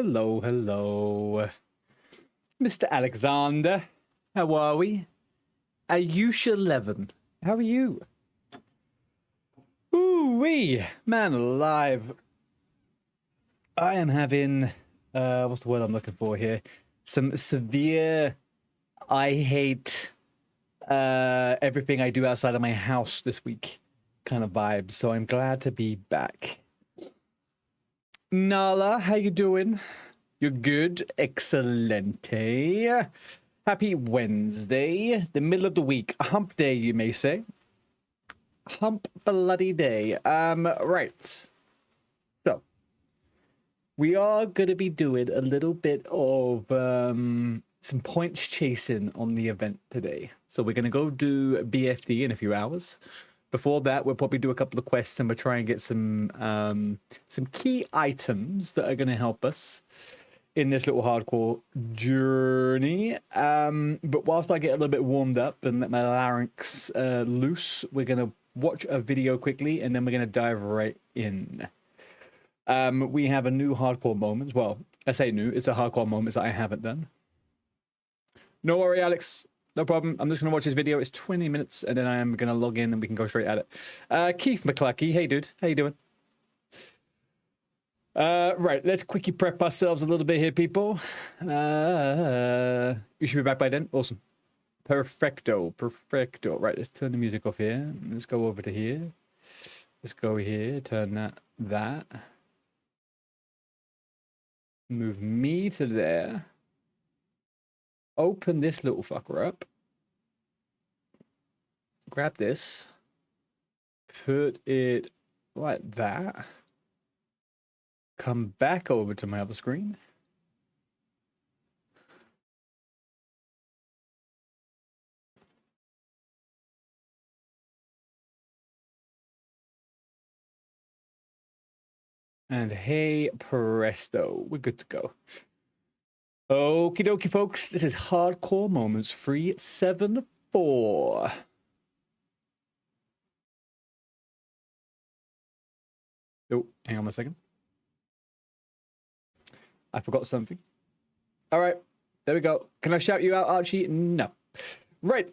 Hello, hello. Mr. Alexander, how are we? Ayusha 11, how are you? Ooh-wee, man alive. I am having, what's the word I'm looking for here? Some severe, I hate everything I do outside of my house this week kind of vibes, so I'm glad to be back. Nala, how you doing? You're good? Excellente. Happy Wednesday, the middle of the week. Hump day, you may say. Hump bloody day. Right. So, we are going to be doing a little bit of some points chasing on the event today. So we're going to go do BFD in a few hours. Before that, we'll probably do a couple of quests and we'll try and get some key items that are going to help us in this little hardcore journey. But whilst I get a little bit warmed up and let my larynx loose, we're going to watch a video quickly and then we're going to dive right in. We have a new hardcore moment. Well, I say new, it's a hardcore moment that I haven't done. No worry, Alex. No problem. I'm just going to watch this video. It's 20 minutes, and then I am going to log in, and we can go straight at it. Keith McClucky. Hey, dude. How you doing? Right. Let's quickly prep ourselves a little bit here, people. You should be back by then. Awesome. Perfecto. Perfecto. Right. Let's turn the music off here. Let's go over to here. Let's go here. Turn that. Move me to there. Open this little fucker up. Grab this. Put it like that. Come back over to my other screen. And hey, presto. We're good to go. Okie dokie, folks. This is Hardcore Moments 374. Oh, hang on a second. I forgot something. All right, there we go. Can I shout you out, Archie? No. Right.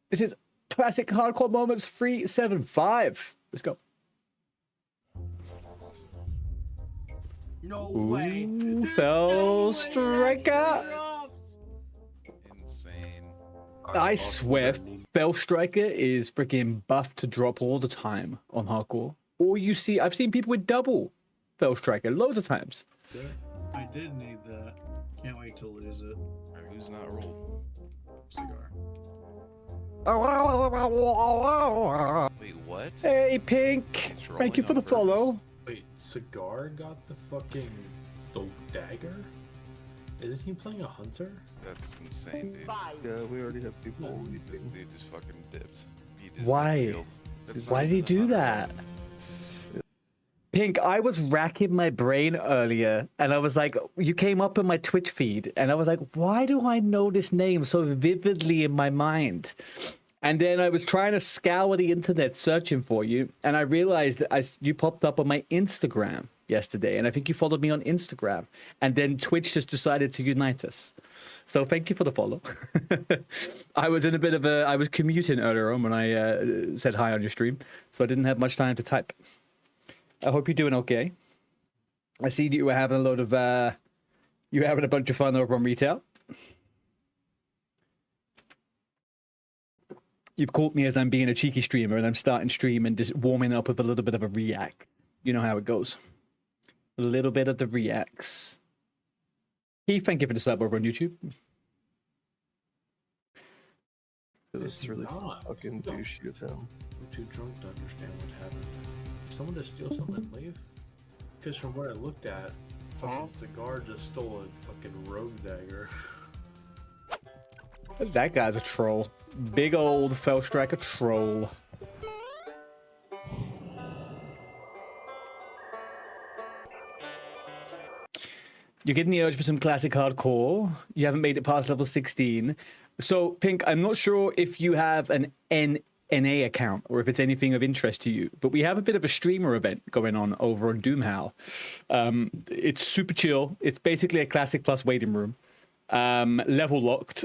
This is Classic Hardcore Moments 375. Let's go. No way. Fell Striker. Insane. I swear, Fell Striker is freaking buffed to drop all the time on hardcore. Or you see, I've seen people with double Fell Striker loads of times. I did need that. Can't wait to lose it. Who's not rolled? Cigar. Wait, what? Hey, Pink. Thank you for the follow. Wait, Cigar got the fucking dagger? Isn't he playing a hunter? That's insane, dude. Yeah, we already have people. This dude just fucking dipped. He just Why? killed. That's Why not did he even do a hunter. that? Pink, I was racking my brain earlier, and I was like, you came up in my Twitch feed, and I was like, why do I know this name so vividly in my mind? And then I was trying to scour the internet searching for you, and I realized that you popped up on my Instagram yesterday, and I think you followed me on Instagram, and then Twitch just decided to unite us. So thank you for the follow. I was in a bit of a, I was commuting earlier on when I said hi on your stream, so I didn't have much time to type. I hope you're doing okay. I see that you were having a load of, you were having a bunch of fun over on retail. You've caught me as I'm being a cheeky streamer and I'm starting stream and just warming up with a little bit of a react. You know how it goes. A little bit of the reacts. Heath, thank you for the sub over on YouTube. It's really not. fucking douchey of him. I'm too drunk to understand what happened. Did someone just steal something and leave? Because from what I looked at, fucking Cigar just stole a fucking rogue dagger. That guy's a troll. Big old Fell Striker troll. You're getting the urge for some classic hardcore. You haven't made it past level 16. So, Pink, I'm not sure if you have an NA NA account or if it's anything of interest to you. But we have a bit of a streamer event going on over on DOOMHOWL. It's super chill. It's basically a Classic Plus waiting room, level locked,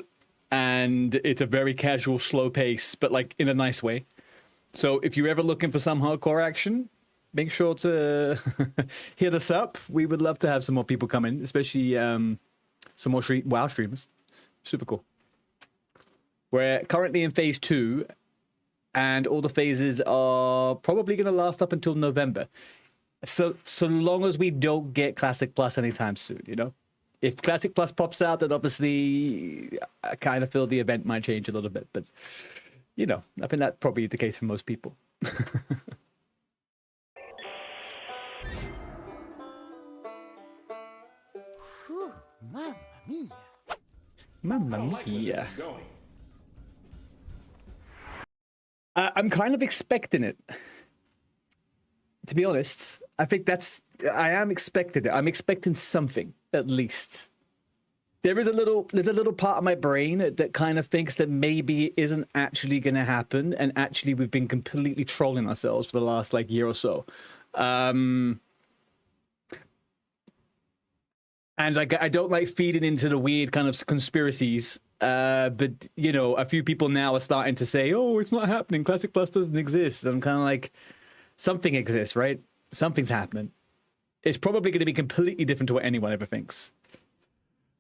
and it's a very casual, slow pace, but like in a nice way. So if you're ever looking for some hardcore action, make sure to hit us up. We would love to have some more people come in, especially some more WoW streamers. Super cool. We're currently in phase 2, and all the phases are probably going to last up until November. So long as we don't get Classic Plus anytime soon, you know? If Classic Plus pops out, then obviously I kind of feel the event might change a little bit. But, you know, I think that's probably the case for most people. Mamma mia. Mamma mia. I'm kind of expecting it. To be honest, I am expecting it. I'm expecting something, at least. There's a little part of my brain that kind of thinks that maybe it isn't actually going to happen, and actually we've been completely trolling ourselves for the last like year or so. And like I don't like feeding into the weird kind of conspiracies. But you know, a few people now are starting to say, "Oh, it's not happening. Classic Plus doesn't exist." I'm kind of like, something exists, right? Something's happening. It's probably going to be completely different to what anyone ever thinks.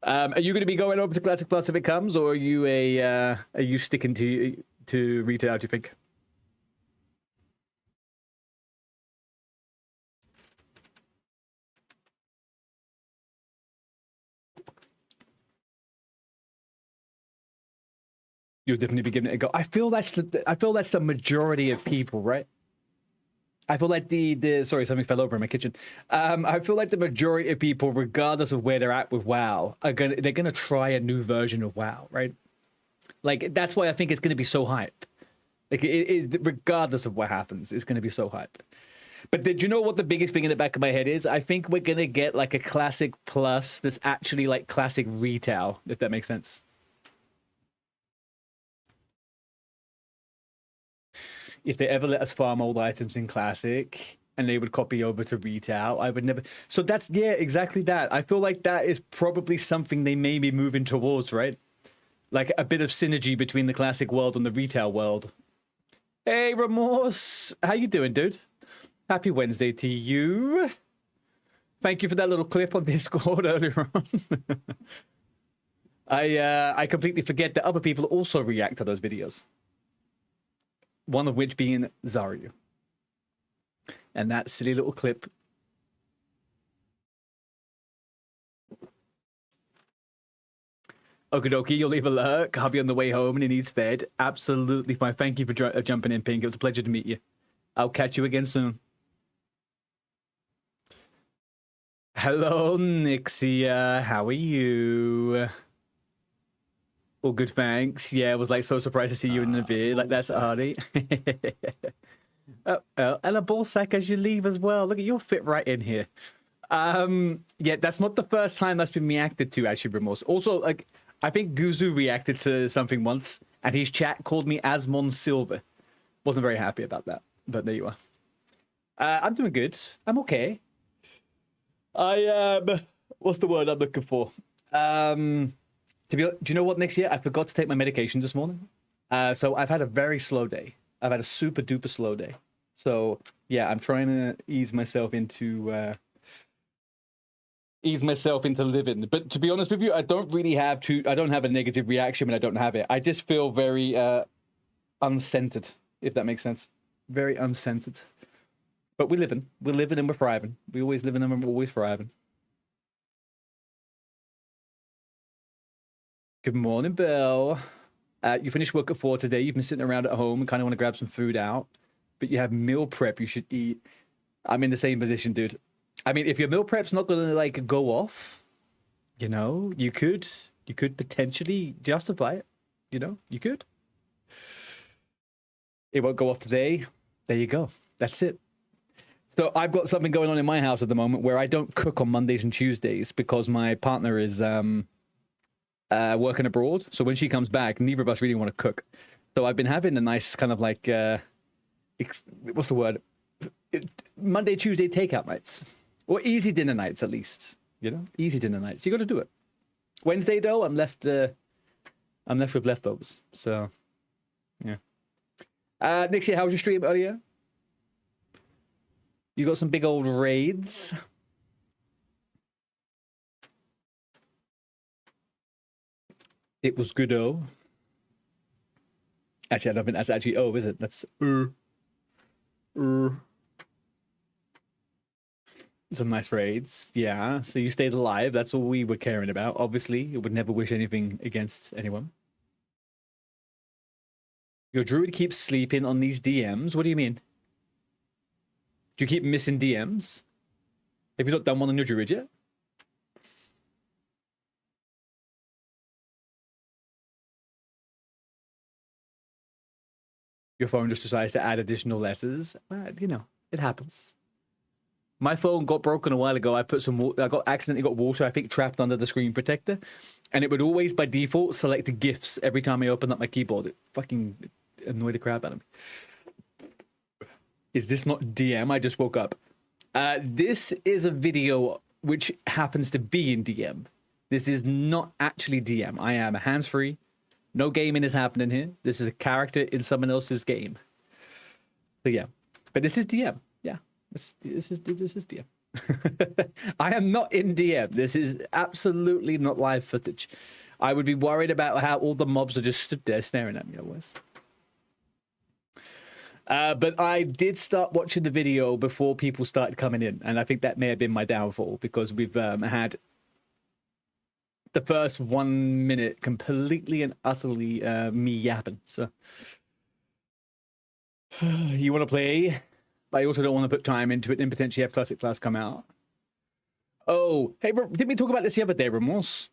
Are you going to be going over to Classic Plus if it comes, or are you sticking to retail? Do you think? You'll definitely be giving it a go. I feel that's the majority of people, right? I feel like sorry, something fell over in my kitchen. I feel like the majority of people, regardless of where they're at with WoW, they're gonna try a new version of WoW, right? Like that's why I think it's gonna be so hype. Like regardless of what happens, it's gonna be so hype. But did you know what the biggest thing in the back of my head is? I think we're gonna get like a Classic Plus that's actually like Classic retail, if that makes sense. If they ever let us farm old items in Classic and they would copy over to retail, I would never. So that's, yeah, exactly that. I feel like that is probably something they may be moving towards, right? Like a bit of synergy between the Classic world and the retail world. Hey, Remorse. How you doing, dude? Happy Wednesday to you. Thank you for that little clip on Discord earlier on. I completely forget that other people also react to those videos. One of which being Zaryu. And that silly little clip. Okie dokie, you'll leave a lurk. I'll be on the way home and he needs fed. Absolutely fine. Thank you for jumping in, Pink. It was a pleasure to meet you. I'll catch you again soon. Hello, Nixia. How are you? All good, thanks. Yeah, I was like so surprised to see you in the vid. Like, that's Artie. And a ball sack as you leave as well. Look at you, fit right in here. Yeah, that's not the first time that's been reacted to, actually, Remorse. Also, like, I think Guzu reacted to something once, and his chat called me Asmon Silver. Wasn't very happy about that, but there you are. I'm doing good. I'm okay. I am... What's the word I'm looking for? Do you know what, next year? I forgot to take my medication this morning. So I've had a very slow day. I've had a super duper slow day. So yeah, I'm trying to ease myself into living. But to be honest with you, I don't have a negative reaction when I don't have it. I just feel very uncentered, if that makes sense. Very uncentered. But we're living and we're thriving. We always living and we're always thriving. Good morning, Bill. You finished work at 4 today. You've been sitting around at home and kind of want to grab some food out, but you have meal prep you should eat. I'm in the same position, dude. I mean, if your meal prep's not going to like go off, you know, you could potentially justify it. You know, you could. It won't go off today. There you go. That's it. So I've got something going on in my house at the moment where I don't cook on Mondays and Tuesdays because my partner is working abroad. So when she comes back, neither of us really want to cook. So I've been having a nice kind of like, what's the word? Monday, Tuesday takeout nights. Or easy dinner nights, at least. You know? Easy dinner nights. You got to do it. Wednesday, though, I'm left with leftovers. So, yeah. Next year, how was your stream earlier? You got some big old raids. It was good, oh. Actually, I don't think that's actually oh, is it? That's Some nice raids. Yeah, so you stayed alive. That's all we were caring about. Obviously, you would never wish anything against anyone. Your druid keeps sleeping on these DMs. What do you mean? Do you keep missing DMs? Have you not done one on your druid yet? Your phone just decides to add additional letters. You know, it happens. My phone got broken a while ago. I accidentally got water, I think, trapped under the screen protector. And it would always, by default, select GIFs every time I opened up my keyboard. It fucking annoyed the crap out of me. Is this not DM? I just woke up. This is a video which happens to be in DM. This is not actually DM. I am hands-free. No gaming is happening here. This is a character in someone else's game. So yeah, but this is DM. Yeah, this is DM. I am not in DM. This is absolutely not live footage. I would be worried about how all the mobs are just stood there staring at me otherwise. But I did start watching the video before people started coming in, and I think that may have been my downfall because we've had the first 1 minute completely and utterly me yapping. So you want to play, but I also don't want to put time into it and potentially have Classic Class come out. Oh, hey, didn't we talk about this the other day, Remorse?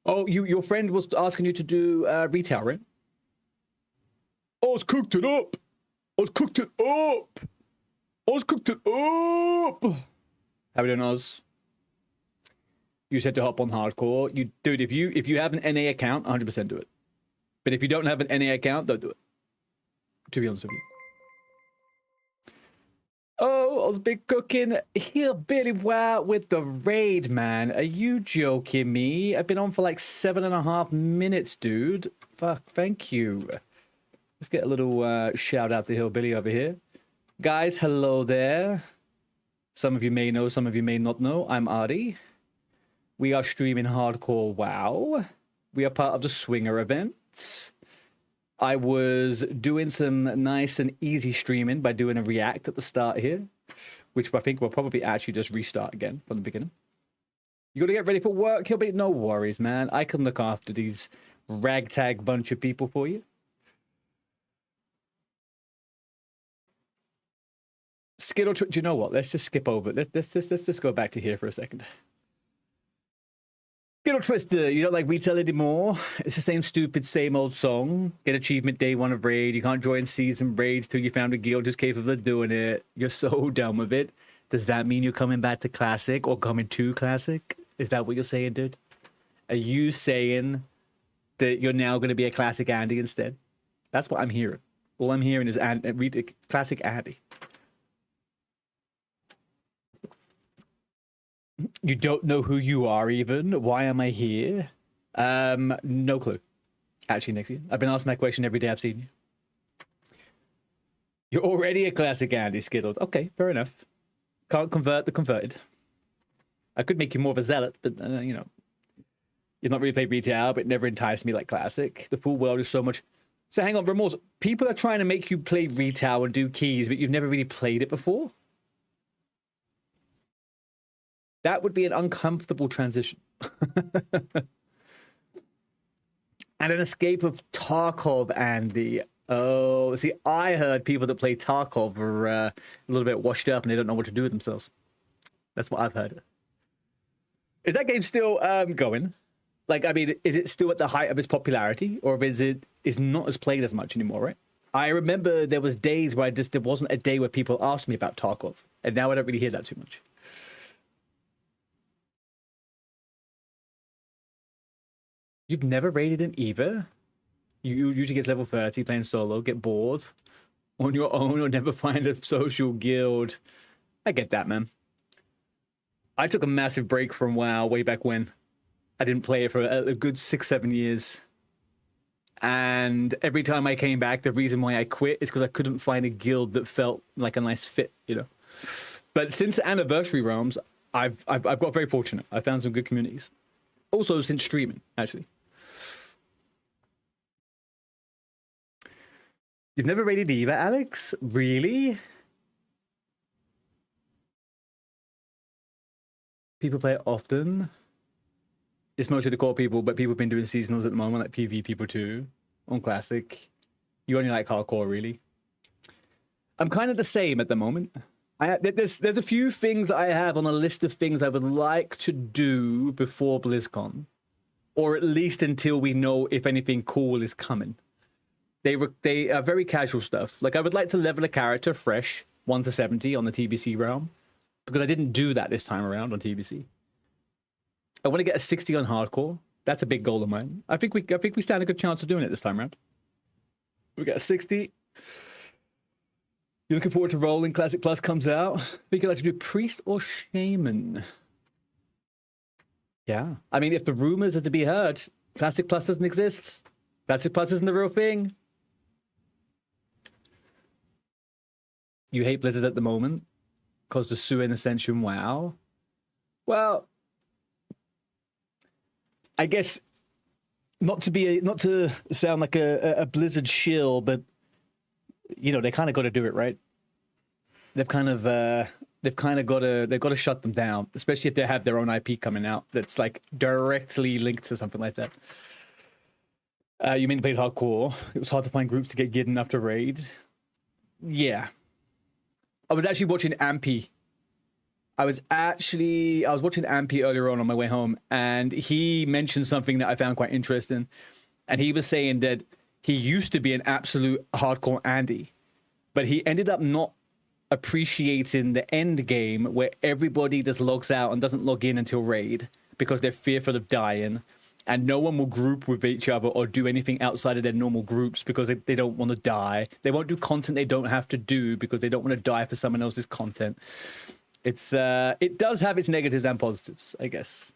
Oh, your friend was asking you to do retail, right? I was cooked it up. I was cooked it up. I was cooked it up. How we doing, Oz? You said to hop on hardcore. Dude, if you have an NA account, 100% do it. But if you don't have an NA account, don't do it. To be honest with you. Oh, I was big cooking hillbilly wow with the raid, man. Are you joking me? I've been on for like 7.5 minutes, dude. Fuck, thank you. Let's get a little shout out to hillbilly over here. Guys, hello there. Some of you may know, some of you may not know. I'm ARTEY. We are streaming hardcore WoW. We are part of the Swinger events. I was doing some nice and easy streaming by doing a react at the start here, which I think we'll probably actually just restart again from the beginning. You got to get ready for work, Hillbilly? No worries, man. I can look after these ragtag bunch of people for you. Skittle, do you know what? Let's just skip over it. Let's just go back to here for a second. Skittle Twister, you don't like retail anymore? It's the same stupid, same old song. Get achievement day 1 of raid. You can't join season raids till you found a guild who's capable of doing it. You're so done with it. Does that mean you're coming back to Classic or coming to Classic? Is that what you're saying, dude? Are you saying that you're now going to be a Classic Andy instead? That's what I'm hearing. All I'm hearing is Classic Andy. You don't know who you are even? Why am I here? No clue. Actually, next year. I've been asking that question every day I've seen you. You're already a Classic Andy, Skittled. Okay, fair enough. Can't convert the converted. I could make you more of a zealot, but, you know. You've not really played retail, but it never enticed me like Classic. The full world is so much... So hang on, Remorse. People are trying to make you play retail and do keys, but you've never really played it before? That would be an uncomfortable transition. And an escape of Tarkov, Andy. Oh, see, I heard people that play Tarkov are a little bit washed up and they don't know what to do with themselves. That's what I've heard. Is that game still going? Like, I mean, is it still at the height of its popularity? Or is not as played as much anymore, right? I remember there was days where there wasn't a day where people asked me about Tarkov. And now I don't really hear that too much. You've never raided an Eva? You usually get to level 30 playing solo, get bored on your own, or never find a social guild. I get that, man. I took a massive break from WoW way back when. I didn't play it for a good 6-7 years. And every time I came back, the reason why I quit is because I couldn't find a guild that felt like a nice fit, you know. But since Anniversary Realms, I've got very fortunate. I found some good communities. Also since streaming, actually. You've never raided either, Alex? Really? People play it often. It's mostly the core people, but people have been doing seasonals at the moment, like PV people too, on Classic. You only like hardcore, really? I'm kind of the same at the moment. There's a few things I have on a list of things I would like to do before BlizzCon, or at least until we know if anything cool is coming. They are very casual stuff. Like, I would like to level a character fresh, 1 to 70 on the TBC realm, because I didn't do that this time around on TBC. I want to get a 60 on hardcore. That's a big goal of mine. I think we stand a good chance of doing it this time around. We got a 60. You're looking forward to rolling Classic Plus comes out. I think you'd like to do Priest or Shaman. Yeah. I mean, if the rumors are to be heard, Classic Plus doesn't exist. Classic Plus isn't the real thing. You hate Blizzard at the moment because the Sue and Ascension WoW. Well, I guess not to sound like a Blizzard shill, but you know, they kind of got to do it, right? They've kind of got to shut them down, especially if they have their own IP coming out that's like directly linked to something like that. You mainly played hardcore. It was hard to find groups to get good enough to raid. Yeah. I was actually watching Ampy. I was watching Ampy earlier on my way home, and he mentioned something that I found quite interesting. And he was saying that he used to be an absolute hardcore Andy, but he ended up not appreciating the end game where everybody just logs out and doesn't log in until raid because they're fearful of dying. And no one will group with each other or do anything outside of their normal groups because they don't want to die. They won't do content they don't have to do because they don't want to die for someone else's content. It does have its negatives and positives, I guess.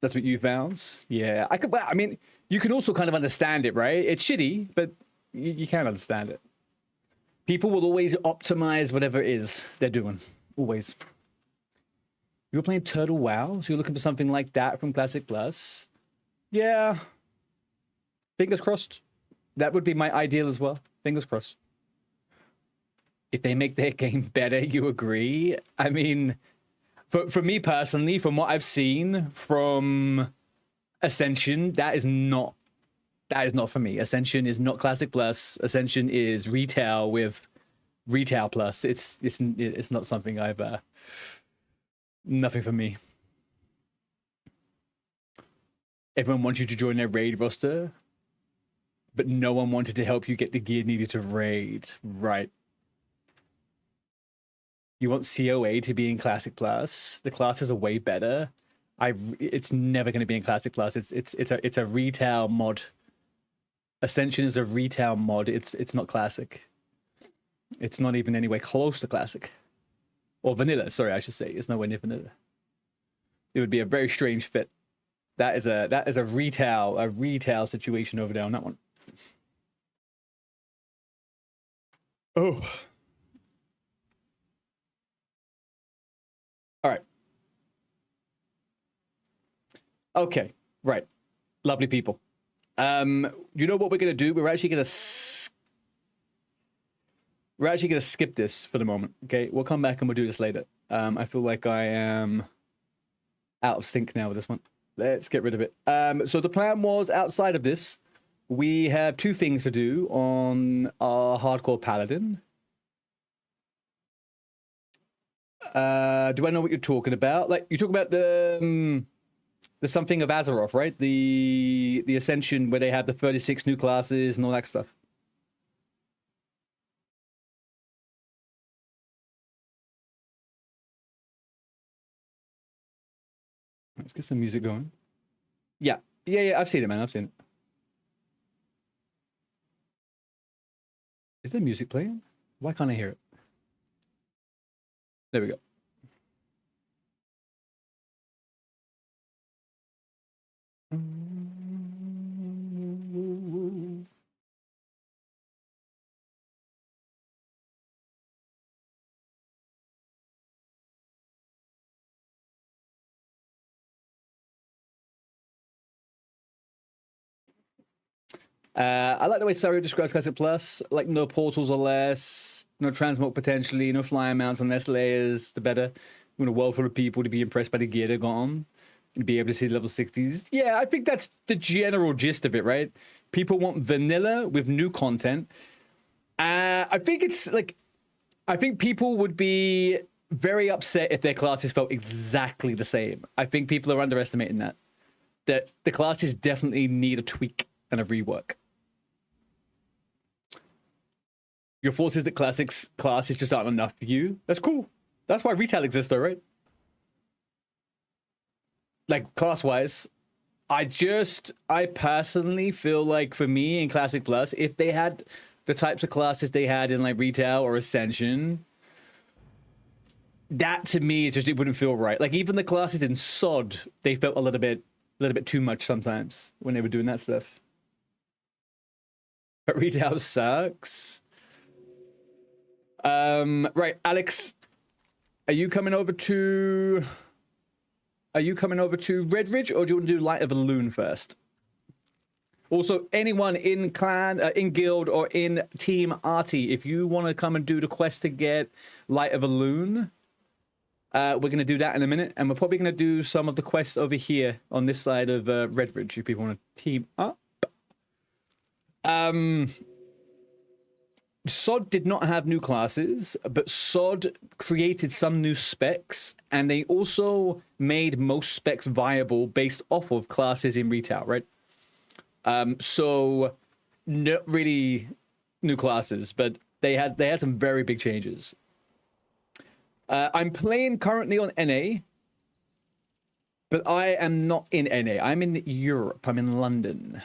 That's what you found? Yeah. I mean, you can also kind of understand it, right? It's shitty, but you can understand it. People will always optimize whatever it is they're doing. Always. You were playing Turtle WoW, so you're looking for something like that from Classic Plus. Yeah. Fingers crossed. That would be my ideal as well. Fingers crossed. If they make their game better, you agree? I mean, for me personally, from what I've seen from Ascension, that is not for me. Ascension is not Classic Plus. Ascension is retail with retail plus. It's not something I've nothing for me. Everyone wants you to join their raid roster, but no one wanted to help you get the gear needed to raid. Right. You want COA to be in Classic Plus. The classes are way better. It's never going to be in Classic Plus. It's a retail mod. Ascension is a retail mod. It's not Classic. It's not even anywhere close to Classic. Or vanilla, sorry, I should say. It's nowhere near vanilla. It would be a very strange fit. That is a retail situation over there on that one. Oh. All right. Okay, right. Lovely people. You know what we're gonna do? We're actually gonna skip this for the moment. Okay, we'll come back and we'll do this later. I feel like I am out of sync now with this one. Let's get rid of it. So the plan was, outside of this, we have two things to do on our hardcore paladin. Do I know what you're talking about? Like, you talk about the something of Azeroth, right? The Ascension where they have the 36 new classes and all that stuff. Let's get some music going. Yeah. I've seen it, man. I've seen it. Is there music playing? Why can't I hear it? There we go. I like the way Sario describes Classic Plus. Like no portals or less, no transmog potentially, no fly amounts and less layers, the better. You want a world full of people to be impressed by the gear they got on and be able to see level 60s. Yeah, I think that's the general gist of it, right? People want vanilla with new content. I think it's like, I think people would be very upset if their classes felt exactly the same. I think people are underestimating that. That the classes definitely need a tweak and a rework. Your force is that classics classes just aren't enough for you. That's cool. That's why retail exists though, right? Like class-wise, I personally feel like for me in Classic Plus, if they had the types of classes they had in like retail or Ascension, that to me it wouldn't feel right. Like even the classes in SOD, they felt a little bit too much sometimes when they were doing that stuff. But retail sucks. Right, Alex, are you coming over to Red Ridge, or do you want to do Light of a Loon first? Also, anyone in clan, in guild, or in Team ARTEY, if you want to come and do the quest to get Light of a Loon, we're going to do that in a minute, and we're probably going to do some of the quests over here on this side of Red Ridge if people want to team up. SOD did not have new classes, but SOD created some new specs, and they also made most specs viable based off of classes in retail, right? So not really new classes, but they had some very big changes. I'm playing currently on NA, but I am not in NA. I'm in Europe. I'm in London.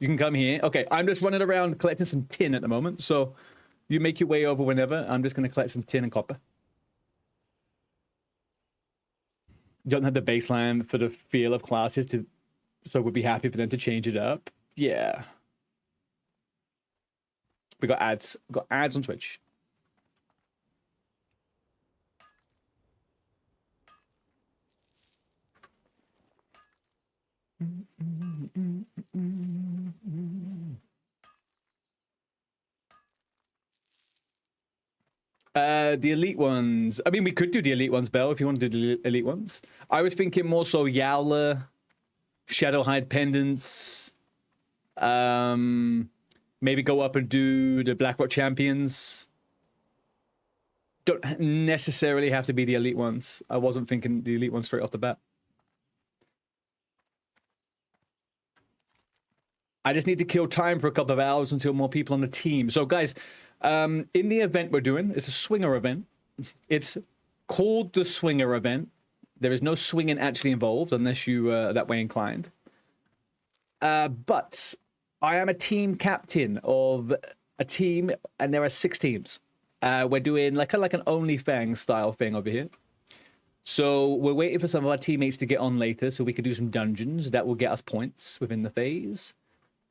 You can come here. Okay, I'm just running around collecting some tin at the moment, so you make your way over whenever. I'm just going to collect some tin and copper. Don't have the baseline for the feel of classes, so we'd be happy for them to change it up. Yeah. We got ads. We got ads on Twitch. The elite ones. I mean, we could do the elite ones, Bell, if you want to do the elite ones. I was thinking more so Yowler, Shadowhide Pendants. Maybe go up and do the Blackrock Champions. Don't necessarily have to be the elite ones. I wasn't thinking the elite ones straight off the bat. I just need to kill time for a couple of hours until more people on the team. So, guys, in the event we're doing, it's a swinger event. It's called the swinger event. There is no swinging actually involved unless you are that way inclined. But I am a team captain of a team, and there are 6 teams. We're doing like an OnlyFans style thing over here. So we're waiting for some of our teammates to get on later so we can do some dungeons. That will get us points within the phase.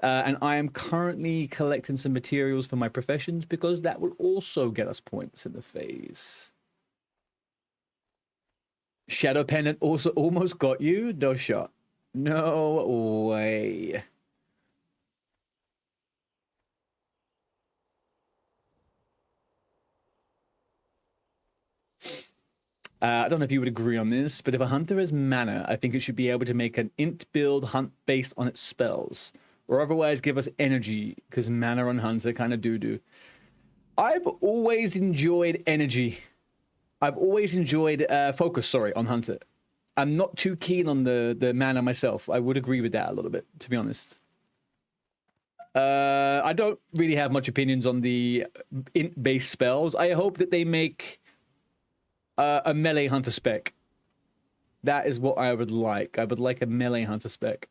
And I am currently collecting some materials for my professions because that will also get us points in the phase. Shadow Pendant also almost got you? No shot. No way. I don't know if you would agree on this, but if a hunter has mana, I think it should be able to make an int build hunt based on its spells. Or otherwise give us energy, because mana on hunter kind of do. I've always enjoyed energy. I've always enjoyed focus, on hunter. I'm not too keen on the mana myself. I would agree with that a little bit, to be honest. I don't really have much opinions on the int-based spells. I hope that they make a melee hunter spec. That is what I would like. I would like a melee hunter spec.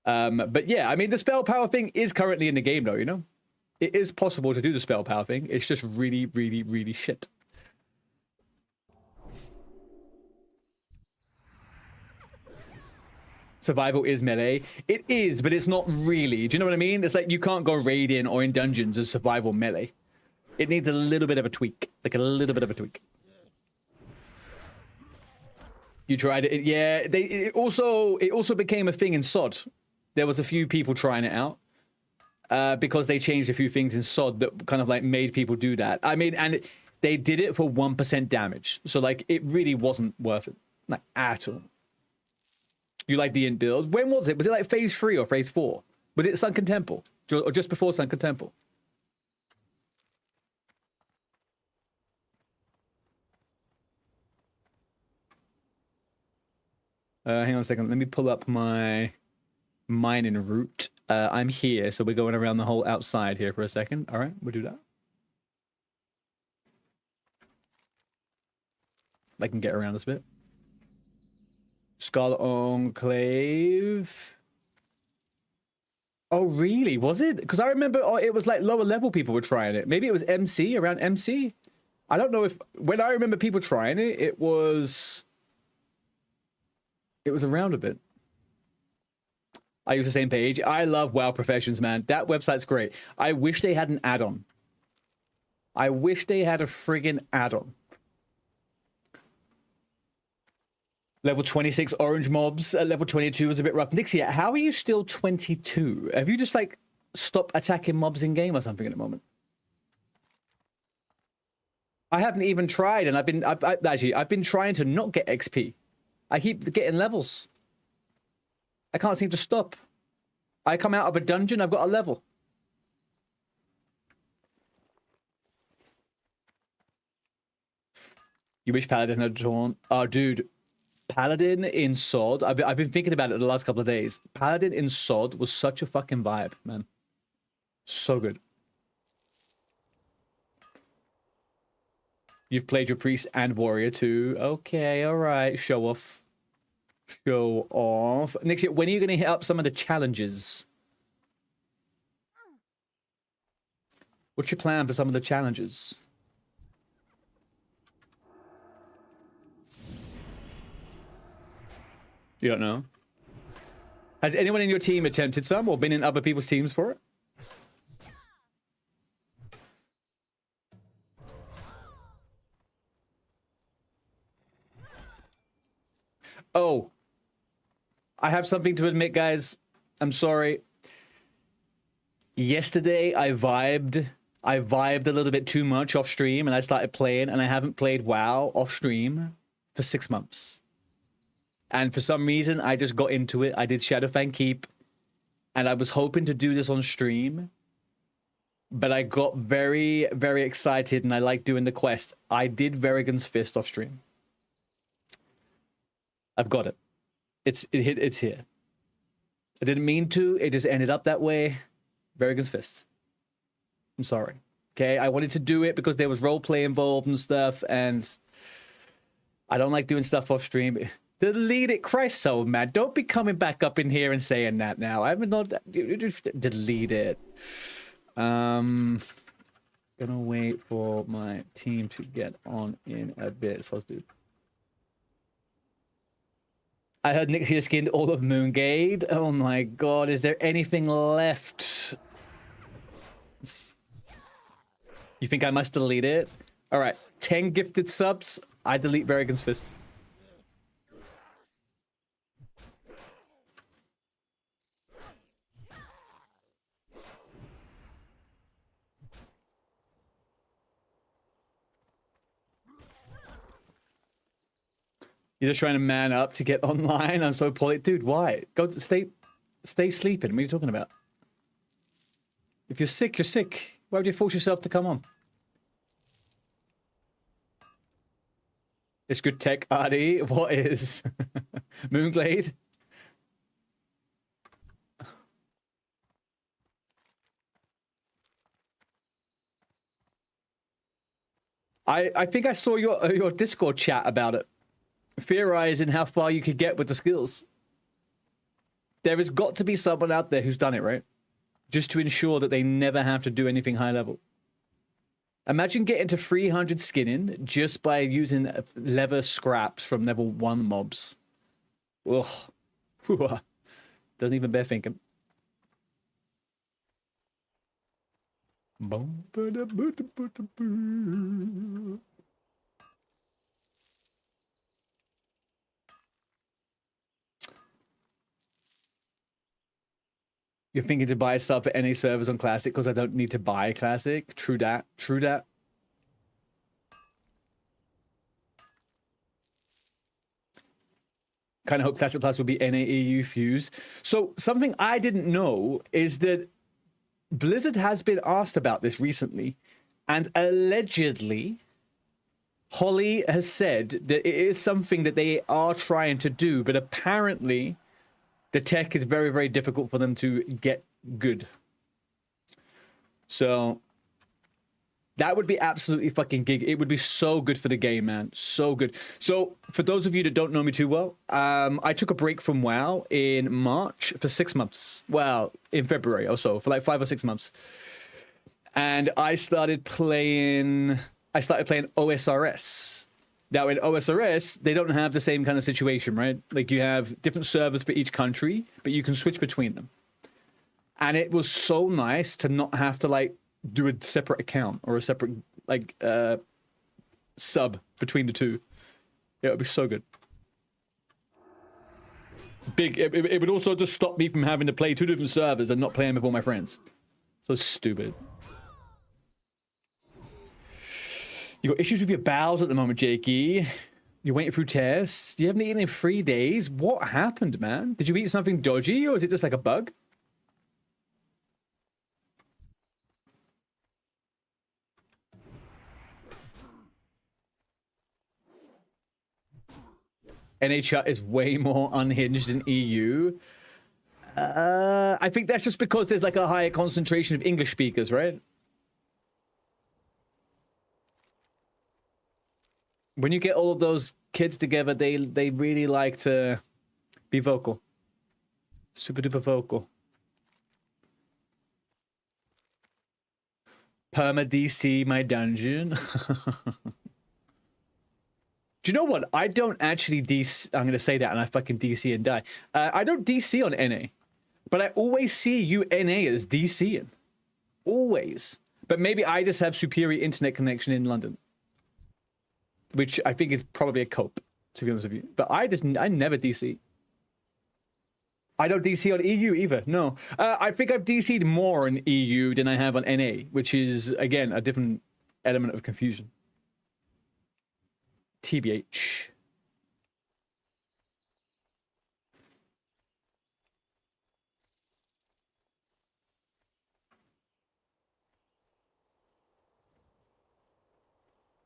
But yeah, I mean, the spell power thing is currently in the game, though, you know? it is possible to do the spell power thing. It's just really, really, really shit. Survival is melee. It is, but it's not really. Do you know what I mean? It's like you can't go raiding or in dungeons as survival melee. It needs a little bit of a tweak. Like a little bit of a tweak. You tried it? Yeah. It also became a thing in SOD. There was a few people trying it out. Because they changed a few things in SOD that kind of like made people do that. I mean, and they did it for 1% damage. So like it really wasn't worth it. Like at all. You like the int build? When was it? Was it like phase 3 or phase 4? Was it Sunken Temple? Or just before Sunken Temple? Hang on a second. Let me pull up my mining route. I'm here, so we're going around the whole outside here for a second. All right, we'll do that. I can get around this bit. Scarlet Enclave. Oh, really? Was it? Because I remember it was like lower level people were trying it. Maybe it was MC, around MC. I don't know if... When I remember people trying it, it was around a bit. I use the same page. I love WoW Professions, man. That website's great. I wish they had an add-on. I wish they had a friggin' add-on. Level 26 orange mobs. Level 22 was a bit rough. Nixia, how are you still 22? Have you just like stopped attacking mobs in game or something at the moment? I haven't even tried, and I've been trying to not get XP. I keep getting levels. I can't seem to stop. I come out of a dungeon, I've got a level. You wish Paladin had drawn. Oh, dude. Paladin in SOD. I've been thinking about it the last couple of days. Paladin in SOD was such a fucking vibe, man. So good. You've played your priest and warrior too. Okay, all right. Show off. Show off. Next, when are you going to hit up some of the challenges? What's your plan for some of the challenges? You don't know? Has anyone in your team attempted some or been in other people's teams for it? Oh. I have something to admit, guys. I'm sorry. Yesterday, I vibed a little bit too much off stream and I started playing, and I haven't played WoW off stream for 6 months. And for some reason, I just got into it. I did Shadowfang Keep, and I was hoping to do this on stream. But I got very, very excited, and I like doing the quest. I did Verrigan's Fist off stream. I've got it. It's here. I didn't mean to. It just ended up that way. Verrigan's Fist. I'm sorry. Okay, I wanted to do it because there was roleplay involved and stuff, and I don't like doing stuff off stream. Delete it, Christ, so mad. Don't be coming back up in here and saying that now. I haven't not delete it. Gonna wait for my team to get on in a bit. So let's do. I heard Nixia skinned all of Moongate. Oh my god, is there anything left? You think I must delete it? Alright, 10 gifted subs. I delete Verrigan's Fist. You're just trying to man up to get online. I'm so poorly. Dude, why? Go stay sleeping. What are you talking about? If you're sick, you're sick. Why would you force yourself to come on? It's good tech, Artie. What is? Moonglade? I think I saw your Discord chat about it. Theorizing how far you could get with the skills. There has got to be someone out there who's done it, right? just to ensure that they never have to do anything high level. Imagine getting to 300 skinning just by using leather scraps from level 1 mobs. Ugh. Doesn't even bear thinking. You're thinking to buy stuff at NA servers on Classic because I don't need to buy Classic. True that. True that. Kind of hope Classic Plus will be NAEU fused. So something I didn't know is that Blizzard has been asked about this recently, and allegedly Holly has said that it is something that they are trying to do, but apparently the tech is very, very difficult for them to get good. So that would be absolutely fucking gig. It would be so good for the game, man. So good. So for those of you that don't know me too well, I took a break from WoW in March for 6 months. Well, in February or so, for like 5 or 6 months. And I started playing OSRS. Now in OSRS, they don't have the same kind of situation, right? Like you have different servers for each country, but you can switch between them. And it was so nice to not have to like do a separate account or a separate like sub between the two. Yeah, it would be so good. It would also just stop me from having to play 2 different servers and not playing with all my friends. So stupid. You got issues with your bowels at the moment, Jakey. You're waiting through tests. You haven't eaten in 3 days. What happened, man? Did you eat something dodgy or is it just like a bug? NHR is way more unhinged than EU. I think that's just because there's like a higher concentration of English speakers, right? When you get all of those kids together, they really like to be vocal. Super duper vocal. Perma DC my dungeon. Do you know what? I don't actually DC. I'm going to say that and I fucking DC and die. I don't DC on NA. But I always see you NA as DCing. Always. But maybe I just have superior internet connection in London. Which I think is probably a cope, to be honest with you. But I never DC. I don't DC on EU either, no. I think I've DC'd more on EU than I have on NA, which is, again, a different element of confusion. TBH.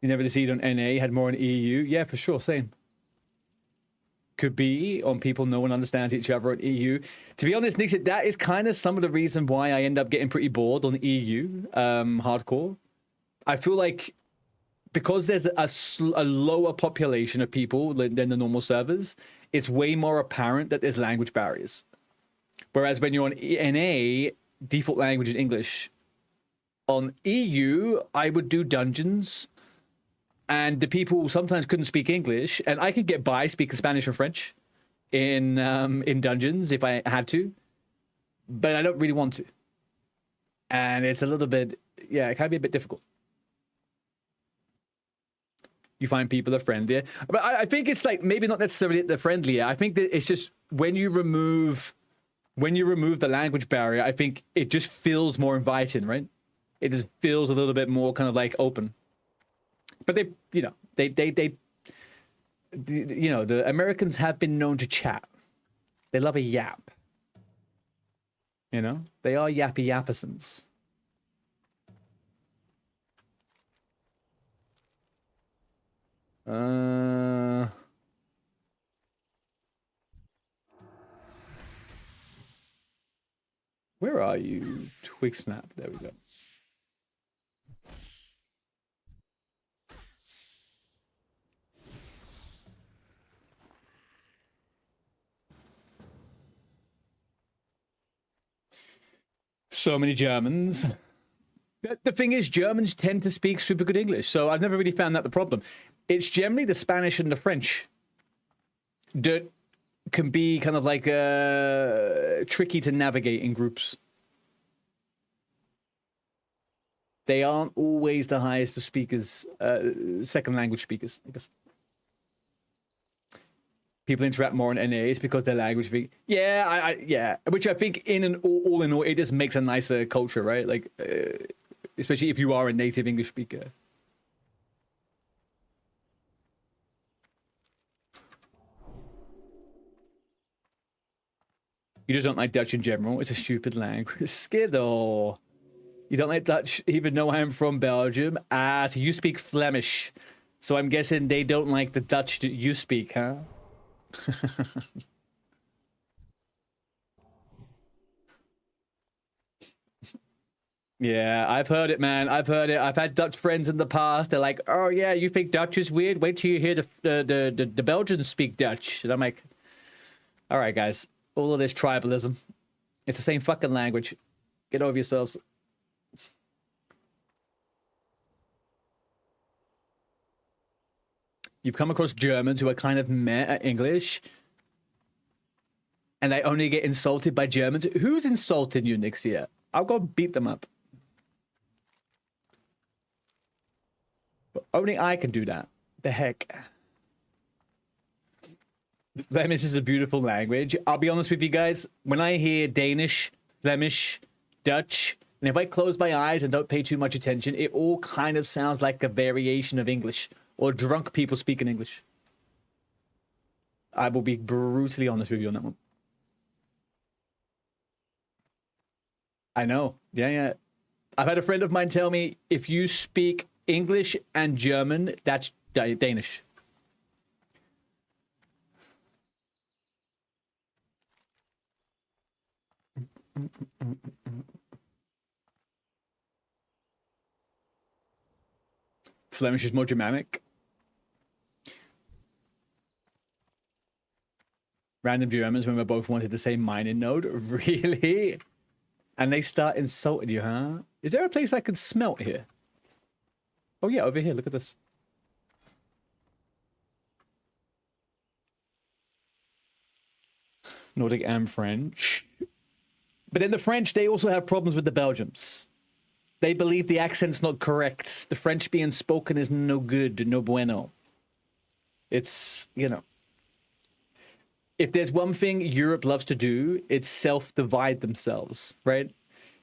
You never DC'd on NA, had more on EU? Yeah, for sure, same. Could be on people no one understands each other at EU. To be honest, Nixit, that is kind of some of the reason why I end up getting pretty bored on EU hardcore. I feel like because there's a lower population of people than the normal servers, it's way more apparent that there's language barriers. Whereas when you're on NA, default language is English. On EU, I would do dungeons, and the people sometimes couldn't speak English, and I could get by speaking Spanish and French in dungeons if I had to, but I don't really want to. And it's a little bit, yeah, it can be a bit difficult. You find people are friendlier, but I think it's like maybe not necessarily the friendlier. I think that it's just when you remove the language barrier, I think it just feels more inviting, right? It just feels a little bit more kind of like open. But they, you know, you know, the Americans have been known to chat. They love a yap. You know, they are yappy yappersons. Where are you? Twig snap. There we go. So many Germans. The thing is, Germans tend to speak super good English, so I've never really found that the problem. It's generally the Spanish and the French that can be kind of like tricky to navigate in groups. They aren't always the highest of speakers, second language speakers, I guess. People interact more on NAs because their language. Yeah, yeah. Which I think, all in all, it just makes a nicer culture, right? Like, especially if you are a native English speaker. You just don't like Dutch in general. It's a stupid language. Skiddo. You don't like Dutch, even though I'm from Belgium. Ah, so you speak Flemish. So I'm guessing they don't like the Dutch that you speak, huh? Yeah, I've heard it, man. I've heard it. I've had Dutch friends in the past. They're like, "Oh yeah, you think Dutch is weird? Wait till you hear the Belgians speak Dutch." And I'm like, "All right, guys, all of this tribalism. It's the same fucking language. Get over yourselves." You've come across Germans who are kind of meh at English, and they only get insulted by Germans. Who's insulting you next year? I'll go beat them up. But only I can do that. The heck. Flemish is a beautiful language. I'll be honest with you guys. When I hear Danish, Flemish, Dutch, and if I close my eyes and don't pay too much attention, it all kind of sounds like a variation of English. Or drunk people speaking English. I will be brutally honest with you on that one. I know. Yeah, yeah. I've had a friend of mine tell me, if you speak English and German, that's Danish. Flemish is more Germanic. Random Germans when we both wanted the same mining node. Really? And they start insulting you, huh? Is there a place I can smelt here? Oh yeah, over here. Look at this. Nordic and French. But in the French, they also have problems with the Belgians. They believe the accent's not correct. The French being spoken is no good, no bueno. It's, you know. If there's one thing Europe loves to do, it's self-divide themselves, right?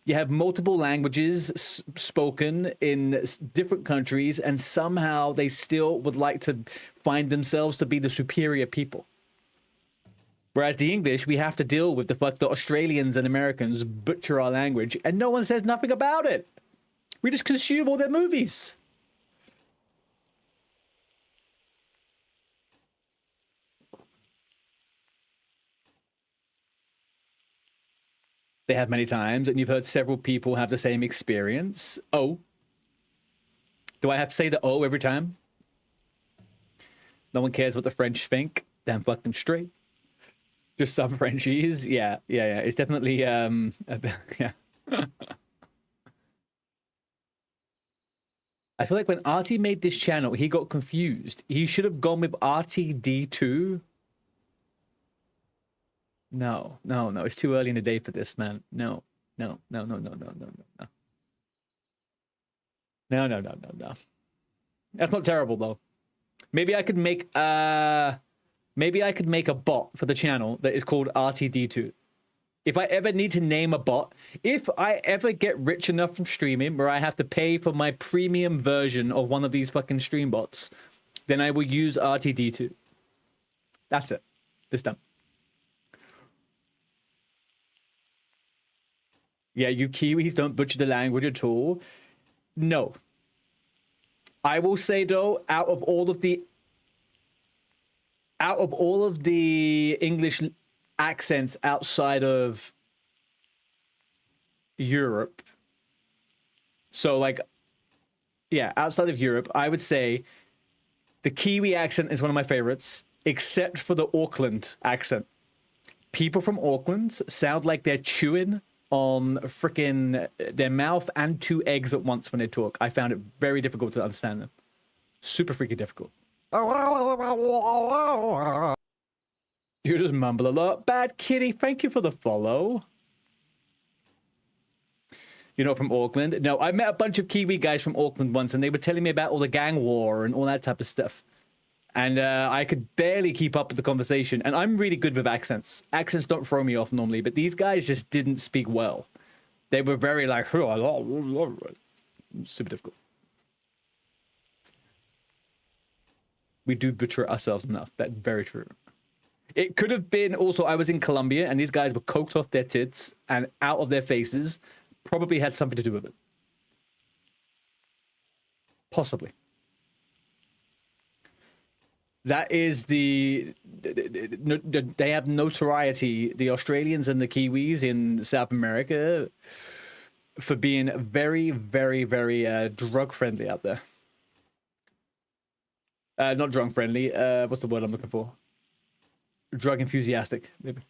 You have multiple languages spoken in different countries, and somehow they still would like to find themselves to be the superior people. Whereas the English, we have to deal with the fact that Australians and Americans butcher our language, and no one says nothing about it. We just consume all their movies. They have many times, and you've heard several people have the same experience. Oh. Do I have to say the oh every time? No one cares what the French think. Damn fucking straight. Just some Frenchies. Yeah. It's definitely, yeah. I feel like when Artie made this channel, he got confused. He should have gone with RTD2. No. It's too early in the day for this, man. No. No. That's not terrible though. Maybe I could make a bot for the channel that is called RTD2. If I ever need to name a bot, if I ever get rich enough from streaming where I have to pay for my premium version of one of these fucking stream bots, then I will use RTD2. That's it. It's done. Yeah, you Kiwis don't butcher the language at all. No. I will say though, out of all of the English accents outside of Europe, so like, yeah, outside of Europe, I would say the Kiwi accent is one of my favorites, except for the Auckland accent. People from Auckland sound like they're chewing on freaking their mouth and 2 eggs at once when they talk. I found it very difficult to understand them. Super freaking difficult. You just mumble a lot. Bad Kitty, thank you for the follow. You're not from Auckland? No, I met a bunch of Kiwi guys from Auckland once, and they were telling me about all the gang war and all that type of stuff. And I could barely keep up with the conversation. And I'm really good with accents. Accents don't throw me off normally, but these guys just didn't speak well. They were very like, super difficult. We do butcher ourselves enough. That's very true. It could have been also, I was in Colombia, and these guys were coked off their tits and out of their faces. Probably had something to do with it. Possibly. That is they have notoriety, the Australians and the Kiwis in South America, for being very, very, very drug friendly out there. Not drug friendly. What's the word I'm looking for? Drug enthusiastic, maybe.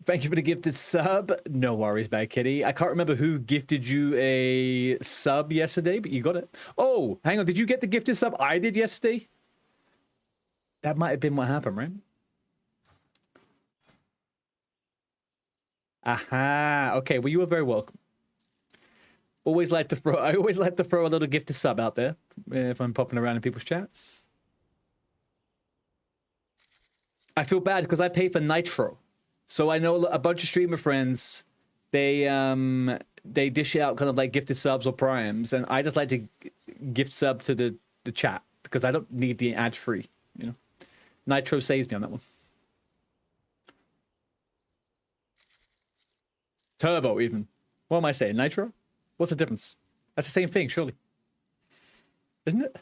Thank you for the gifted sub. No worries, Bad Kitty. I can't remember who gifted you a sub yesterday, but you got it. Oh, hang on. Did you get the gifted sub I did yesterday? That might have been what happened, right? Aha. Okay, well, you are very welcome. I always like to throw a little gifted sub out there if I'm popping around in people's chats. I feel bad because I pay for Nitro. So I know a bunch of streamer friends, they dish out kind of like gifted subs or primes, and I just like to gift sub to the chat because I don't need the ad free, you know. Nitro saves me on that one. Turbo even. What am I saying? Nitro? What's the difference? That's the same thing, surely. Isn't it?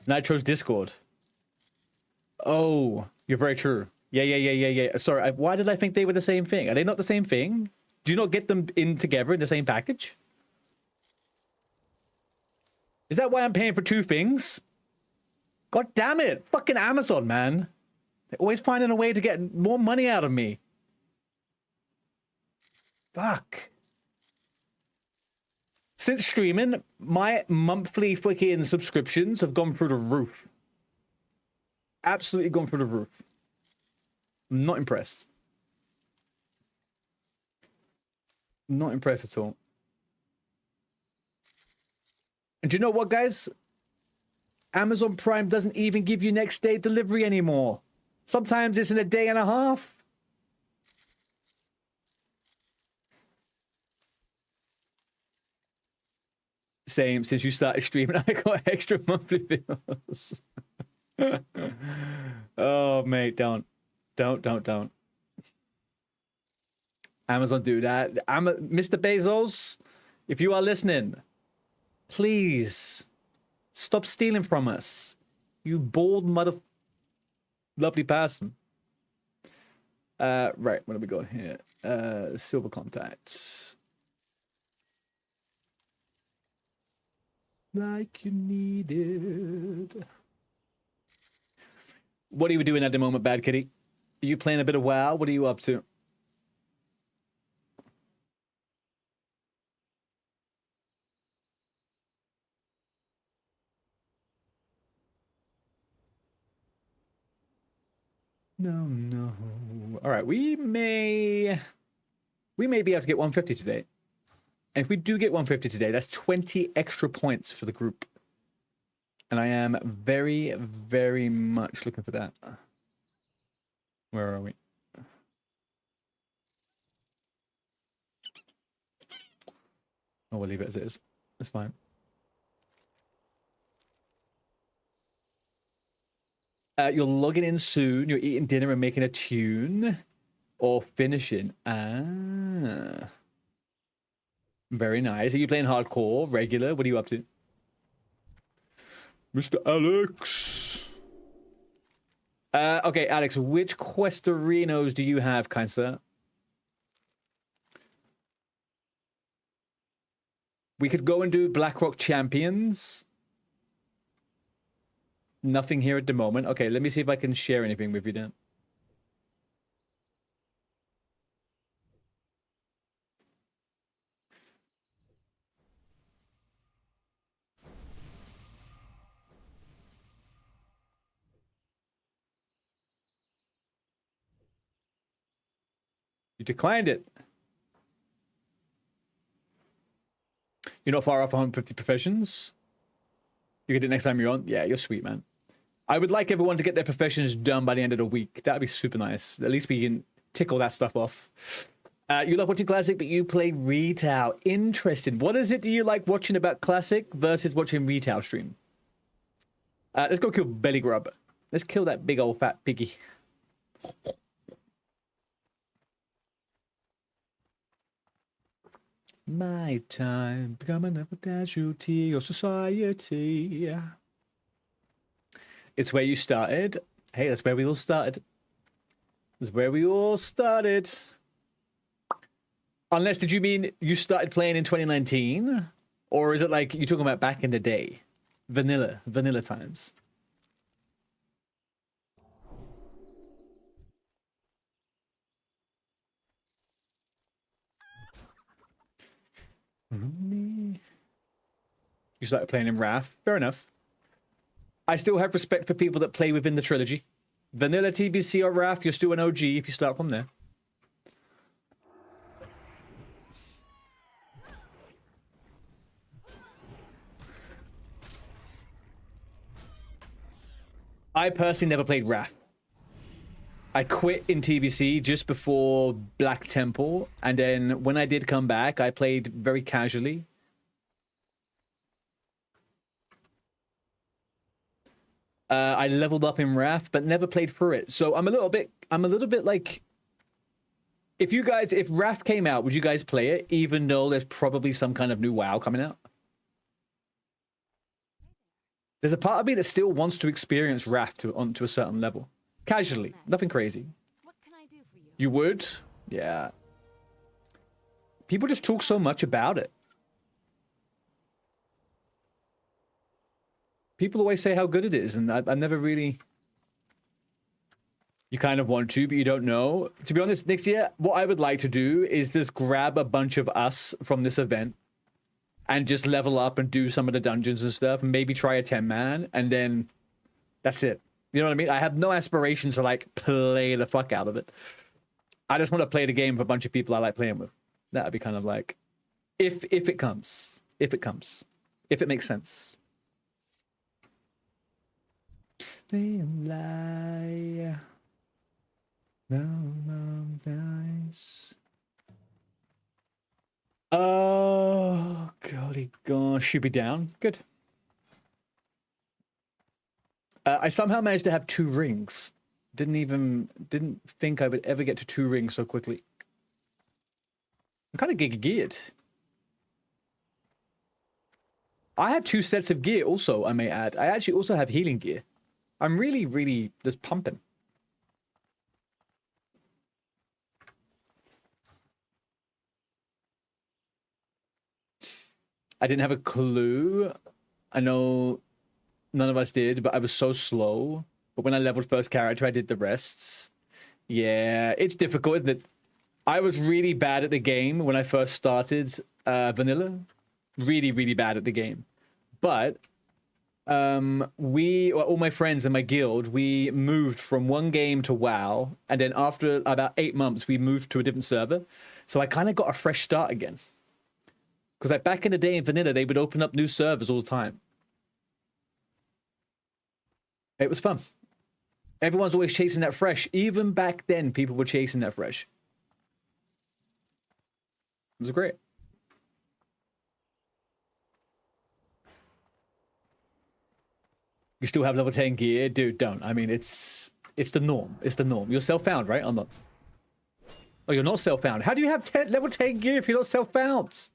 Nitro's Discord. Oh, you're very true. Yeah. Sorry, why did I think they were the same thing? Are they not the same thing? Do you not get them in together in the same package? Is that why I'm paying for 2 things? God damn it. Fucking Amazon, man. They're always finding a way to get more money out of me. Fuck. Since streaming, my monthly freaking subscriptions have gone through the roof. Absolutely gone through the roof. I'm not impressed. Not impressed at all. And do you know what, guys? Amazon Prime doesn't even give you next day delivery anymore. Sometimes it's in a day and a half. Same, since you started streaming, I got extra monthly bills. Oh, mate, don't. Amazon do that. Mr. Bezos, if you are listening, please stop stealing from us. You bald lovely person. Right, what are we got here? Silver contacts. Like you needed. What are you doing at the moment, Bad Kitty? Are you playing a bit of WoW? What are you up to? No. All right, we may be able to get 150 today. And if we do get 150 today, that's 20 extra points for the group. And I am very, very much looking for that. Where are we? Oh, we'll leave it as it is. It's fine. You're logging in soon. You're eating dinner and making a tune. Or finishing. Ah. Very nice. Are you playing hardcore, regular? What are you up to? Mr. Alex. Okay, Alex, which Questorinos do you have, kind sir? We could go and do BlackRock Champions. Nothing here at the moment. Okay, let me see if I can share anything with you then. You declined it. You're not far off 150 professions. You get it next time you're on. Yeah, you're sweet, man. I would like everyone to get their professions done by the end of the week. That'd be super nice. At least we can tickle that stuff off. You love watching Classic, but you play retail. Interesting. What is it that you like watching about Classic versus watching retail stream? Let's go kill Belly Grub. Let's kill that big old fat piggy. My time, becoming a casualty of society. It's where you started. Hey, that's where we all started. That's where we all started. Unless, did you mean you started playing in 2019? Or is it like you're talking about back in the day? Vanilla times. You started playing in Wrath. Fair enough. I still have respect for people that play within the trilogy. Vanilla, TBC, or Wrath, you're still an OG if you start from there. I personally never played Wrath. I quit in TBC just before Black Temple, and then when I did come back, I played very casually. I leveled up in Wrath, but never played through it. So I'm a little bit like, if Wrath came out, would you guys play it, even though there's probably some kind of new WoW coming out? There's a part of me that still wants to experience Wrath to a certain level. Casually, nothing crazy. What can I do for you? You would? Yeah. People just talk so much about it. People always say how good it is, and I never really... You kind of want to, but you don't know. To be honest, next year, what I would like to do is just grab a bunch of us from this event and just level up and do some of the dungeons and stuff, and maybe try a 10-man, and then that's it. You know what I mean? I have no aspirations to, like, play the fuck out of it. I just want to play the game with a bunch of people I like playing with. That would be kind of like... If it comes. If it comes. If it makes sense. Lie. No, nice. Oh, golly gosh. Should be down. Good. I somehow managed to have 2 rings. Didn't think I would ever get to 2 rings so quickly. I'm kind of geared. I have 2 sets of gear also, I may add. I actually also have healing gear. I'm really just pumping. I didn't have a clue. I know none of us did, but I was so slow. But when I leveled first character, I did the rests. Yeah, it's difficult, isn't it? I was really bad at the game when I first started Vanilla. Really bad at the game. But all my friends in my guild, we moved from one game to WoW, and then after about 8 months, we moved to a different server. So I kind of got a fresh start again. Because like back in the day in Vanilla, they would open up new servers all the time. It was fun. Everyone's always chasing that fresh. Even back then, people were chasing that fresh. It was great. You still have level 10 gear? Dude, don't. I mean, it's the norm. It's the norm. You're self-found, right? I'm not. Oh, you're not self-found. How do you have level 10 gear if you're not self-found?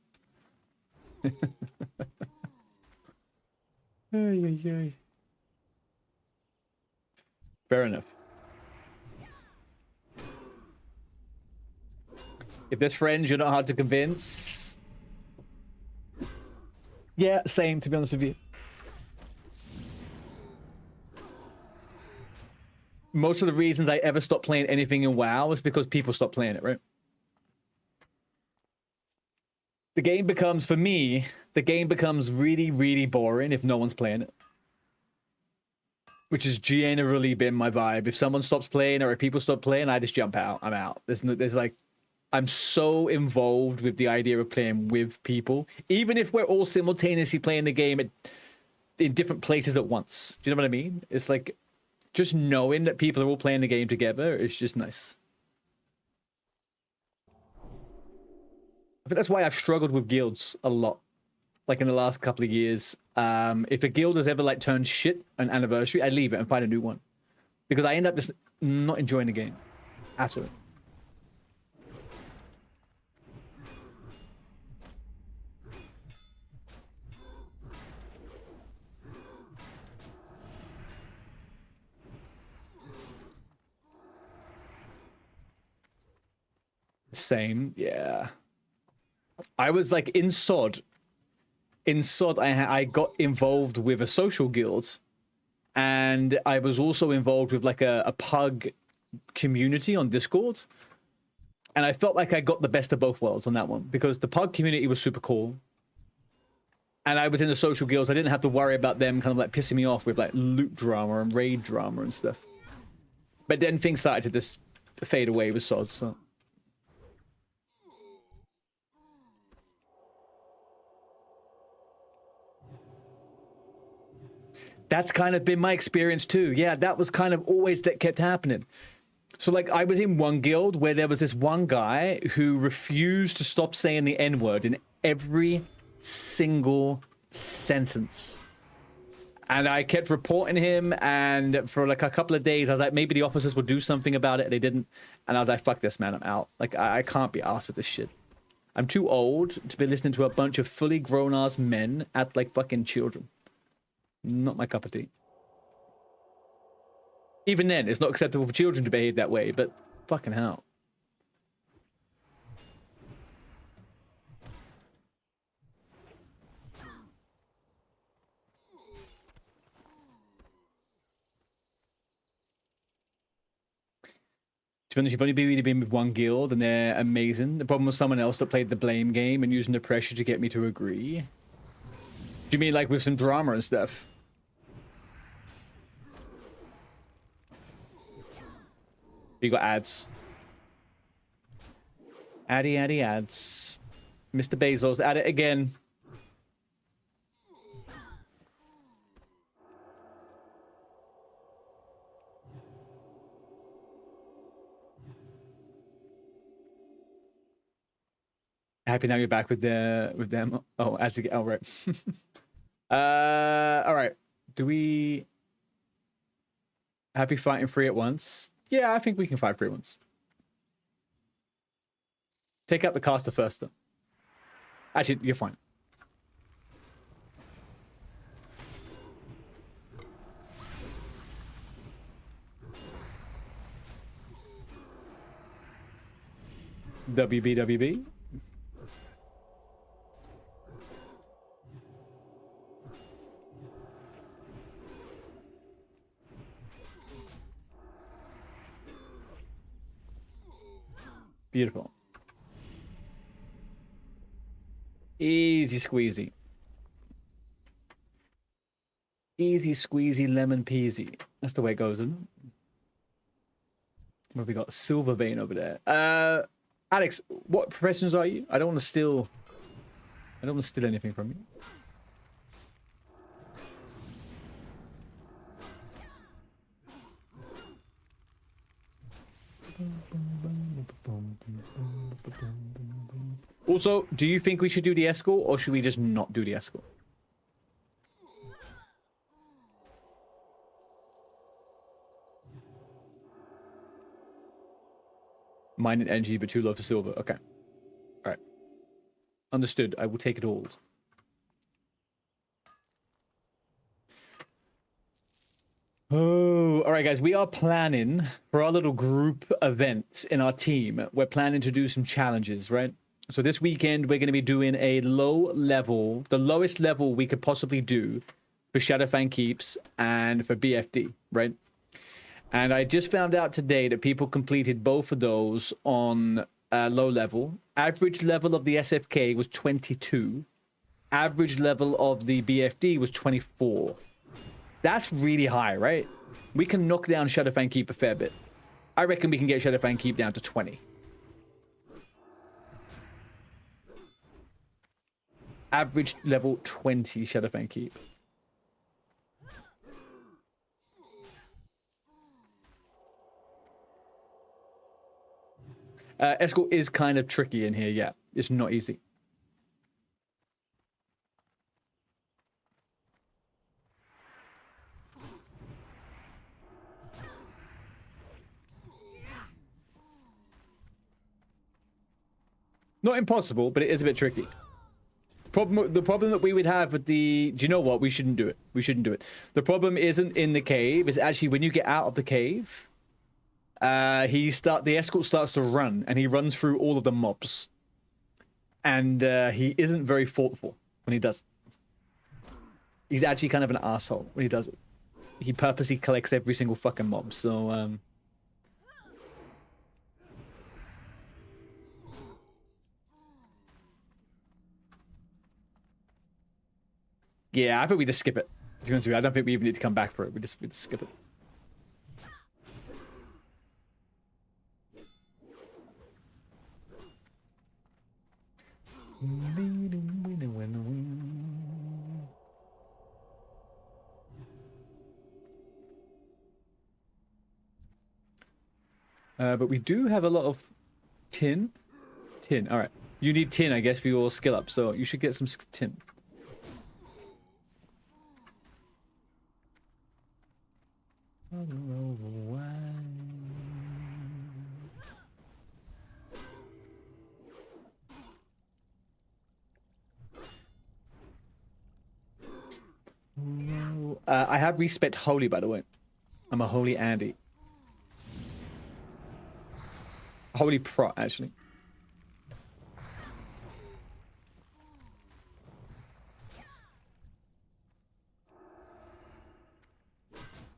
Fair enough. If there's friends, you're not hard to convince. Yeah, same, to be honest with you. Most of the reasons I ever stopped playing anything in WoW was because people stopped playing it, right? The game becomes, for me, the game becomes really boring if no one's playing it. Which has generally been my vibe. If someone stops playing or if people stop playing, I just jump out. I'm out. There's like, I'm so involved with the idea of playing with people, even if we're all simultaneously playing the game in different places at once. Do you know what I mean? It's like just knowing that people are all playing the game together is just nice. I think that's why I've struggled with guilds a lot, like in the last couple of years. If a guild has ever like turned shit on anniversary, I leave it and find a new one because I end up just not enjoying the game at all. Same, yeah. I was like in SOD. In SOD, I got involved with a social guild, and I was also involved with like a pug community on Discord. And I felt like I got the best of both worlds on that one because the pug community was super cool. And I was in the social guilds. I didn't have to worry about them kind of like pissing me off with like loot drama and raid drama and stuff. But then things started to just fade away with SOD, so. That's kind of been my experience too. Yeah, that was kind of always that kept happening. So like I was in one guild where there was this one guy who refused to stop saying the N-word in every single sentence. And I kept reporting him, and for like a couple of days I was like, maybe the officers will do something about it. They didn't. And I was like, fuck this, man, I'm out. Like I can't be arsed with this shit. I'm too old to be listening to a bunch of fully grown-ass men act like fucking children. Not my cup of tea. Even then, it's not acceptable for children to behave that way, but fucking hell. To be honest, you've only really been with one guild and they're amazing. The problem was someone else that played the blame game and using the pressure to get me to agree. Do you mean like with some drama and stuff? You got ads. Addy, ads. Mr. Bezos, at it again. Happy now you're back with them. Oh, ads again. Oh, right. All right. Do we... Happy fighting free at once? Yeah, I think we can fight free once. Take out the caster first, though. Actually, you're fine. WB. Beautiful. Easy squeezy. Easy squeezy lemon peasy. That's the way it goes, isn't it? What have we got? Silver vein over there. Alex, what professions are you? I don't want to steal anything from you. Also, do you think we should do the escort or should we just not do the escort? Mine and NG, but too low for silver. Okay. All right. Understood. I will take it all. Oh, all right, guys. We are planning for our little group event in our team. We're planning to do some challenges, right? So this weekend, we're going to be doing a low level, the lowest level we could possibly do for Shadowfang Keeps and for BFD, right? And I just found out today that people completed both of those on low level. Average level of the SFK was 22. Average level of the BFD was 24. That's really high, right? We can knock down Shadowfang Keep a fair bit. I reckon we can get Shadowfang Keep down to 20. Average level 20 Shadowfang Keep. Escort is kind of tricky in here, yeah. It's not easy. Not impossible, but it is a bit tricky. The problem that we would have with the... Do you know what? We shouldn't do it. We shouldn't do it. The problem isn't in the cave. It's actually when you get out of the cave, the escort starts to run, and he runs through all of the mobs. And he isn't very thoughtful when he does it. He's actually kind of an asshole when he does it. He purposely collects every single fucking mob, so... Yeah, I think we just skip it. To be honest with you, I don't think we even need to come back for it. We just skip it. But we do have a lot of tin. Tin, all right. You need tin, I guess, for your skill up, so you should get some tin. I have respect holy, by the way. I'm a holy Andy. Holy pro, actually.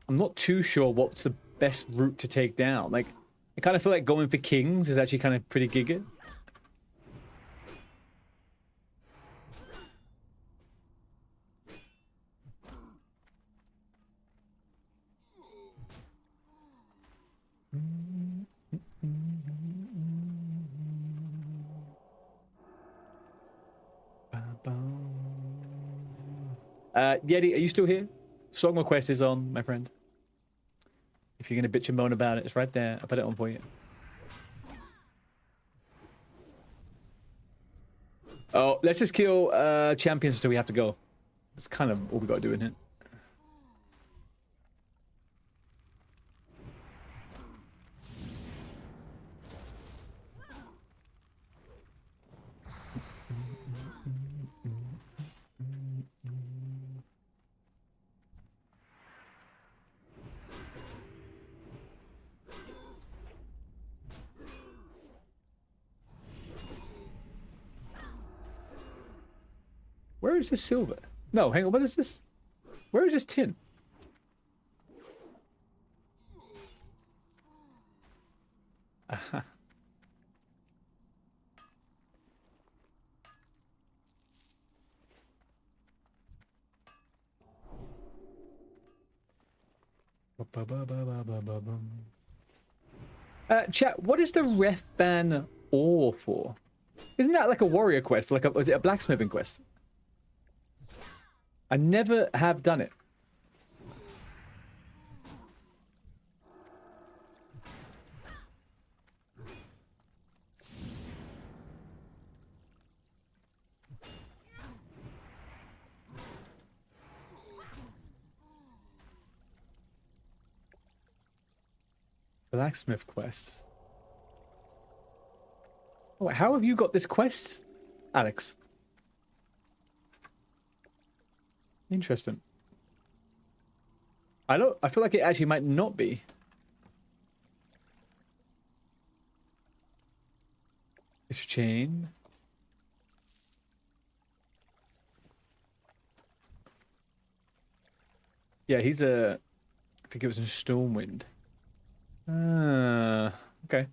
I'm not too sure what's the best route to take down. Like, I kind of feel like going for kings is actually kind of pretty giga. Yeti, are you still here? Song request is on, my friend. If you're gonna bitch and moan about it, it's right there. I'll put it on for you. Oh, let's just kill champions until we have to go. That's kind of all we gotta do in it. Where is this silver? No, hang on, what is this? Where is this tin? Aha. Chat, what is the ref ban ore for? Isn't that like a warrior quest? Like was it a blacksmithing quest? I never have done it. Blacksmith quest. Oh, how have you got this quest, Alex? Interesting. I feel like it actually might not be. It's a chain. Yeah, he's a... I think it was in Stormwind. Okay.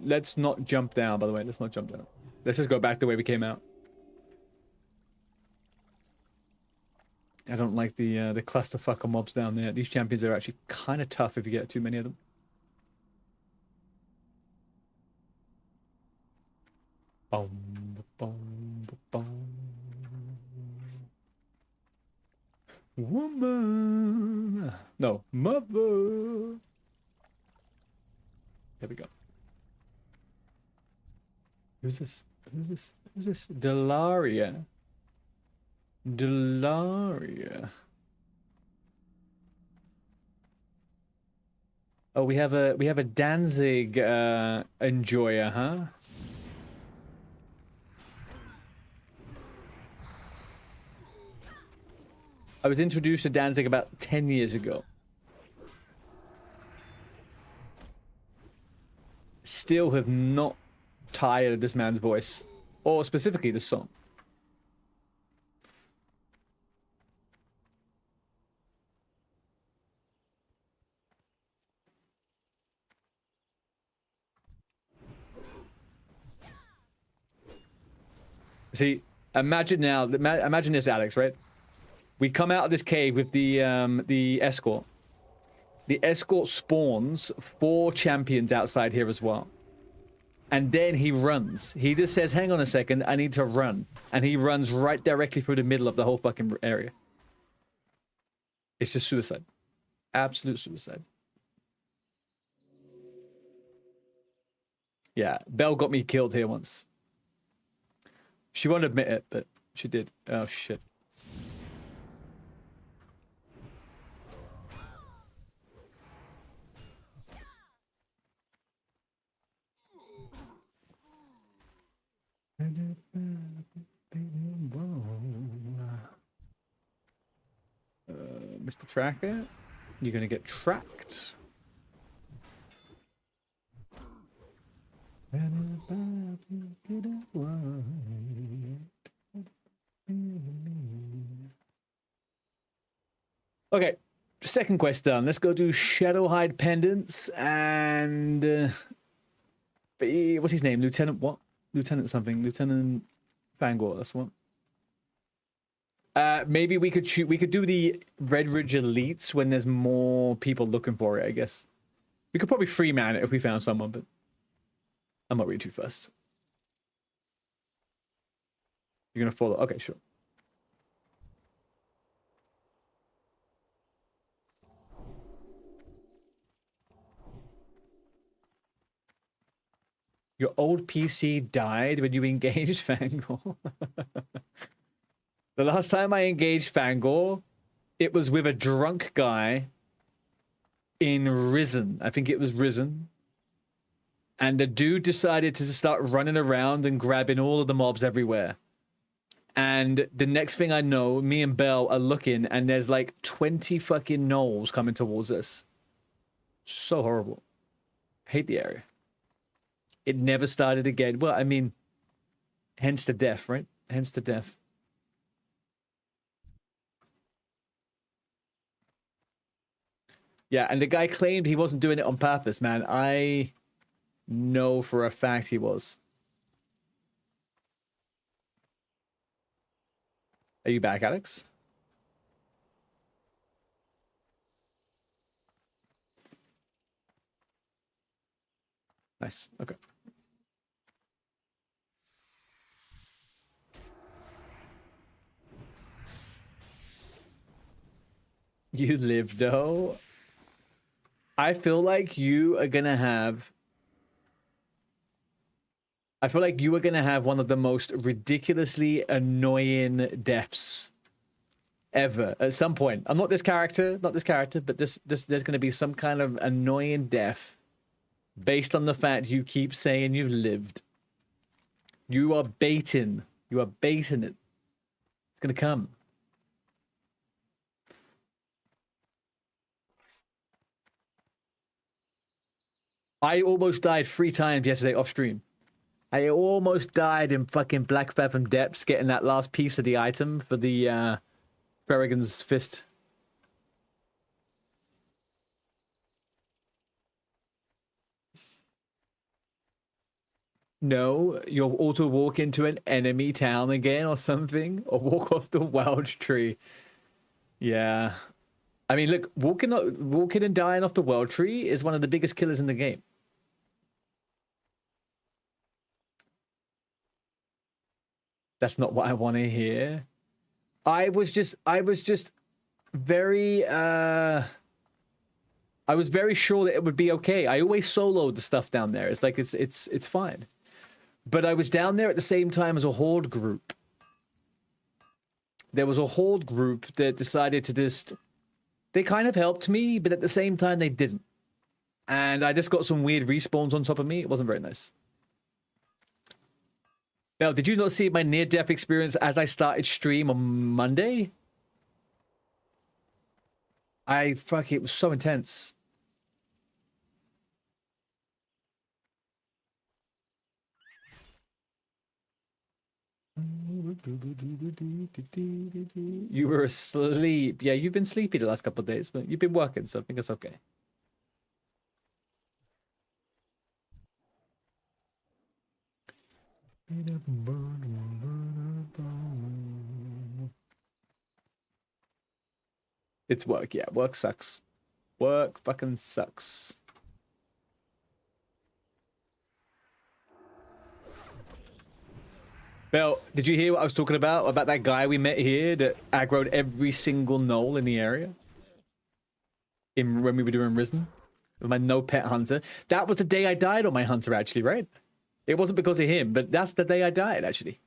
Let's not jump down, by the way. Let's not jump down. Let's just go back the way we came out. I don't like the clusterfuck of mobs down there. These champions are actually kind of tough if you get too many of them. Boom, boom, boom. Woman. No, mother. There we go. Who's this? Who's this? Who's this? Delaria. Delaria. Oh, we have a Danzig enjoyer, huh? I was introduced to Danzig about 10 years ago. Still have not tired of this man's voice, or specifically the song. See, imagine now, imagine this, Alex, right? We come out of this cave with the escort. The escort spawns 4 champions outside here as well. And then he runs. He just says, hang on a second, I need to run. And he runs right directly through the middle of the whole fucking area. It's just suicide. Absolute suicide. Yeah, Belle got me killed here once. She won't admit it, but she did. Oh, shit. Mr. Tracker, you're gonna get tracked. Okay, second quest done. Let's go do Shadowhide pendants and what's his name? Lieutenant what? Lieutenant something. Lieutenant Fangor. That's one. Maybe we could shoot. We could do the Red Ridge Elites when there's more people looking for it. I guess we could probably free man it if we found someone, but I'm not really too fussed. You're gonna follow? Okay, sure. Your old PC died when you engaged Fangor. The last time I engaged Fangor, it was with a drunk guy in Risen. I think it was Risen. And the dude decided to start running around and grabbing all of the mobs everywhere. And the next thing I know, me and Belle are looking and there's like 20 fucking gnolls coming towards us. So horrible. Hate the area. It never started again. Well, I mean, hence the death, right? Hence the death. Yeah, and the guy claimed he wasn't doing it on purpose, man. I know for a fact he was. Are you back, Alex? Nice. Okay. You live, though. I feel like you are gonna have... I feel like you are gonna have one of the most ridiculously annoying deaths ever at some point. I'm not this character, but there's gonna be some kind of annoying death based on the fact you keep saying you've lived. You are baiting. You are baiting it. It's gonna come. I almost died 3 times yesterday off stream. I almost died in fucking Black Fathom Depths getting that last piece of the item for the Ferrigan's Fist. No, you'll auto walk into an enemy town again or something, or walk off the wild tree. Yeah. I mean, look, walking and dying off the world tree is one of the biggest killers in the game. That's not what I want to hear. I was just very I was very sure that it would be okay. I always soloed the stuff down there. It's like it's fine. But I was down there at the same time as a horde group. There was a horde group that decided to just... They kind of helped me, but at the same time, they didn't. And I just got some weird respawns on top of me. It wasn't very nice. Now, did you not see my near-death experience as I started stream on Monday? It was so intense. You were asleep. Yeah, you've been sleepy the last couple of days, but you've been working, so I think it's okay. It's work, yeah. Work sucks. Work fucking sucks. Bell, did you hear what I was talking about? About that guy we met here that aggroed every single knoll in the area? When we were doing Risen? With my no pet hunter. That was the day I died on my hunter, actually, right? It wasn't because of him, but that's the day I died, actually.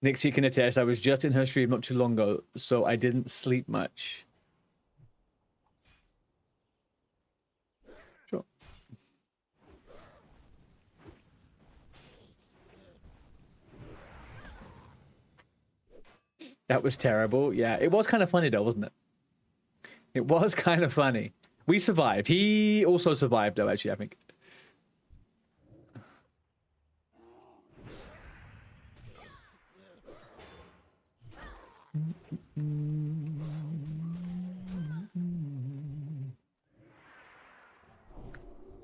Nix, you can attest, I was just in her stream not too long ago, so I didn't sleep much. Sure. That was terrible. Yeah, it was kind of funny though, wasn't it? It was kind of funny. We survived. He also survived though, actually, I think.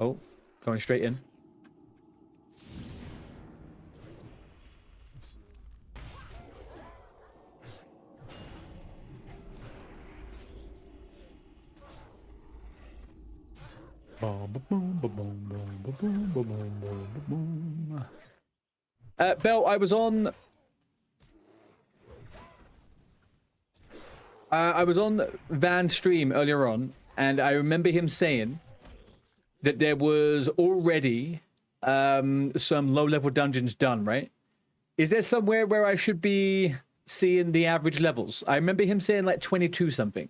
Oh, going straight in. Bell, I was on Van's stream earlier on, and I remember him saying that there was already some low-level dungeons done, right? Is there somewhere where I should be seeing the average levels? I remember him saying like 22 something.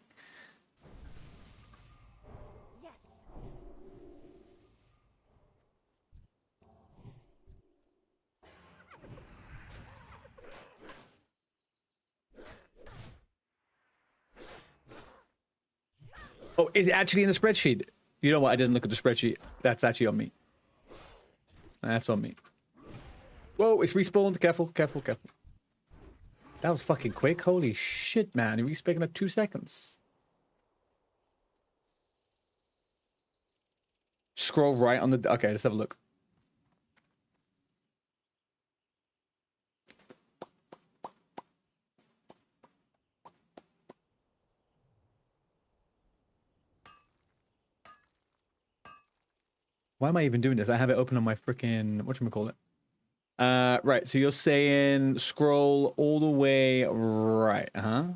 Oh, is it actually in the spreadsheet? You know what? I didn't look at the spreadsheet. That's actually on me. That's on me. Whoa, it's respawned. Careful, careful, careful. That was fucking quick. Holy shit, man. He respawned in like 2 seconds. Scroll right on the... Okay, let's have a look. Why am I even doing this? I have it open on my freaking... Whatchamacallit? Right, so you're saying scroll all the way right, huh?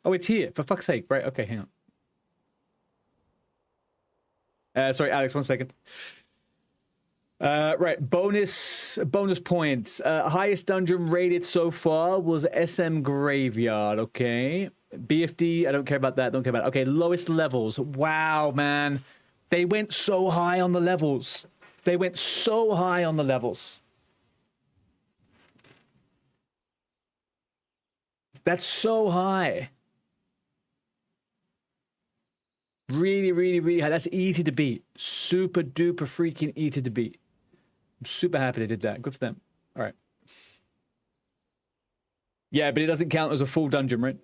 Oh, it's here. For fuck's sake. Right, okay, hang on. Sorry, Alex, 1 second. Right, bonus Bonus points. Highest dungeon rated so far was SM Graveyard. Okay. BFD. I don't care about that. Don't care about it. Okay. Lowest levels. Wow, man. They went so high on the levels. They went so high on the levels. That's so high. Really, really, really high. That's easy to beat. Super duper freaking easy to beat. I'm super happy they did that. Good for them. All right. Yeah, but it doesn't count as a full dungeon, right?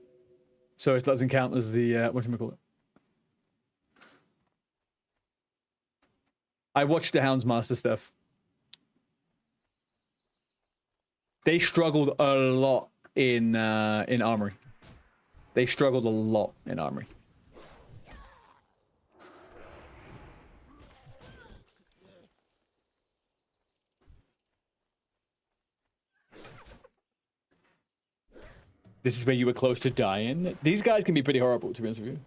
So it doesn't count as the, whatchamacallit. I watched the Houndsmaster stuff. They struggled a lot in Armory. They struggled a lot in Armory. This is where you were close to dying. These guys can be pretty horrible, to be honest with you.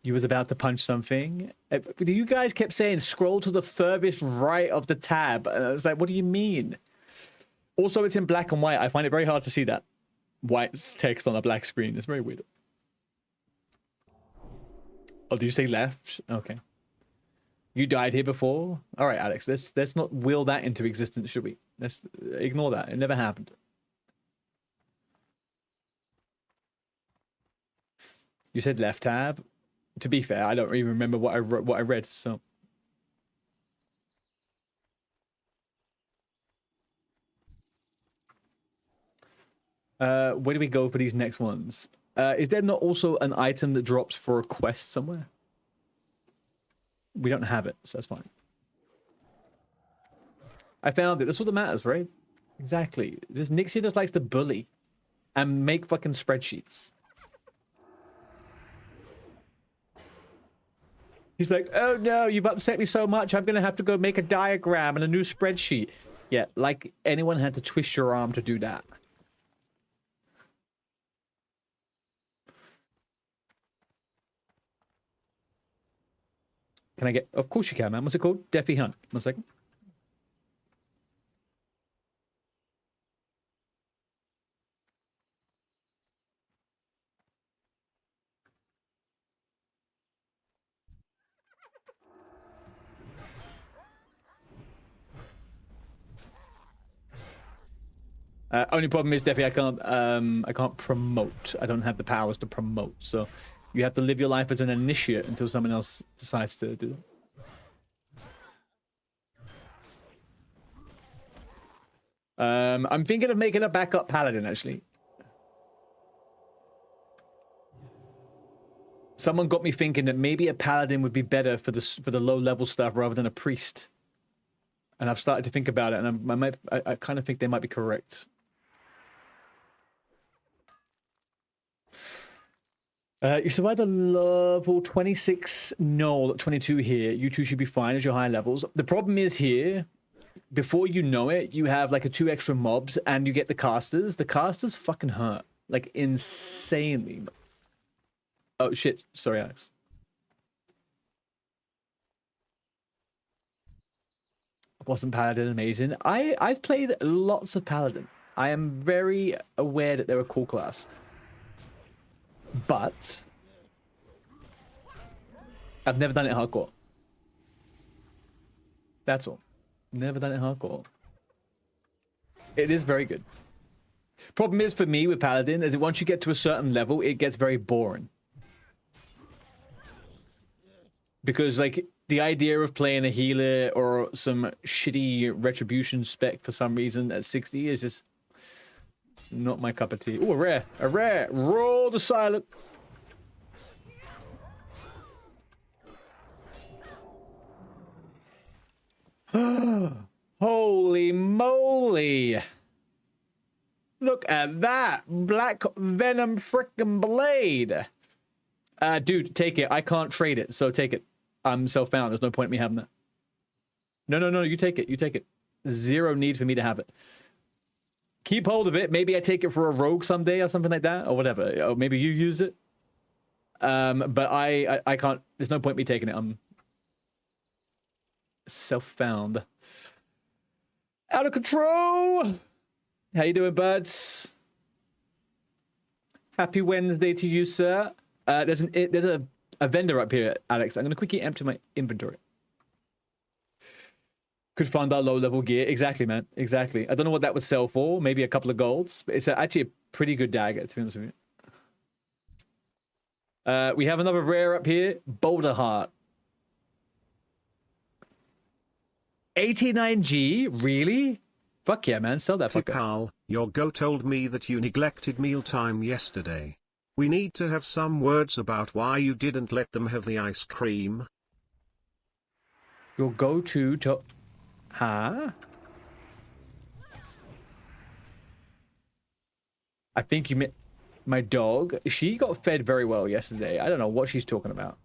You was about to punch something. You guys kept saying, scroll to the furthest right of the tab. And I was like, what do you mean? Also, it's in black and white. I find it very hard to see that white text on a black screen. It's very weird. Oh, did you say left? Okay. You died here before? All right, Alex, let's not will that into existence, should we? Let's ignore that. It never happened. You said left tab. To be fair, I don't even remember what I read, so. Where do we go for these next ones? Is there not also an item that drops for a quest somewhere? We don't have it, so that's fine. I found it. That's all that matters, right? Exactly. This Nixie just likes to bully and make fucking spreadsheets. He's like, oh no, you've upset me so much, I'm gonna have to go make a diagram and a new spreadsheet. Yeah, like anyone had to twist your arm to do that. Can I get... Of course you can, man. What's it called? Deafy Hunt. 1 second. Only problem is, Deafy, I can't promote. I don't have the powers to promote, so you have to live your life as an initiate until someone else decides to do it. I'm thinking of making a backup paladin, actually. Someone got me thinking that maybe a paladin would be better for the low level stuff rather than a priest. And I've started to think about it, and I kind of think they might be correct. You survived a level 26 null at 22 here. You two should be fine as your high levels. The problem is here, before you know it, you have like 2 extra mobs and you get the casters. The casters fucking hurt. Like insanely. Oh shit. Sorry, Alex. Wasn't Paladin amazing? I've played lots of Paladin. I am very aware that they're a cool class. But I've never done it hardcore. That's all. Never done it hardcore. It is very good. Problem is for me with Paladin is that once you get to a certain level, it gets very boring. Because like the idea of playing a healer or some shitty retribution spec for some reason at 60 is just not my cup of tea. Ooh, a rare. A rare. Roll the silent. Holy moly. Look at that. Black Venom frickin' blade. Dude, take it. I can't trade it, so take it. I'm self-bound. There's no point in me having that. No. You take it. You take it. Zero need for me to have it. Keep hold of it. Maybe I take it for a rogue someday or something like that, or whatever. Or maybe you use it. But I can't. There's no point in me taking it. Self-found. Out of control! How you doing, buds? Happy Wednesday to you, sir. There's a vendor up here, Alex. I'm going to quickly empty my inventory. Could fund our low-level gear. Exactly, man. Exactly. I don't know what that would sell for. Maybe a couple of golds. But it's actually a pretty good dagger, to be honest with you. We have another rare up here. Boulder Heart. 89G? Really? Fuck yeah, man. Sell that fucker. Pal, your go told me that you neglected mealtime yesterday. We need to have some words about why you didn't let them have the ice cream. Your go-to to... Huh? I think you meant my dog. She got fed very well yesterday. I don't know what she's talking about.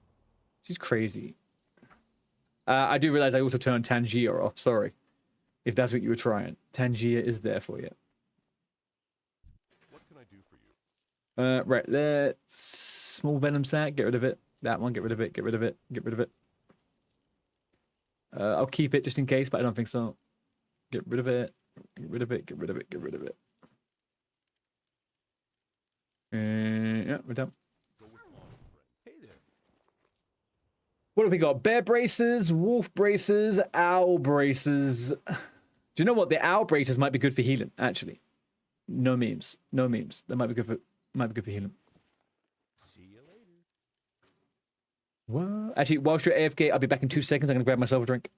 She's crazy. I do realize I also turned Tangier off. Sorry. If that's what you were trying. Tangier is there for you. What can I do for you? Right. Let's... Small venom sack. Get rid of it. That one. Get rid of it. Get rid of it. Get rid of it. I'll keep it just in case, but I don't think so. Get rid of it. Get rid of it. Get rid of it. Get rid of it. Yeah, we're done. Hey there. What have we got? Bear braces, wolf braces, owl braces. Do you know what? The owl braces might be good for healing, actually. No memes. No memes. That might be good for healing. See you later. What? Actually, whilst you're AFK, I'll be back in 2 seconds. I'm gonna grab myself a drink.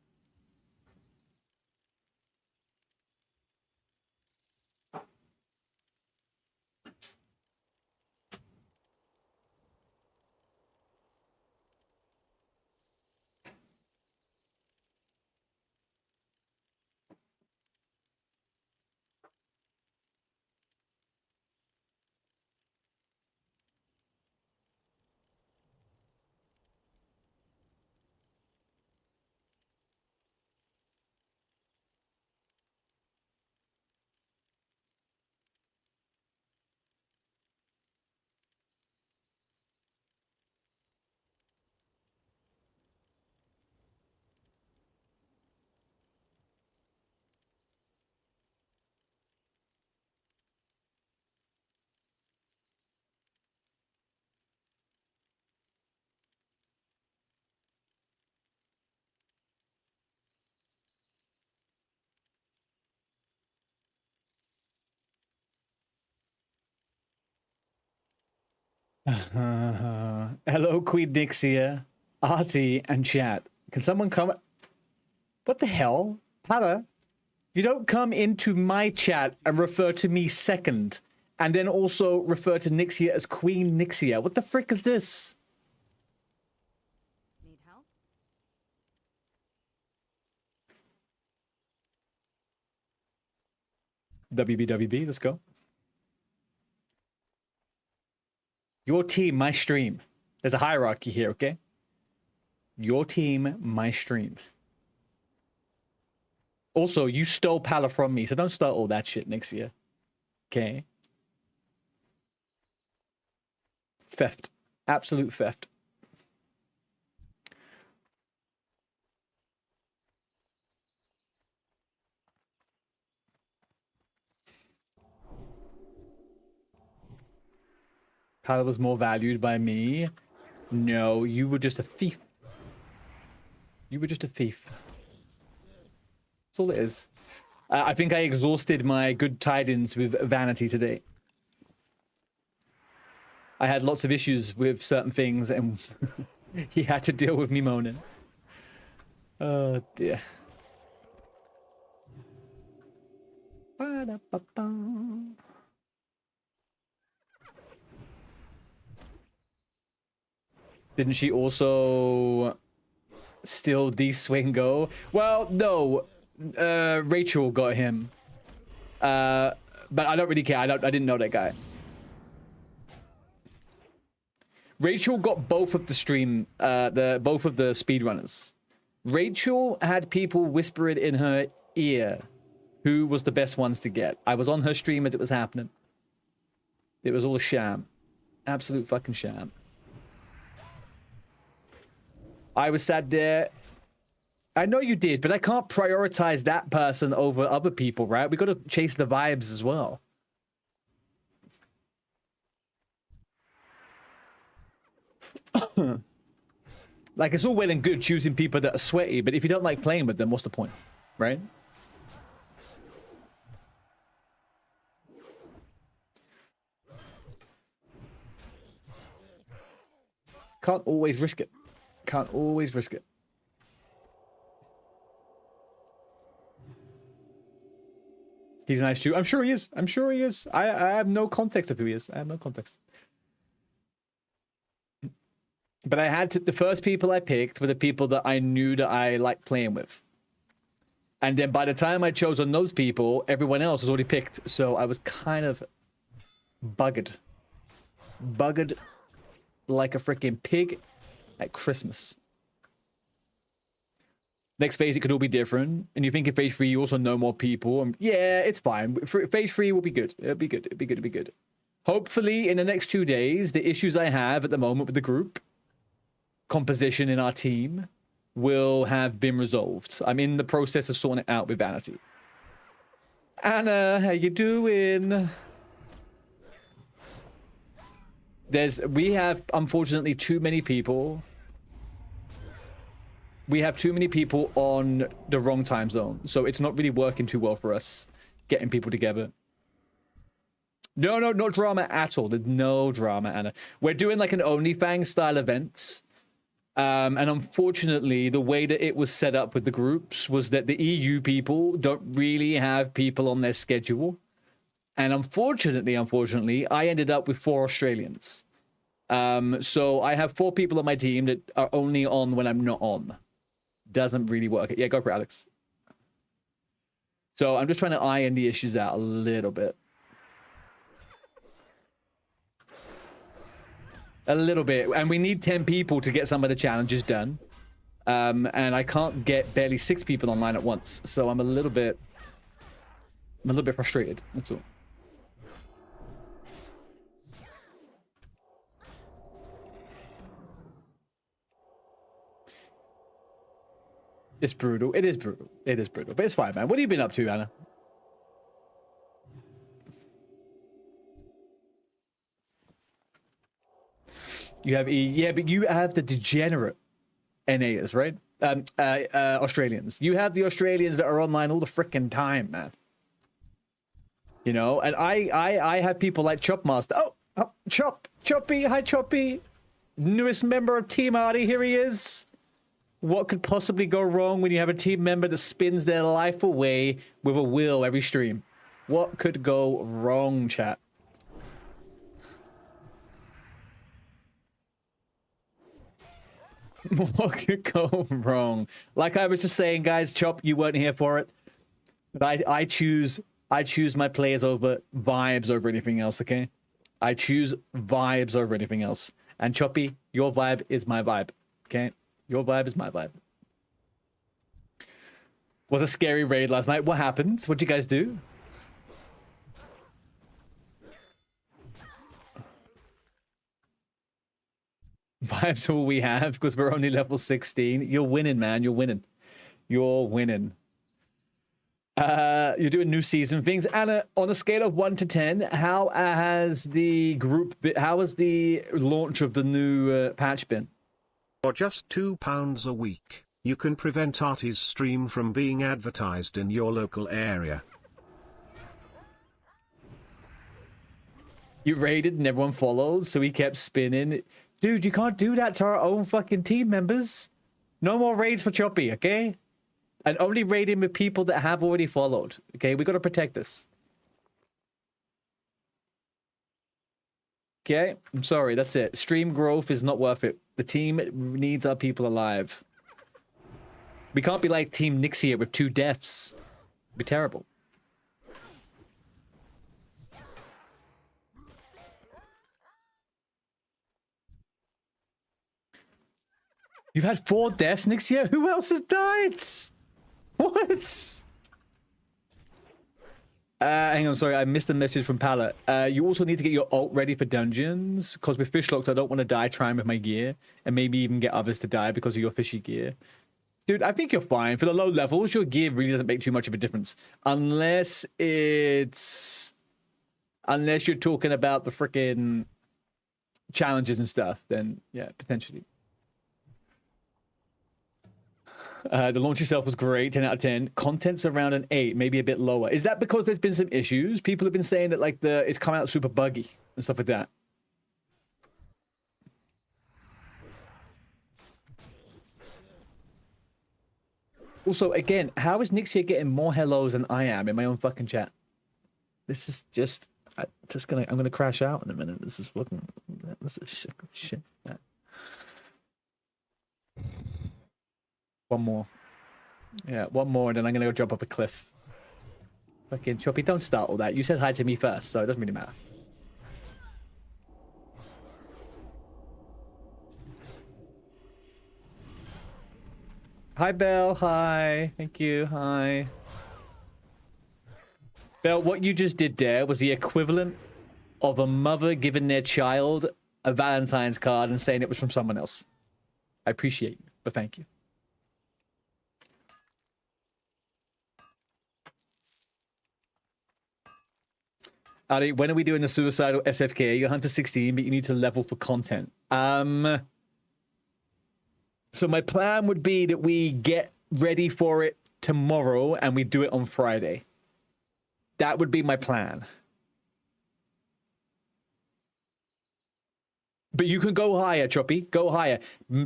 Hello, Queen Nixia, Artie, and chat. Can someone come? What the hell? Pala, you don't come into my chat and refer to me second, and then also refer to Nixia as Queen Nixia. What the frick is this? Need help? WBWB, let's go. Your team, my stream. There's a hierarchy here, okay? Your team, my stream. Also, you stole Pala from me, so don't start all that shit next year. Okay? Theft. Absolute theft. Pala was more valued by me. No, you were just a thief. You were just a thief. That's all it is. I think I exhausted my good tidings with vanity today. I had lots of issues with certain things, and he had to deal with me moaning. Oh, dear. Ba-da-ba-ba. Didn't she also steal D-Swingo? Well, no. Rachel got him. But I don't really care. I didn't know that guy. Rachel got both of the stream, both of the speedrunners. Rachel had people whisper it in her ear who was the best ones to get. I was on her stream as it was happening. It was all a sham. Absolute fucking sham. I was sat there I know you did, but I can't prioritize that person over other people, right? We got to chase the vibes as well. Like, it's all well and good choosing people that are sweaty, but if you don't like playing with them, what's the point, right? Can't always risk it. Can't always risk it. He's nice too. I'm sure he is. I'm sure he is. I have no context of who he is. I have no context. But I had to, the first people I picked were the people that I knew that I liked playing with. And then by the time I chose on those people, everyone else was already picked. So I was kind of buggered. Buggered like a freaking pig at Christmas. Next phase, it could all be different. And you think in phase 3, you also know more people. And yeah, it's fine. Phase 3 will be good. It'll be good. It'll be good. It'll be good. Hopefully, in the next 2 days, the issues I have at the moment with the group composition in our team will have been resolved. I'm in the process of sorting it out with Vanity. Anna, how you doing? We have, unfortunately, too many people. We have too many people on the wrong time zone. So it's not really working too well for us getting people together. No, not drama at all. There's no drama, Anna. We're doing like an OnlyFans style event. And unfortunately, the way that it was set up with the groups was that the EU people don't really have people on their schedule. And unfortunately, I ended up with 4 Australians. So I have 4 people on my team that are only on when I'm not on. Doesn't really work. Yeah, go for it, Alex. So I'm just trying to iron the issues out a little bit. A little bit. And we need 10 people to get some of the challenges done. And I can't get barely 6 people online at once. So I'm a little bit frustrated. That's all. It's brutal. It is brutal. It is brutal. But it's fine, man. What have you been up to, Anna? You have yeah, but you have the degenerate NAs, right? Australians. You have the Australians that are online all the freaking time, man. You know, and I have people like Chopmaster. Oh, Choppy, hi Choppy. Newest member of Team Arty, here he is. What could possibly go wrong when you have a team member that spins their life away with a will every stream? What could go wrong, chat? What could go wrong? Like I was just saying, guys, Chop, you weren't here for it. But I choose my players over vibes over anything else, okay? I choose vibes over anything else. And Choppy, your vibe is my vibe, okay? Your vibe is my vibe. Was a scary raid last night. What happened? What'd you guys do? Vibes all we have because we're only level 16. You're winning, man. You're winning. You're winning. You're doing new season things. Anna, on a scale of 1 to 10, how has the launch of the new patch been? For just £2 a week, you can prevent ARTEY's stream from being advertised in your local area. You raided and everyone followed, so he kept spinning. Dude, you can't do that to our own fucking team members. No more raids for Choppy, okay? And only raiding with people that have already followed, okay? We got to protect this. Okay? I'm sorry, that's it. Stream growth is not worth it. The team needs our people alive. We can't be like Team Nixia with 2 deaths. It'd be terrible. You've had 4 deaths, Nixia? Who else has died? What? Hang on, sorry, I missed a message from Pala. You also need to get your ult ready for dungeons, because with Fishlocks, I don't want to die trying with my gear, and maybe even get others to die because of your fishy gear. Dude, I think you're fine. For the low levels, your gear really doesn't make too much of a difference. Unless it's... Unless you're talking about the freaking challenges and stuff, then yeah, potentially. The launch itself was great, 10 out of 10. Content's around an 8, maybe a bit lower. Is that because there's been some issues? People have been saying that like it's come out super buggy and stuff like that. Also, again, how is Nixia getting more hellos than I am in my own fucking chat? This is just, I'm gonna crash out in a minute. This is fucking, this is shit. One more. Yeah, one more, and then I'm gonna go jump up a cliff. Fucking Choppy, don't start all that. You said hi to me first, so it doesn't really matter. Hi, Belle. Hi. Thank you. Hi. Belle, what you just did there was the equivalent of a mother giving their child a Valentine's card and saying it was from someone else. I appreciate you, but thank you. Adi, when are we doing the suicidal SFK? You're Hunter 16, but you need to level for content. So my plan would be that we get ready for it tomorrow and we do it on Friday. That would be my plan. But you can go higher, Choppy. Go higher.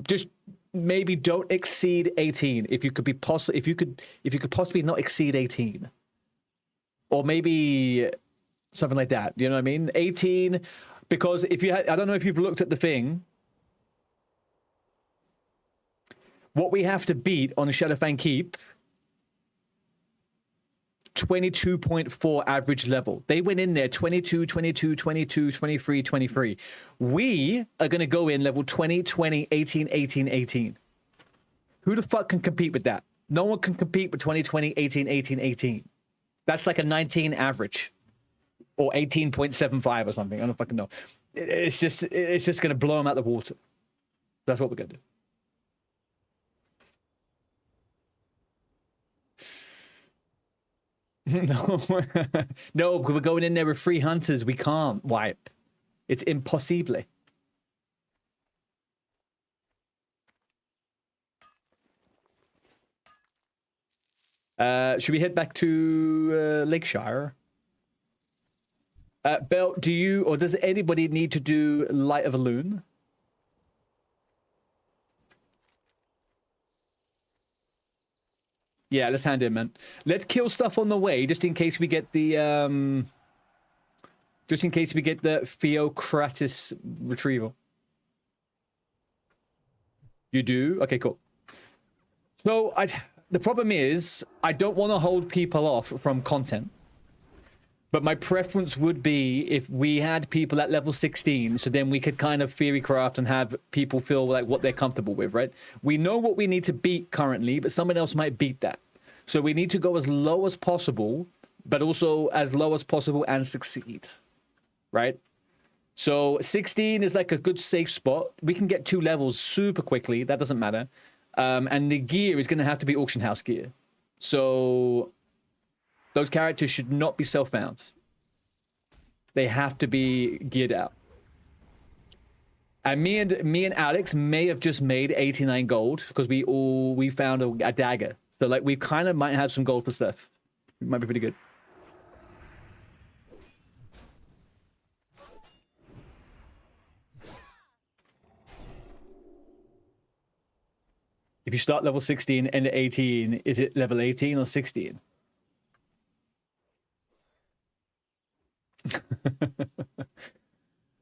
Just maybe don't exceed 18. If you could possibly not exceed 18. Or maybe something like that. You know what I mean? 18, because if you I don't know if you've looked at the thing. What we have to beat on Shadowfang Keep, 22.4 average level. They went in there 22, 22, 22, 23, 23. We are going to go in level 20, 20, 18, 18, 18. Who the fuck can compete with that? No one can compete with 20, 20, 18, 18, 18. That's like a 19 average. Or 18.75 or something. I don't fucking know. It's just going to blow them out the water. That's what we're going to do. No, no, we're going in there with 3 hunters. We can't wipe. It's impossible. Should we head back to Lakeshire? Belle, do you or does anybody need to do Light of a Loon? Yeah, let's hand in, man. Let's kill stuff on the way, just in case we get the Theocratus retrieval. You do? Okay, cool. So the problem is I don't want to hold people off from content. But my preference would be if we had people at level 16, so then we could kind of theory craft and have people feel like what they're comfortable with, right? We know what we need to beat currently, but someone else might beat that. So we need to go as low as possible, but also as low as possible and succeed, right? So 16 is like a good safe spot. We can get 2 levels super quickly. That doesn't matter. And the gear is going to have to be auction house gear. So those characters should not be self-found. They have to be geared out. And me and Alex may have just made 89 gold because we found a dagger. So like we kind of might have some gold for stuff. It might be pretty good. If you start level 16 and 18, is it level 18 or 16?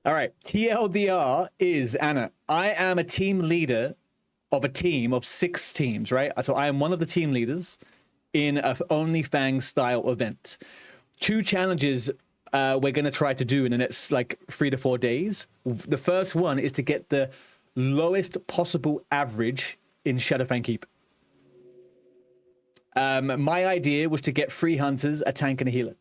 All right, TLDR is Anna. I am a team leader of a team of 6 teams, right? So I am one of the team leaders in a OnlyFang style event. 2 challenges we're going to try to do in the next like 3 to 4 days. The first one is to get the lowest possible average in Shadowfang Keep. My idea was to get 3 hunters, a tank, and a healer.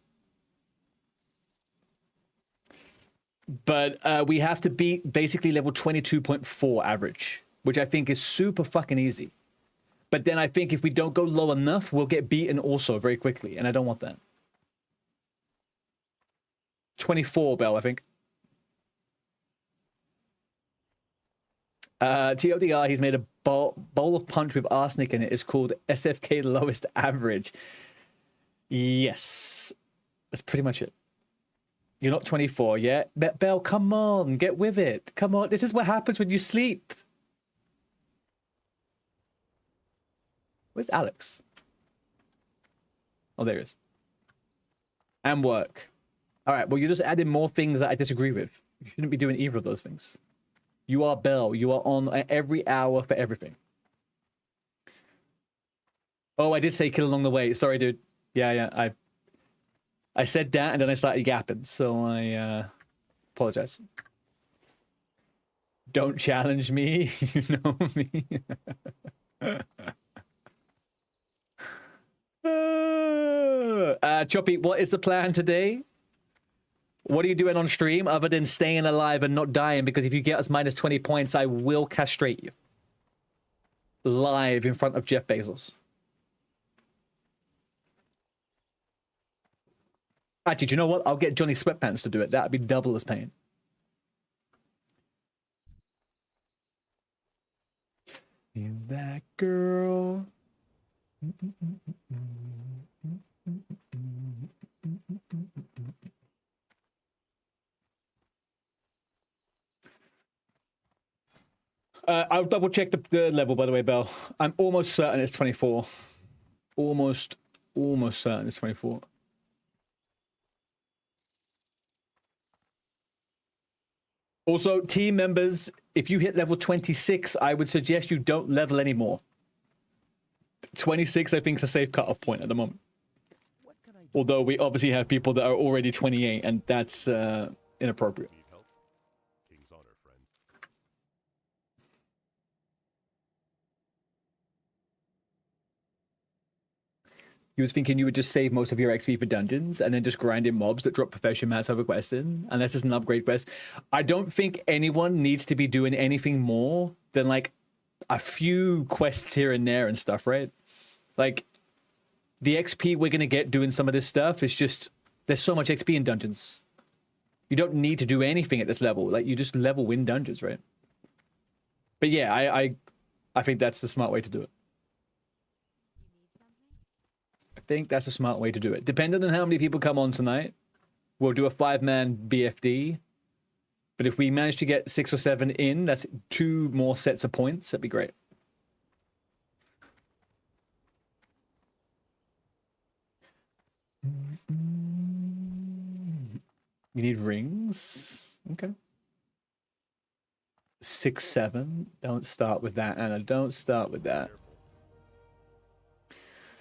But we have to beat basically level 22.4 average, which I think is super fucking easy. But then I think if we don't go low enough, we'll get beaten also very quickly, and I don't want that. 24, Bell, I think. TLDR, he's made a bowl of punch with arsenic in it. It's called SFK lowest average. Yes. That's pretty much it. You're not 24 yet. Bell, come on. Get with it. Come on. This is what happens when you sleep. Where's Alex? Oh, there he is. And work. All right. Well, you're just adding more things that I disagree with. You shouldn't be doing either of those things. You are Bell. You are on every hour for everything. Oh, I did say kill along the way. Sorry, dude. Yeah. I said that and then I started yapping. So I apologize. Don't challenge me. You know me. Choppy, what is the plan today? What are you doing on stream other than staying alive and not dying? Because if you get us minus 20 points, I will castrate you. Live in front of Jeff Bezos. Actually, do you know what? I'll get Johnny Sweatpants to do it. That'd be double as pain. You that girl. I'll double check the level, by the way, Bell. I'm almost certain it's 24. Almost certain it's 24. Also, team members, if you hit level 26, I would suggest you don't level anymore. 26, I think, is a safe cutoff point at the moment. Although we obviously have people that are already 28, and that's inappropriate. Need help? King's honor, friend. You was thinking you would just save most of your XP for dungeons and then just grind in mobs that drop profession mats over questing, unless it's an upgrade quest. I don't think anyone needs to be doing anything more than like a few quests here and there and stuff, right? Like the XP we're gonna get doing some of this stuff is just, there's so much XP in dungeons. You don't need to do anything at this level. Like you just level win dungeons, right? But yeah, I think that's the smart way to do it. I think that's a smart way to do it. Depending on how many people come on tonight, we'll do a 5-man BFD. But if we manage to get 6 or 7 in, that's 2 more sets of points. That'd be great. You need rings? Okay. 6, 7. Don't start with that, Anna. Don't start with that.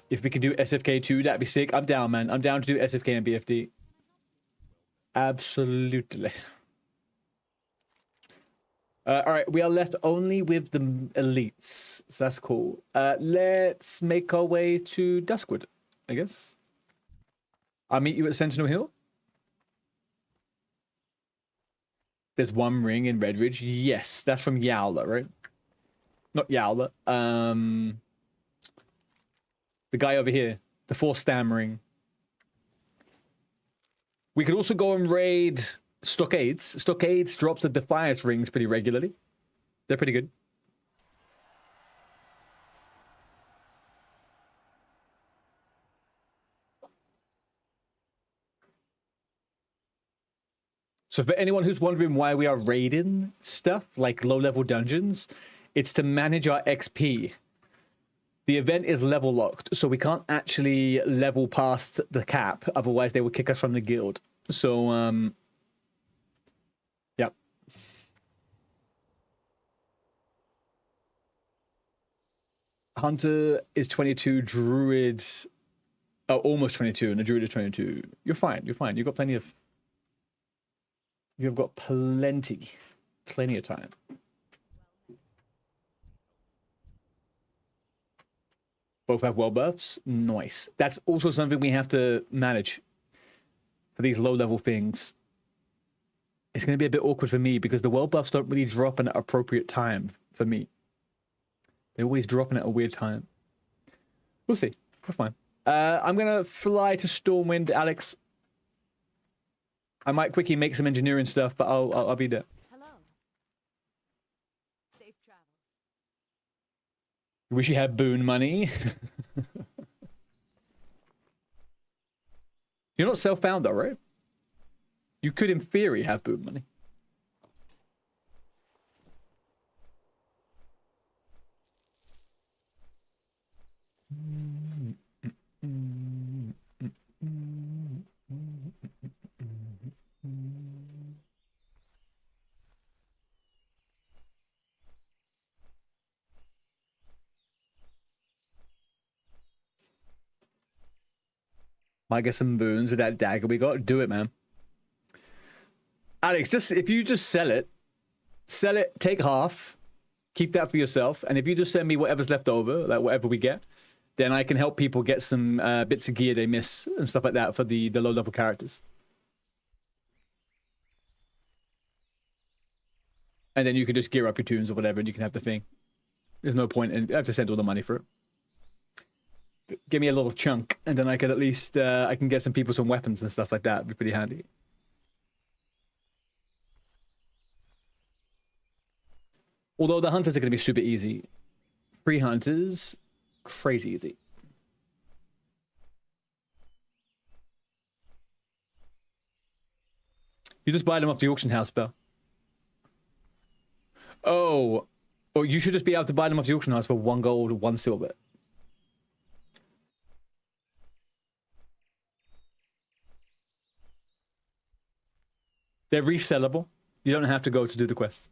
If we could do SFK too, that'd be sick. I'm down, man. I'm down to do SFK and BFD. Absolutely. All right, we are left only with the elites. So that's cool. Let's make our way to Duskwood, I guess. I'll meet you at Sentinel Hill. There's 1 ring in Redridge. Yes, that's from Yowler, right? Not Yowler. The guy over here, the 4 stammering. We could also go and raid Stockades. Stockades drops the Defiance rings pretty regularly. They're pretty good. So for anyone who's wondering why we are raiding stuff like low-level dungeons, it's to manage our XP. The event is level locked, so we can't actually level past the cap. Otherwise, they would kick us from the guild. So, yeah. Hunter is 22, Druid... Oh, almost 22, and the Druid is 22. You're fine, you're fine. You've got plenty of... You've got plenty of time. Both have well buffs. Nice. That's also something we have to manage for these low-level things. It's going to be a bit awkward for me because the well buffs don't really drop in an appropriate time for me. They're always dropping at a weird time. We'll see. We're fine. I'm gonna fly to Stormwind, Alex. I might quickly make some engineering stuff, but I'll be there. Hello. Safe travels. Wish you had boon money. You're not self-bound though, right? You could, in theory, have boon money. Might get some boons with that dagger we got. Do it, man. Alex, if you just sell it, take half, keep that for yourself, and if you just send me whatever's left over, like whatever we get, then I can help people get some bits of gear they miss and stuff like that for the low-level characters. And then you can just gear up your tunes or whatever, and you can have the thing. There's no point in I have to send all the money for it. Give me a little chunk, and then I can at least I can get some people some weapons and stuff like that. It'd be pretty handy. Although the hunters are going to be super easy. 3 hunters, crazy easy. You just buy them off the auction house, Bell. Oh, or you should just be able to buy them off the auction house for 1 gold, 1 silver. They're resellable. You don't have to go to do the quest.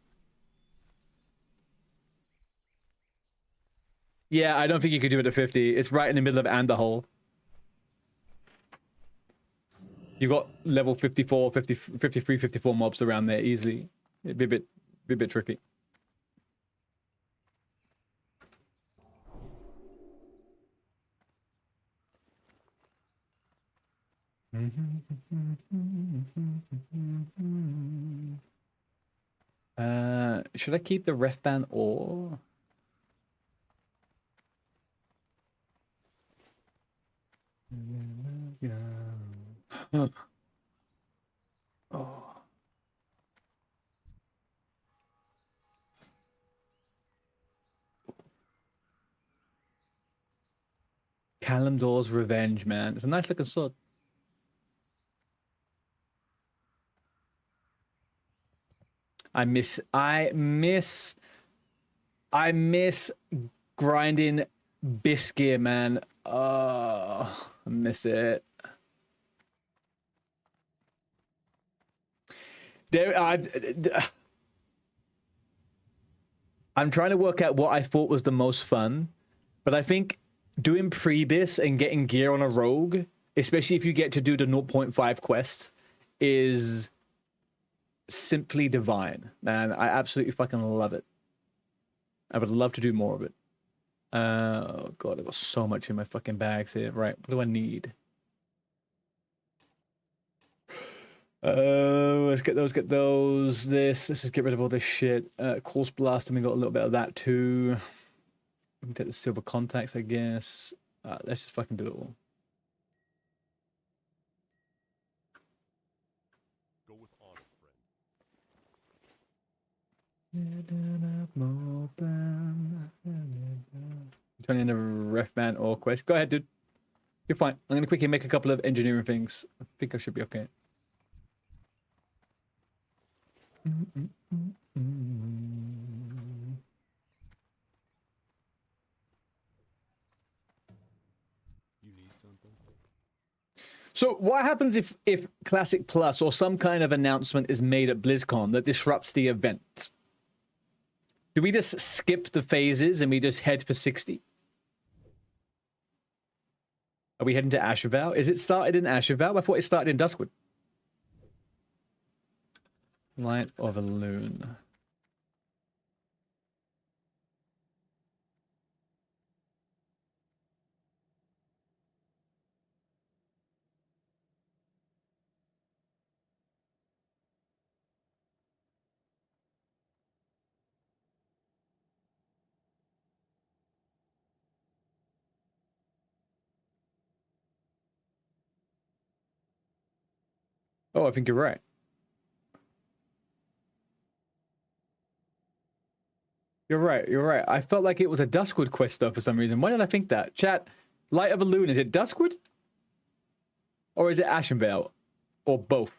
Yeah, I don't think you could do it at 50. It's right in the middle of Andahole. You got level 54, 50, 53, 54 mobs around there easily. It'd be a bit tricky. Should I keep the ref ban or? Oh. Kalimdor's Revenge, man. It's a nice looking sword. I miss grinding Biscuit, man. Oh, I miss it. I'm trying to work out what I thought was the most fun, but I think doing pre-bis and getting gear on a rogue, especially if you get to do the 0.5 quest, is simply divine, man. I absolutely fucking love it. I would love to do more of it. Oh god, I've got so much in my fucking bags here. Right, what do I need? Let's get those. Let's just get rid of all this shit. Course Blast, and we got a little bit of that too. We can take the silver contacts, I guess. Let's just fucking do it all. Go with honor, friend. Turning into ref ban or quest. Go ahead, dude. You're fine. I'm gonna quickly make a couple of engineering things. I think I should be okay. You need something? So what happens if Classic Plus or some kind of announcement is made at BlizzCon that disrupts the event? Do we just skip the phases and we just head for 60? Are we heading to Ashervale? Is it started in Ashervale? I thought it started in Duskwood. Light of a Loon. Oh, I think you're right. You're right. You're right. I felt like it was a Duskwood quest though for some reason. Why did I think that? Chat, Light of a Loon, is it Duskwood? Or is it Ashenvale? Or both?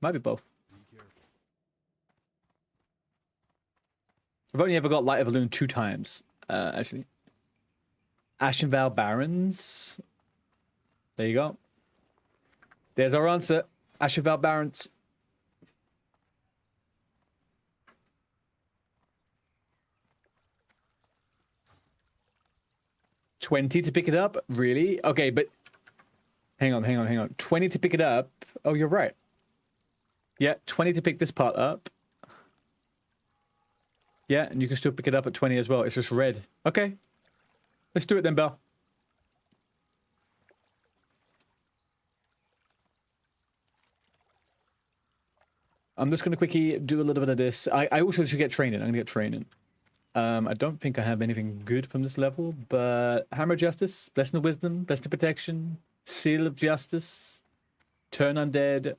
Might be both. I've only ever got Light of a Loon 2 times, actually. Ashenvale Barrens. There you go. There's our answer. Ashenvale Barrens. $20 to pick it up? Really? Okay, but... Hang on. 20 to pick it up? Oh, you're right. Yeah, 20 to pick this part up. Yeah, and you can still pick it up at 20 as well. It's just red. Okay. Let's do it then, Belle. I'm just going to quickly do a little bit of this. I also should get training. I'm going to get training. I don't think I have anything good from this level, but Hammer of Justice, Blessing of Wisdom, Blessing of Protection, Seal of Justice, Turn Undead,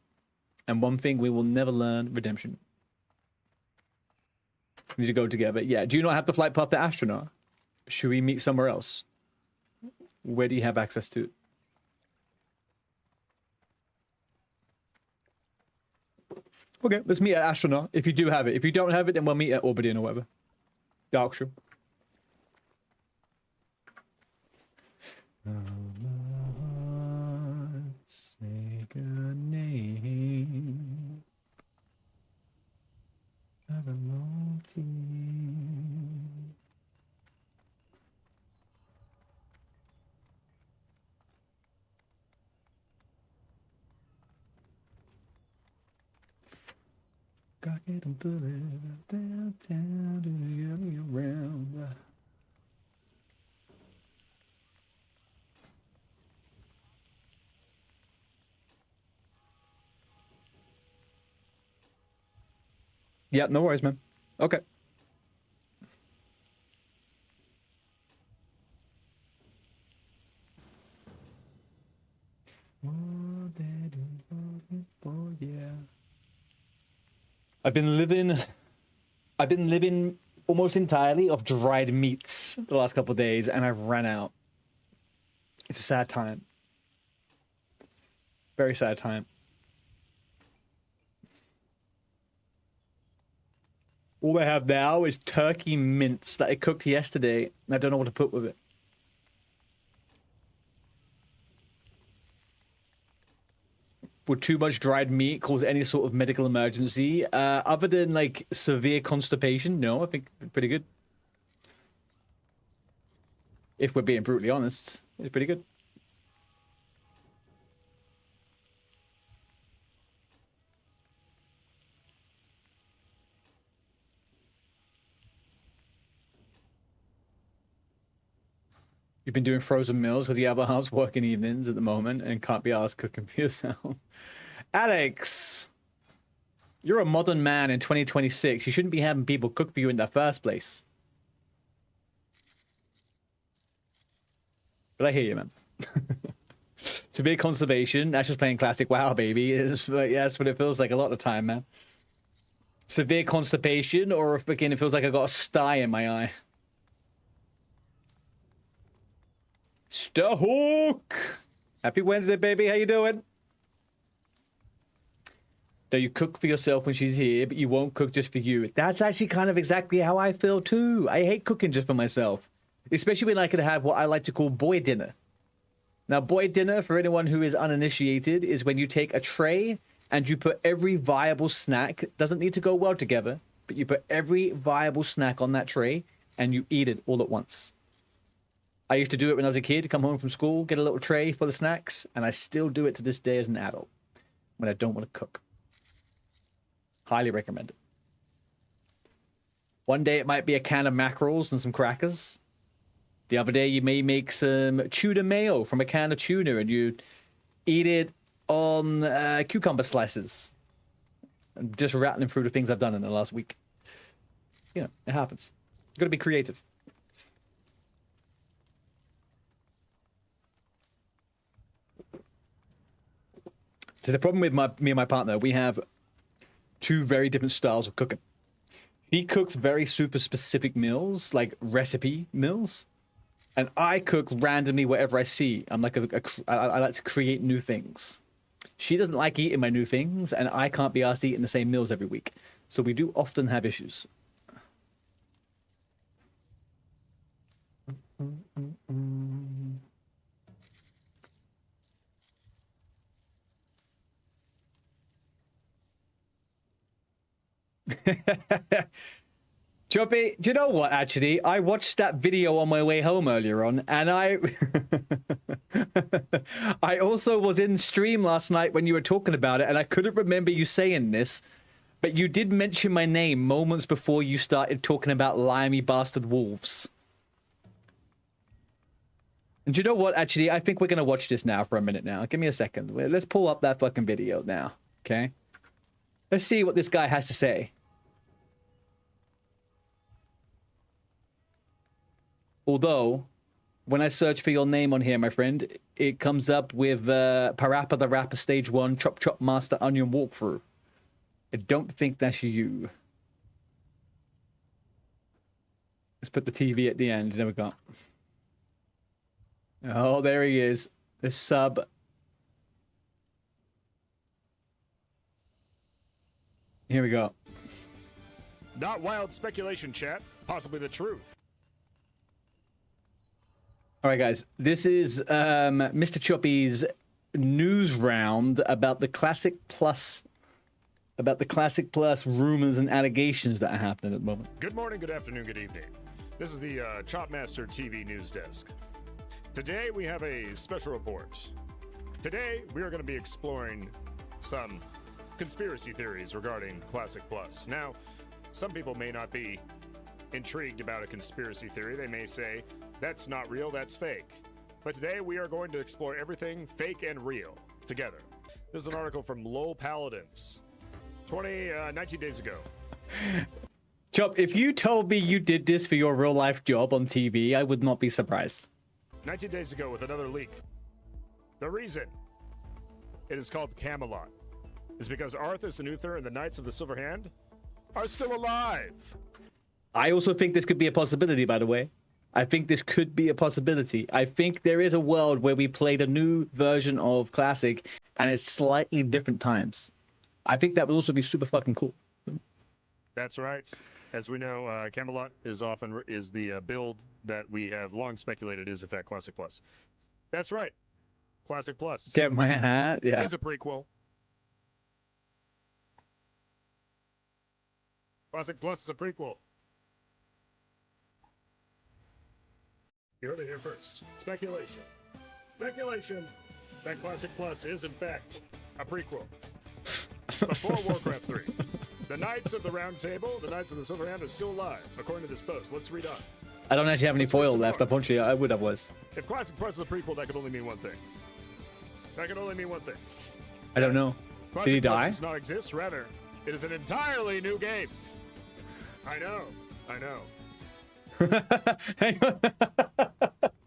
and one thing we will never learn, Redemption. We need to go together. Yeah, do you not have the flight path to Astronaut? Should we meet somewhere else? Where do you have access to? Okay, let's meet at Astronaut if you do have it. If you don't have it, then we'll meet at Orbidian or whatever. Darkshire. Take a name of a multi. Cock it and pull it downtown to the other around. Yeah, no worries, man. Okay. Yeah. I've been living almost entirely off dried meats the last couple of days, and I've ran out. It's a sad time. Very sad time. All I have now is turkey mince that I cooked yesterday, and I don't know what to put with it. Would too much dried meat cause any sort of medical emergency? Other than, like, severe constipation? No, I think pretty good. If we're being brutally honest, it's pretty good. You've been doing frozen meals because the other half's working evenings at the moment and can't be asked cooking for yourself. Alex, you're a modern man in 2026. You shouldn't be having people cook for you in the first place. But I hear you, man. Severe constipation, that's just playing classic WoW, baby. It's, yeah, that's what it feels like a lot of the time, man. Severe constipation, or if again it feels like I got a sty in my eye. Starhawk! Happy Wednesday, baby. How you doing? No, you cook for yourself when she's here, but you won't cook just for you. That's actually kind of exactly how I feel too. I hate cooking just for myself. Especially when I could have what I like to call boy dinner. Now, boy dinner, for anyone who is uninitiated, is when you take a tray and you put every viable snack, doesn't need to go well together, but you put every viable snack on that tray and you eat it all at once. I used to do it when I was a kid, come home from school, get a little tray full of snacks, and I still do it to this day as an adult when I don't want to cook. Highly recommend it. One day it might be a can of mackerels and some crackers. The other day you may make some tuna mayo from a can of tuna and you eat it on cucumber slices. I'm just rattling through the things I've done in the last week. You know, it happens. You've got to be creative. So the problem with me and my partner, we have two very different styles of cooking. He cooks very super specific meals, like recipe meals, and I cook randomly whatever I see. I'm like I like to create new things. She doesn't like eating my new things, and I can't be asked eating the same meals every week. So we do often have issues. Choppy, do you know what, actually? I watched that video on my way home earlier on, and I also was in stream last night when you were talking about it, and I couldn't remember you saying this, but you did mention my name moments before you started talking about limey bastard wolves. And do you know what, actually? I think we're going to watch this now for a minute now. Give me a second. Let's pull up that fucking video now, okay? Let's see what this guy has to say. Although, when I search for your name on here, my friend, it comes up with Parappa the Rapper Stage 1 Chop Chop Master Onion Walkthrough. I don't think that's you. Let's put the TV at the end. There we go. Oh, there he is. The sub. Here we go. Not wild speculation, chat. Possibly the truth. All right, guys. This is Mr. Choppy's news round about the Classic Plus, rumors and allegations that are happening at the moment. Good morning, good afternoon, good evening. This is the Chopmaster TV news desk. Today we have a special report. Today we are going to be exploring some conspiracy theories regarding Classic Plus. Now, some people may not be intrigued about a conspiracy theory. They may say, that's not real, that's fake. But today we are going to explore everything fake and real together. This is an article from WOW Paladins, 19 days ago. Chop, if you told me you did this for your real life job on TV, I would not be surprised. 19 days ago with another leak. The reason it is called Camelot is because Arthas and Uther and the Knights of the Silver Hand are still alive. I also think this could be a possibility, by the way. I think this could be a possibility. I think there is a world where we played a new version of Classic and it's slightly different times. I think that would also be super fucking cool. That's right. As we know, Camelot is the build that we have long speculated is in fact Classic Plus. That's right. Classic Plus. Get my hat, yeah. Is a prequel. Classic Plus is a prequel. You heard it here first. Speculation. Speculation that Classic Plus is in fact a prequel. Before Warcraft 3. The Knights of the Round Table, the Knights of the Silver Hand are still alive, according to this post. Let's read on. I don't actually have any foil left. Unfortunately, I would have was. If Classic Plus is a prequel, that could only mean one thing. That could only mean one thing. I don't know. Classic Did he Plus die? does not exist. Rather, it is an entirely new game. I know. I know. Hang on.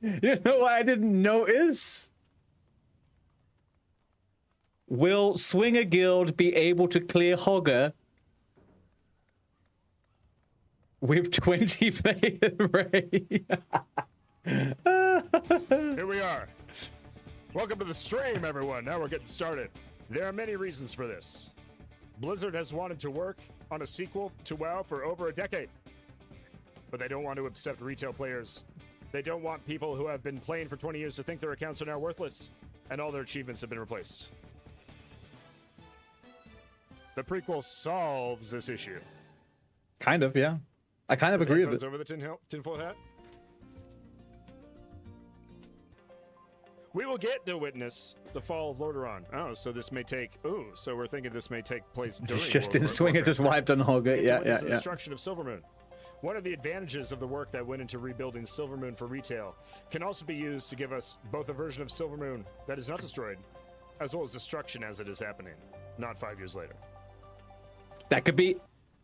You know what I didn't notice? Will Swinger Guild be able to clear Hogger with 20 player raid? Here we are. Welcome to the stream, everyone. Now we're getting started. There are many reasons for this. Blizzard has wanted to work on a sequel to WoW for over a decade. But they don't want to upset retail players. They don't want people who have been playing for 20 years to think their accounts are now worthless and all their achievements have been replaced. The prequel solves this issue. Kind of, yeah. I kind of agree with it. Over the tinfoil hat. We will get to witness the fall of Lordaeron. Oh, so this may take. Ooh, so we're thinking this may take place during. It's just in Swinger, just wiped on Hogger. Yeah, yeah, the yeah. destruction of Silvermoon. One of the advantages of the work that went into rebuilding Silvermoon for retail can also be used to give us both a version of Silvermoon that is not destroyed, as well as destruction as it is happening, not 5 years later. That could be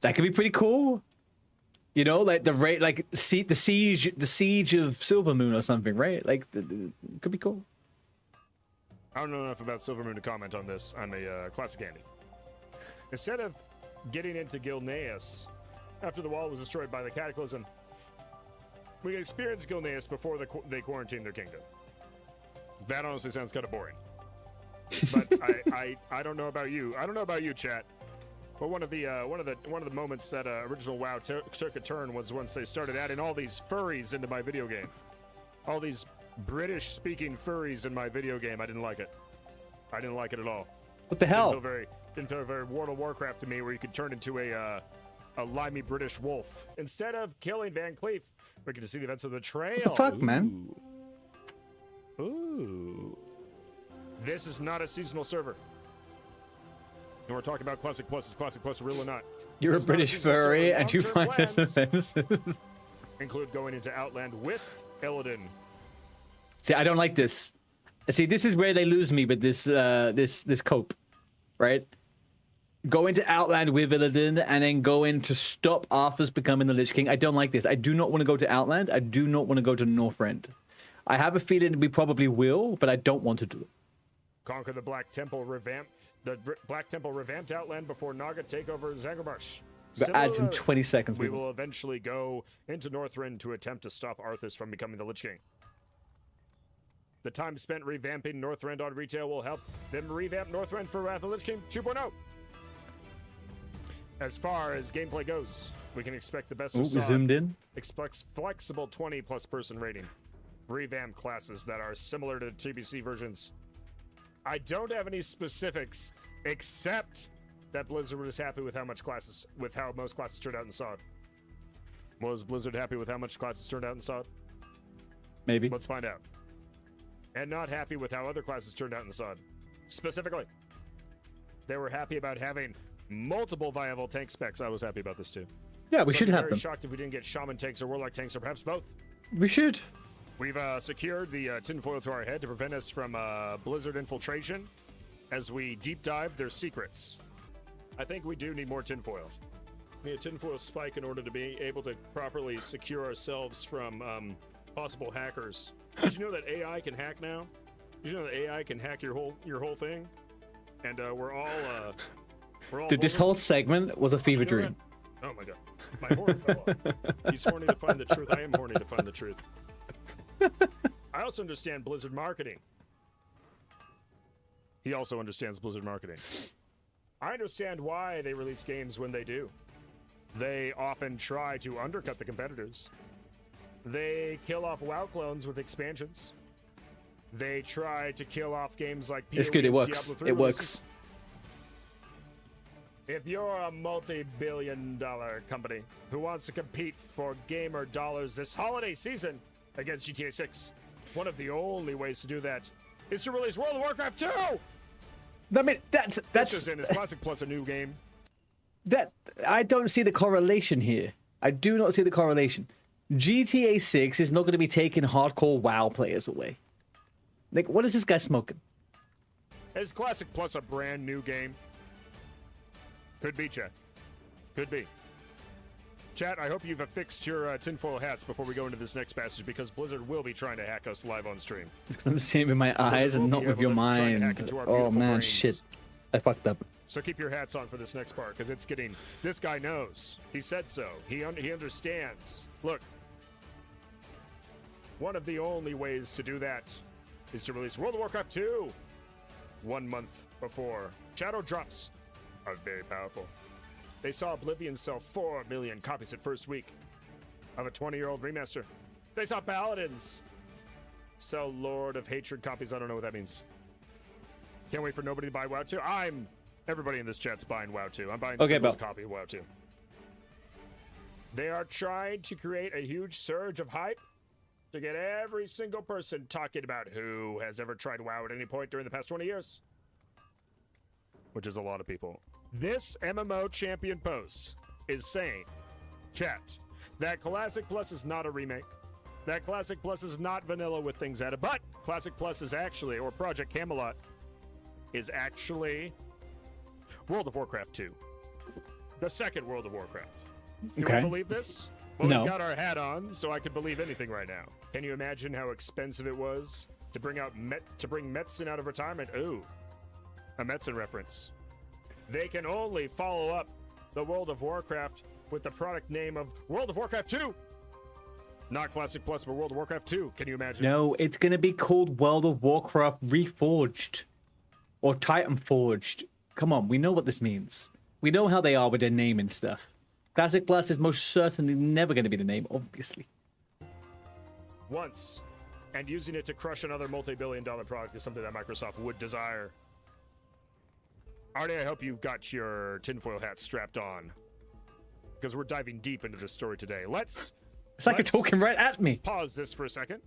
pretty cool. You know, like the siege of Silvermoon or something, right? Like, it could be cool. I don't know enough about Silvermoon to comment on this. I'm a classic Andy. Instead of getting into Gilneas after the wall was destroyed by the Cataclysm, we can experience Gilneas before they quarantine their kingdom. That honestly sounds kind of boring. But I don't know about you. I don't know about you, chat. But one of the moments that original WoW took a turn was once they started adding all these furries into my video game. All these British-speaking furries in my video game. I didn't like it. I didn't like it at all. What the hell? Didn't feel very World of Warcraft to me, where you could turn into a limey British wolf. Instead of killing Van Cleef, we get to see the events of the trail. What the fuck, man? Ooh. This is not a seasonal server. And we're talking about Classic Plus. Is Classic Plus real or not? You're It's a not British seasonal server. furry and you Long-term find this plans offensive. include going into Outland with Illidan. See, I don't like this. See, this is where they lose me with this this cope, right? Go into Outland with Illidan and then go in to stop Arthur's becoming the Lich King. I don't like this. I do not want to go to Outland. I do not want to go to Northrend. I have a feeling we probably will, but I don't want to do it. Conquer the Black Temple Black Temple revamped Outland before Naga take over Zangarmarsh. The ads in Similarly, 20 seconds. we will eventually go into Northrend to attempt to stop Arthas from becoming the Lich King. The time spent revamping Northrend on retail will help them revamp Northrend for Wrath of the Lich King 2.0. As far as gameplay goes, we can expect the best Ooh, of Sod. zoomed in. Expects flexible 20+ person rating. Revamp classes that are similar to TBC versions. I don't have any specifics except that Blizzard was happy with how most classes turned out in Sod. Was Blizzard happy with how much classes turned out in Sod? Maybe. Let's find out. And not happy with how other classes turned out in Sod. Specifically, they were happy about having multiple viable tank specs. I was happy about this too. Yeah, we So should I'd be have very them. shocked if we didn't get Shaman tanks or Warlock tanks or perhaps both. We should. We've secured the tinfoil to our head to prevent us from Blizzard infiltration as we deep dive their secrets. I think we do need more tinfoil. We need a tinfoil spike in order to be able to properly secure ourselves from possible hackers. Did you know that AI can hack now? Did you know that AI can hack your whole thing? And we're all Dude, this whole segment was a fever dream. Oh my god. My horn fell off. He's horny to find the truth. I am horny to find the truth. I also understand Blizzard marketing. He also understands Blizzard marketing. I understand why they release games when they do. They often try to undercut the competitors. They kill off WoW clones with expansions. They try to kill off games like PoE It's good. It and works. Diablo 3 It releases. works. If you're a multi-billion-dollar company who wants to compete for gamer dollars this holiday season against GTA 6, one of the only ways to do that is to release World of Warcraft 2! I mean, that's Just in its Classic Plus a new game. that. I don't see the correlation here. I do not see the correlation. GTA 6 is not going to be taking hardcore WoW players away. Like, what is this guy smoking? Is Classic Plus a brand new game? Could be, chat. Could be. Chat, I hope you've affixed your tinfoil hats before we go into this next passage, because Blizzard will be trying to hack us live on stream. It's because I'm seeing it with my eyes and not with your mind. Oh man, shit. I fucked up. So keep your hats on for this next part, because it's getting... This guy knows. He said so. He understands. Look. One of the only ways to do that is to release World of Warcraft 2 1 month before. Shadow drops are very powerful. They saw Oblivion sell 4 million copies at first week of a 20-year-old remaster. They saw Paladins sell Lord of Hatred copies. I don't know what that means. Can't wait for nobody to buy WoW 2. Everybody in this chat's buying WoW 2. I'm buying a copy of WoW 2. They are trying to create a huge surge of hype to get every single person talking about who has ever tried WoW at any point during the past 20 years. Which is a lot of people. This MMO champion post is saying, chat, that Classic Plus is not a remake. That Classic Plus is not vanilla with things added, but Classic Plus is actually, or Project Camelot, is actually World of Warcraft 2. The second World of Warcraft. Do we believe this? Well, No. we got our hat on, so I could believe anything right now. Can you imagine how expensive it was to bring Metzen out of retirement. Ooh, a Metzen reference. They can only follow up the World of Warcraft with the product name of World of Warcraft 2. Not Classic Plus, but World of Warcraft 2. Can you imagine? No, it's going to be called World of Warcraft Reforged. Or Titan Forged. Come on, we know what this means. We know how they are with their name and stuff. Classic Plus is most certainly never going to be the name, obviously. Once, and using it to crush another multi-billion-dollar product is something that Microsoft would desire. Artie, I hope you've got your tinfoil hat strapped on, because we're diving deep into this story today. It's like you're talking right at me. Pause this for a second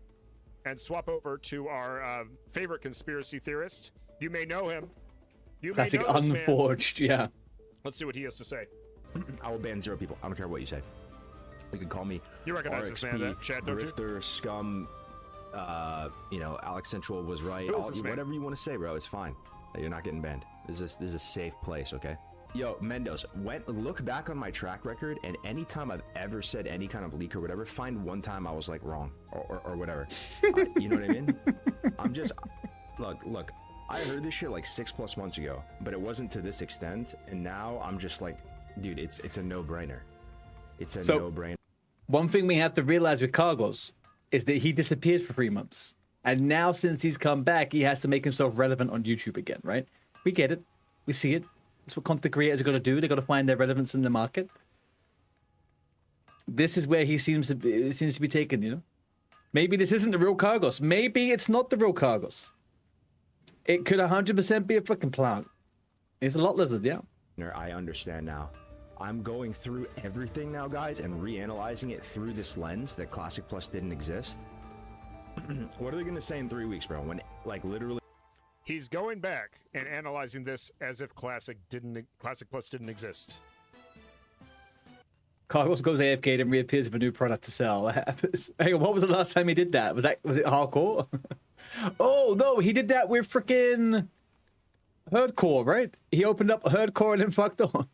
and swap over to our favorite conspiracy theorist. You may know him. You Classic may know this man. Unforged, yeah. Let's see what he has to say. I will ban 0 people. I don't care what you say. You can call me. You recognize this man, that chat, don't you? Grifter, scum. You know, Alex Central was right. Who is this man? Whatever you want to say, bro, it's fine. You're not getting banned. This is a safe place, okay? Yo, Mendoz, look back on my track record, and anytime I've ever said any kind of leak or whatever, find one time I was like wrong or whatever. You know what I mean? I'm just look. I heard this shit like 6+ months ago, but it wasn't to this extent, and now I'm just like, dude, it's a no-brainer. It's a no-brainer. One thing we have to realize with Cargos is that he disappeared for 3 months. And now since he's come back, he has to make himself relevant on YouTube again, right? We get it. We see it. That's what content creators are going to do. They've got to find their relevance in the market. This is where he seems to be taken, you know? Maybe this isn't the real Cargos. Maybe it's not the real Cargos. It could 100% be a fucking plant. It's a lot lizard, yeah. I understand now. I'm going through everything now, guys, and reanalyzing it through this lens that Classic Plus didn't exist. What are they going to say in 3 weeks, bro? When, like, literally... He's going back and analyzing this as if Classic Plus didn't exist. Cargos goes AFK and reappears with a new product to sell. What happens? Hang on, what was the last time he did that? Was it hardcore? Oh no, he did that with freaking Herdcore, right? He opened up Herdcore and then fucked on.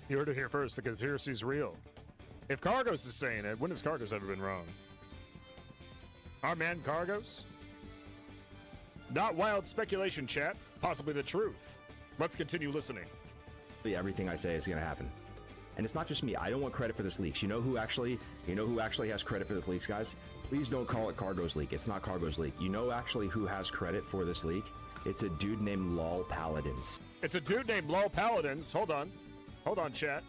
You heard it here first. The conspiracy's real. If Cargos is saying it, when has Cargos ever been wrong? Our man Cargos? Not wild speculation, chat. Possibly the truth. Let's continue listening. Everything I say is going to happen. And it's not just me. I don't want credit for this leaks. You know who actually has credit for this leaks, guys? Please don't call it Cargo's leak. It's not Cargo's leak. You know actually who has credit for this leak? It's a dude named WOW Paladins. It's a dude named WOW Paladins. Hold on. Hold on, chat.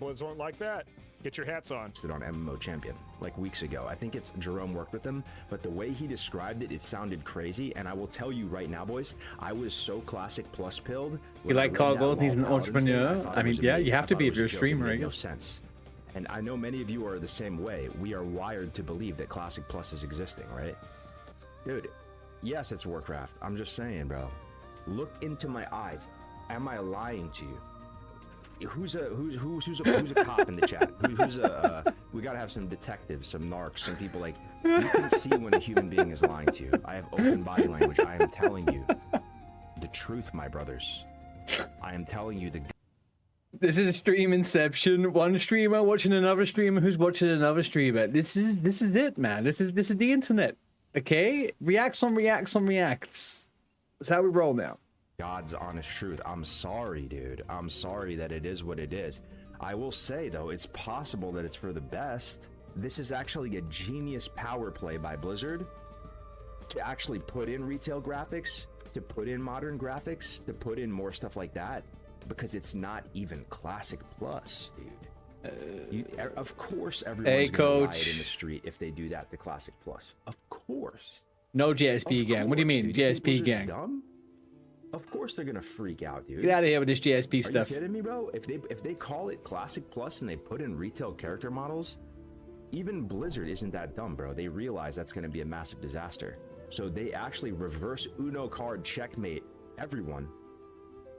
Blizz won't like that. Get your hats on. On MMO Champion like weeks ago. I think it's Jerome worked with him, but the way he described it, it sounded crazy. And I will tell you right now, boys, I was so Classic Plus pilled. You like Cargos? He's an entrepreneur. I mean, yeah, you have to be if you're a streamer, I guess. No sense. And I know many of you are the same way. We are wired to believe that Classic Plus is existing, right? Dude, yes, it's Warcraft. I'm just saying, bro. Look into my eyes. Am I lying to you? Who's a cop in the chat? We gotta have some detectives, some narcs, some people like, you can see when a human being is lying to you. I have open body language. I am telling you the truth, my brothers. I am telling you the... This is a stream inception. One streamer watching another streamer who's watching another streamer. This is it, man. This is the internet. Okay? Reacts on reacts on reacts. That's how we roll now. God's honest truth. I'm sorry, dude. I'm sorry that it is what it is. I will say, though, it's possible that it's for the best. This is actually a genius power play by Blizzard to actually put in retail graphics, to put in modern graphics, to put in more stuff like that, because it's not even Classic Plus, dude. Of course, everyone's gonna riot in the street if they do that to Classic Plus. Of course. No JSP gang. What do you mean, JSP gang? Dumb? Of course they're gonna freak out, dude. Get out of here with this JSP stuff. Are you kidding me, bro? If they call it Classic Plus and they put in retail character models, even Blizzard isn't that dumb, bro. They realize that's gonna be a massive disaster. So they actually reverse Uno card checkmate everyone,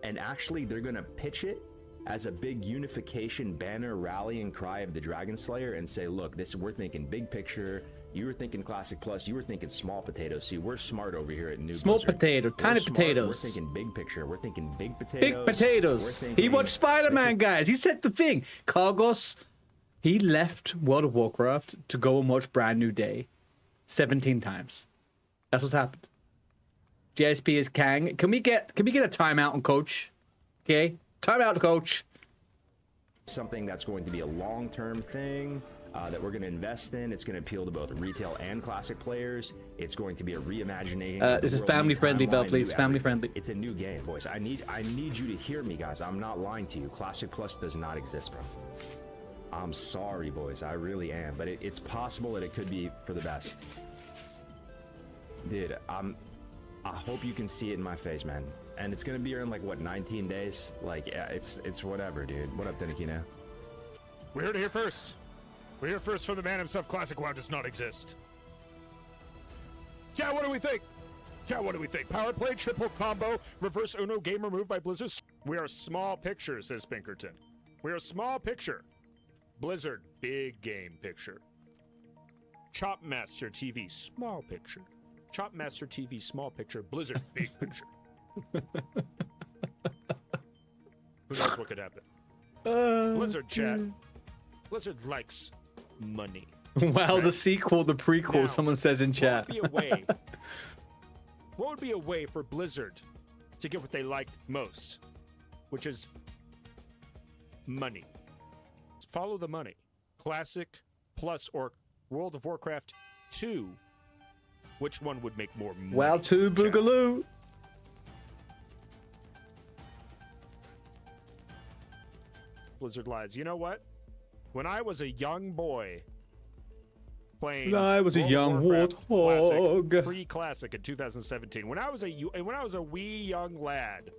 and actually they're gonna pitch it as a big unification banner rallying cry of the Dragon Slayer and say, look, we're thinking big picture. You were thinking Classic Plus. You were thinking small potatoes. See, we're smart over here at New Small Blizzard. potato, We're tiny smart. potatoes. We're thinking big picture. We're thinking big potatoes. Big potatoes. We're He thinking- watched Spider-Man, guys. He said the thing. Cargos, he left World of Warcraft to go and watch Brand New Day 17 times. That's what's happened. JSP is Kang. Can we get a timeout on Coach? Okay? Timeout, Coach. Something that's going to be a long-term thing that we're going to invest in. It's going to appeal to both retail and classic players. It's going to be a reimagining. of the This is world, new family-friendly, Bell, timeline, please. new Family-friendly. It's a new game, boys. I need you to hear me, guys. I'm not lying to you. Classic Plus does not exist, bro. I'm sorry, boys. I really am. But it's possible that it could be for the best. Dude, I hope you can see it in my face, man. And it's going to be in, like, what, 19 days? Like, yeah, it's whatever, dude. What up, Denekino? We heard it here first. We hear first from the man himself. Classic WoW does not exist. Chat, what do we think? Chat, what do we think? Power play, triple combo, reverse Uno game removed by Blizzard. We are small picture, says Pinkerton. We are small picture. Blizzard, big game picture. Chopmaster TV, small picture. Chopmaster TV, small picture. Blizzard, big picture. Who knows what could happen? Blizzard, chat. Blizzard likes money. Well, the sequel, the prequel, Now, someone says in chat. What would be a way for Blizzard to get what they like most, which is money? Follow the money. Classic Plus or World of Warcraft 2. Which one would make more money? Wow, two chat? boogaloo. Blizzard lies. You know what? When I was a young boy playing, When I was a World of young Warcraft warthog. Classic, pre-classic in 2017. When I was a wee young lad,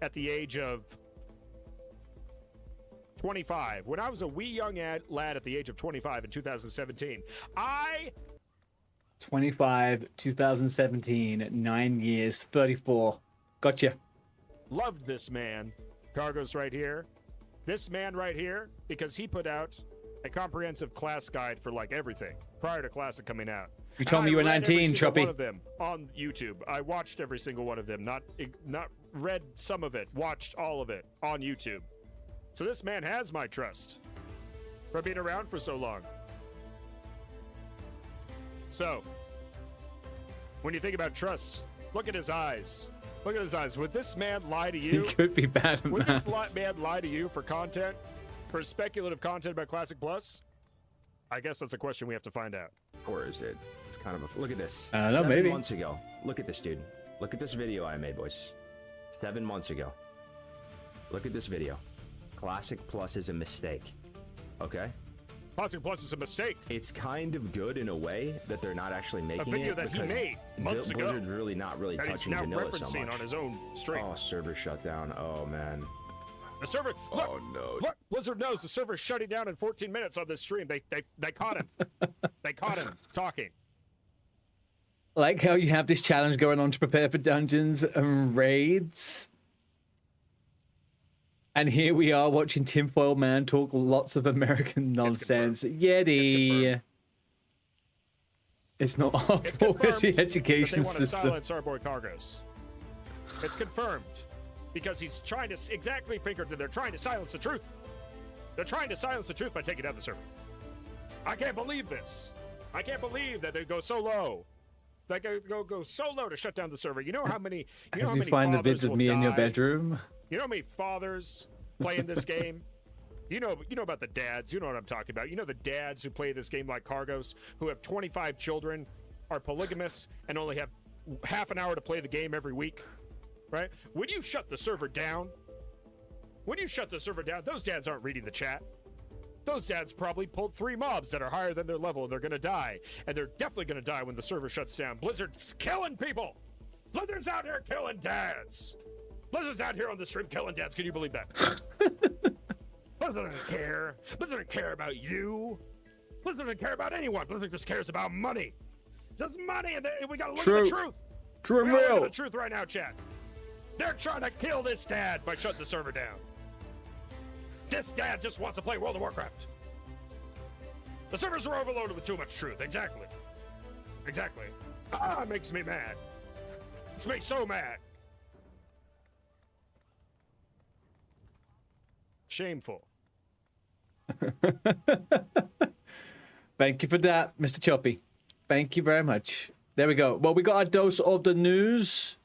at the age of 25. When I was a wee young lad at the age of 25 in 2017, I 25, 2017, 9 years, 34. Gotcha. loved this man, Cargos right here. This man right here, because he put out a comprehensive class guide for like everything prior to Classic coming out. You told me you were 19, Choppy. One of them on YouTube. I watched every single one of them. Not read some of it. Watched all of it on YouTube. So this man has my trust for being around for so long. So, when you think about trust, look at his eyes. Look at his eyes. Would this man lie to He you? could be bad, Would man. this man lie to you for content? For speculative content about Classic Plus? I guess that's a question we have to find out. Or is it? It's kind of a... Look at this. I don't know, 7 maybe. months ago. Look at this, dude. Look at this video I made, boys. 7 months ago. Look at this video. Classic Plus is a mistake. Okay? Classic Plus is a mistake. It's kind of good in a way that they're not actually making video it that he because made months ago. Blizzard's really not really That he's touching now vanilla so referencing much. on his own stream. Oh, server shut down. Oh, man. The server. Look, Oh, no. look, Blizzard knows the server's shutting down in 14 minutes on this stream. They caught him. They caught him talking. Like how you have this challenge going on to prepare for dungeons and raids. And here we are watching Tinfoil Man talk lots of American nonsense. Yeti. It's not our It's fault, it's the confirmed that they education want to system. silence our boy Cargos. It's confirmed because he's trying to exactly Pinkerton. They're trying to silence the truth. They're trying to silence the truth by taking down the server. I can't believe this. I can't believe that they go so low. They go so low to shut down the server. You know how many? You know As how we many find the fathers vids of will me in your die? bedroom. You know how many fathers play in this game? You know about the dads. You know what I'm talking about. You know the dads who play this game like Cargos, who have 25 children, are polygamous, and only have half an hour to play the game every week, right? When you shut the server down, those dads aren't reading the chat. Those dads probably pulled 3 mobs that are higher than their level, and they're going to die. And they're definitely going to die when the server shuts down. Blizzard's killing people. Blizzard's out here killing dads. Blizzard's out here on the stream killing dads. Can you believe that? Blizzard doesn't care. Blizzard doesn't care about you. Blizzard doesn't care about anyone. Blizzard just cares about money. Just money, and we gotta look at the truth. True and We gotta look real. at the truth right now, chat. They're trying to kill this dad by shutting the server down. This dad just wants to play World of Warcraft. The servers are overloaded with too much truth. Exactly. Exactly. Ah, it makes me mad. It's me so mad. Shameful. Thank you for that, Mr. Choppy. Thank you very much. There we go. Well, we got our dose of the news.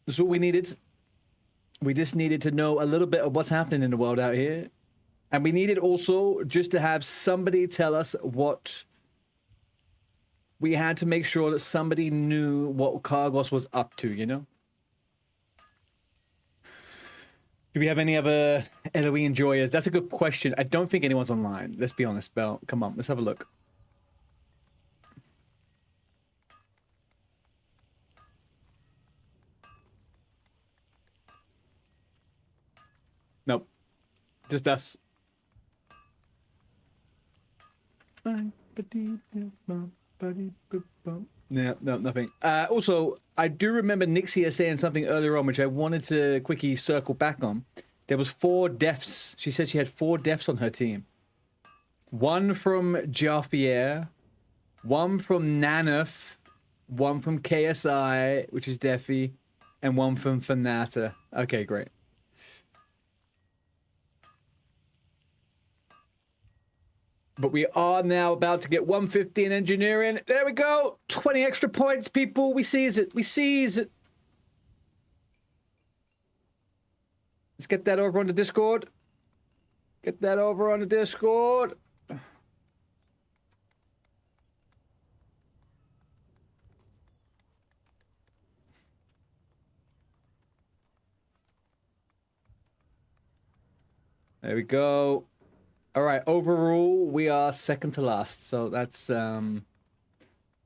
That's what we needed. We just needed to know a little bit of what's happening in the world out here. And we needed also just to have somebody tell us what... We had to make sure that somebody knew what Cargos was up to, you know? Do we have any other LOE enjoyers? That's a good question. I don't think anyone's online. Let's be honest, Bell. Come on, let's have a look. Nope. Just us. No, nothing. Also, I do remember Nixia saying something earlier on, which I wanted to quickly circle back on. There was 4 deaths. She said she had 4 deaths on her team. 1 from Jarfier, 1 from Nanuf, 1 from KSI, which is Defi, and 1 from Fanata. Okay, great. But we are now about to get 150 in engineering. There we go. 20 extra points, people. We seize it. We seize it. Let's get that over on the Discord. Get that over on the Discord. There we go. All right, overall, we are second to last. So that's, there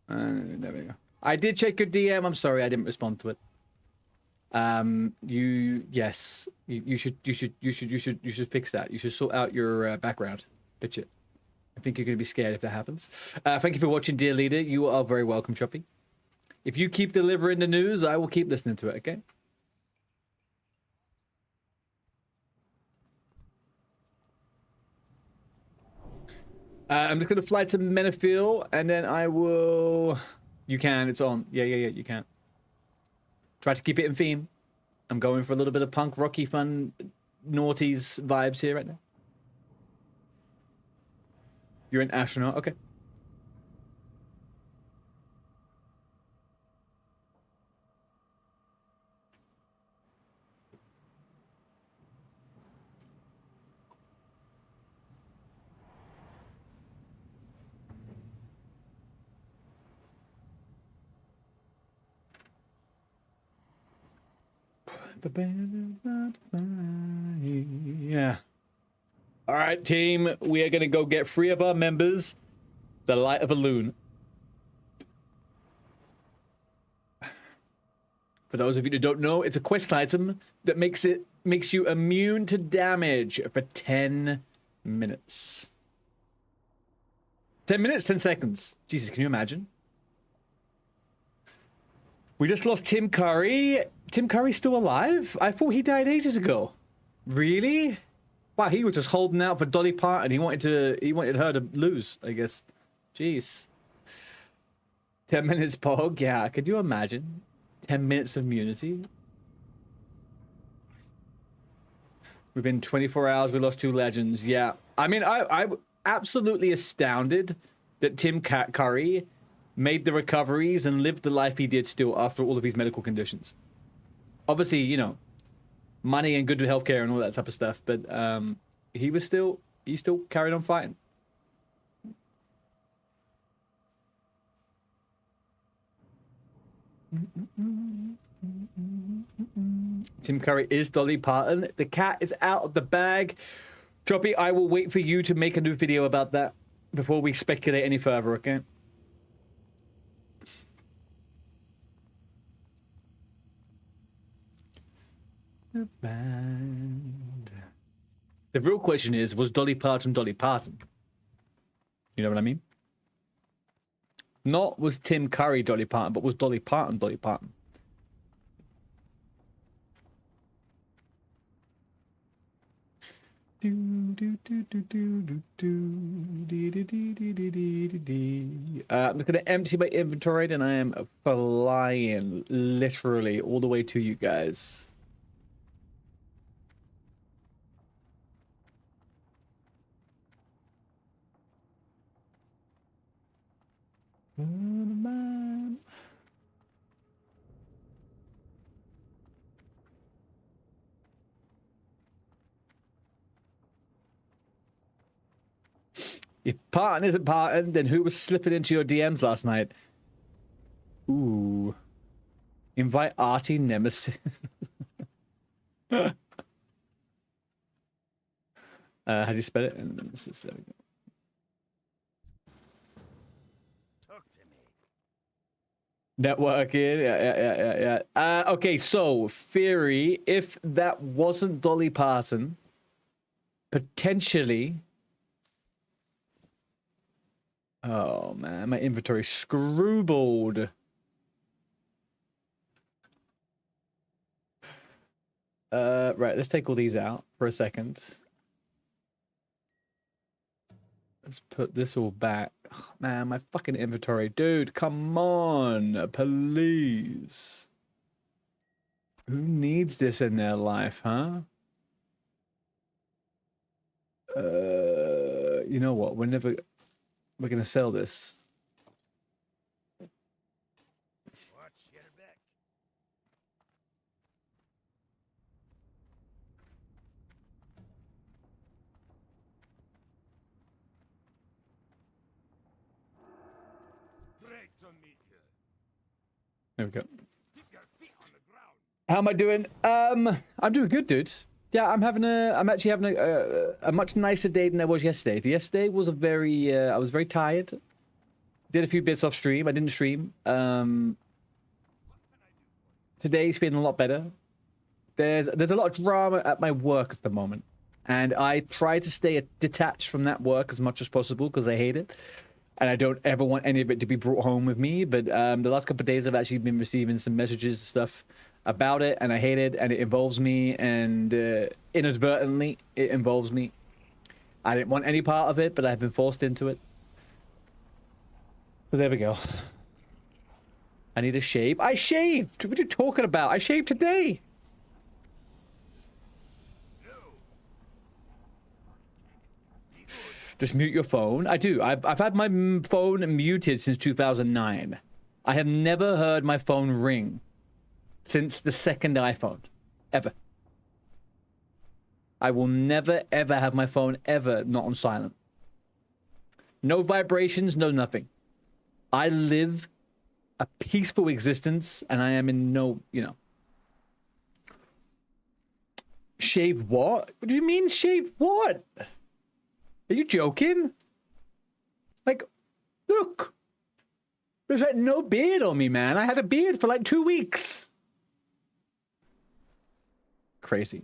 we go. I did check your DM. I'm sorry I didn't respond to it. Yes, you should fix that. You should sort out your background. Bitch it. I think you're going to be scared if that happens. Thank you for watching, dear leader. You are very welcome, Choppy. If you keep delivering the news, I will keep listening to it, okay? I'm just going to fly to Menifil, and then I will... You can, it's on. Yeah, you can. Try to keep it in theme. I'm going for a little bit of punk, rocky, fun, naughties vibes here right now. You're an astronaut, okay. Yeah. All right, team. We are going to go get 3 of our members the light of a loon. For those of you that don't know, it's a quest item that makes you immune to damage for 10 minutes. 10 minutes, 10 seconds. Jesus, can you imagine? We just lost Tim Curry. Tim Curry's still alive? I thought he died ages ago. Really? Wow, he was just holding out for Dolly Parton. He wanted her to lose, I guess. Jeez. 10 minutes pog, yeah. Could you imagine? 10 minutes of immunity. Within 24 hours, we lost 2 legends. Yeah. I mean, I'm absolutely astounded that Tim Curry made the recoveries and lived the life he did still after all of his medical conditions. Obviously, you know, money and good healthcare and all that type of stuff, but he still carried on fighting. Tim Curry is Dolly Parton. The cat is out of the bag. Choppy, I will wait for you to make a new video about that before we speculate any further, okay? The band. The real question is, was Dolly Parton Dolly Parton? You know what I mean? Not was Tim Curry Dolly Parton, but was Dolly Parton Dolly Parton? I'm just gonna empty my inventory, and I am flying literally all the way to you guys. If Parton isn't Parton, then who was slipping into your DMs last night? Ooh. Invite Artie Nemesis. How do you spell it? Nemesis, there we go. Networking, yeah. Okay, so theory, if that wasn't Dolly Parton, potentially. Oh man, my inventory screwballed. Right, let's take all these out for a second. Let's put this all back. Oh, man, my fucking inventory. Dude, come on, please. Who needs this in their life, huh? You know what? We're gonna sell this. There we go. How am I doing? I'm doing good, dude. Yeah, I'm actually having a much nicer day than I was yesterday. Yesterday was I was very tired. Did a few bits off stream. I didn't stream. Today's feeling a lot better. There's a lot of drama at my work at the moment, and I try to stay detached from that work as much as possible because I hate it. And I don't ever want any of it to be brought home with me. But the last couple of days, I've actually been receiving some messages and stuff about it. And I hate it. And it involves me. And inadvertently, it involves me. I didn't want any part of it, but I've been forced into it. So there we go. I need a shave. I shaved! What are you talking about? I shaved today! Just mute your phone. I do. I've had my phone muted since 2009. I have never heard my phone ring since the second iPhone. Ever. I will never, ever have my phone ever not on silent. No vibrations, no nothing. I live a peaceful existence, and I am in no, Shave what? What do you mean shave what? Are you joking? Like, look. There's like no beard on me, man. I had a beard for like 2 weeks. Crazy.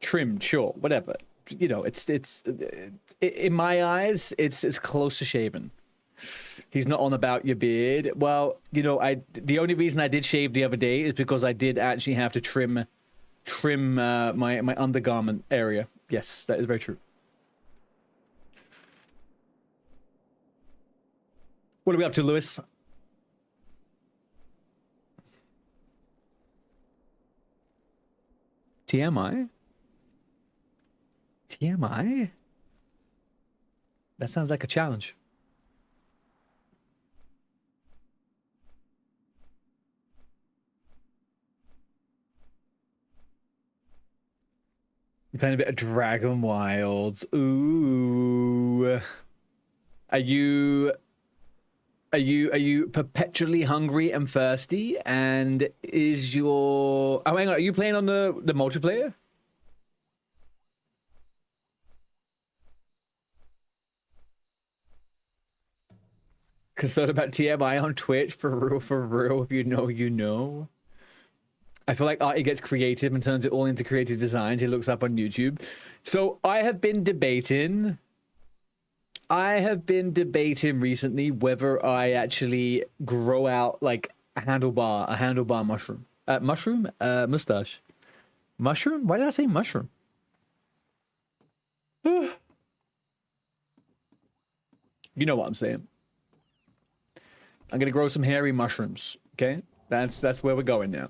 Trimmed, sure, whatever. It's in my eyes, it's close to shaven. He's not on about your beard. Well, the only reason I did shave the other day is because I did actually have to trim my undergarment area. Yes, that is very true. What are we up to, Lewis? TMI? TMI? That sounds like a challenge. You're playing a bit of Dragon Wilds. Ooh. Are you perpetually hungry and thirsty? And is your... Oh, hang on. Are you playing on the multiplayer? Concerned about TMI on Twitch? For real. If you know, you know. I feel like Artie gets creative and turns it all into creative designs. He looks up on YouTube. So I have been debating recently whether I actually grow out like a handlebar mushroom. Mushroom? Mustache. Mushroom? Why did I say mushroom? You know what I'm saying. I'm gonna grow some hairy mushrooms. Okay, that's where we're going now.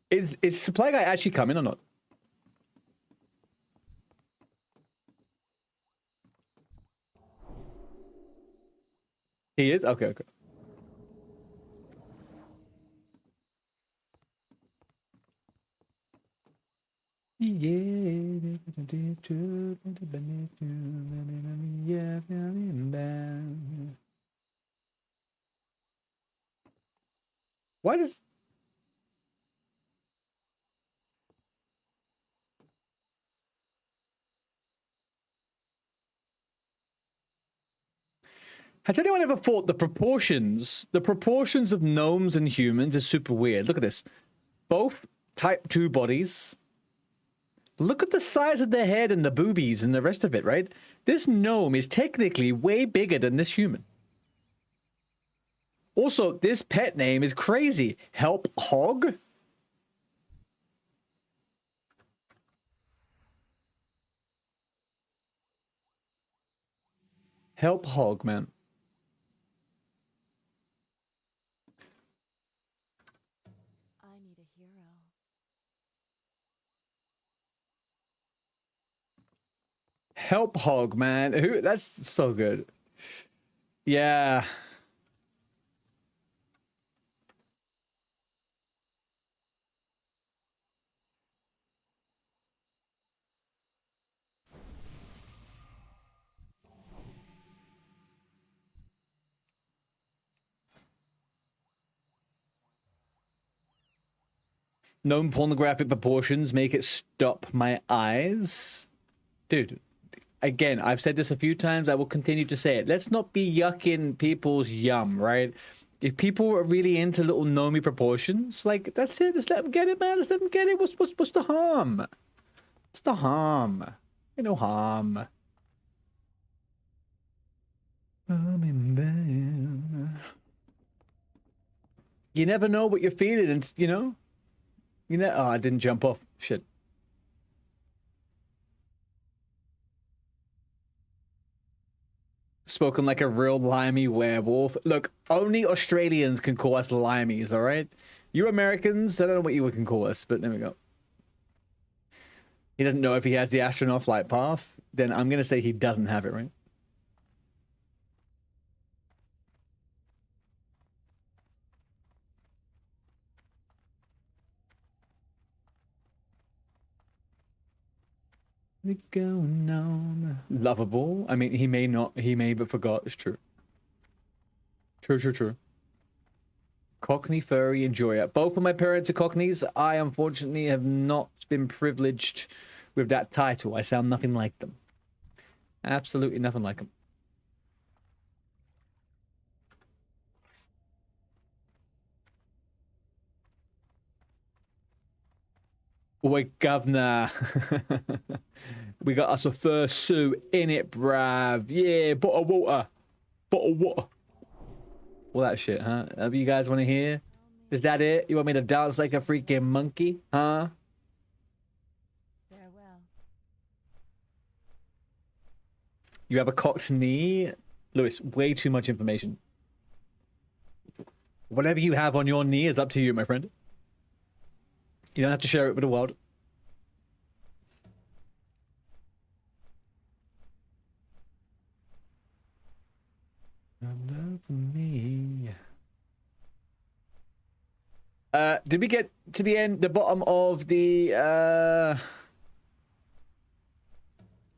Is Supply Guy actually coming or not? He is? Okay, okay. Why does... Has anyone ever thought the proportions of gnomes and humans is super weird? Look at this. Both type 2 bodies. Look at the size of their head and the boobies and the rest of it, right? This gnome is technically way bigger than this human. Also, this pet name is crazy. Help Hog? Help Hog, man. Help Hog, man. Who? That's so good. Yeah. Known pornographic proportions make it stop my eyes. Dude. Again, I've said this a few times. I will continue to say it. Let's not be yucking people's yum, right? If people are really into little gnomey proportions, like, that's it. Just let them get it, man. Just let them get it. What's the harm? What's the harm? Ain't no harm. You never know what you're feeling, and you know. Oh, I didn't jump off. Shit. Spoken like a real limey werewolf. Look, only Australians can call us limeys, all right? You Americans, I don't know what you can call us, but there we go. He doesn't know if he has the astronaut flight path. Then I'm going to say he doesn't have it, right? What's going on? Lovable. I mean, he may not. He may, but forgot. It's true. True. Cockney, furry, enjoyer. Both of my parents are Cockneys. I, unfortunately, have not been privileged with that title. I sound nothing like them. Absolutely nothing like them. Wait, governor. We got us a fursuit in it, bruv. Yeah, bottle of water. Bottle of water. All that shit, huh? That you guys want to hear? Is that it? You want me to dance like a freaking monkey? Huh? Farewell. You have a cocked knee? Lewis, way too much information. Whatever you have on your knee is up to you, my friend. You don't have to share it with the world. Love me. Did we get to the bottom of the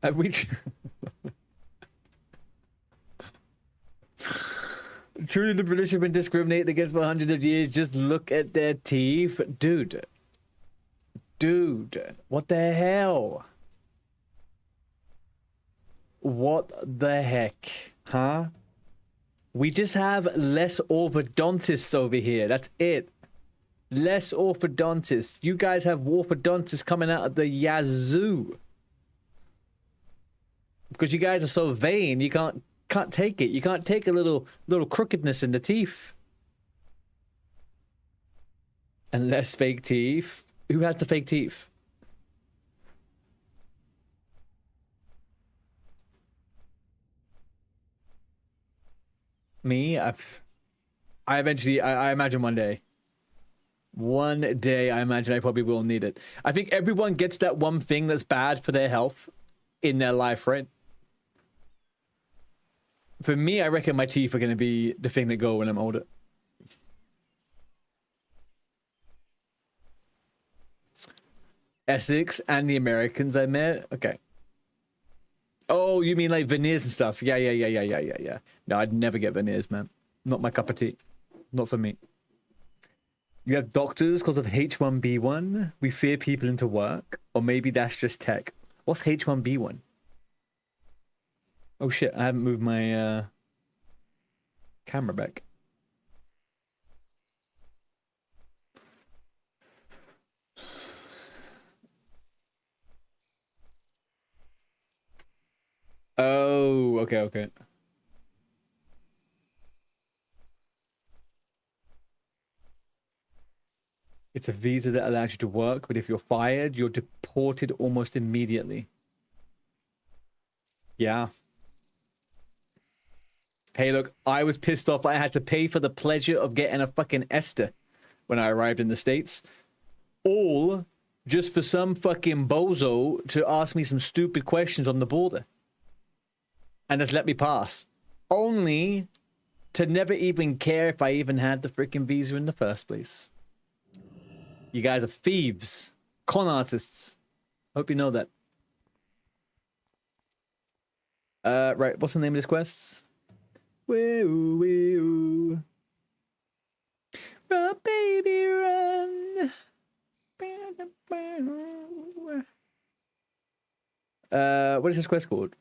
have we truly the British have been discriminated against for hundreds of years? Just look at their teeth. Dude, what the hell? What the heck? Huh? We just have less orthodontists over here. That's it. Less orthodontists. You guys have orthodontists coming out of the yazoo. Because you guys are so vain, you can't take it. You can't take a little crookedness in the teeth. Unless fake teeth. Who has the fake teeth? Me? I imagine one day. One day, I imagine I probably will need it. I think everyone gets that one thing that's bad for their health in their life, right? For me, I reckon my teeth are going to be the thing that go when I'm older. Essex and the Americans I met? Okay. Oh, you mean like veneers and stuff? Yeah. No, I'd never get veneers, man. Not my cup of tea. Not for me. You have doctors because of H1B1. We fear people into work. Or maybe that's just tech. What's H1B1? Oh shit, I haven't moved my camera back. Oh, okay. It's a visa that allows you to work, but if you're fired, you're deported almost immediately. Yeah. Hey, look, I was pissed off. I had to pay for the pleasure of getting a fucking Esther when I arrived in the States. All just for some fucking bozo to ask me some stupid questions on the border. And just let me pass. Only to never even care if I even had the freaking visa in the first place. You guys are thieves. Con artists. Hope you know that. Right, what's the name of this quest? Woo. Run, baby, run. What is this quest called?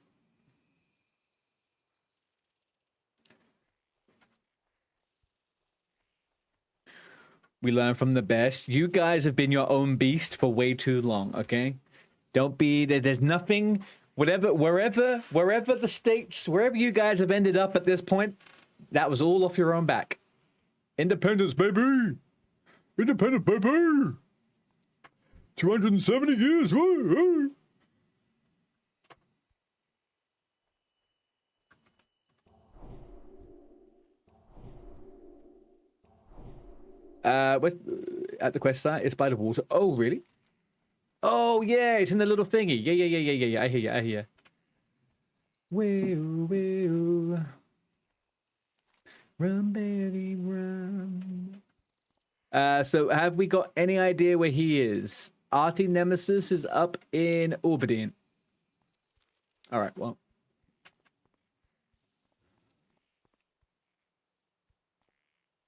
We learn from the best. You guys have been your own beast for way too long, okay? Don't be... There's nothing... Wherever the states... Wherever you guys have ended up at this point, that was all off your own back. Independence, baby! Independence, baby! 270 years! Woo! Where's at the quest site? It's by the water. Oh, really? Oh, yeah, it's in the little thingy. Yeah. I hear you. Woo. Run, baby, run. So have we got any idea where he is? ARTEY Nemesis is up in Aberdeen. All right, well.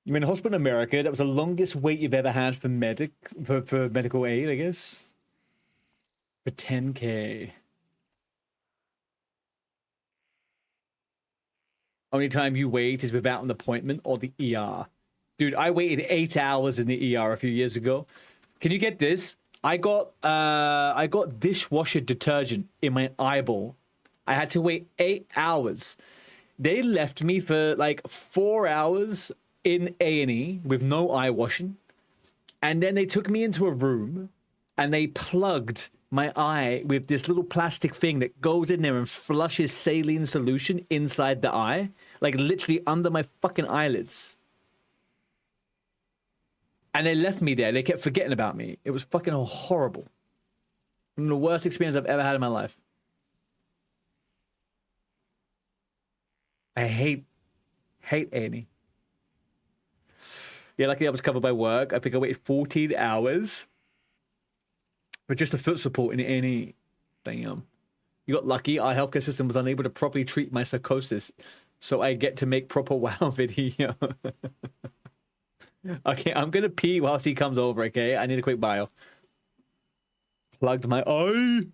You're in a hospital in America. That was the longest wait you've ever had for medical aid, I guess. For 10K. Only time you wait is without an appointment or the ER. Dude, I waited 8 hours in the ER a few years ago. Can you get this? I got dishwasher detergent in my eyeball. I had to wait 8 hours. They left me for like 4 hours in A&E with no eye washing. And then they took me into a room and they plugged my eye with this little plastic thing that goes in there and flushes saline solution inside the eye. Like literally under my fucking eyelids. And they left me there. They kept forgetting about me. It was fucking horrible. One of the worst experience I've ever had in my life. I hate A&E. Yeah, luckily I was covered by work. I think I waited 14 hours for just a foot support in A&E. Damn. You got lucky. Our healthcare system was unable to properly treat my psychosis, so I get to make proper WoW video. Okay, I'm gonna pee whilst he comes over, okay? I need a quick bio. Plugged my eye.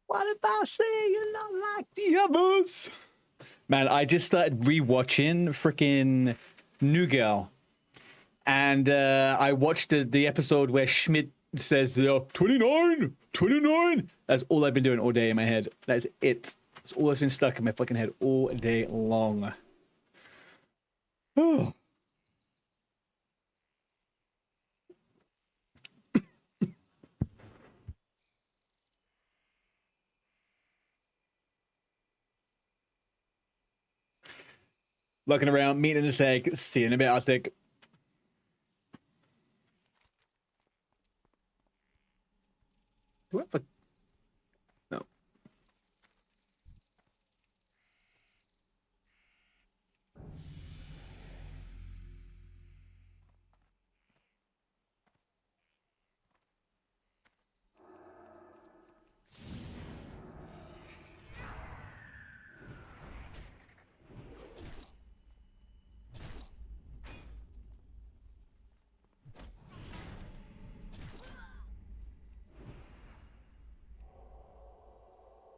What if I say you're not like the others? Man, I just started rewatching freaking New Girl. And I watched the episode where Schmidt says, 29, 29. That's all I've been doing all day in my head. That's it. That's all that's been stuck in my fucking head all day long. Oh. Looking around, meeting in a sec, see you in a bit, Arctic. Do I have a... No.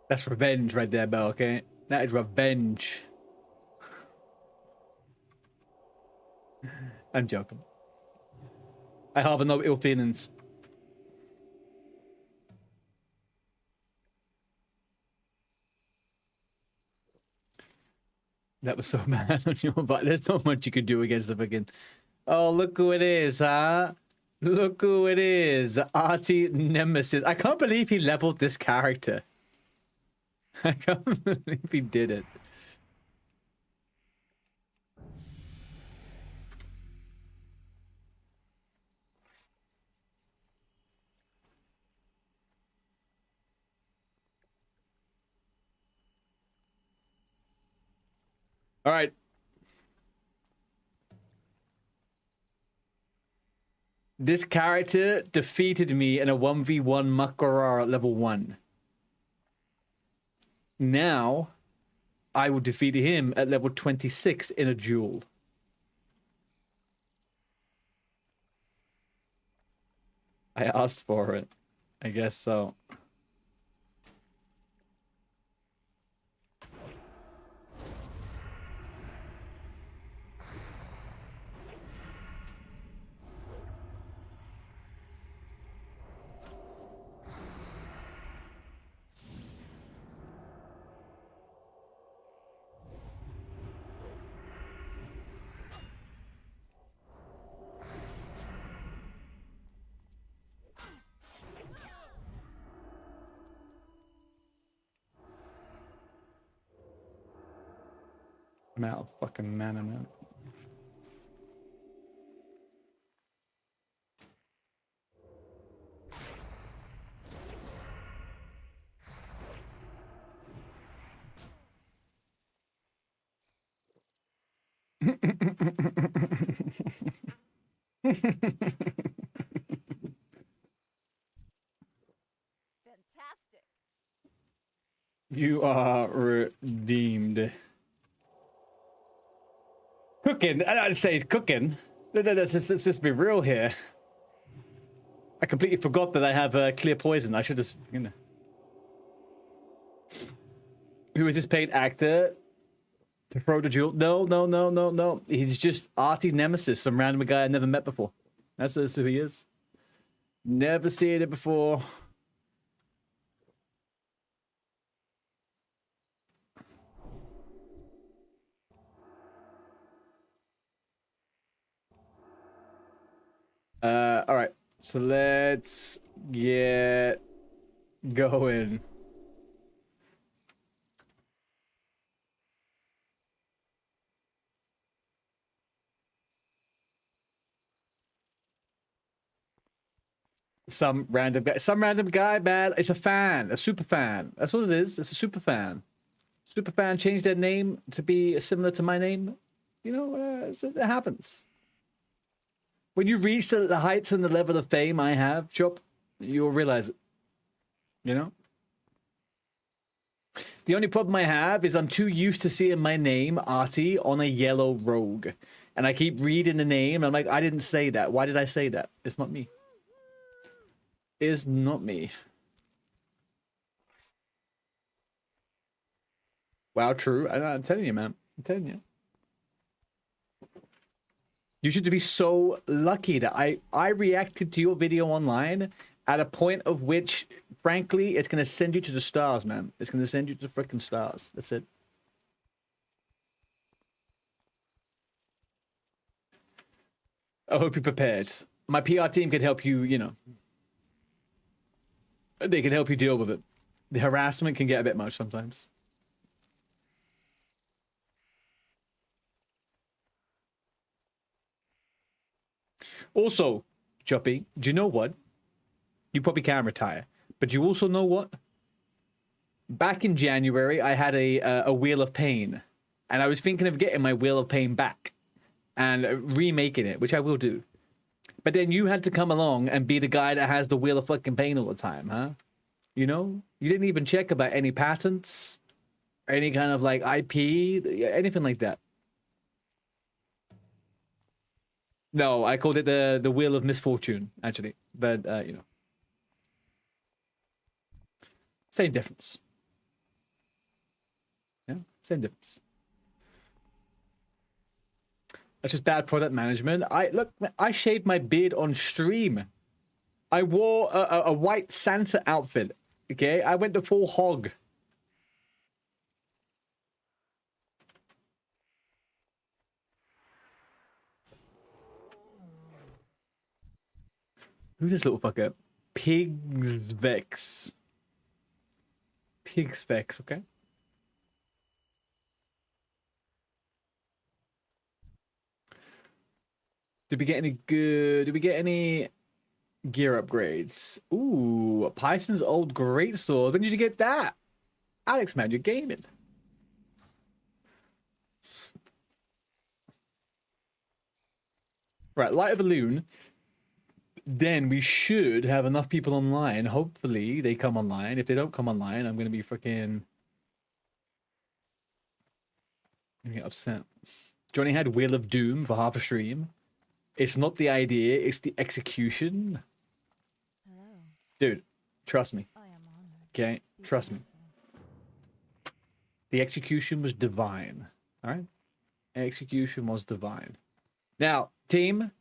That's revenge right there, Bell, okay? That is revenge. I'm joking. I harbor no ill feelings. That was so bad on your part. There's not much you could do against the fucking... Oh, look who it is, huh? Look who it is. Artie Nemesis. I can't believe he leveled this character. I can't believe he did it. All right. This character defeated me in a 1v1 Makarara at level 1. Now, I will defeat him at level 26 in a duel. I asked for it. I guess so. I'm out of fucking mana now. Fantastic. You are redeemed. Cooking. I'd say cooking. Let's just be real here. I completely forgot that I have clear poison. I should just, you know. Who is this paid actor? To throw the jewel? No. He's just Artie Nemesis, some random guy I never met before. That's who he is. Never seen it before. All right. So let's get going. Some random guy, man. It's a fan, a super fan. That's what it is. It's a super fan. Super fan changed their name to be similar to my name. You know, it happens. When you reach the heights and the level of fame I have, Chop, you'll realize it. You know? The only problem I have is I'm too used to seeing my name, Artie, on a yellow rogue. And I keep reading the name, and I'm like, I didn't say that. Why did I say that? It's not me. It's not me. Wow, true. I'm telling you, man. I'm telling you. You should be so lucky that I reacted to your video online at a point of which, frankly, it's going to send you to the stars, man. It's going to send you to the freaking stars. That's it. I hope you're prepared. My PR team can help you, you know. They can help you deal with it. The harassment can get a bit much sometimes. Also, Choppy, do you know what? You probably can retire. But you also know what? Back in January, I had a Wheel of Pain. And I was thinking of getting my Wheel of Pain back. And remaking it, which I will do. But then you had to come along and be the guy that has the Wheel of fucking Pain all the time, huh? You know? You didn't even check about any patents. Or any kind of, like, IP. Anything like that. No, I called it the Wheel of Misfortune, actually. But, you know. Same difference. Yeah, same difference. That's just bad product management. Look, I shaved my beard on stream. I wore a white Santa outfit. Okay, I went the full hog. Who's this little fucker? Pigsvex. Pigsvex, okay. Did we get any good? Did we get any gear upgrades? Ooh, Pison's old greatsword. When did you get that? Alex, man, you're gaming. Right, light a balloon. Then we should have enough people online. Hopefully they come online. If they don't come online, I'm gonna be freaking gonna get upset. Johnny had Wheel of Doom for half a stream. It's not the idea, it's the execution. Hello. Dude, trust me. I am honored. Okay? Trust me. The execution was divine. Alright? Execution was divine. Now, team.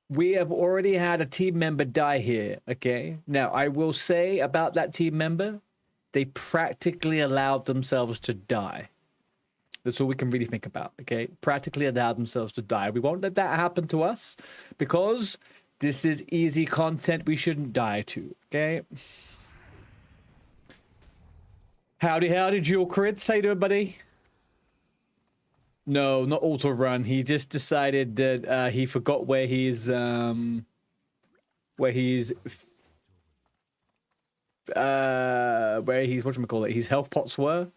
We have already had a team member die here, okay? Now, I will say about that team member, they practically allowed themselves to die. That's all we can really think about, okay? Practically allowed themselves to die. We won't let that happen to us because this is easy content we shouldn't die to, okay? Howdy, howdy, Dual Crits. How you doing, buddy? No, not auto run. He just decided that he forgot where his whatchamacallit, his health pots were,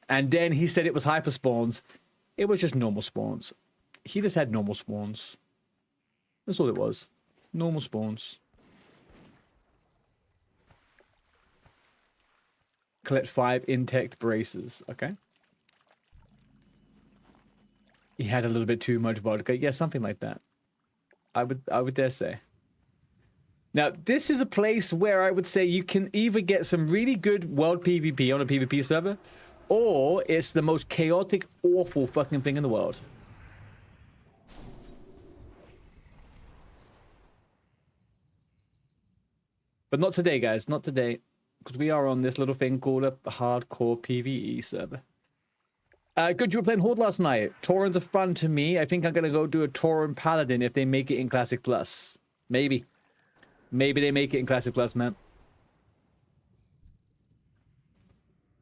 and then he said it was hyper spawns. It was just normal spawns. He just had normal spawns. That's all it was. Normal spawns. Collect 5 intect braces. Okay. He had a little bit too much vodka. Yeah, something like that. I would dare say. Now, this is a place where I would say you can either get some really good world PvP on a PvP server, or it's the most chaotic, awful fucking thing in the world. But not today, guys. Not today. Because we are on this little thing called a hardcore PvE server. Good, you were playing Horde last night. Taurens are fun to me. I think I'm going to go do a Tauren Paladin if they make it in Classic Plus. Maybe. Maybe they make it in Classic Plus, man.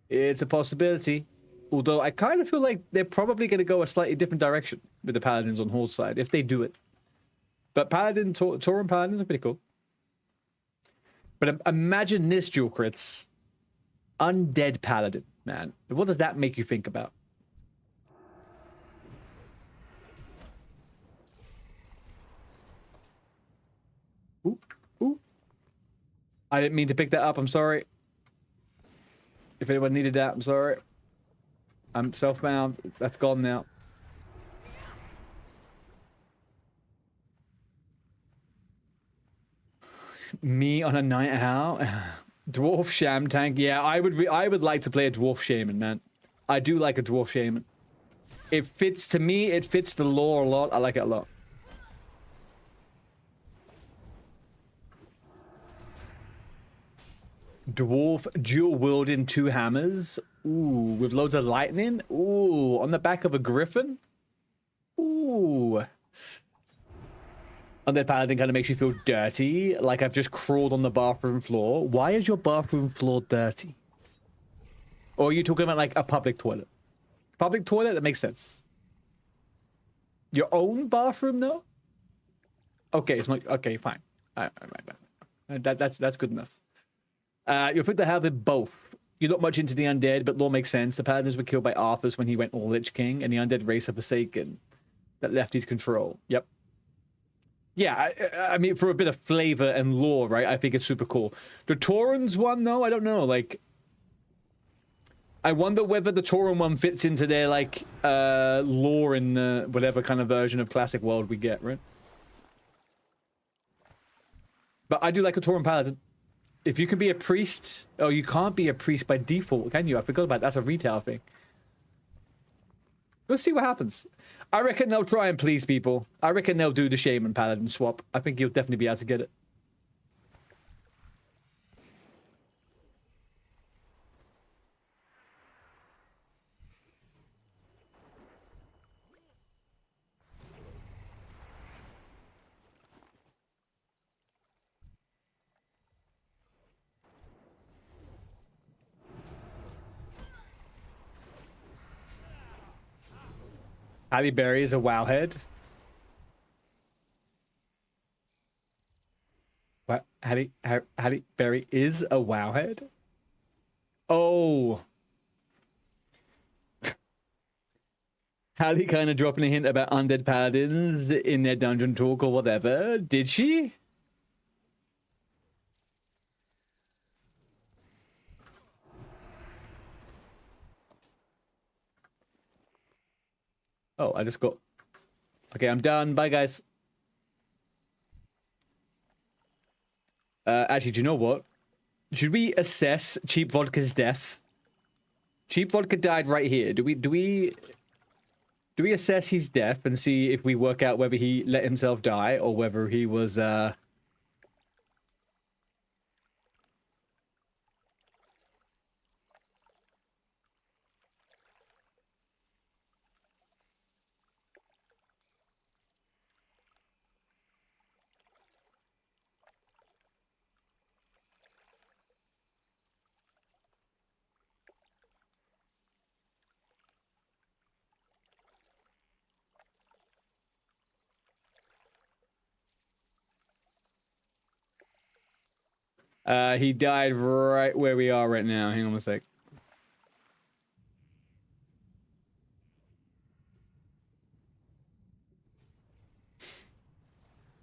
It's a possibility. Although I kind of feel like they're probably going to go a slightly different direction with the Paladins on Horde side, if they do it. But Tauren Paladins are pretty cool. But imagine this, Dual Crits. Undead Paladin, man. What does that make you think about? Ooh, ooh. I didn't mean to pick that up, I'm sorry. If anyone needed that, I'm sorry. I'm self-bound. That's gone now. Me on a night out. Dwarf Sham Tank. Yeah, I would like to play a Dwarf Shaman, man. I do like a Dwarf Shaman. It fits, to me, it fits the lore a lot. I like it a lot. Dwarf dual wielding 2 hammers. Ooh, with loads of lightning. Ooh, on the back of a griffin. Ooh. And that paladin kind of makes you feel dirty, like I've just crawled on the bathroom floor. Why is your bathroom floor dirty? Or are you talking about like a public toilet? Public toilet, that makes sense. Your own bathroom, though? Okay, it's not. Okay, fine. That's good enough. You're put to have it both. You're not much into the undead, but lore makes sense. The paladins were killed by Arthas when he went all Lich King, and the undead race are forsaken. That left his control. Yep. Yeah, I mean, for a bit of flavor and lore, right? I think it's super cool. The Taurens one, though, I don't know. Like, I wonder whether the Tauren one fits into their, like, lore in whatever kind of version of Classic World we get, right? But I do like a Tauren Paladin. If you can be a priest... Oh, you can't be a priest by default, can you? I forgot about that. That's a retail thing. Let's see what happens. I reckon they'll try and please people. I reckon they'll do the Shaman Paladin swap. I think you'll definitely be able to get it. Halle Berry is a wowhead. What? Halle Berry is a wowhead? Oh. Halle kind of dropping a hint about undead paladins in their dungeon talk or whatever. Did she? Oh, I just got... Okay, I'm done. Bye, guys. Actually, do you know what? Should we assess Cheap Vodka's death? Cheap Vodka died right here. Do we assess his death and see if we work out whether he let himself die or whether he was he died right where we are right now. Hang on a sec.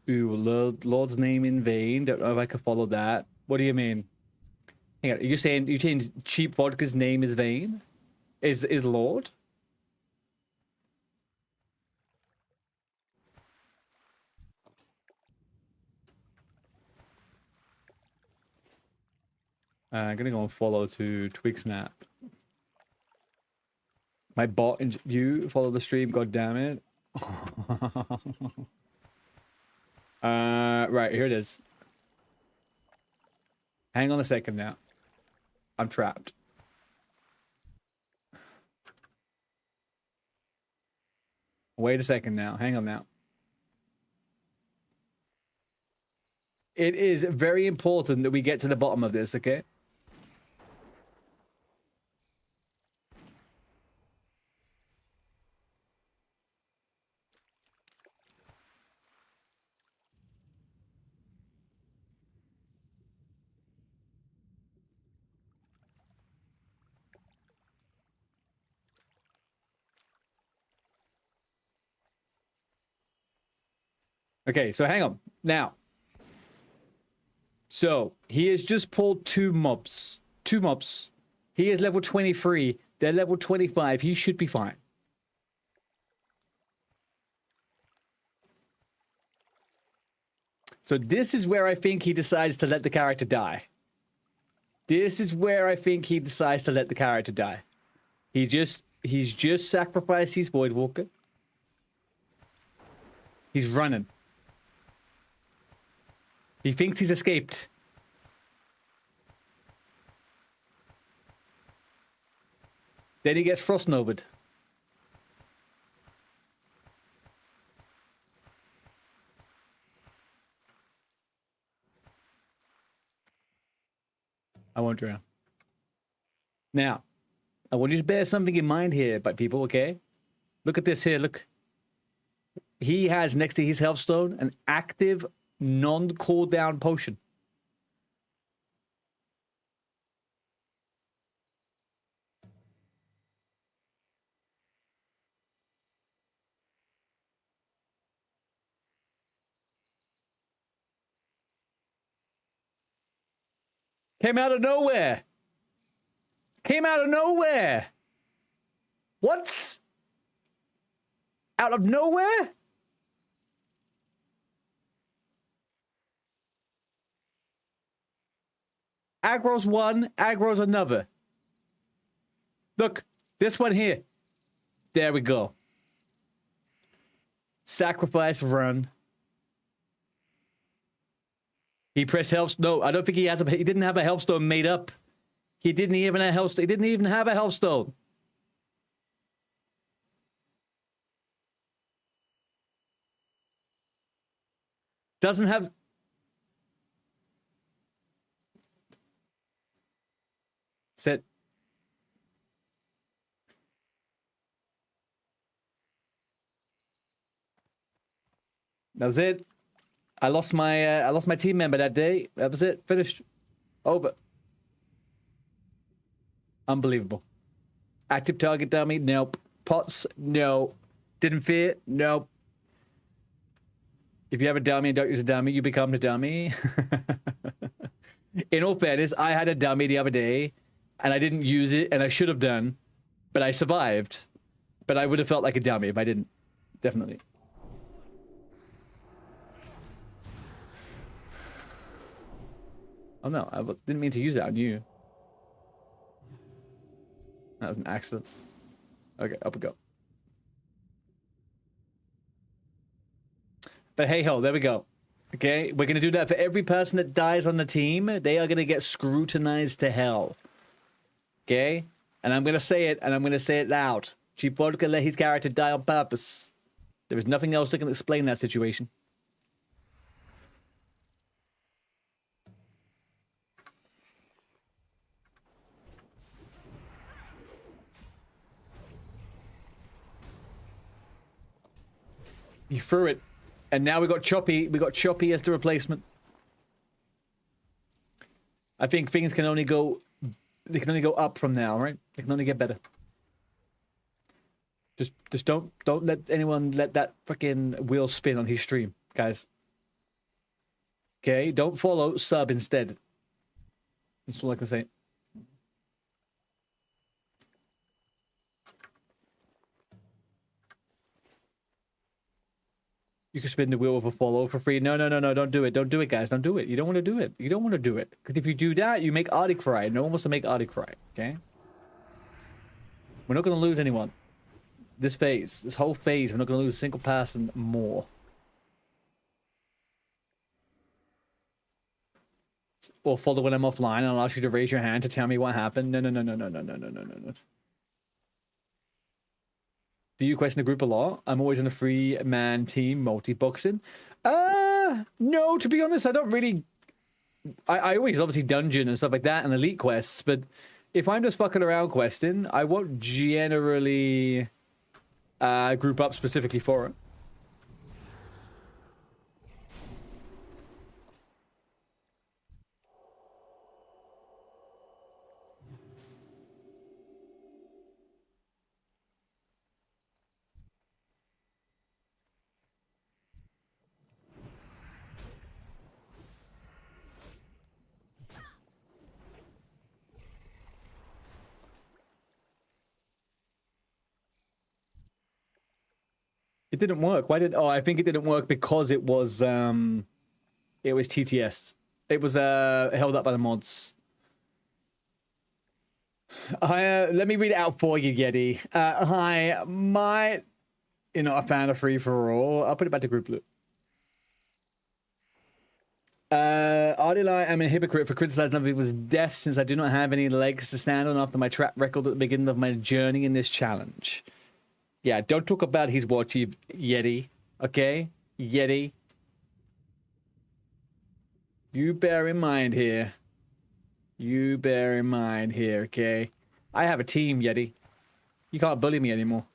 Ooh, Lord's name in vain. Don't know if I can follow that. What do you mean? Hang on, you're saying you changed Cheap Vodka's name is vain? Is Lord? I'm gonna go and follow to Twigsnap. My bot and you follow the stream, god damn it. Right, here it is. Hang on a second now. I'm trapped. Wait a second now. Hang on now. It is very important that we get to the bottom of this, okay? Okay, so hang on. Now. So, he has just pulled 2 mobs. 2 mobs. He is level 23. They're level 25. He should be fine. So this is where I think he decides to let the character die. This is where I think he decides to let the character die. He's just sacrificed his Void Walker. He's running. He thinks he's escaped. Then he gets Frost Novaed. I won't drown. Now, I want you to bear something in mind here, but people, okay? Look at this here, look. He has next to his health stone an active non-cooldown potion. Came out of nowhere. Came out of nowhere. What? Out of nowhere? Aggro's one, aggro's another. Look, this one here. There we go. Sacrifice, run. He pressed health. No, I don't think he has. He didn't have a health stone made up. He didn't even have a health. He didn't even have a health stone. Doesn't have. Set. That was it. I lost my team member that day. That was it. Finished. Over. Unbelievable. Active target dummy. Nope. Pots. No. Didn't fit. Nope. If you have a dummy and don't use a dummy, you become the dummy. In all fairness, I had a dummy the other day, and I didn't use it, and I should have done, but I survived. But I would have felt like a dummy if I didn't. Definitely. Oh no, I didn't mean to use that on you. That was an accident. Okay, up we go. But hey ho, there we go. Okay, we're gonna do that for every person that dies on the team. They are gonna get scrutinized to hell. Okay? And I'm gonna say it, and I'm gonna say it loud. Chief Vodka let his character die on purpose. There is nothing else that can explain that situation. He threw it. And now we got Choppy. We got Choppy as the replacement. I think things can only go... They can only go up from now, right? They can only get better. Just don't let anyone let that freaking wheel spin on his stream, guys. Okay? Don't follow, sub instead. That's all I can say. You can spin the wheel with a follow for free. No, don't do it. Don't do it, guys. Don't do it. You don't want to do it. You don't want to do it. Because if you do that, you make Artie cry. No one wants to make Artie cry, okay? We're not going to lose anyone. This phase, this whole phase, we're not going to lose a single person more. Or follow when I'm offline, and I'll ask you to raise your hand to tell me what happened. No. Do you question the group a lot? I'm always in a three-man team multi-boxing. No, to be honest, I don't really... I always obviously dungeon and stuff like that and elite quests, but if I'm just fucking around questing, I won't generally group up specifically for it. It didn't work. Why did... Oh, I think it didn't work because it was... It was TTS. It was held up by the mods. Let me read it out for you, Yeti. Hi, you're not a fan of free for all. I'll put it back to group loop. ARTEY, I'm a hypocrite for criticizing other people's deaths since I do not have any legs to stand on after my track record at the beginning of my journey in this challenge. Yeah, don't talk about his watch, Yeti. Okay? Yeti. You bear in mind here. You bear in mind here, okay? I have a team, Yeti. You can't bully me anymore.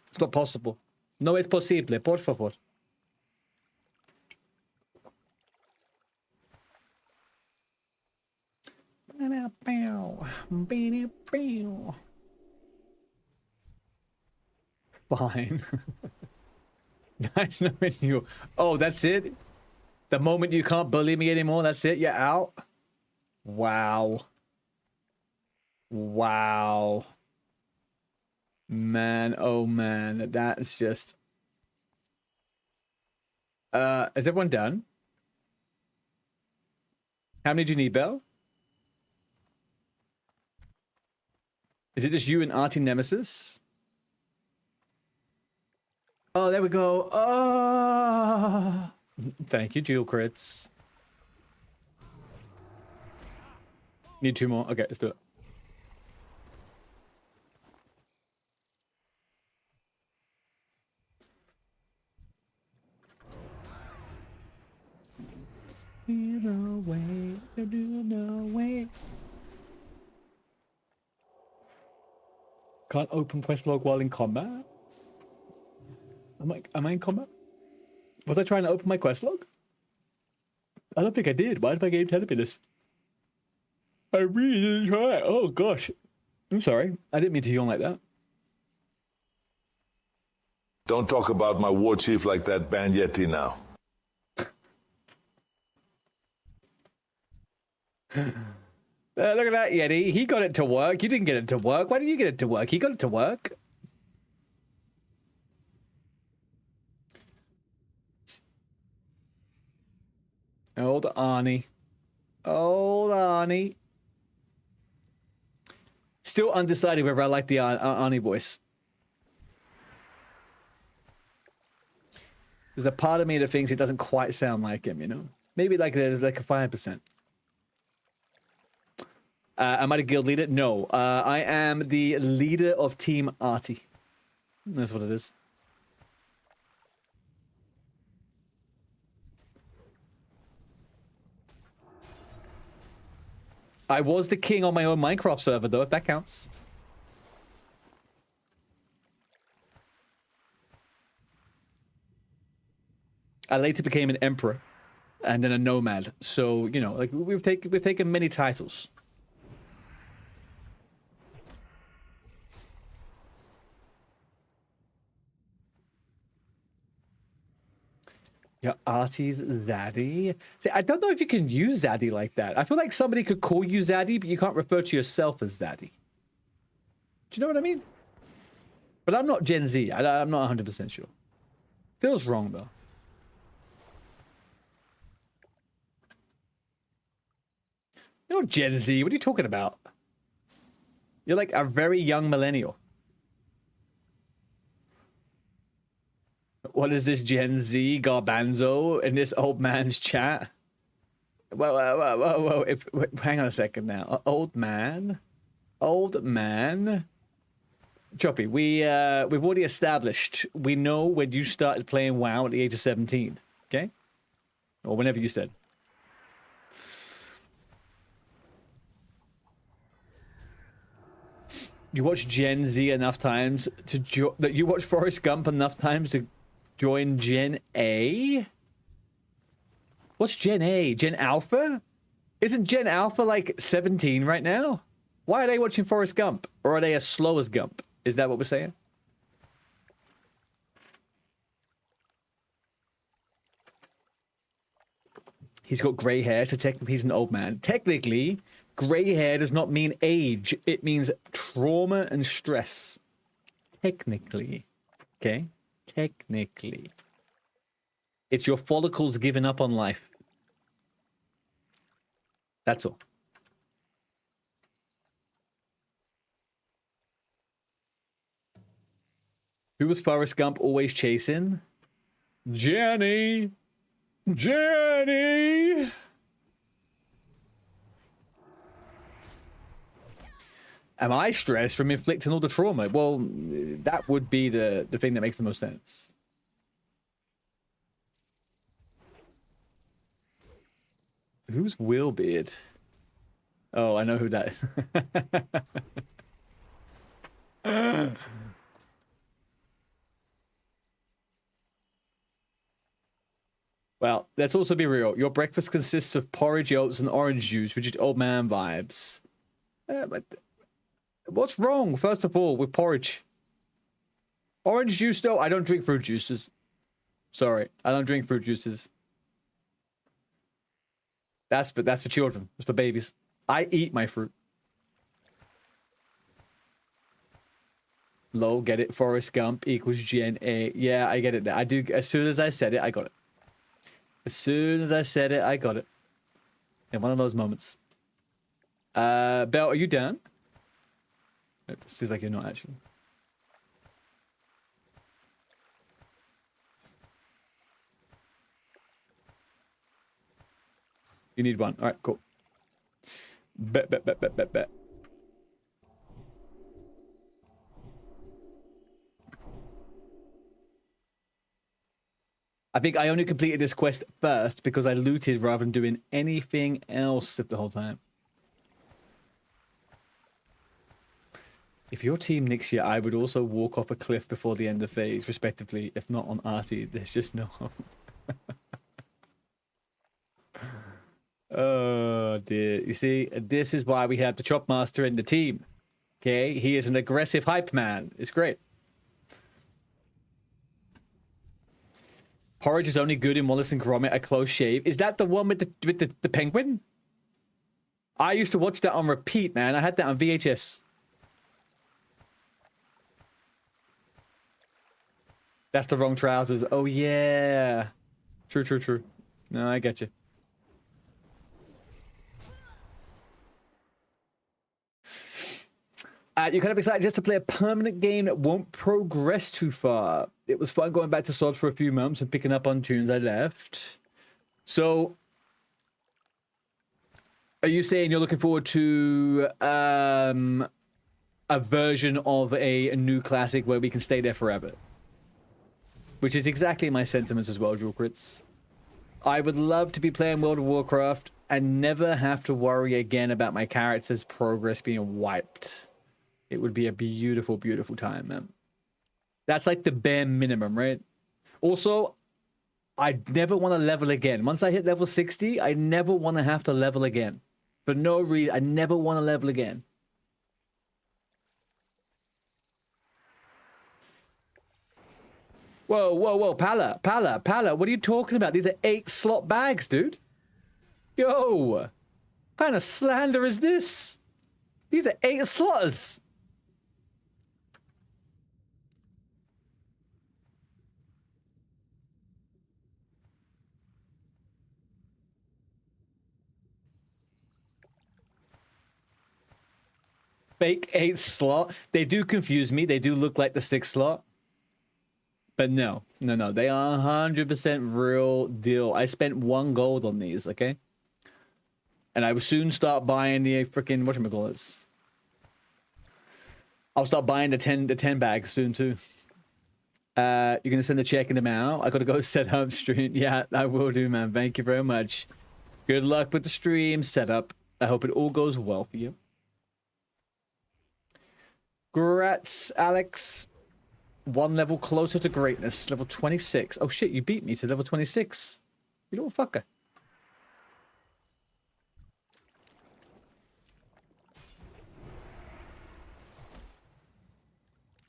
It's not possible. No es posible, por favor. Fine. Nice knowing you. Oh, that's it? The moment you can't bully me anymore, that's it? You're out? Wow. Wow. Man, oh man. That's just... is everyone done? How many do you need, Belle? Is it just you and ARTEY Nemesis? Oh, there we go. Oh, thank you, dual crits. Need 2 more. Okay, let's do it. No way, no way. Can't open quest log while in combat. Am I in combat? Was I trying to open my quest log? I don't think I did. Why did my game tell me this? I really didn't try. Oh gosh. I'm sorry. I didn't mean to yawn like that. Don't talk about my war chief like that, Ban Yeti now. Look at that, Yeti. He got it to work. You didn't get it to work. Why didn't you get it to work? He got it to work. Old Arnie. Old Arnie. Still undecided whether I like the Arnie voice. There's a part of me that thinks it doesn't quite sound like him, you know? Maybe like there's like a 5%. Am I the guild leader? No. I am the leader of Team ARTEY. That's what it is. I was the king on my own Minecraft server, though, if that counts. I later became an emperor and then a nomad. So, you know, like we've taken many titles. Yeah, ARTEY's Zaddy. See, I don't know if you can use Zaddy like that. I feel like somebody could call you Zaddy, but you can't refer to yourself as Zaddy. Do you know what I mean? But I'm not Gen Z. I'm not 100% sure. Feels wrong, though. You're not Gen Z. What are you talking about? You're like a very young millennial. What is this Gen Z garbanzo in this old man's chat? Whoa. Hang on a second now. Old man? Old man? Choppy, we've already established. We know when you started playing WoW at the age of 17. Okay? Or whenever you said. You watch Gen Z enough times to that you watch Forrest Gump enough times to join Gen A? What's Gen A? Gen Alpha? Isn't Gen Alpha like 17 right now? Why are they watching Forrest Gump? Or are they as slow as Gump? Is that what we're saying? He's got grey hair, so technically he's an old man. Technically, grey hair does not mean age. It means trauma and stress. Technically. Okay? Technically. It's your follicles giving up on life. That's all. Who was Forrest Gump always chasing? Jenny! Jenny! Am I stressed from inflicting all the trauma? Well, that would be the thing that makes the most sense. Who's Willbeard? Oh, I know who that is. Well, let's also be real. Your breakfast consists of porridge, oats, and orange juice, which is old man vibes. But what's wrong, first of all, with porridge? Orange juice, though? I don't drink fruit juices. Sorry, I don't drink fruit juices. That's for children. That's for babies. I eat my fruit. Lol, get it? Forrest Gump equals Gen A. Yeah, I get it. I do. As soon as I said it, I got it. As soon as I said it, I got it. In one of those moments. Belle, are you down? It seems like you're not, actually. You need one. All right, cool. Bet. I think I only completed this quest first because I looted rather than doing anything else the whole time. If your team nicks you, I would also walk off a cliff before the end of phase, respectively. If not on ARTEY, there's just no hope. Oh dear. You see, this is why we have the Chop Master in the team. Okay? He is an aggressive hype man. It's great. Porridge is only good in Wallace and Gromit, a close shave. Is that the one with the penguin? I used to watch that on repeat, man. I had that on VHS. That's the wrong trousers. Oh, yeah. True. No, I get you. You're kind of excited just to play a permanent game that won't progress too far. It was fun going back to SOD for a few months and picking up on tunes I left. So, are you saying you're looking forward to a version of a new classic where we can stay there forever? Which is exactly my sentiments as well, Jewel Crits. I would love to be playing World of Warcraft and never have to worry again about my character's progress being wiped. It would be a beautiful, beautiful time, man. That's like the bare minimum, right? Also, I never want to level again. Once I hit level 60, I never want to have to level again. For no reason, I never want to level again. Whoa, Pala, what are you talking about? These are 8-slot bags, dude. Yo, what kind of slander is this? These are 8 slotters. Fake 8 slot. They do confuse me. They do look like the 6 slot. But no. They are 100% real deal. I spent 1 gold on these, okay? And I will soon start buying the freaking whatchamacallits. I'll start buying the 10 bags soon too. You're gonna send the check in the mail. I gotta go set up stream. Yeah, I will do, man. Thank you very much. Good luck with the stream setup. I hope it all goes well for you. Grats, Alex. 1 level closer to greatness. Level 26. Oh shit, you beat me to level 26. You little fucker.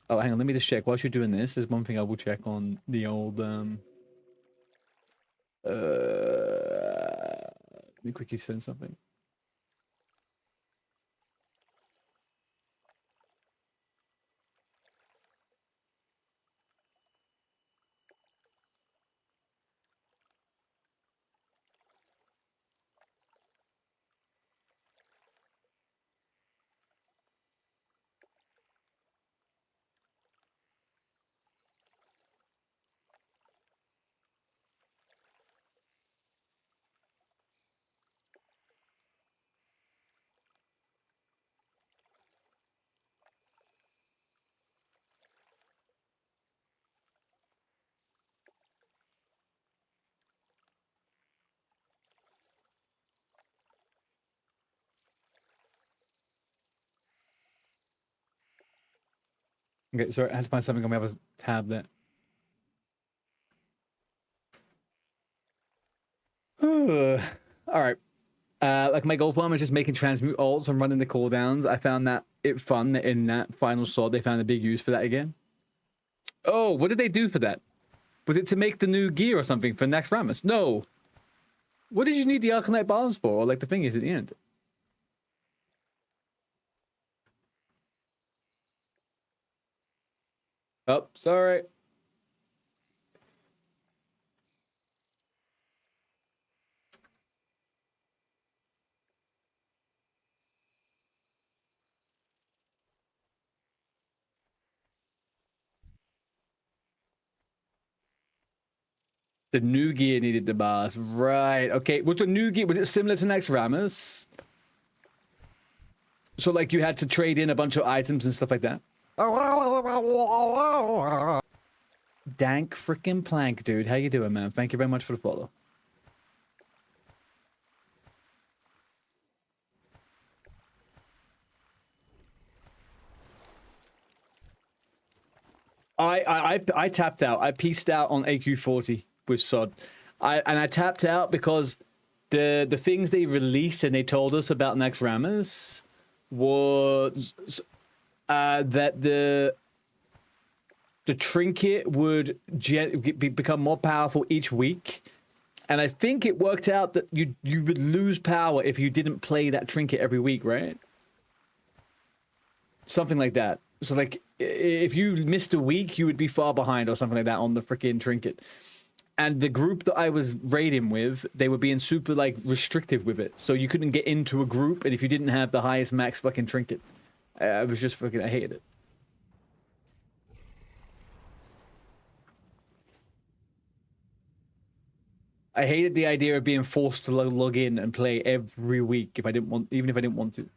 Oh, hang on. Let me just check. Whilst you're doing this, there's one thing I will check on the old... let me quickly send something. Okay, sorry, I had to find something on my other tab there. Alright. Like my goal farm is just making transmute ults and running the cooldowns. I found that it fun that in that final sword they found a big use for that again. Oh, what did they do for that? Was it to make the new gear or something for next Rammus? No. What did you need the Arcanite bars for? Or like the thing is at the end? Oh, sorry. The new gear needed the bars. Right. Okay. Was the new gear, was it similar to next Rammus? So like you had to trade in a bunch of items and stuff like that? Dank freaking plank, dude. How you doing, man? Thank you very much for the follow. I tapped out. I pieced out on AQ40 with Sod. I tapped out because the things they released and they told us about next Rammus was that the trinket would become more powerful each week, and I think it worked out that you would lose power if you didn't play that trinket every week, right? Something like that. So like if you missed a week, you would be far behind or something like that on the freaking trinket. And the group that I was raiding with, they were being super like restrictive with it, so you couldn't get into a group, and if you didn't have the highest max fucking trinket, I was just fucking, I hated it. I hated the idea of being forced to log in and play every week if I didn't want, even if I didn't want to.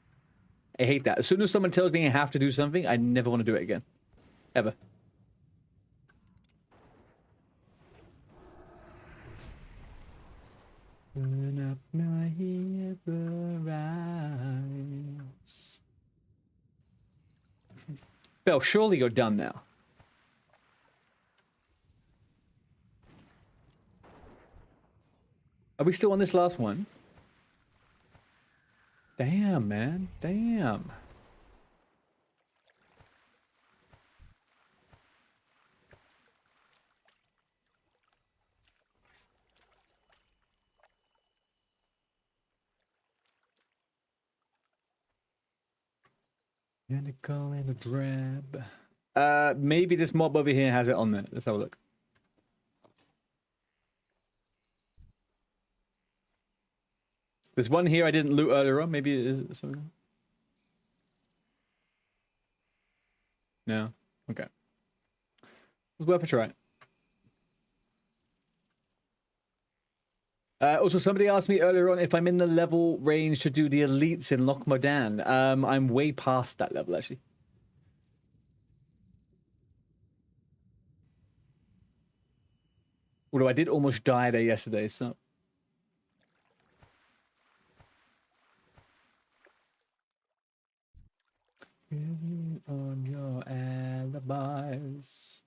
I hate that. As soon as someone tells me I have to do something, I never want to do it again. Ever. Turn up my eyes. Bell, surely you're done now. Are we still on this last one? Damn, man. Damn. And a call and a grab. Maybe this mob over here has it on there. Let's have a look. There's one here I didn't loot earlier on. Maybe it is something. No? Okay. It was worth a try. Also, somebody asked me earlier on if I'm in the level range to do the elites in Loch Modan. I'm way past that level, actually. Although I did almost die there yesterday, so... on your alibis.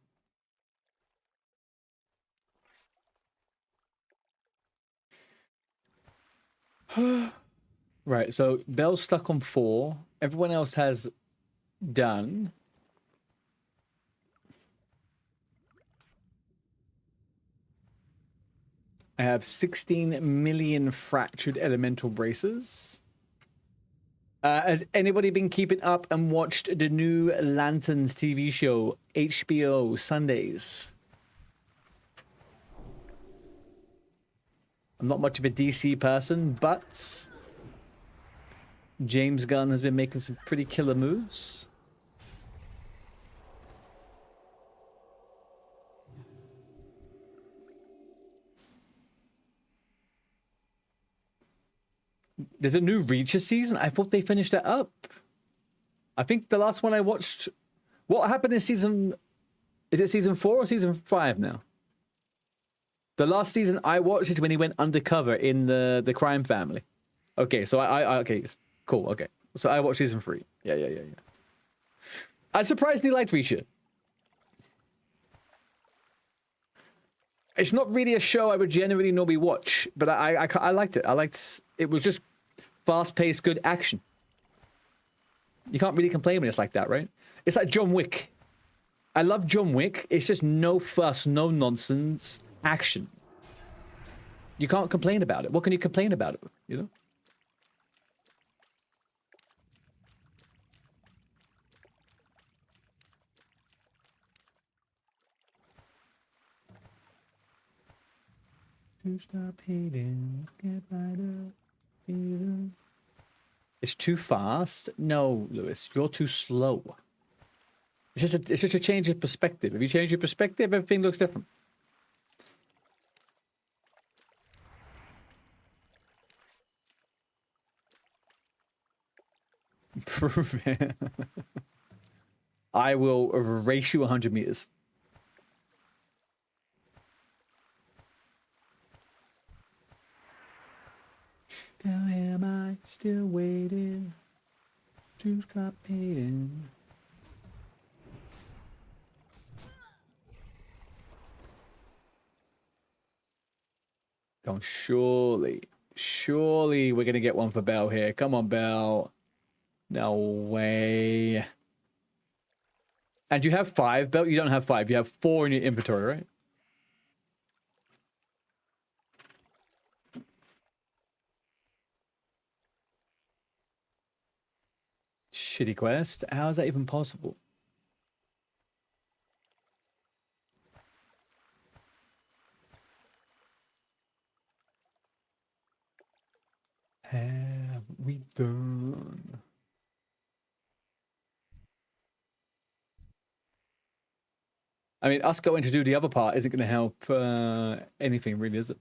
Right, so Bell's stuck on 4. Everyone else has done. I have 16 million fractured elemental braces. Has anybody been keeping up and watched the new Lanterns TV show, HBO Sundays? I'm not much of a DC person, but James Gunn has been making some pretty killer moves. There's a new Reacher season? I thought they finished that up. I think the last one I watched... What happened in season... Is it season 4 or season 5 now? The last season I watched is when he went undercover in the crime family. Okay, so I okay, cool, okay. So I watched season 3. Yeah. I'm surprised he liked Reacher. It's not really a show I would generally normally watch, but I liked it. It was just fast-paced, good action. You can't really complain when it's like that, right? It's like John Wick. I love John Wick. It's just no fuss, no nonsense action. You can't complain about it. What can you complain about it? You know? To stop hating, get right up, feeling. It's too fast? No, Lewis, you're too slow. It's just a change of perspective. If you change your perspective, everything looks different. Prove it. I will race you 100 meters. Now am I still waiting to stop hating? Going surely we're gonna get one for Bell here. Come on, Bell. No way. And you have 5, Bell? You don't have 5. You have 4 in your inventory, right? Shitty quest. How is that even possible? Have we done? I mean, us going to do the other part isn't going to help anything, really, is it?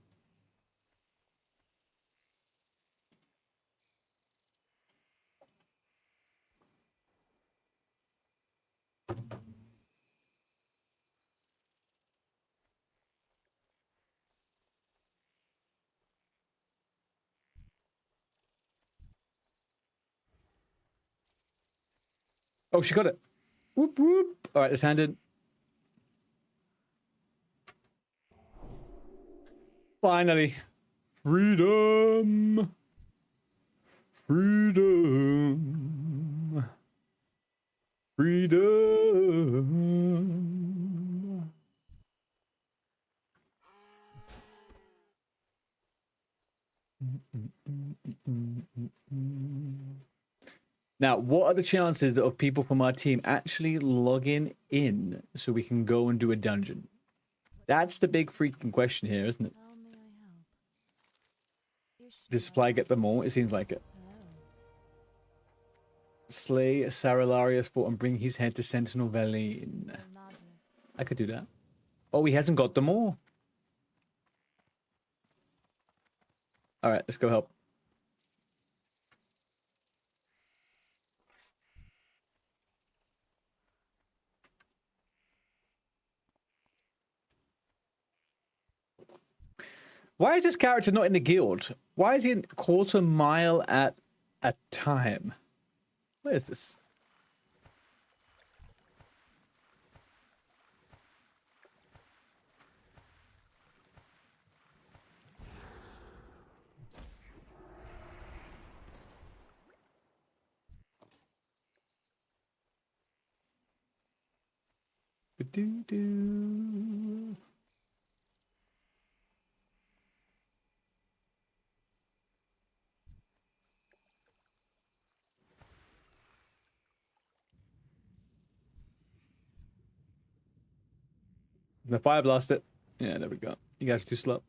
Oh, she got it. Whoop, whoop. All right, let's hand in. Finally. Freedom. Freedom. Freedom. Now, what are the chances of people from our team actually logging in so we can go and do a dungeon? That's the big freaking question here, isn't it? How may I help? Did supply get them all? It seems like it. Slay Saralarius fort and bring his head to Sentinel Valley. I could do that. Oh, he hasn't got them all. All right, let's go help. Why is this character not in the guild? Why is he in quarter mile at a time? Where is this? Ba-doo-doo. The fire blast it. Yeah, there we go. You guys are too slow.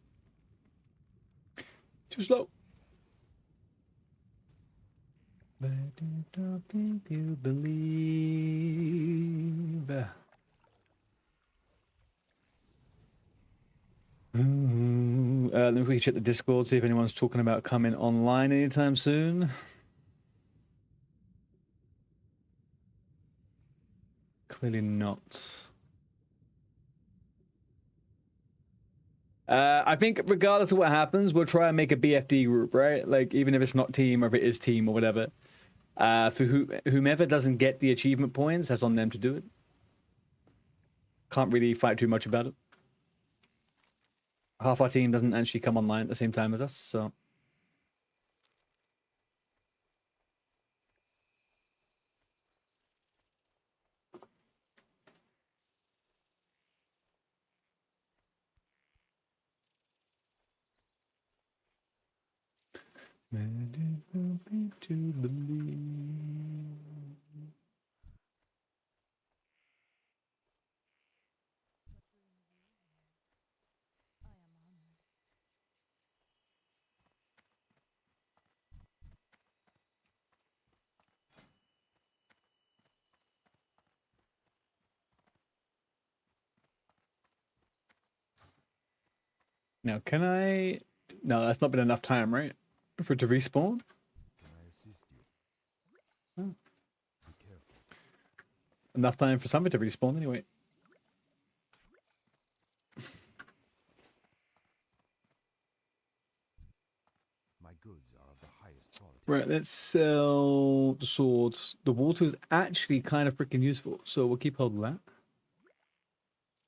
Too slow. But you don't think you believe. Let me check the Discord, see if anyone's talking about coming online anytime soon. Clearly not. I think regardless of what happens, we'll try and make a BFD group, right? Like, even if it's not team or if it is team or whatever. For whomever doesn't get the achievement points, that's on them to do it. Can't really fight too much about it. half our team doesn't actually come online at the same time as us, so. And it will be to believe. Now, can I? No, that's not been enough time, right? For it to respawn? Oh. Enough time for something to respawn anyway. My goods are of the highest quality. Right, let's sell the swords. The water is actually kind of freaking useful, so we'll keep hold of that.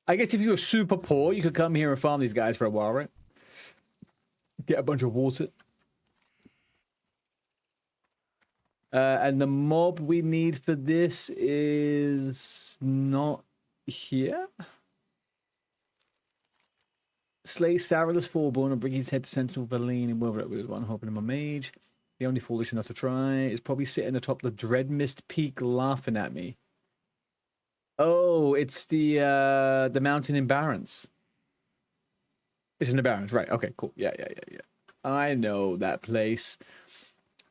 I guess if you were super poor, you could come here and farm these guys for a while, right? Get a bunch of water. And the mob we need for this is not here. Slay Sarilus Foreborn and bring his head to Sentinel Valine and whether it was one hoping him a mage. The only foolish enough to try is probably sitting atop the Dreadmist Peak laughing at me. Oh, it's the mountain in Barrens. It's in the Barrens, right? Okay, cool. Yeah. I know that place.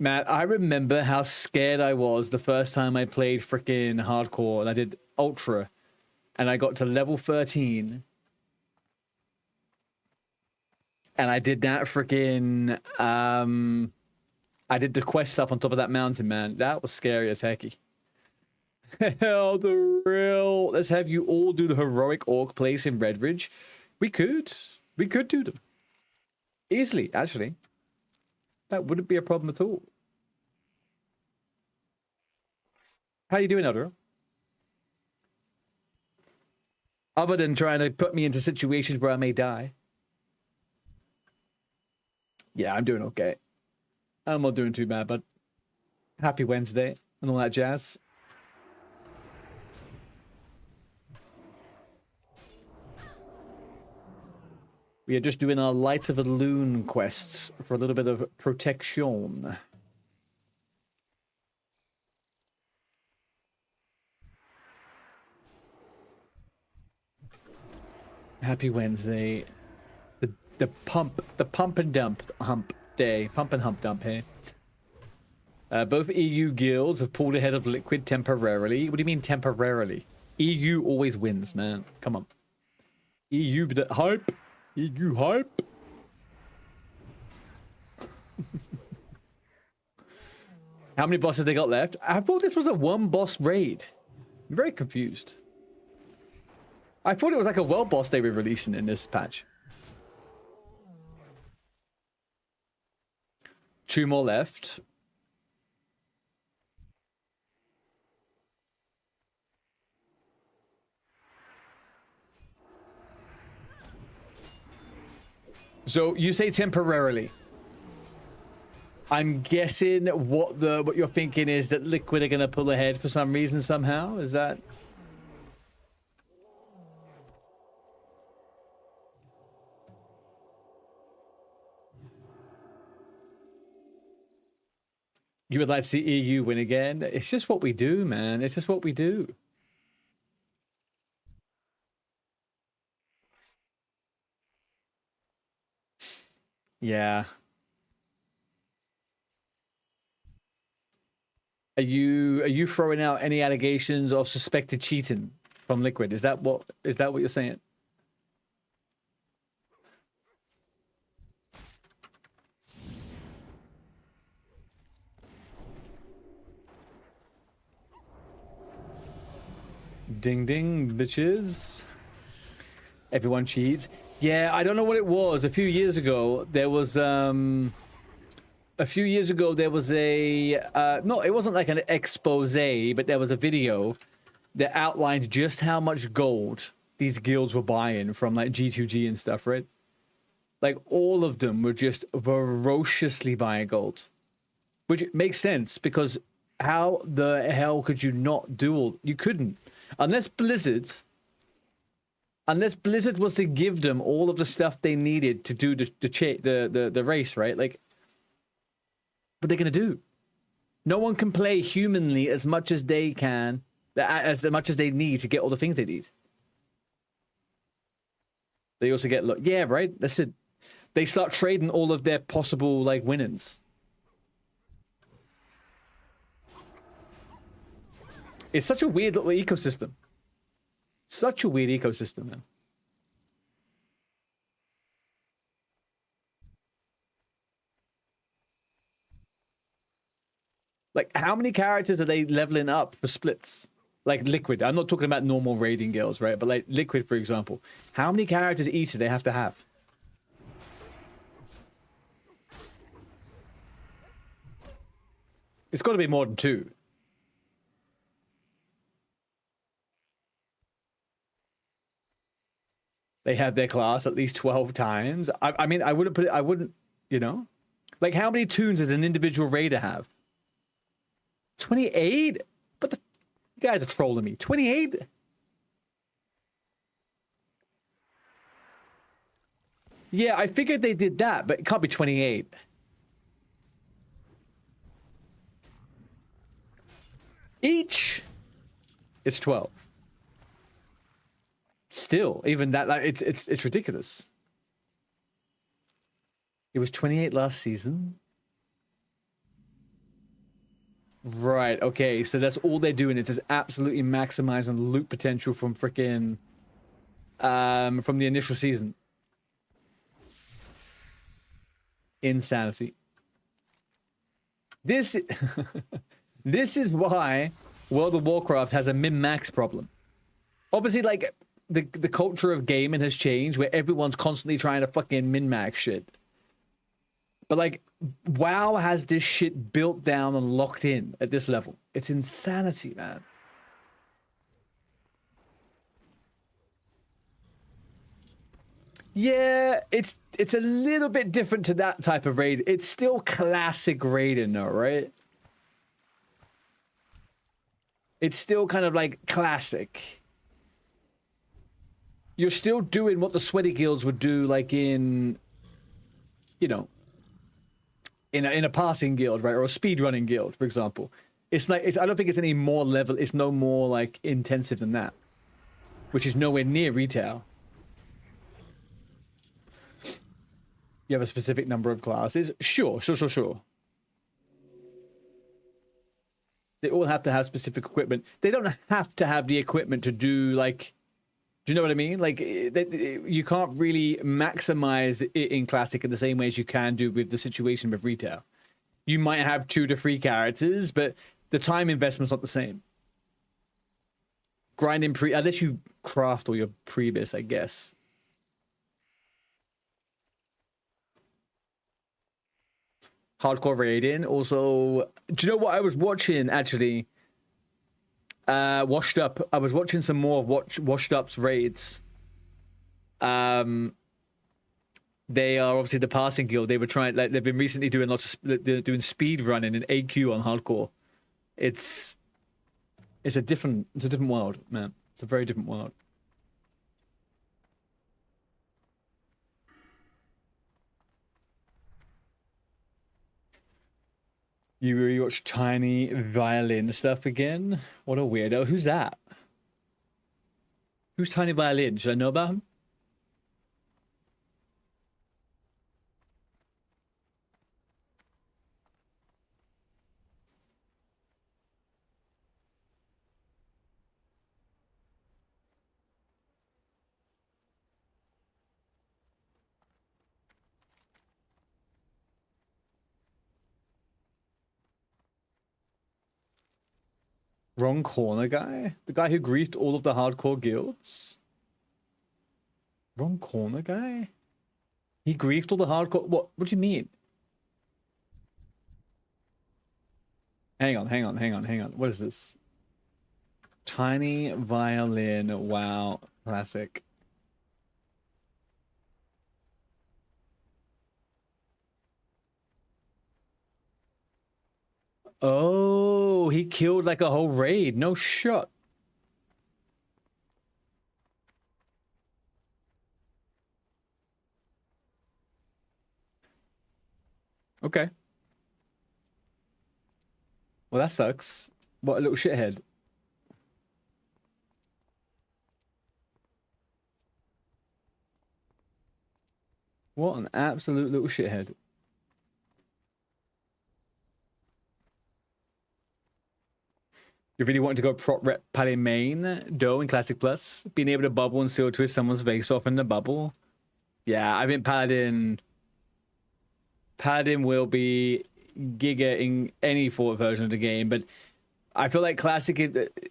Matt, I remember how scared I was the first time I played freaking hardcore and I did ultra and I got to level 13 and I did that freaking I did the quest up on top of that mountain, man. That was scary as hecky. Hell the real. Let's have you all do the heroic orc place in Redridge. We could do them easily, actually. That wouldn't be a problem at all. How you doing, Elder? Other than trying to put me into situations where I may die. Yeah, I'm doing okay. I'm not doing too bad, but happy Wednesday and all that jazz. We are just doing our Lights of a Loon quests for a little bit of protection. Happy Wednesday. The pump and dump hump day. Pump and hump dump here. Both EU guilds have pulled ahead of Liquid temporarily. What do you mean temporarily? EU always wins, man. Come on. EU hype. EU hype. How many bosses they got left? I thought this was a one boss raid. I'm very confused. I thought it was like a world boss they were releasing in this patch. 2 more left. So you say temporarily. I'm guessing what you're thinking is that Liquid are gonna pull ahead for some reason somehow. Is that? You would like to see EU win again? It's just what we do, man. It's just what we do. Yeah. Are you throwing out any allegations of suspected cheating from Liquid? Is that what you're saying? Ding ding, bitches. Everyone cheats. Yeah, I don't know what it was. A few years ago, there was a no, it wasn't like an expose, but there was a video that outlined just how much gold these guilds were buying from like G2G and stuff, right? Like all of them were just ferociously buying gold, which makes sense because how the hell could you not do all? You couldn't, unless Blizzard was to give them all of the stuff they needed to do the race, right? Like, what are they gonna do? No one can play humanly as much as they can, as much as they need to get all the things they need. They also get yeah, right. That's it. They start trading all of their possible like winnings. It's such a weird little ecosystem. Such a weird ecosystem, man. Like, how many characters are they leveling up for splits? Like Liquid. I'm not talking about normal raiding guilds, right? But like Liquid, for example. How many characters each do they have to have? It's got to be more than 2. They have their class at least 12 times. I mean, I wouldn't put it, I wouldn't, you know? Like, how many tunes does an individual raider have? 28? What the? You guys are trolling me. 28? Yeah, I figured they did that, but it can't be 28. Each? It's 12. Still, even that, like, it's ridiculous. It was 28 last season. Right, okay, so that's all they're doing is just absolutely maximizing the loot potential from freaking from the initial season. Insanity. This this is why World of Warcraft has a min-max problem. Obviously, like, the culture of gaming has changed where everyone's constantly trying to fucking min-max shit. But like, WoW has this shit built down and locked in at this level. It's insanity, man. Yeah, it's a little bit different to that type of raid. It's still classic raiding though, right? It's still kind of like classic. You're still doing what the sweaty guilds would do, like in, you know, in a passing guild, right, or a speedrunning guild, for example. It's like I don't think it's any more level. It's no more like intensive than that, which is nowhere near retail. You have a specific number of classes, sure. They all have to have specific equipment. They don't have to have the equipment to do like. Do you know what I mean? Like, you can't really maximize it in Classic in the same way as you can do with the situation with retail. You might have 2 to 3 characters, but the time investment's not the same. Grinding unless you craft all your previs, I guess. Hardcore raiding. Also, do you know what I was watching actually? Washed Up. I was watching some more of Washed Up's raids. They are obviously the passing guild. They were trying, like, they've been recently doing lots of doing speed running and AQ on hardcore. It's a different world, man. It's a very different world. You rewatch Tiny Violin stuff again? What a weirdo. Who's that? Who's Tiny Violin? Should I know about him? Wrong corner guy? The guy who griefed all of the hardcore guilds? Wrong corner guy? He griefed all the hardcore... What do you mean? Hang on. What is this? Tiny Violin. WoW. Classic. Oh, he killed like a whole raid. No shot. Okay. Well, that sucks. What a little shithead. What an absolute little shithead. You really wanted to go prop rep Paladin main, Doe in Classic Plus, being able to bubble and seal twist someone's face off in the bubble. Yeah, I think Paladin will be Giga in any forward version of the game, but I feel like Classic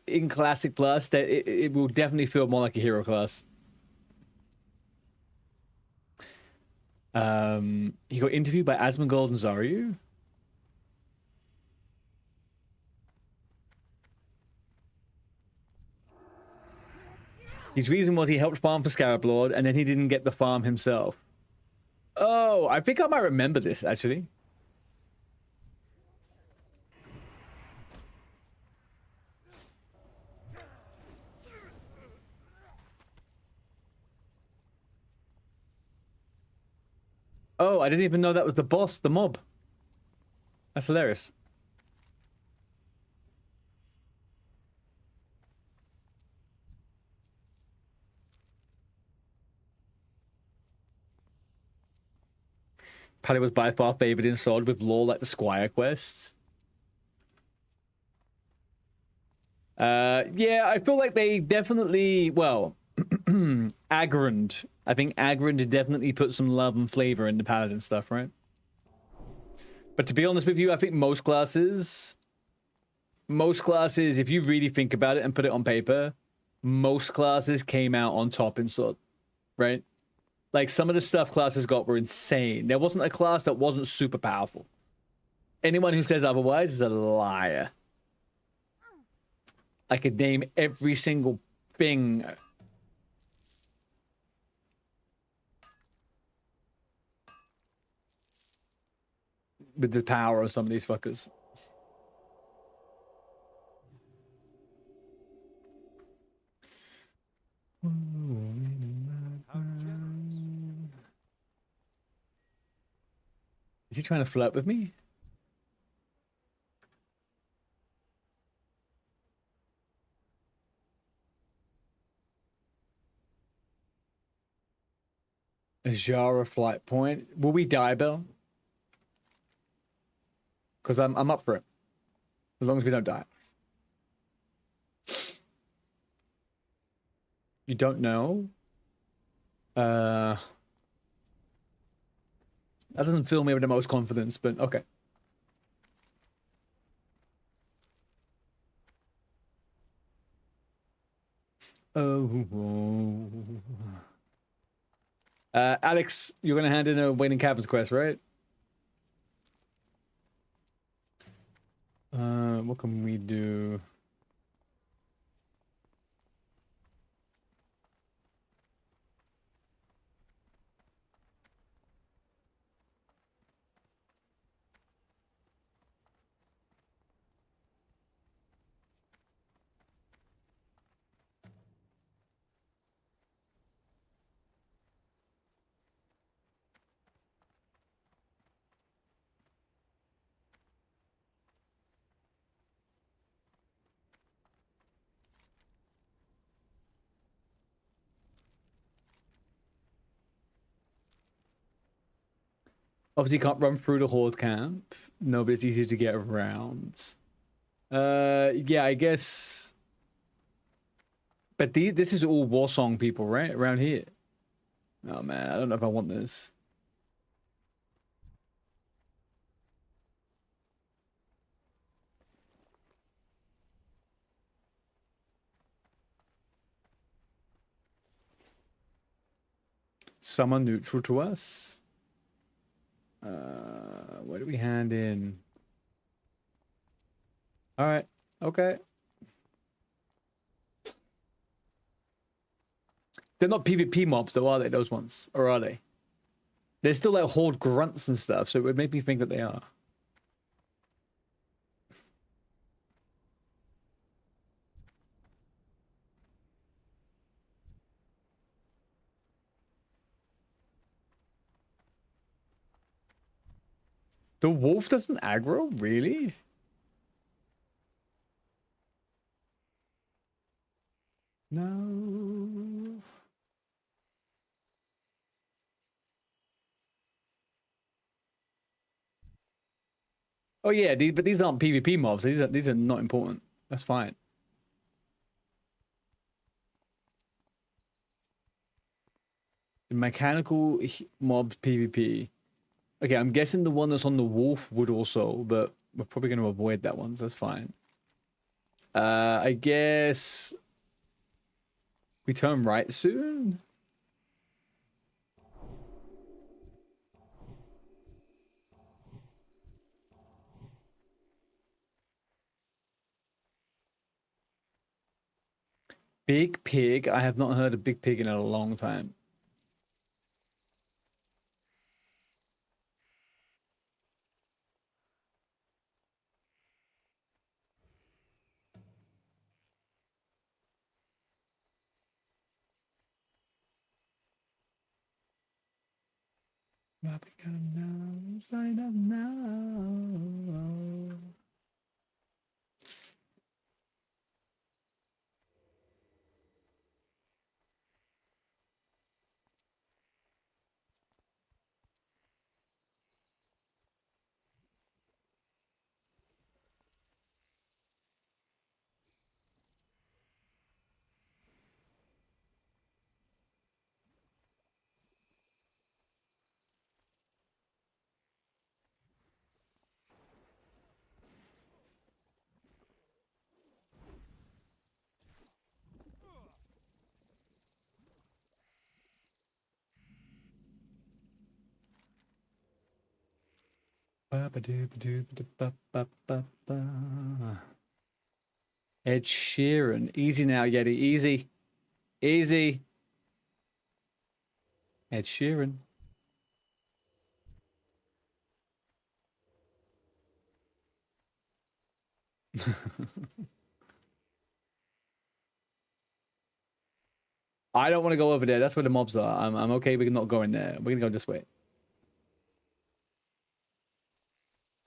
in Classic Plus that it will definitely feel more like a hero class. He got interviewed by Asmongold and Zaryu. His reason was he helped farm for Scarab Lord, and then he didn't get the farm himself. Oh, I think I might remember this, actually. Oh, I didn't even know that was the boss, the mob. That's hilarious. Paddy was by far favored in sword with lore like the Squire quests. Yeah, I feel like they definitely, well, Agrand. I think Agrand definitely put some love and flavor into Paladin stuff, right? But to be honest with you, I think most classes, if you really think about it and put it on paper, most classes came out on top in sword, right? Like, some of the stuff classes got were insane. There wasn't a class that wasn't super powerful. Anyone who says otherwise is a liar. I could name every single thing. With the power of some of these fuckers. Is he trying to flirt with me? A Jara flight point. Will we die, Bell? Because I'm up for it. As long as we don't die. You don't know? That doesn't fill me with the most confidence, but okay. Oh. Alex, you're gonna hand in a Waiting Caverns quest, right? What can we do? Obviously, you can't run through the horde camp. No, but it's easier to get around. Yeah, I guess. But this is all Warsong people, right? Around here. Oh man, I don't know if I want this. Someone neutral to us. Where do we hand in? All right. Okay. They're not PvP mobs, though, are they? Those ones, or are they? They're still like horde grunts and stuff, so it would make me think that they are. The wolf doesn't aggro? Really? No. Oh yeah, but these aren't PvP mobs. These are not important. That's fine. The mechanical mobs PvP. Okay, I'm guessing the one that's on the wolf would also, but we're probably going to avoid that one, so that's fine. I guess we turn right soon. Big pig. I have not heard of big pig in a long time. Sign up now. Ed Sheeran. Easy now, Yeti. Easy. Easy. Ed Sheeran. I don't want to go over there. That's where the mobs are. I'm okay. We're not going there. We're gonna go this way.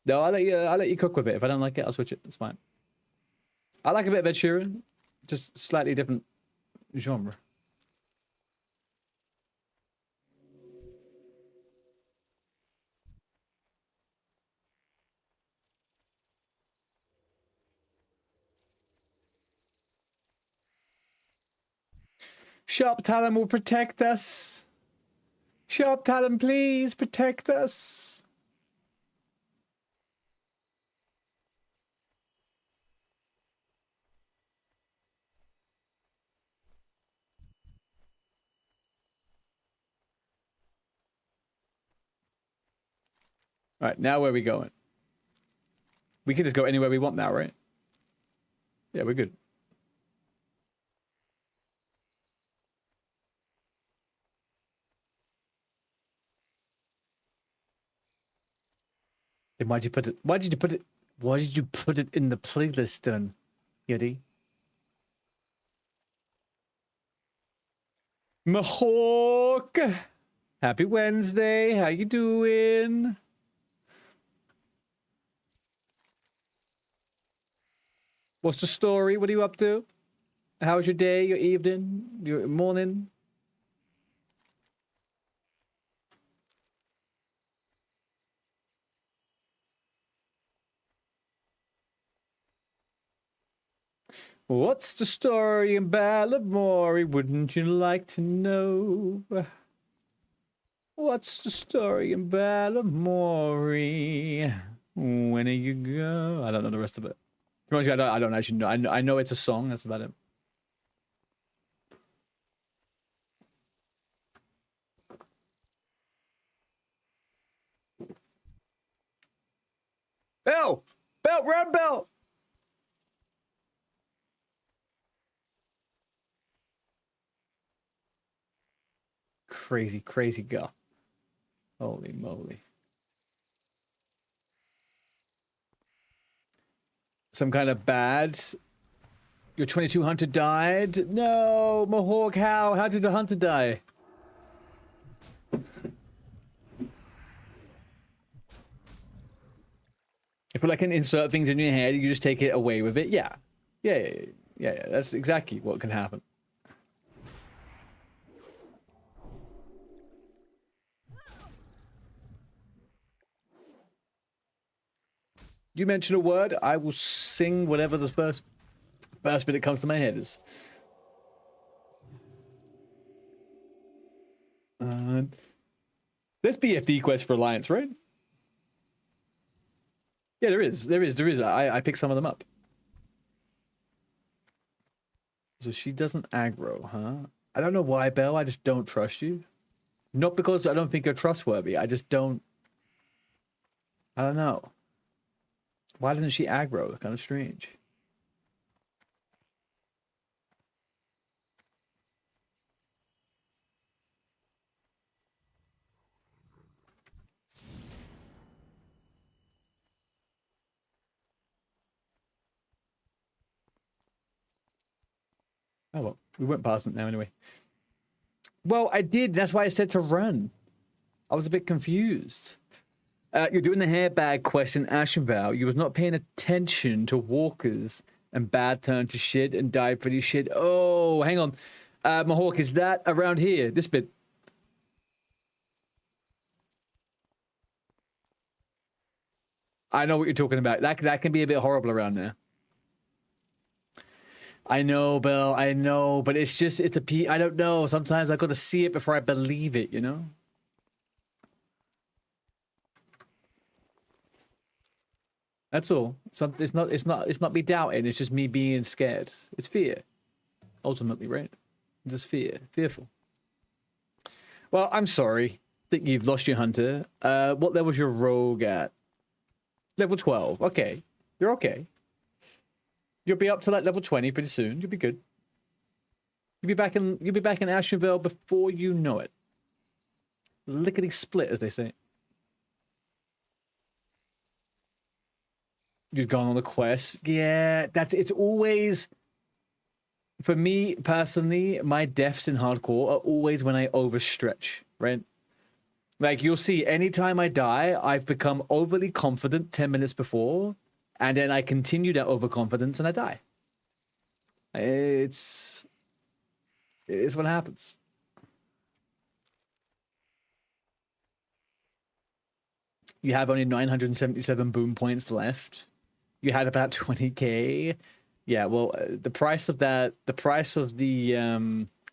No, I'll let you cook with it. If I don't like it, I'll switch it. It's fine. I like a bit of Ed Sheeran, just slightly different genre. Sharp Talon will protect us. Sharp Talon, please protect us. All right, now where are we going? We can just go anywhere we want now, right? Yeah, we're good. Then why'd you put it? Why did you put it? Why did you put it in the playlist then, Yeti? Mahawk! Happy Wednesday. How you doing? What's the story? What are you up to? How was your day, your evening, your morning? What's the story in Balamory? Wouldn't you like to know? What's the story in Balamory? When are you go? I don't know the rest of it. I don't actually know. I know it's a song. That's about it. Bell! Belt! Red belt! Crazy, crazy girl. Holy moly. Some kind of bad. Your 22 hunter died? No, Mahawk, how? How did the hunter die? If we can insert things in your head, you just take it away with it. Yeah. Yeah. That's exactly what can happen. You mention a word, I will sing whatever the first bit that comes to my head is. There's BFD quest for Alliance, right? Yeah, there is. I picked some of them up. So she doesn't aggro, huh? I don't know why, Belle. I just don't trust you. Not because I don't think you're trustworthy. I just don't. I don't know. Why doesn't she aggro? It's kind of strange. Oh well, we went past it now anyway. Well, I did. That's why I said to run. I was a bit confused. You're doing the hairbag quest in Ashenvale. You was not paying attention to walkers and bad turn to shit and died pretty shit. Oh, hang on. Mahawk, is that around here? This bit. I know what you're talking about. That can be a bit horrible around there. I know, Bill. I know, but it's a P. I don't know. Sometimes I got to see it before I believe it. You know. That's all. It's not me doubting. It's just me being scared. It's fear, ultimately, right? Just fearful. Well, I'm sorry that you've lost your hunter. What level was your rogue at? Level 12. Okay, you're okay. You'll be up to like level 20 pretty soon. You'll be good. You'll be back in Ashenvale before you know it. Lickety split, as they say. You've gone on the quest. Yeah, it's always, for me personally, my deaths in hardcore are always when I overstretch, right? Like you'll see, anytime I die, I've become overly confident 10 minutes before, and then I continue that overconfidence and I die. It's what happens. You have only 977 boom points left. You had about 20k. Yeah, well, the price of the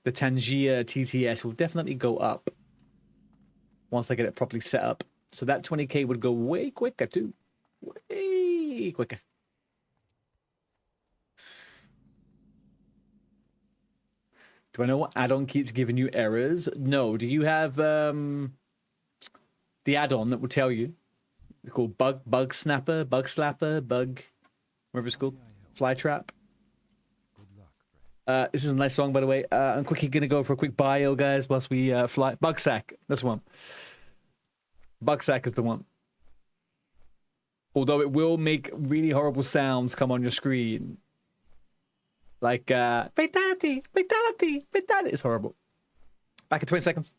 Tangier TTS will definitely go up once I get it properly set up. So that 20k would go way quicker too. Way quicker. Do I know what add-on keeps giving you errors? No. Do you have the add-on that will tell you? It's called bug snapper, bug slapper, bug, whatever it's called, fly trap. This is a nice song, by the way. I'm quickly gonna go for a quick bio, guys, whilst we fly. Bug sack, that's the one. Bug sack is the one. Although it will make really horrible sounds come on your screen, like fatality, fatality, fatality. It's horrible. Back in 20 seconds.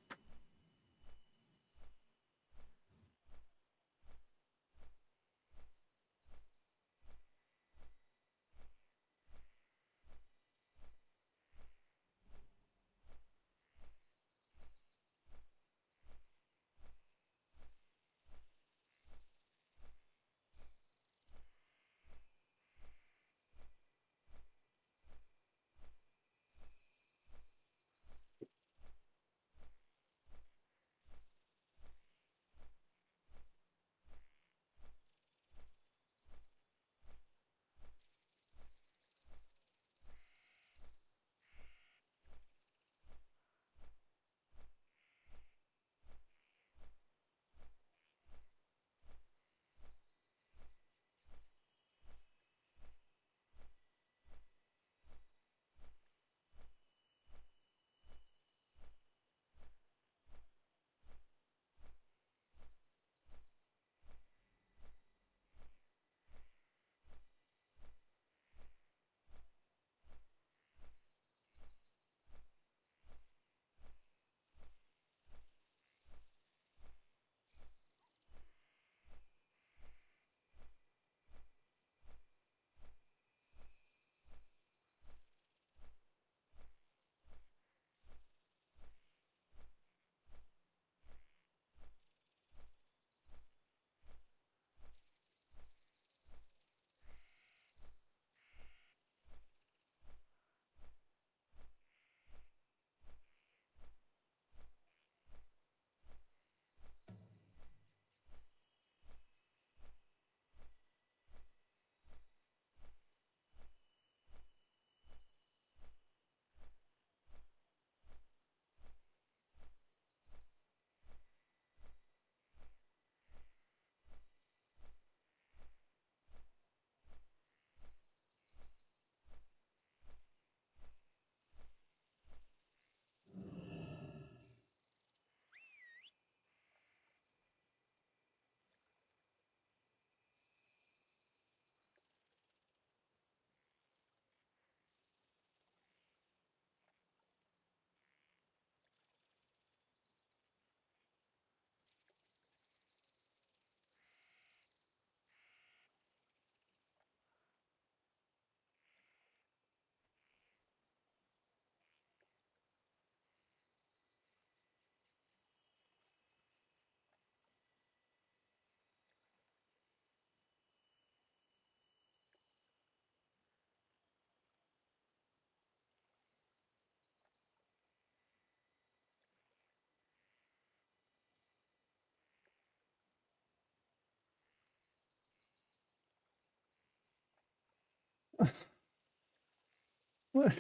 What?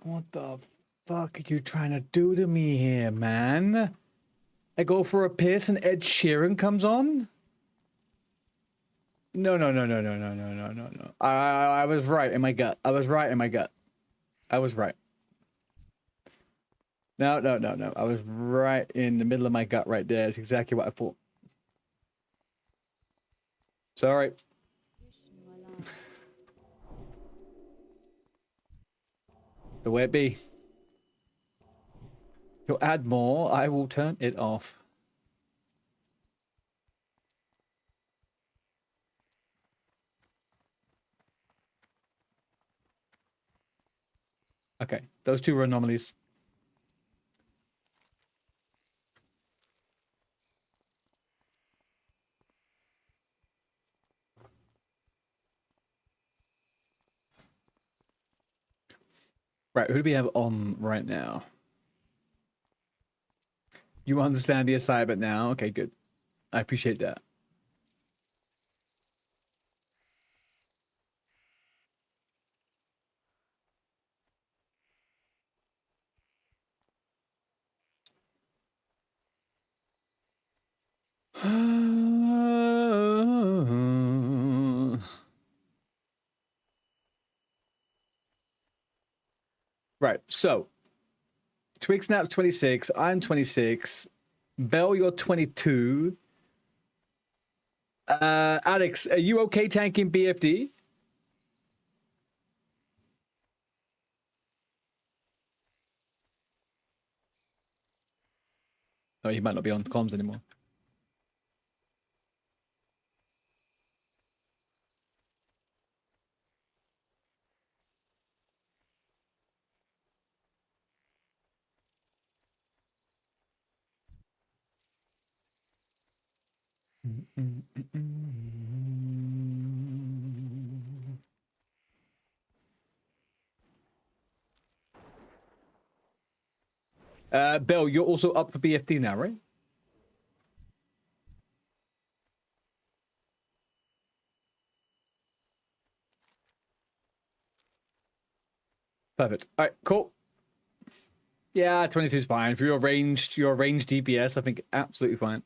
What the fuck are you trying to do to me here, man? I go for a piss and Ed Sheeran comes on? No, no, no, no, no, no, no, no, no, no. I was right in my gut. I was right in my gut. I was right. No, no, no, no. I was right in the middle of my gut right there. It's exactly what I thought. Sorry. The way it be. You'll add more, I will turn it off. Okay, those two were anomalies. Right, who do we have on right now? You understand the assignment now? Okay, good. I appreciate that. Right, so Twig Snap's 26, I'm 26, Bell, you're 22. Alex, are you okay tanking BFD? Oh, he might not be on comms anymore. Bell, you're also up for BFD now, right? Perfect. All right, cool. Yeah, 22 is fine. For your ranged DPS, I think absolutely fine.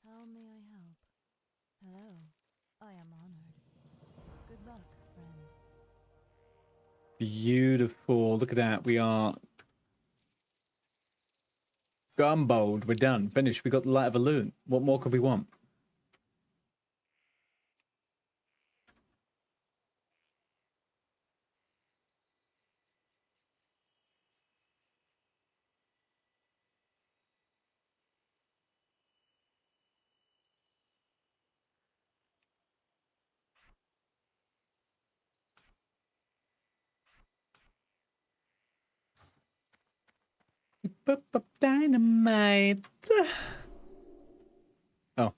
How may I help? Hello. I am honored. Good luck, friend. Beautiful. Look at that. We are gumbold. We're done. Finished. We got the light of a loon. What more could we want? Dynamite. Oh.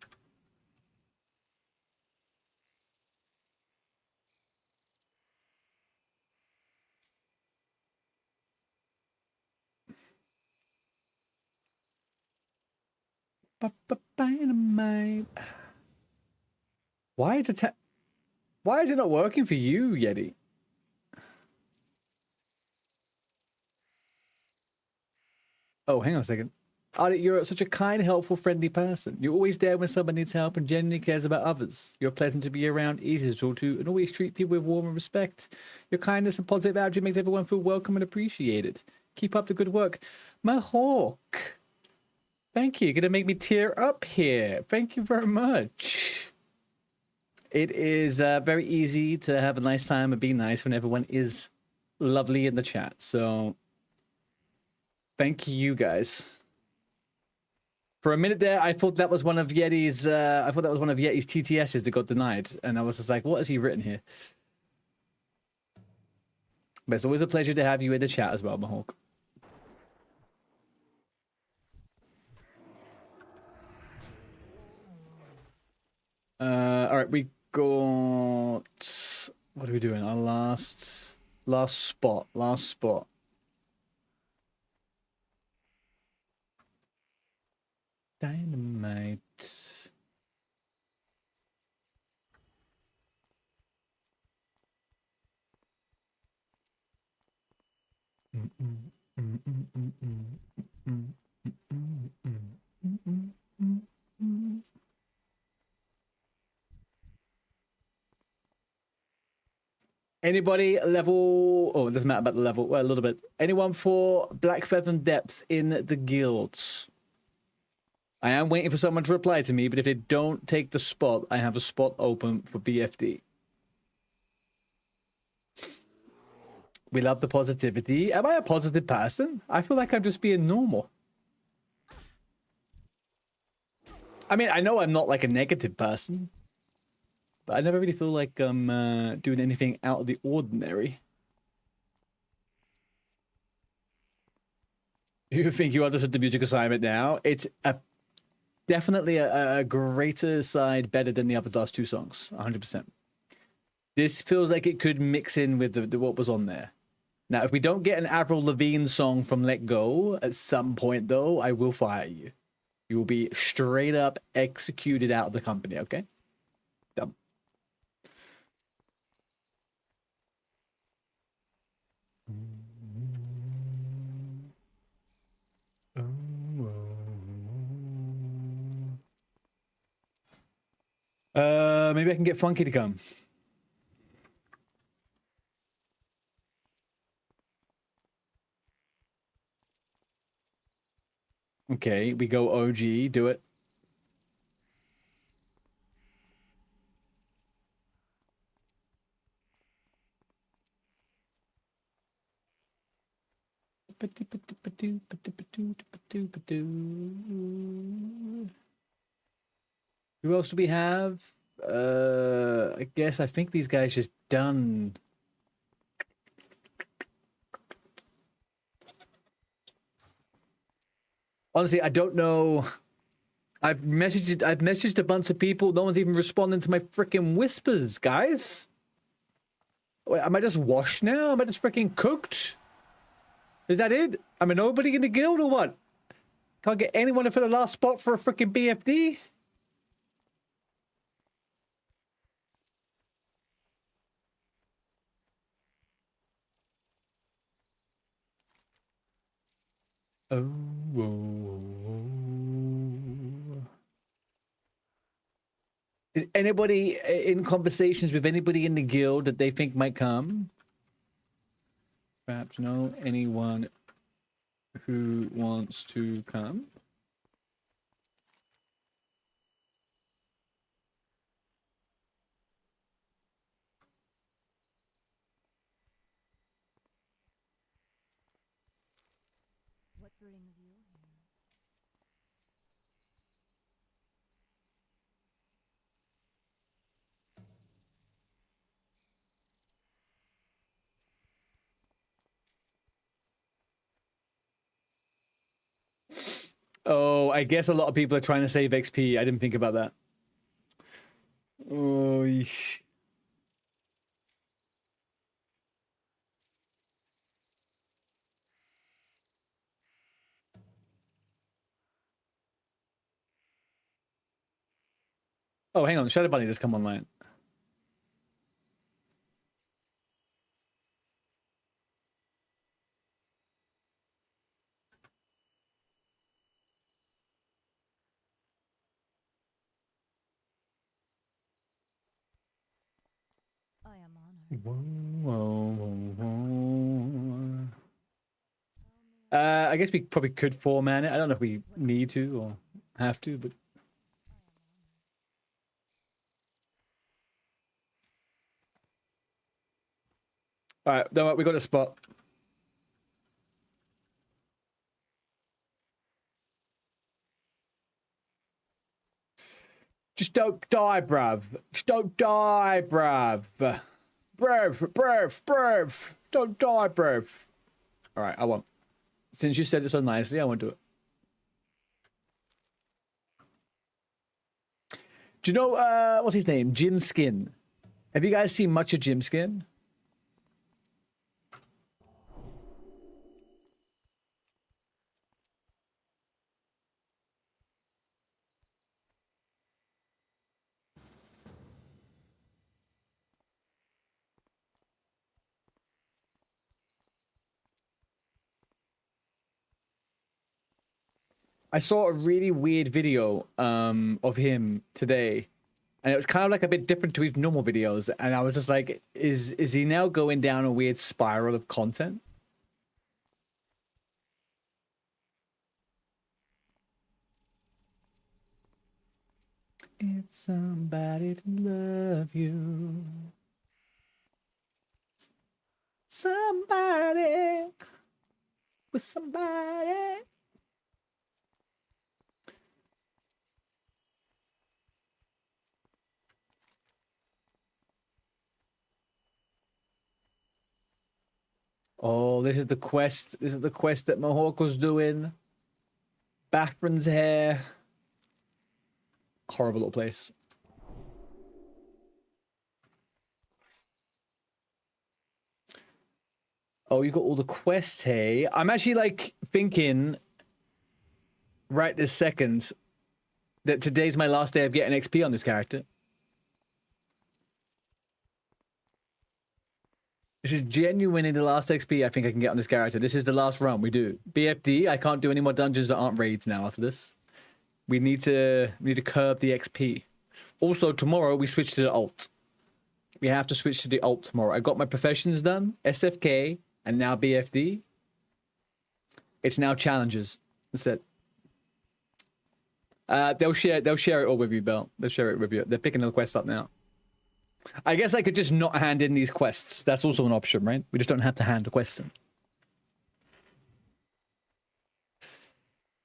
Dynamite. Why is why is it not working for you, Yeti? Oh, hang on a second. Artie, you're such a kind, helpful, friendly person. You're always there when someone needs help and genuinely cares about others. You're pleasant to be around, easy to talk to, and always treat people with warm respect. Your kindness and positive attitude makes everyone feel welcome and appreciated. Keep up the good work. Mahawk. Thank you. You're going to make me tear up here. Thank you very much. It is very easy to have a nice time and be nice when everyone is lovely in the chat. So, thank you guys. For a minute there, I thought that was one of Yeti's. I thought that was one of Yeti's TTSs that got denied, and I was just like, "What has he written here?" But it's always a pleasure to have you in the chat as well, Mahawk. All right, we got. What are we doing? Our last spot. Last spot. Dynamite. Anybody level? Oh, it doesn't matter about the level. Well, a little bit. Anyone for Black Feather Depths in the guilds? I am waiting for someone to reply to me, but if they don't take the spot, I have a spot open for BFD. We love the positivity. Am I a positive person? I feel like I'm just being normal. I mean, I know I'm not like a negative person, but I never really feel like I'm doing anything out of the ordinary. You think you understood the music assignment now? It's definitely a greater side, better than the other last two songs, 100%. This feels like it could mix in with the what was on there. Now, if we don't get an Avril Lavigne song from Let Go at some point, though, I will fire you. You will be straight up executed out of the company, okay? Done. Maybe I can get Funky to come. Okay, we go OG, do it. Who else do we have? I think these guys just done. Honestly, I don't know. I've messaged a bunch of people. No one's even responding to my freaking whispers, guys. Wait, am I just washed now? Am I just freaking cooked? Is that it? Am I nobody in the guild or what? Can't get anyone to fill the last spot for a freaking BFD? Oh, whoa. Is anybody in conversations with anybody in the guild that they think might come? Perhaps know anyone who wants to come? What brings you here? Oh, I guess a lot of people are trying to save XP. I didn't think about that. Oh, yeesh. Oh, hang on. Shadow Bunny just come online. I am honored. I guess we probably could four-man it. I don't know if we need to or have to, but... Alright, don't worry, we got a spot. Just don't die, bruv. Just don't die, bruv. Bruv. Don't die, bruv. Alright, I won't. Since you said it so nicely, I won't do it. Do you know, what's his name? Jim Skin. Have you guys seen much of Jim Skin? I saw a really weird video of him today, and it was kind of like a bit different to his normal videos, and I was just like, is he now going down a weird spiral of content? It's somebody to love you. Somebody with somebody. Oh, this is the quest. This is the quest that Mohawk was doing. Bathron's hair. Horrible little place. Oh, you got all the quests, hey? I'm actually like thinking right this second that today's my last day of getting XP on this character. This is genuinely the last XP I think I can get on this character. This is the last run we do. BFD, I can't do any more dungeons that aren't raids now after this. We need to curb the XP. Also, tomorrow we switch to the alt. We have to switch to the alt tomorrow. I got my professions done, SFK, and now BFD. It's now challenges. That's it. They'll share it all with you, Bell. They'll share it with you. They're picking the quest up now. I guess I could just not hand in these quests. That's also an option, right? We just don't have to hand the quest in.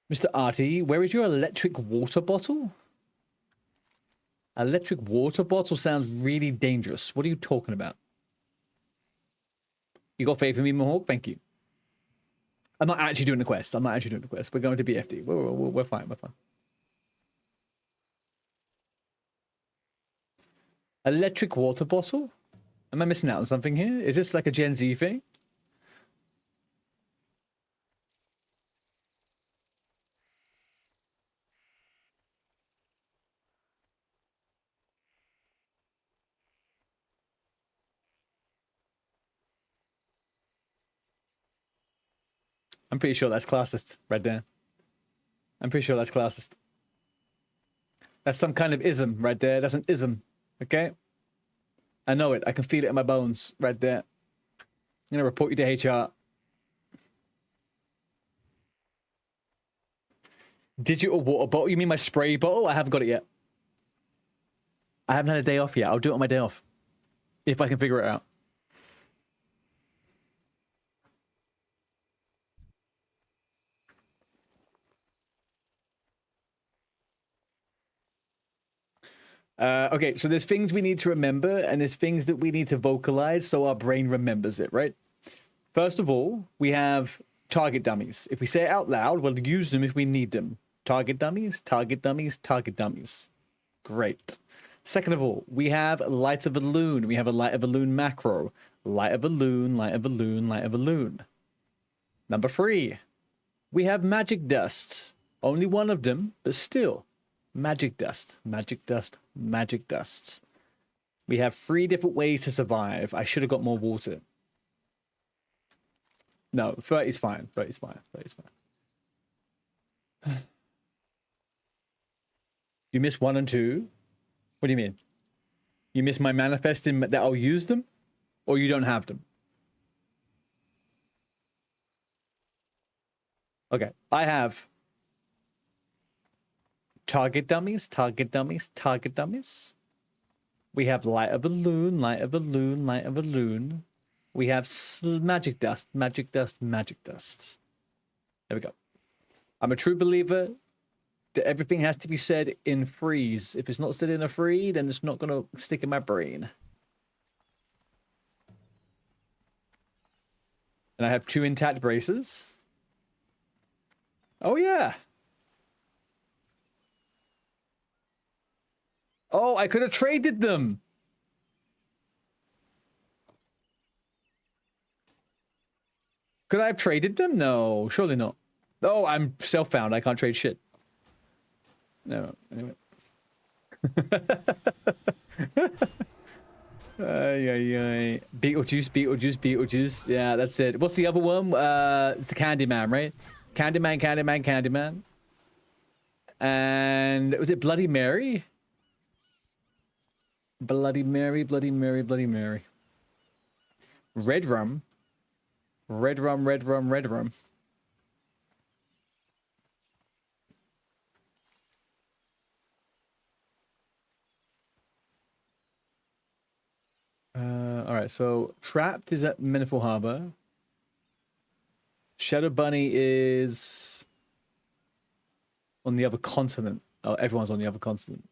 Mr. Artie, where is your electric water bottle? Electric water bottle sounds really dangerous. What are you talking about? You got faith in me, Mohawk? Thank you. I'm not actually doing the quest. We're going to BFD. We're fine. We're fine. Electric water bottle? Am I missing out on something here? Is this like a Gen Z thing? I'm pretty sure that's classist right there. I'm pretty sure that's classist. That's some kind of ism right there. That's an ism. Okay? I know it. I can feel it in my bones right there. I'm going to report you to HR. Digital water bottle? You mean my spray bottle? I haven't got it yet. I haven't had a day off yet. I'll do it on my day off. If I can figure it out. Okay, so there's things we need to remember, and there's things that we need to vocalize so our brain remembers it, right? First of all, we have target dummies. If we say it out loud, we'll use them if we need them. Target dummies, target dummies, target dummies. Great. Second of all, we have light of a loon. We have a light of a loon macro. Light of a loon, light of a loon, light of a loon. Number 3, we have magic dust. Only one of them, but still. magic dust, magic dust, magic dust. We have 3 different ways to survive. I should have got more water. No, 30's fine. 30's fine. 30's fine. You missed 1 and 2? What do you mean? You missed my manifesting that I'll use them? Or you don't have them? Okay, I have target dummies, target dummies, target dummies. We have light of a loon, light of a loon, light of a loon. We have magic dust, magic dust, magic dust. There we go. I'm a true believer that everything has to be said in freeze. If it's not said in a free, then it's not going to stick in my brain. And I have 2 intact braces. Oh, yeah. Oh, I could have traded them. Could I have traded them? No, surely not. Oh, I'm self-found. I can't trade shit. No, anyway. Ay. Beetlejuice, Beetlejuice, Beetlejuice. Yeah, that's it. What's the other one? It's the Candyman, right? Candyman, Candyman, Candyman. And was it Bloody Mary? Bloody Mary, Bloody Mary, Bloody Mary. Red rum. Red rum, red rum, red rum. All right, so Trapped is at Meniful Harbor. Shadow Bunny is on the other continent. Oh, everyone's on the other continent.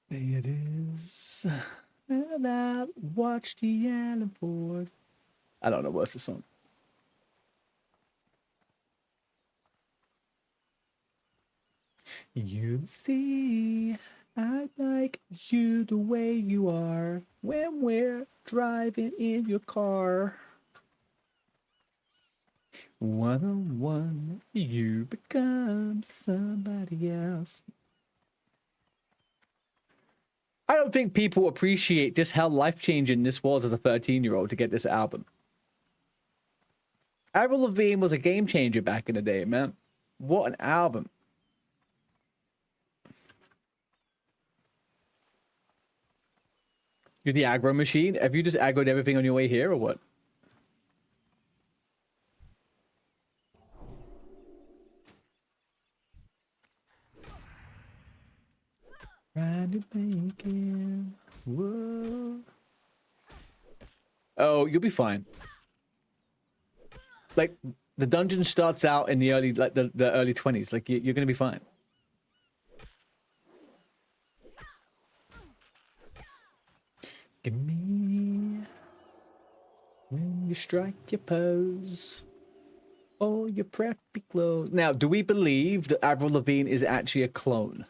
There it is. And I watched the island board. I don't know what's the song. You see, I like you the way you are when we're driving in your car. 1-on-1, you become somebody else. I don't think people appreciate just how life-changing this was as a 13-year-old to get this album. Avril Lavigne was a game changer back in the day, man. What an album. You're the aggro machine? Have you just aggroed everything on your way here or what? Trying to make it. Whoa. Oh, you'll be fine. Like, the dungeon starts out in the early, like the early 20s. Like, you're gonna be fine. Give me when you strike your pose or your preppy clothes. Now, do we believe that Avril Lavigne is actually a clone?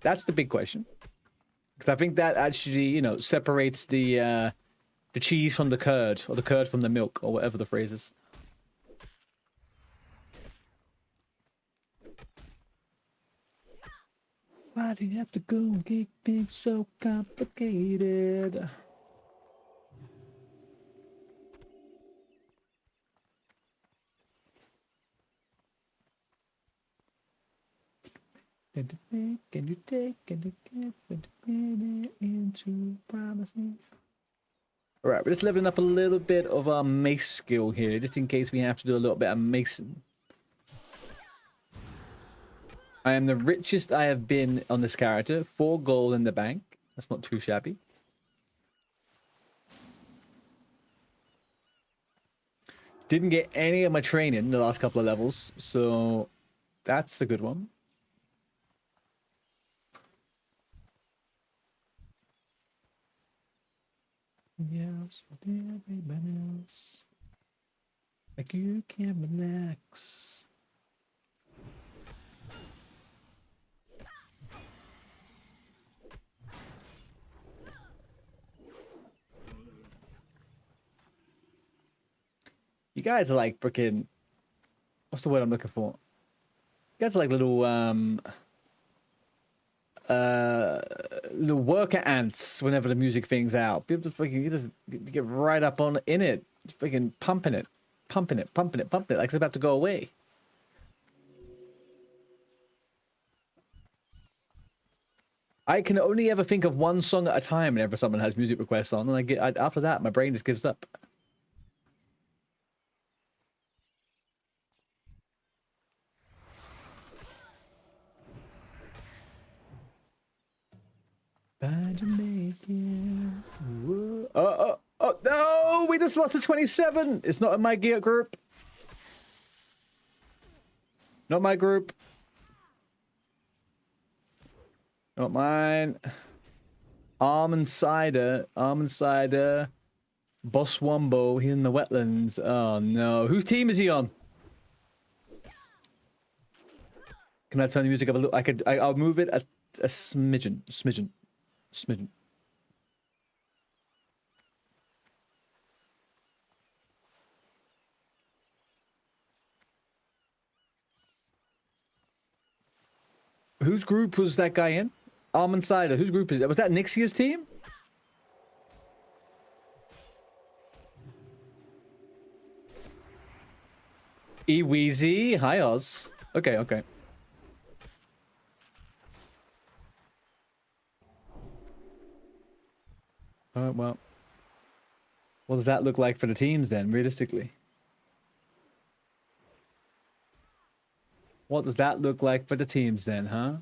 That's the big question. Because I think that actually, you know, separates the cheese from the curd, or the curd from the milk, or whatever the phrase is. Why do you have to go and get things so complicated? Can you take and get into promising? All right, we're just leveling up a little bit of our mace skill here, just in case we have to do a little bit of macing. I am the richest I have been on this character. 4 gold in the bank. That's not too shabby. Didn't get any of my training the last couple of levels, so that's a good one. Yes, everybody else. Like you can relax. You guys are like freaking what's the word I'm looking for? You guys are like little little worker ants whenever the music thing's out. People just fucking, you just get right up on in it, just fucking pumping it, pumping it, pumping it, pumping it, like it's about to go away. I can only ever think of one song at a time whenever someone has music requests on, and after that, my brain just gives up. By Jamaican. Oh, no! We just lost to 27! It's not in my gear group. Not my group. Not mine. Almond Cider. Boss Wombo, he's in the wetlands. Oh no. Whose team is he on? Can I turn the music up a little? I'll move it a smidgen. Whose group was that guy in? Almond Cider. Whose group is that? Was that Nixia's team? Eweezy. Hi, Oz. Okay. Alright, well. What does that look like for the teams then, realistically? What does that look like for the teams then, huh?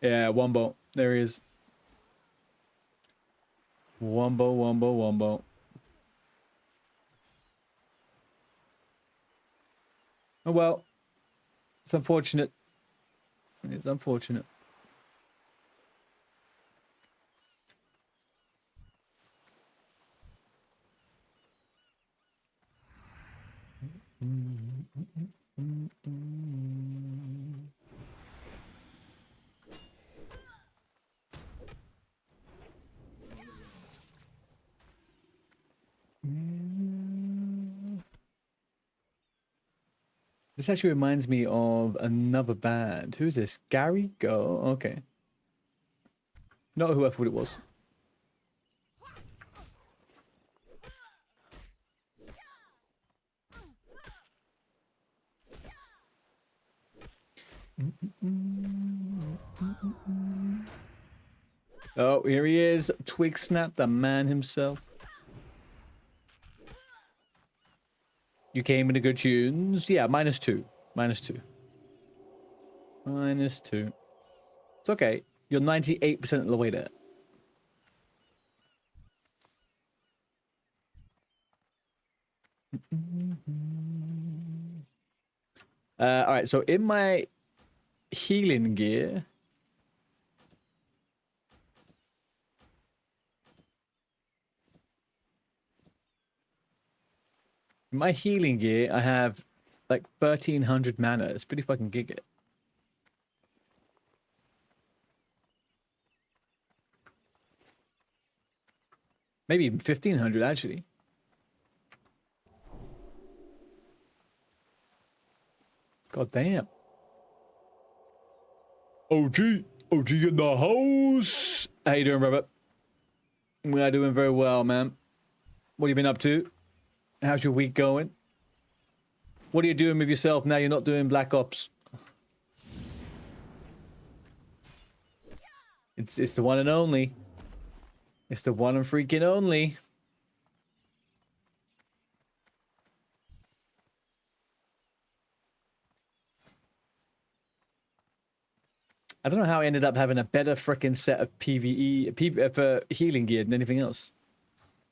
Yeah, Wombo. There he is. Wombo. Oh well. It's unfortunate. It's unfortunate. This actually reminds me of another band. Who's this? Gary Go? Okay. Not who I thought it was. Oh, here he is. Twig Snap, the man himself. You came into good tunes. Yeah, -2. -2. -2. It's okay. You're 98% of the way there. Alright, so in my healing gear... In my healing gear, I have like 1300 mana. It's pretty fucking giga. Maybe even 1500 actually. God damn. OG in the house. How you doing, Robert? We are doing very well, man. What have you been up to? How's your week going? What are you doing with yourself now you're not doing Black Ops? It's the one and only. It's the one and freaking only. I don't know how I ended up having a better freaking set of PvE for healing gear than anything else.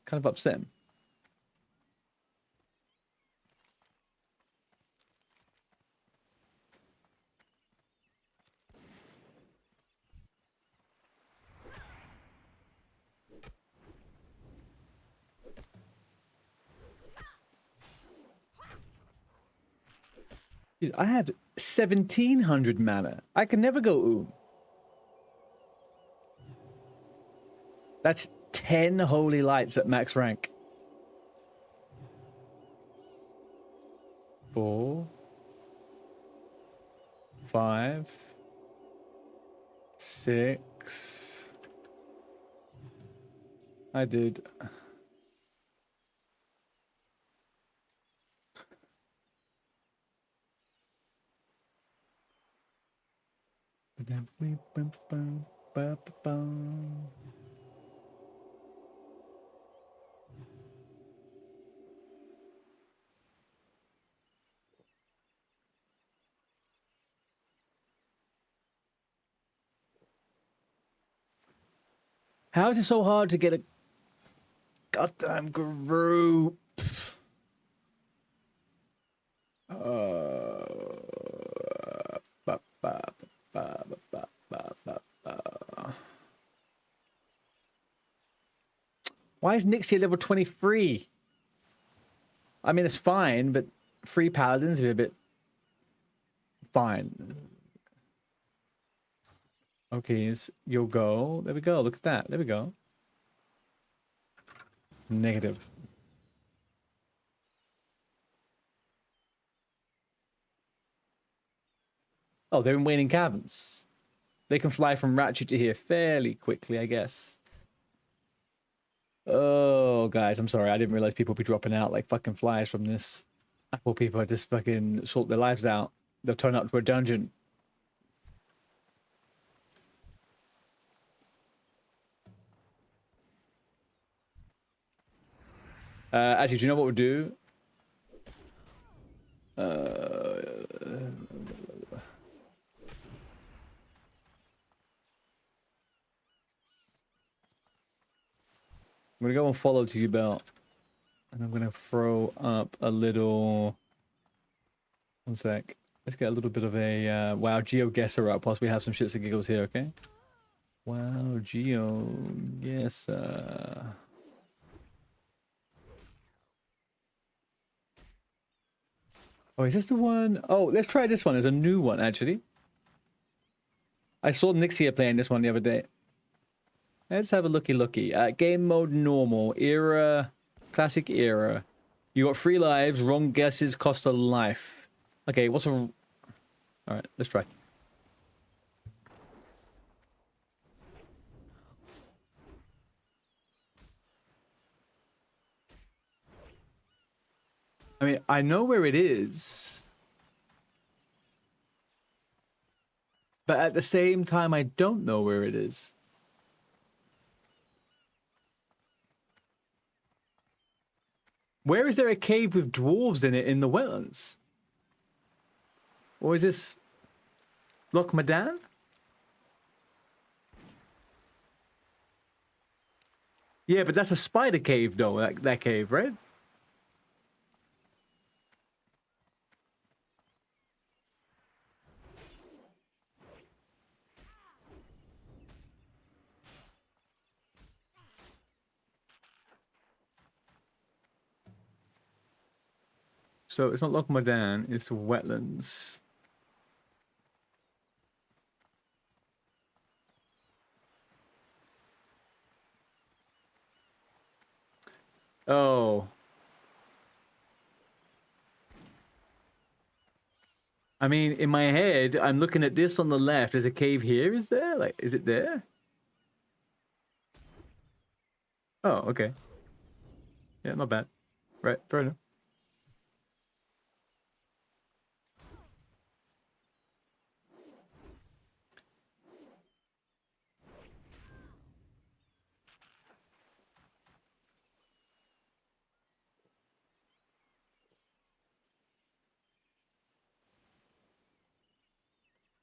Kind of upset. I have 1700 mana. I can never go That's 10 holy lights at max rank. 4, 5, 6. I did. How is it so hard to get a goddamn group? Why is Nixie level 23? I mean, it's fine, but 3 paladins are a bit fine. Okay, you'll go. There we go. Look at that. There we go. Negative. Oh, they're in Waning Caverns. They can fly from Ratchet to here fairly quickly, I guess. Oh, guys, I'm sorry. I didn't realize people would be dropping out like fucking flies from this. I thought people would just fucking sort their lives out. They'll turn up to a dungeon. Actually, do you know what we'll do? I'm gonna go and follow to you, Belt. And I'm gonna throw up a little... One sec. Let's get a little bit of a WoW GeoGuessr up whilst we have some shits and giggles here, okay? WoW GeoGuessr. Oh, is this the one? Oh, let's try this one. There's a new one, actually. I saw Nixia playing this one the other day. Let's have a looky. Game mode normal. Era. Classic era. You got 3 lives. Wrong guesses cost a life. Okay, what's a... Alright, let's try. I mean, I know where it is. But at the same time, I don't know where it is. Where is there a cave with dwarves in it in the wetlands? Or is this Loch Madan? Yeah, but that's a spider cave though, that cave, right? So it's not Loch Madan, it's wetlands. Oh. I mean, in my head, I'm looking at this on the left. There's a cave here, is there? Like, is it there? Oh, okay. Yeah, not bad. Right, fair enough.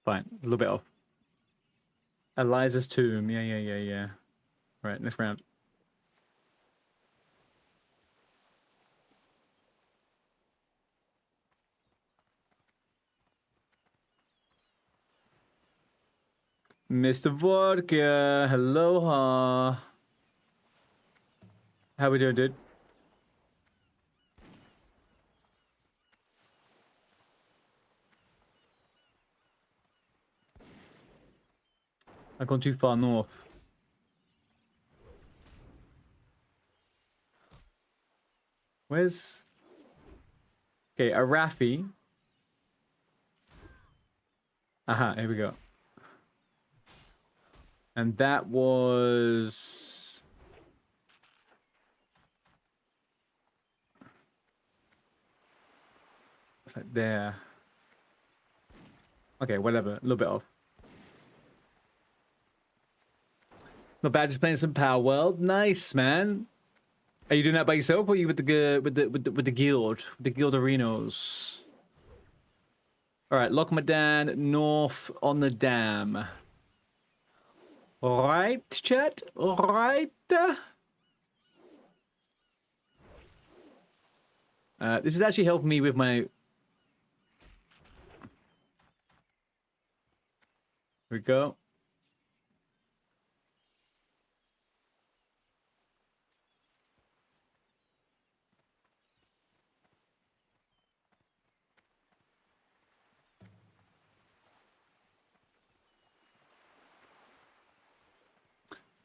Fine, a little bit off. Eliza's tomb. Yeah. Right, next round. Mr. Vodka, aloha. How we doing, dude? I've gone too far north. Where's... Okay, a Raffi. Aha, here we go. And that was... It's like there. Okay, whatever. A little bit off. Not bad, just playing some Power World. Nice, man. Are you doing that by yourself, or are you with the guild, with the Guilderinos? All right, Lochmadan north on the dam. All right, chat. All right. This is actually helping me with my. Here we go.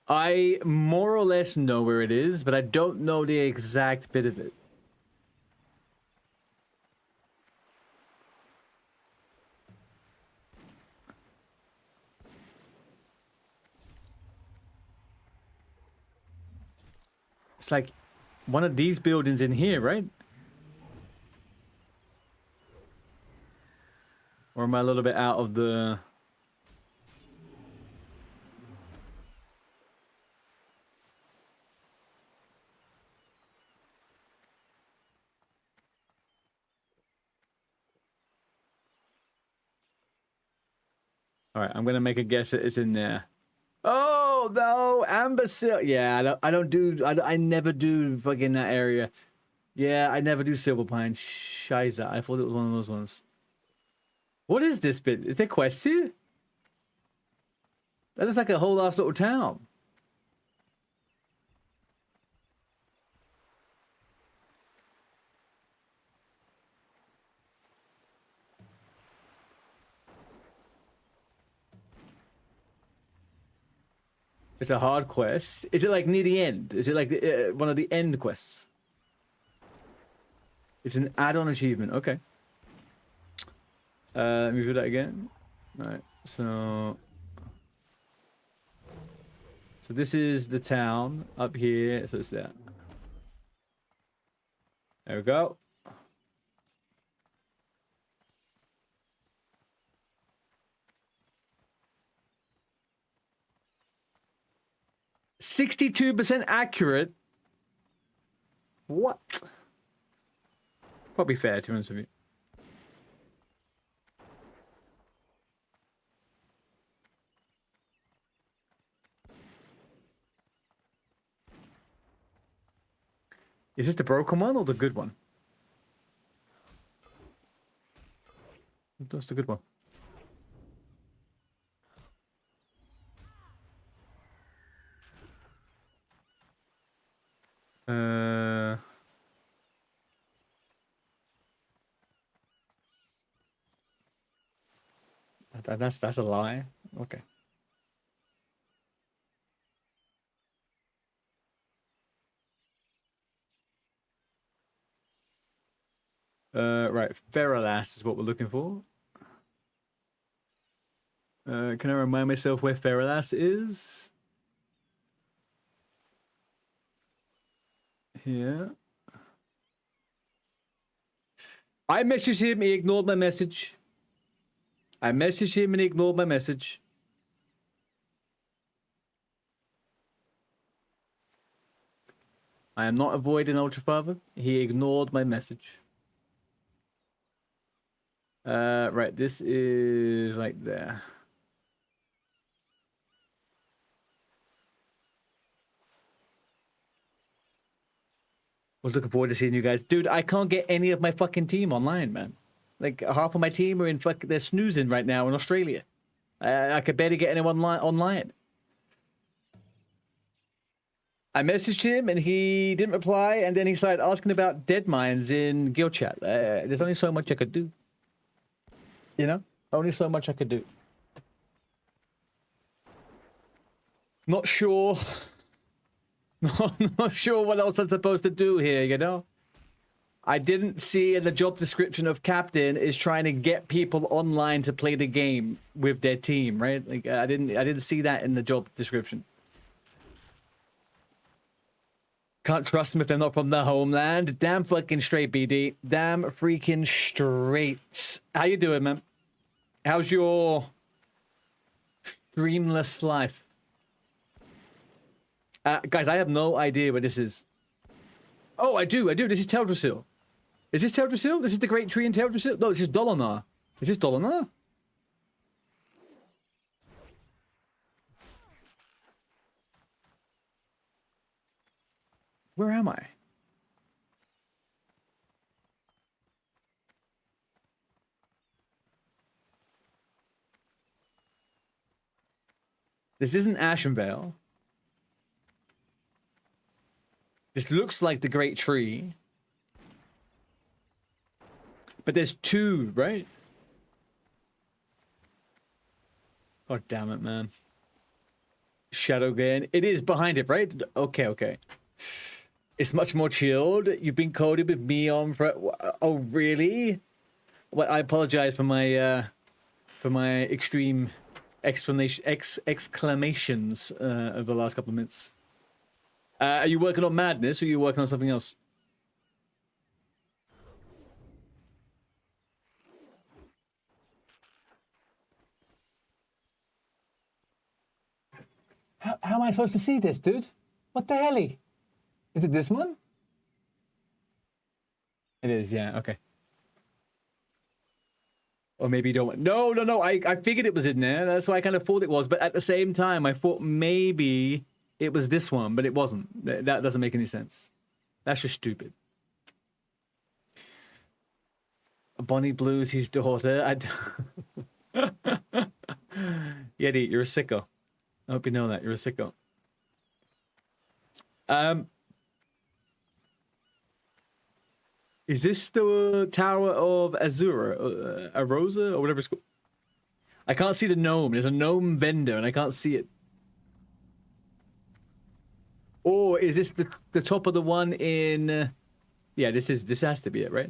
I more or less know where it is, but I don't know the exact bit of it. It's like one of these buildings in here, right? Or am I a little bit out of the... All right, I'm gonna make a guess that it's in there. Oh no, Ambersil. Yeah, I never do fucking that area. Yeah, I never do Silverpine. Shiza, I thought it was one of those ones. What is this bit? Is there quests here? That looks like a whole ass little town. It's a hard quest. Is it like near the end? Is it like one of the end quests? It's an add-on achievement. Okay. Let me do that again. All right. So this is the town up here. So it's there. There we go. %62% accurate. What? Probably fair, to be honest with you. Is this the broken one or the good one? That's the good one. That's a lie. Okay. Right, Ferrolas is what we're looking for. Can I remind myself where Ferrolas is? Here. I messaged him, he ignored my message. I messaged him and he ignored my message. I am not avoiding Ultrafather. He ignored my message. Right, this is like there. Was looking forward to seeing you guys. Dude, I can't get any of my fucking team online, man. Like, half of my team are in they're snoozing right now in Australia. I could barely get anyone online. I messaged him and he didn't reply, and then he started asking about dead mines in guild chat. There's only so much I could do. You know? Only so much I could do. Not sure. Not sure what else I'm supposed to do here, you know? I didn't see in the job description of captain is trying to get people online to play the game with their team, right? Like I didn't see that in the job description. Can't trust them if they're not from the homeland. Damn fucking straight, BD. Damn freaking straight. How you doing, man? How's your streamless life? Guys, I have no idea what this is. Oh, I do. This is Teldrassil. Is this Teldrassil? This is the great tree in Teldrassil? No, this is Dolonar. Is this Dolonar? Where am I? This isn't Ashenvale. This looks like the Great Tree. But there's two, right? God damn it, man. Shadowglen. It is behind it, right? Okay, okay. It's much more chilled. You've been coded with me on for... Oh, really? Well, I apologize for my extreme exclamations over the last couple of minutes. Are you working on Madness or are you working on something else? How am I supposed to see this, dude? What the hell? Is it this one? It is, yeah, okay. Or maybe you don't want... No, I figured it was in there. That's why I kind of thought it was. But at the same time, I thought maybe it was this one, but it wasn't. That doesn't make any sense. That's just stupid. Bonnie Blue's his daughter. Yeti, you're a sicko. I hope you know that. You're a sicko. Is this the Tower of Azura? Arosa? Or whatever it's called? I can't see the gnome. There's a gnome vendor and I can't see it. Or is this the top of the one in... Yeah, this has to be it, right?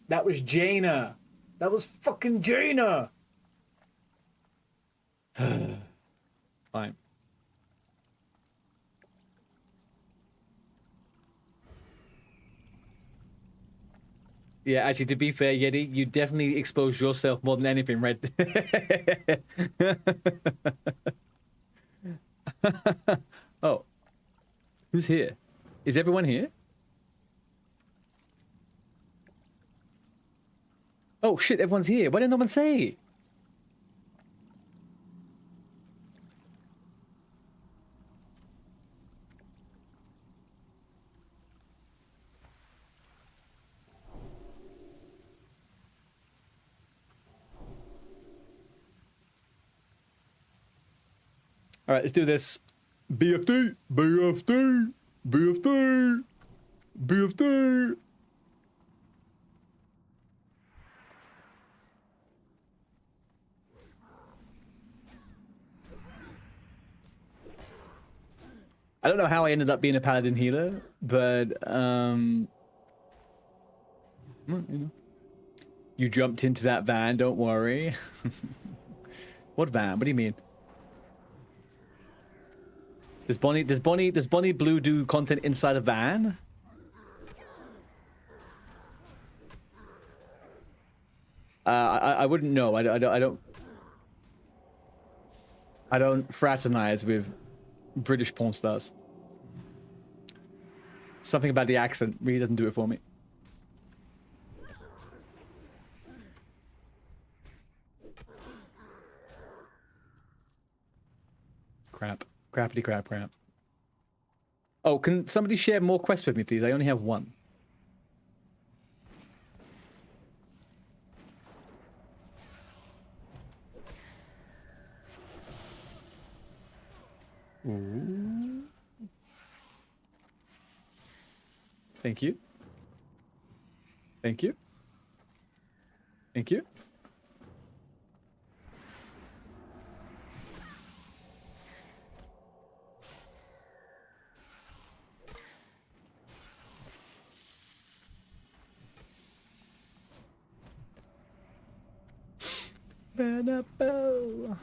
That was Jaina. That was fucking Jaina. Fine. Yeah, actually, to be fair, Yeti, you definitely expose yourself more than anything, right? Oh. Who's here? Is everyone here? Oh, shit, everyone's here. Why didn't no one say? All right, let's do this. BFD, BFD, BFD, BFD. I don't know how I ended up being a paladin healer, but you jumped into that van. Don't worry. What van? What do you mean? Does Bonnie Blue do content inside a van? I wouldn't know. I don't fraternize with British porn stars. Something about the accent really doesn't do it for me. Crap. Crappity crap crap. Oh, can somebody share more quests with me, please? I only have one. Ooh. Thank you. Thank you. Thank you. Ba-da-bo.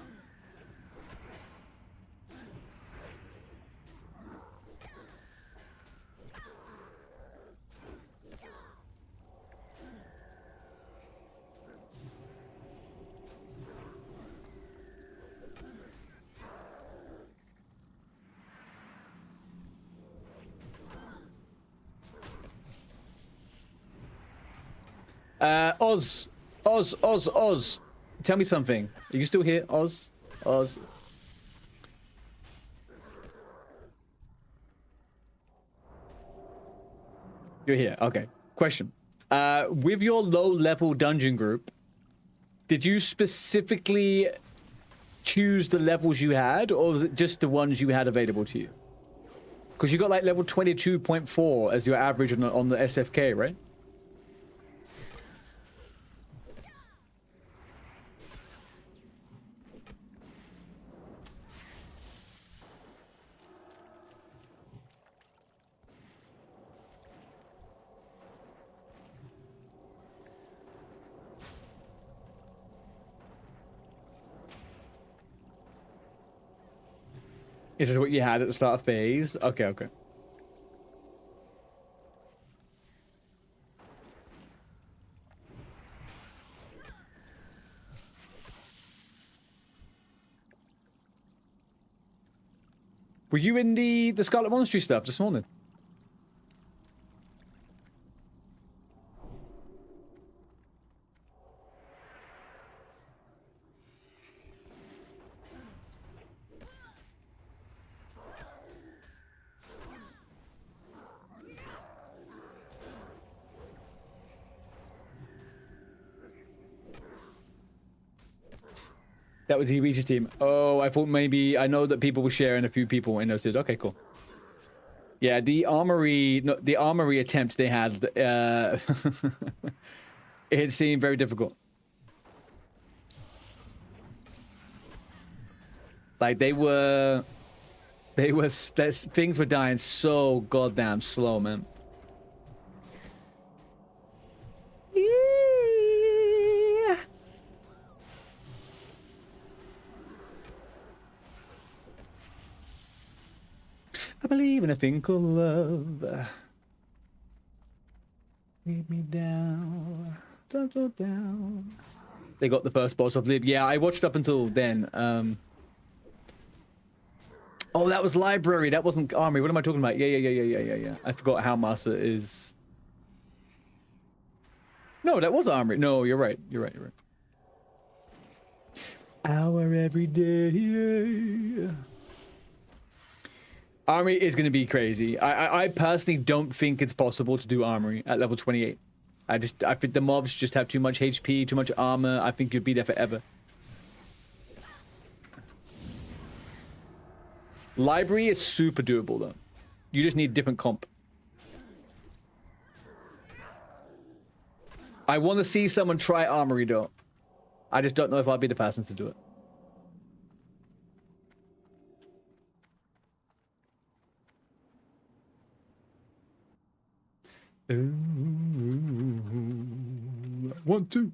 Oz. Tell me something. Are you still here, Oz? Oz. You're here. Okay. Question. With your low-level dungeon group, did you specifically choose the levels you had, or was it just the ones you had available to you? Because you got like level 22.4 as your average on the SFK, right? Is this what you had at the start of phase? Okay, okay. Were you in the Scarlet Monastery stuff this morning? That was Reese's team. Oh, I thought maybe... I know that people were sharing, a few people in those. Okay, cool. Yeah, the armory... No, the armory attempts they had... it seemed very difficult. Like, they were... Things were dying so goddamn slow, man. I believe in a thing called love. Lead me down, down. They got the first boss of Lib. Yeah, I watched up until then. Oh, that was library. That wasn't armory. What am I talking about? Yeah. I forgot how Masa is. No, that was armory. No, you're right. You're right. Our everyday. Armory is going to be crazy. I personally don't think it's possible to do armory at level 28. I think the mobs just have too much HP, too much armor. I think you'd be there forever. Library is super doable though. You just need different comp. I want to see someone try armory though. I just don't know if I'll be the person to do it. Ooh, 1, 2.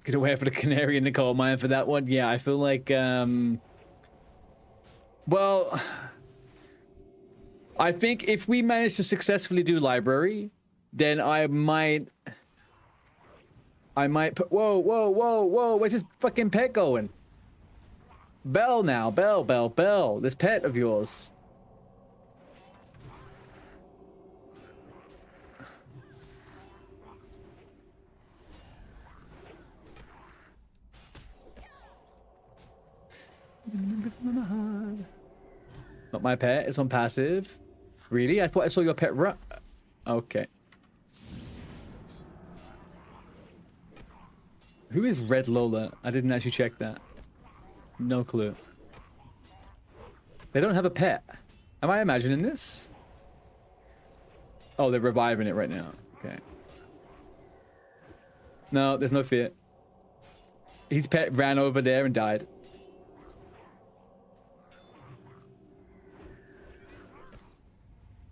Get away for the canary in the coal mine for that one. Yeah, I feel like, well, I think if we manage to successfully do library, then I might put, whoa, where's this fucking pet going? Bell now, bell, this pet of yours. Not my pet, it's on passive. Really? I thought I saw your pet run. Okay. Who is Red Lola? I didn't actually check that. No clue. They don't have a pet. Am I imagining this? Oh, they're reviving it right now. Okay. No, there's no fear. His pet ran over there and died.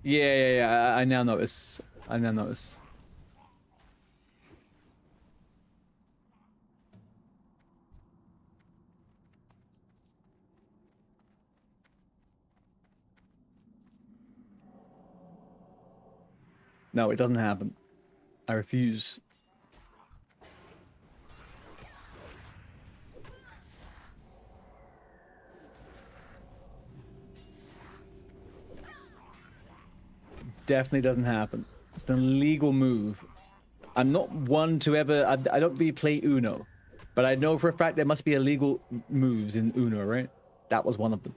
Yeah. I now notice. I now notice. No, it doesn't happen. I refuse. Definitely doesn't happen. It's an illegal move. I'm not one to ever... I don't really play Uno. But I know for a fact there must be illegal moves in Uno, right? That was one of them.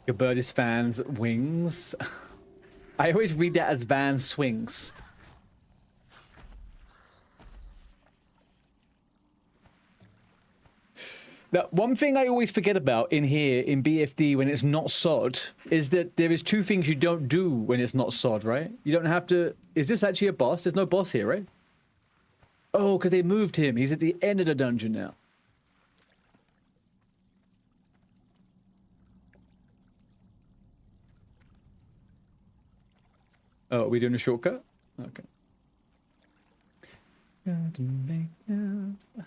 Your bird is fans wings. I always read that as Van swings. Now, one thing I always forget about in here, in BFD, when it's not SOD, is that there is two things you don't do when it's not SOD, right? You don't have to... Is this actually a boss? There's no boss here, right? Oh, because they moved him. He's at the end of the dungeon now. Oh, are we doing a shortcut? Okay. Gotta make now. I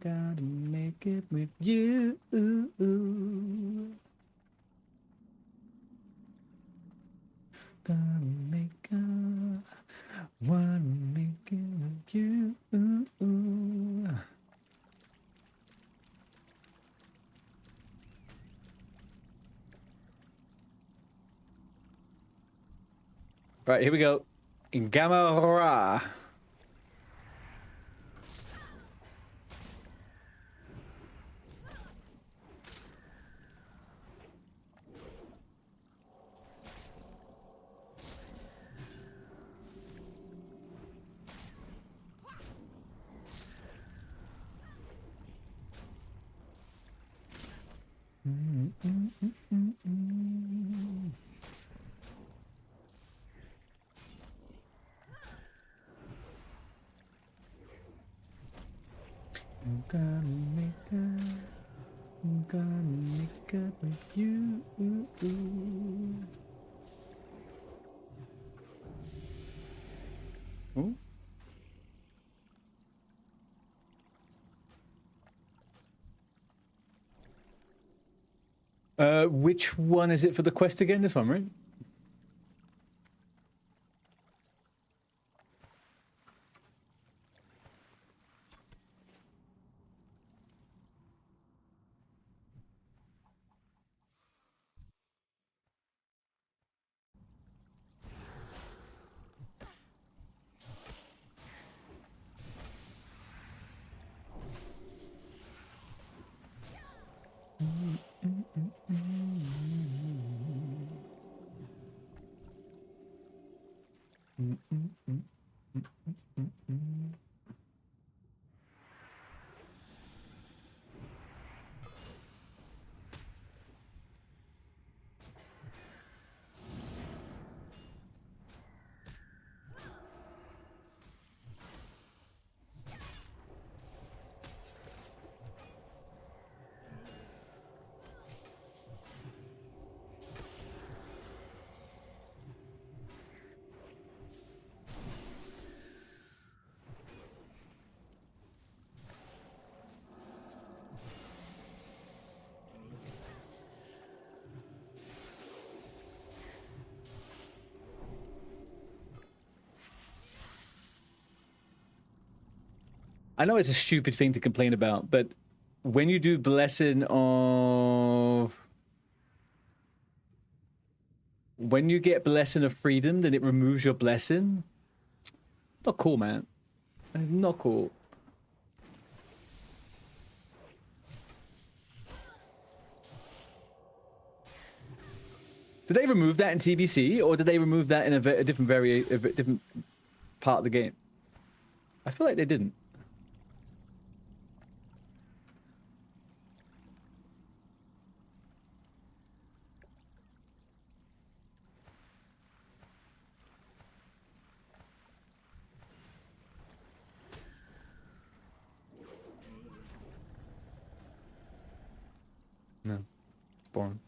gotta make it with you. Gotta make it. Wanna make it with you. Right, here we go. In Gamma. I'm gonna make it with you. Ooh. Which one is it for the quest again? This one, right? I know it's a stupid thing to complain about, but when you do blessing of... When you get blessing of freedom, then it removes your blessing. It's not cool, man. It's not cool. Did they remove that in TBC, or did they remove that in a different different part of the game? I feel like they didn't. No, it's boring.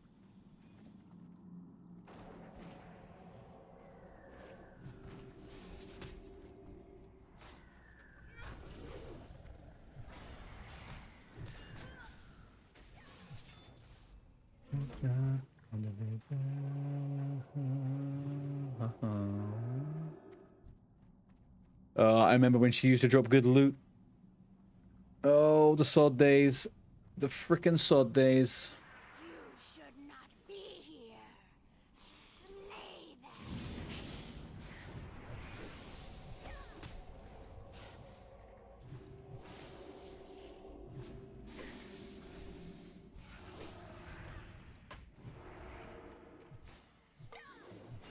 I remember when she used to drop good loot. Oh, the sod days. The frickin' sod days.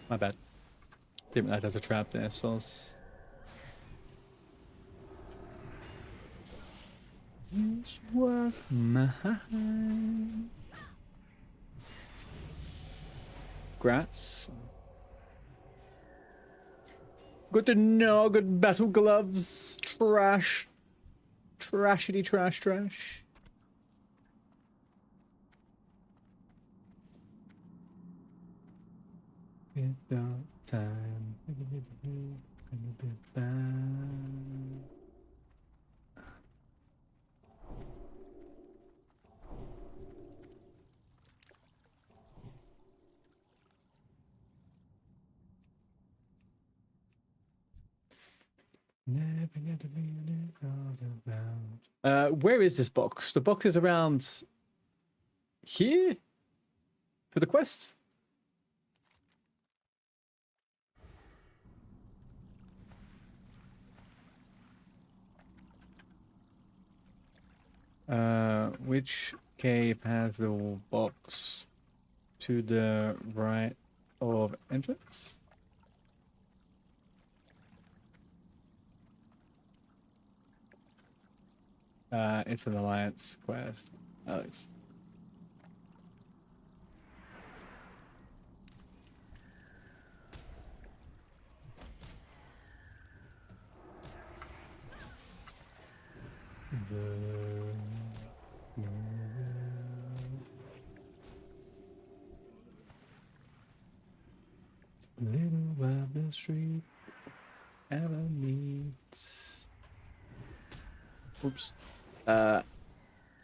My bad. Didn't realize there's a trap there, sauce. Which was mine. Grats. Good to know, good battle gloves. Trash. Trashity trash trash. Without time. Where is this box? The box is around here for the quest. Which cave has the box to the right of entrance? It's an alliance quest, Alex. Little Wild Street ever meets. Oops. I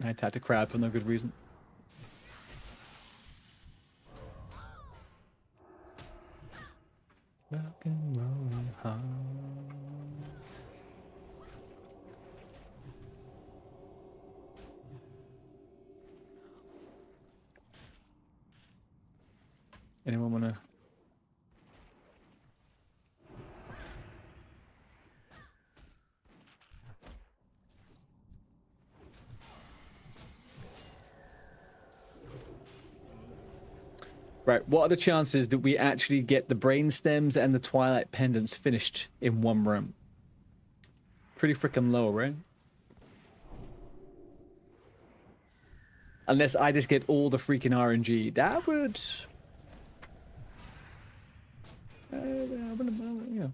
attacked a crab for no good reason. Rock and roll hard. Anyone wanna? Right, what are the chances that we actually get the brain stems and the twilight pendants finished in one room? Pretty freaking low, right? Unless I just get all the freaking RNG. That would... yeah.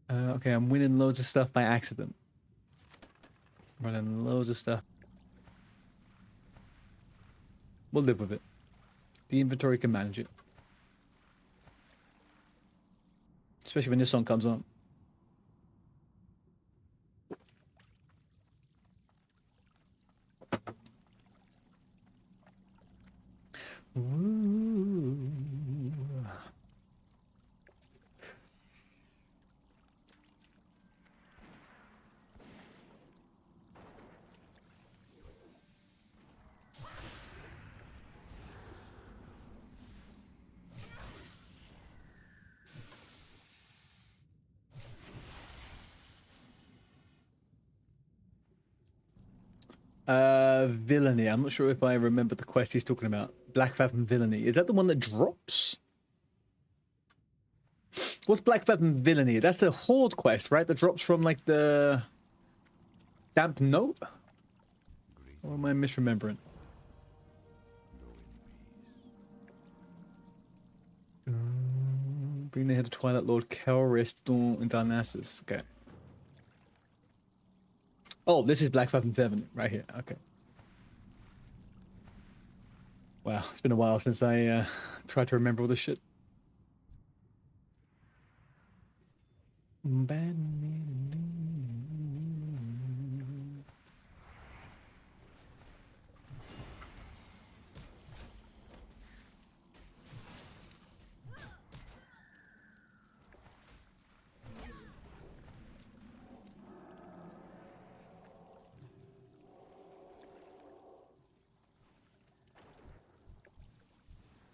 Okay, I'm winning loads of stuff by accident. Running loads of stuff. We'll live with it. The inventory can manage it. Especially when this song comes on. Ooh. Villainy. I'm not sure if I remember the quest he's talking about. Black Fathom Villainy. Is that the one that drops? What's Black Fathom Villainy? That's the Horde quest, right? That drops from like the Damp Note? Or am I misremembering? Bring the head of Twilight Lord Kelrist and Darnassus. Okay. Oh, this is Black Fathom Villainy right here. Okay. Wow, it's been a while since I tried to remember all this shit.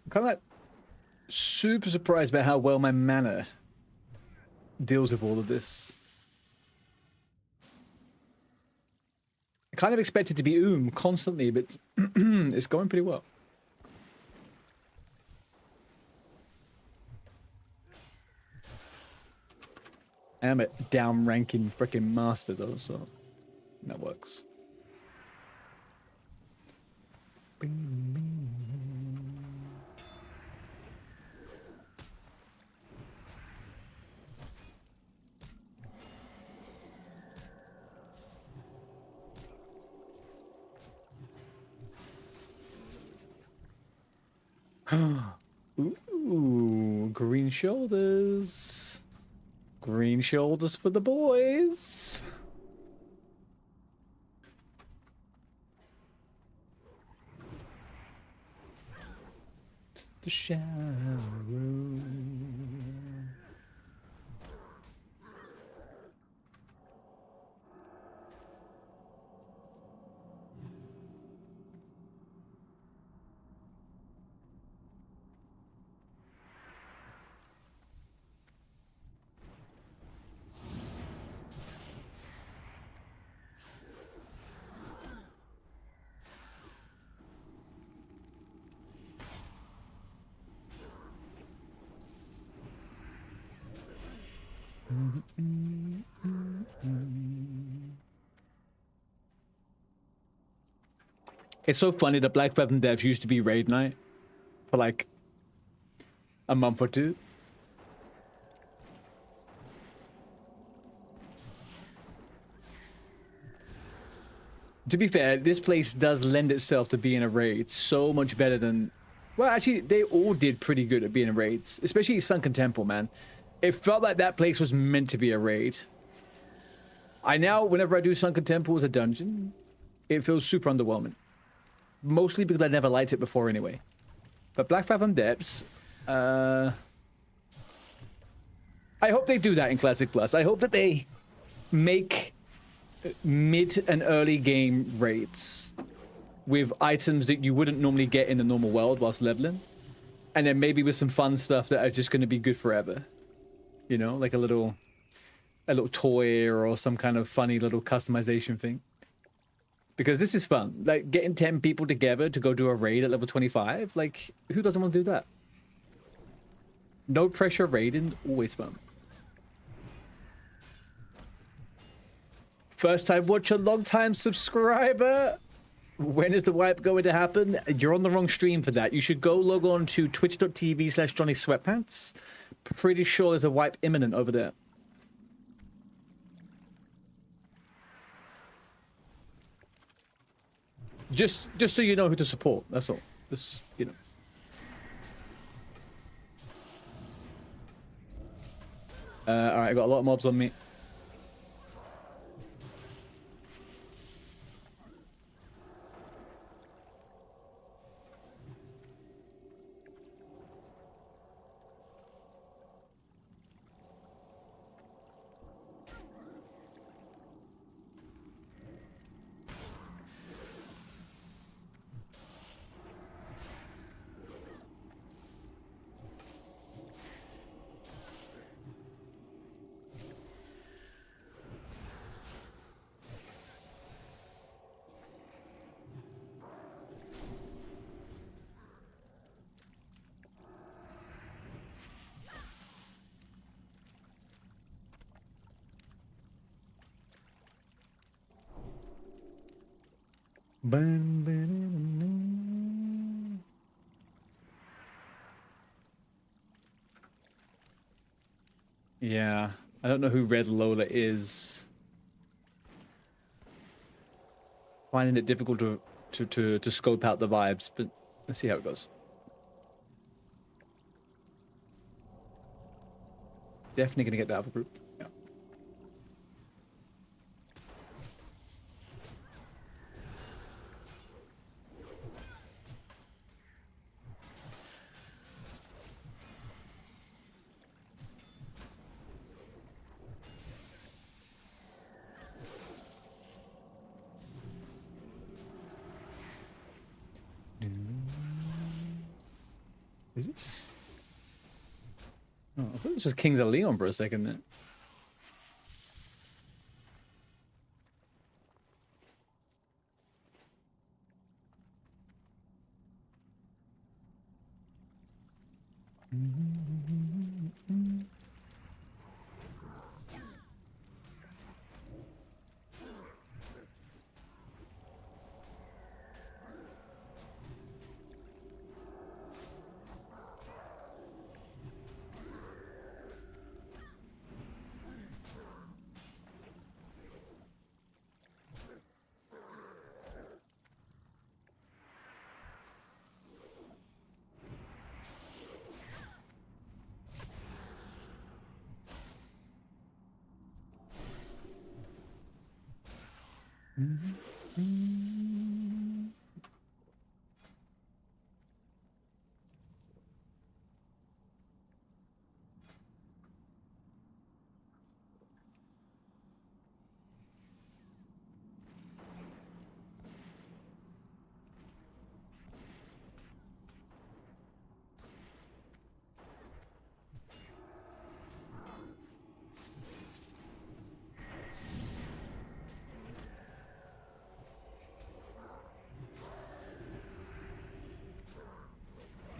I'm kind of like super surprised by how well my mana deals with all of this. I kind of expect it to be constantly, but it's going pretty well. I am a down-ranking freaking master though, so that works. Ooh, green shoulders. Green shoulders for the boys. The shower room. It's so funny that Black Fathom devs used to be raid night for like a month or two. To be fair, this place does lend itself to being a raid so much better than... Well, actually, they all did pretty good at being raids, especially Sunken Temple, man. It felt like that place was meant to be a raid. I now, whenever I do Sunken Temple as a dungeon, it feels super underwhelming. Mostly because I never liked it before anyway. But Black Fathom Depths, I hope they do that in Classic Plus. I hope that they make mid and early game raids with items that you wouldn't normally get in the normal world whilst leveling. And then maybe with some fun stuff that are just going to be good forever. You know, like a little toy or some kind of funny little customization thing. Because this is fun. Like, getting 10 people together to go do a raid at level 25, like, who doesn't want to do that? No pressure raiding, always fun. First time watcher, long time subscriber. When is the wipe going to happen? You're on the wrong stream for that. You should go log on to twitch.tv/JohnnySweatpants. Pretty sure there's a wipe imminent over there. Just so you know who to support, that's all. Just, you know. Alright, I got a lot of mobs on me. Yeah, I don't know who Red Lola is. Finding it difficult to scope out the vibes, but let's see how it goes. Definitely gonna get that other group. Yeah. Is this? Oh, I thought this was Kings of Leon for a second there.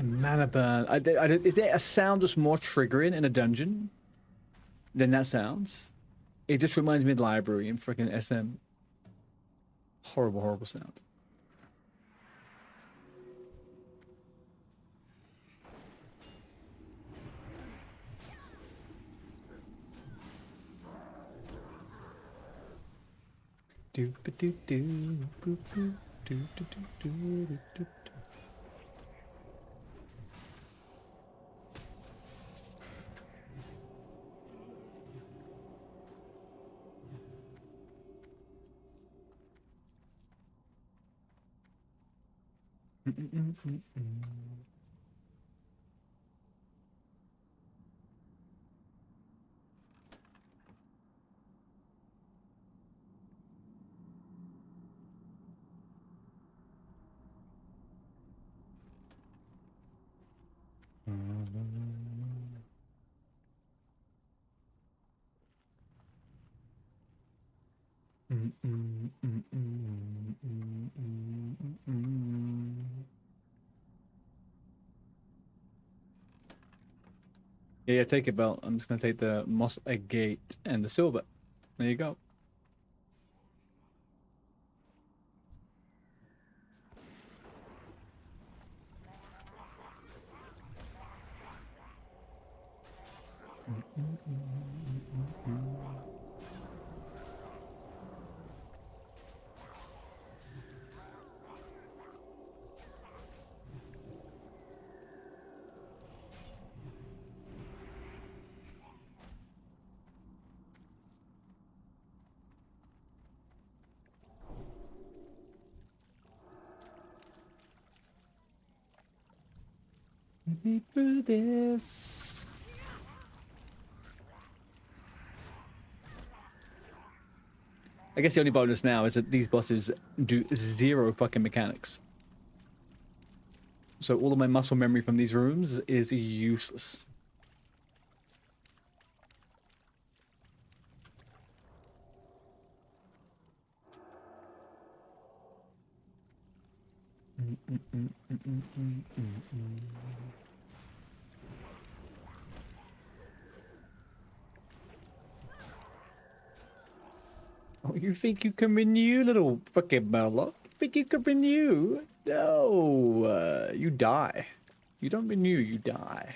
Mana burn. Is there a sound that's more triggering in a dungeon than that sounds? It just reminds me of the library in freaking SM. Horrible, horrible sound. Do do do do do do do do do do. Yeah, take it, Belt. I'm just gonna take the moss agate and the silver. There you go. Me through this. I guess the only bonus now is that these bosses do zero fucking mechanics. So all of my muscle memory from these rooms is useless. Oh, you think you can renew, little fucking Murloc? think you could renew? No, you die. You don't renew, you die.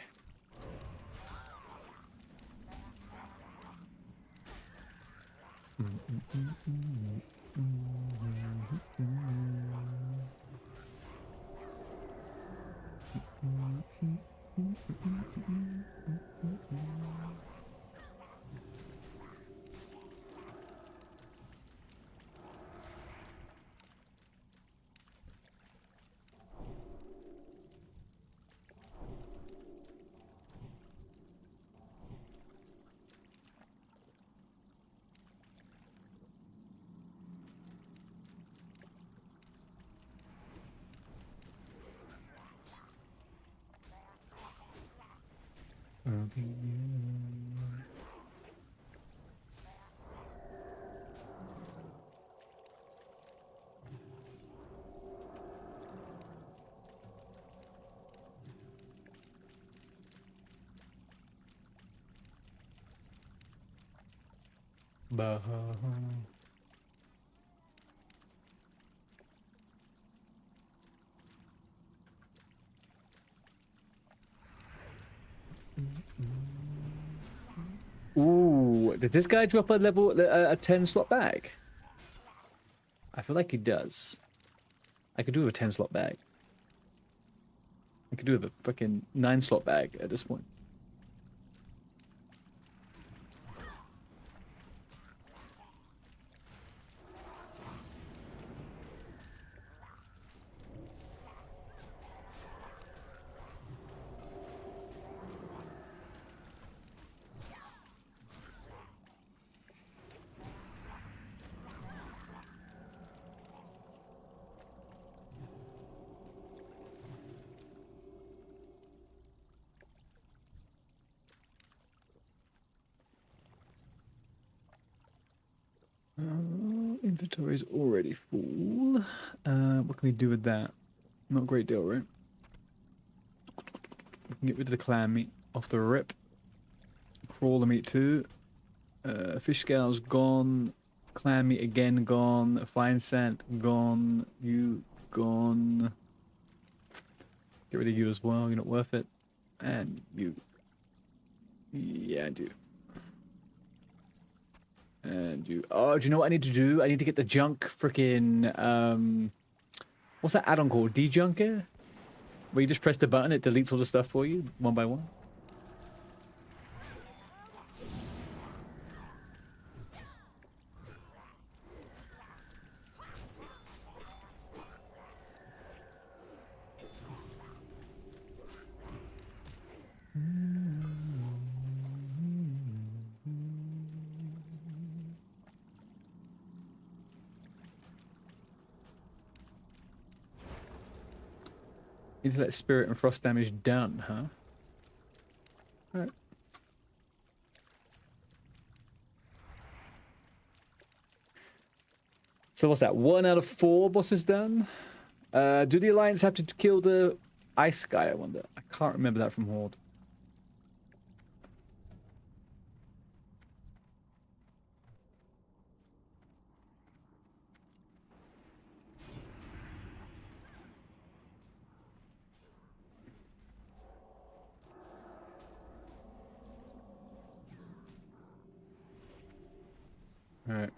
Ooh, did this guy drop a level, a 10 slot bag? I feel like he does. I could do with a 10 slot bag. I could do with a freaking 9 slot bag at this point. Inventory is already full. What can we do with that? Not a great deal, right? We can get rid of the clam meat off the rip. Crawler meat too. Fish scales gone. Clam meat again gone. Fine sand gone. You gone. Get rid of you as well. You're not worth it. And you. Yeah, I do. And you. Oh, do you know what I need to do? I need to get the junk freaking. What's that add-on called? Dejunker? Where you just press the button, it deletes all the stuff for you, one by one. Need to let spirit and frost damage done, huh? Alright. So what's that? 1 out of 4 bosses done? Do the Alliance have to kill the ice guy, I wonder? I can't remember that from Horde. Alright.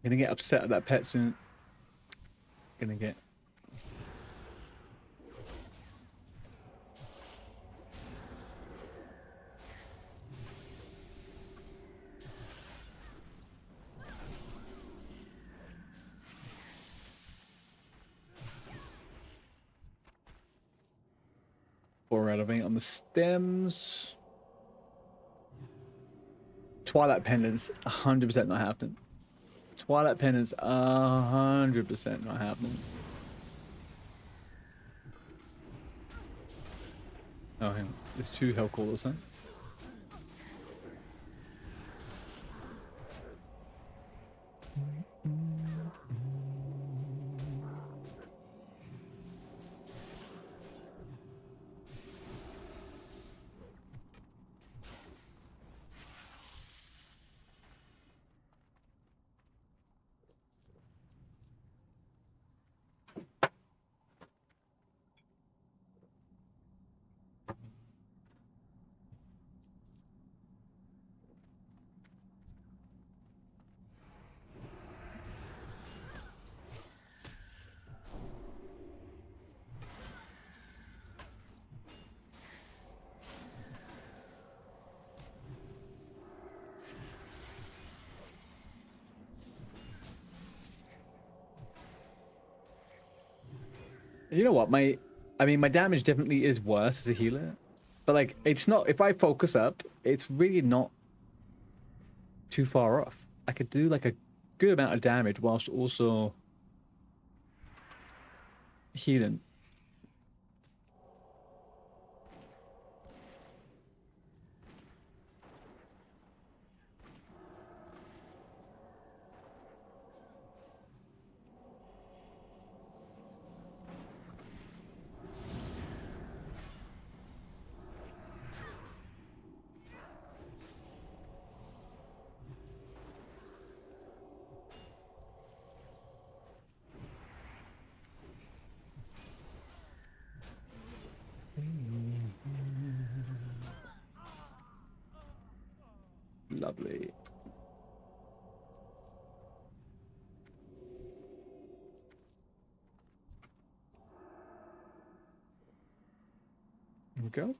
Gonna get upset at that pet soon. Gonna get. 4 out of 8 on the stems. Twilight Pendants, 100% not happening. Twilight Pendants, 100% not happening. Oh, hang on. There's 2 Hell Callers, huh? You know what, I mean, my damage definitely is worse as a healer, but like, it's not, if I focus up, it's really not too far off. I could do like a good amount of damage whilst also healing. Lovely. There we go.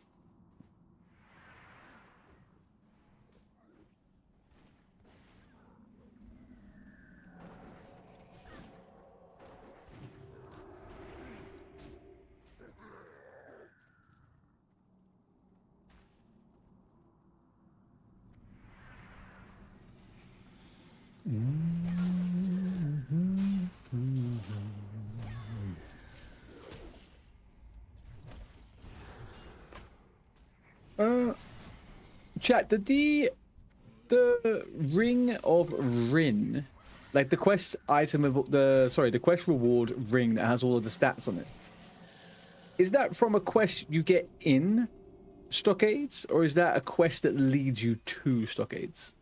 Chat, did the Ring of Rin, like the quest item of the quest reward ring that has all of the stats on it, is that from a quest you get in Stockades, or is that a quest that leads you to Stockades?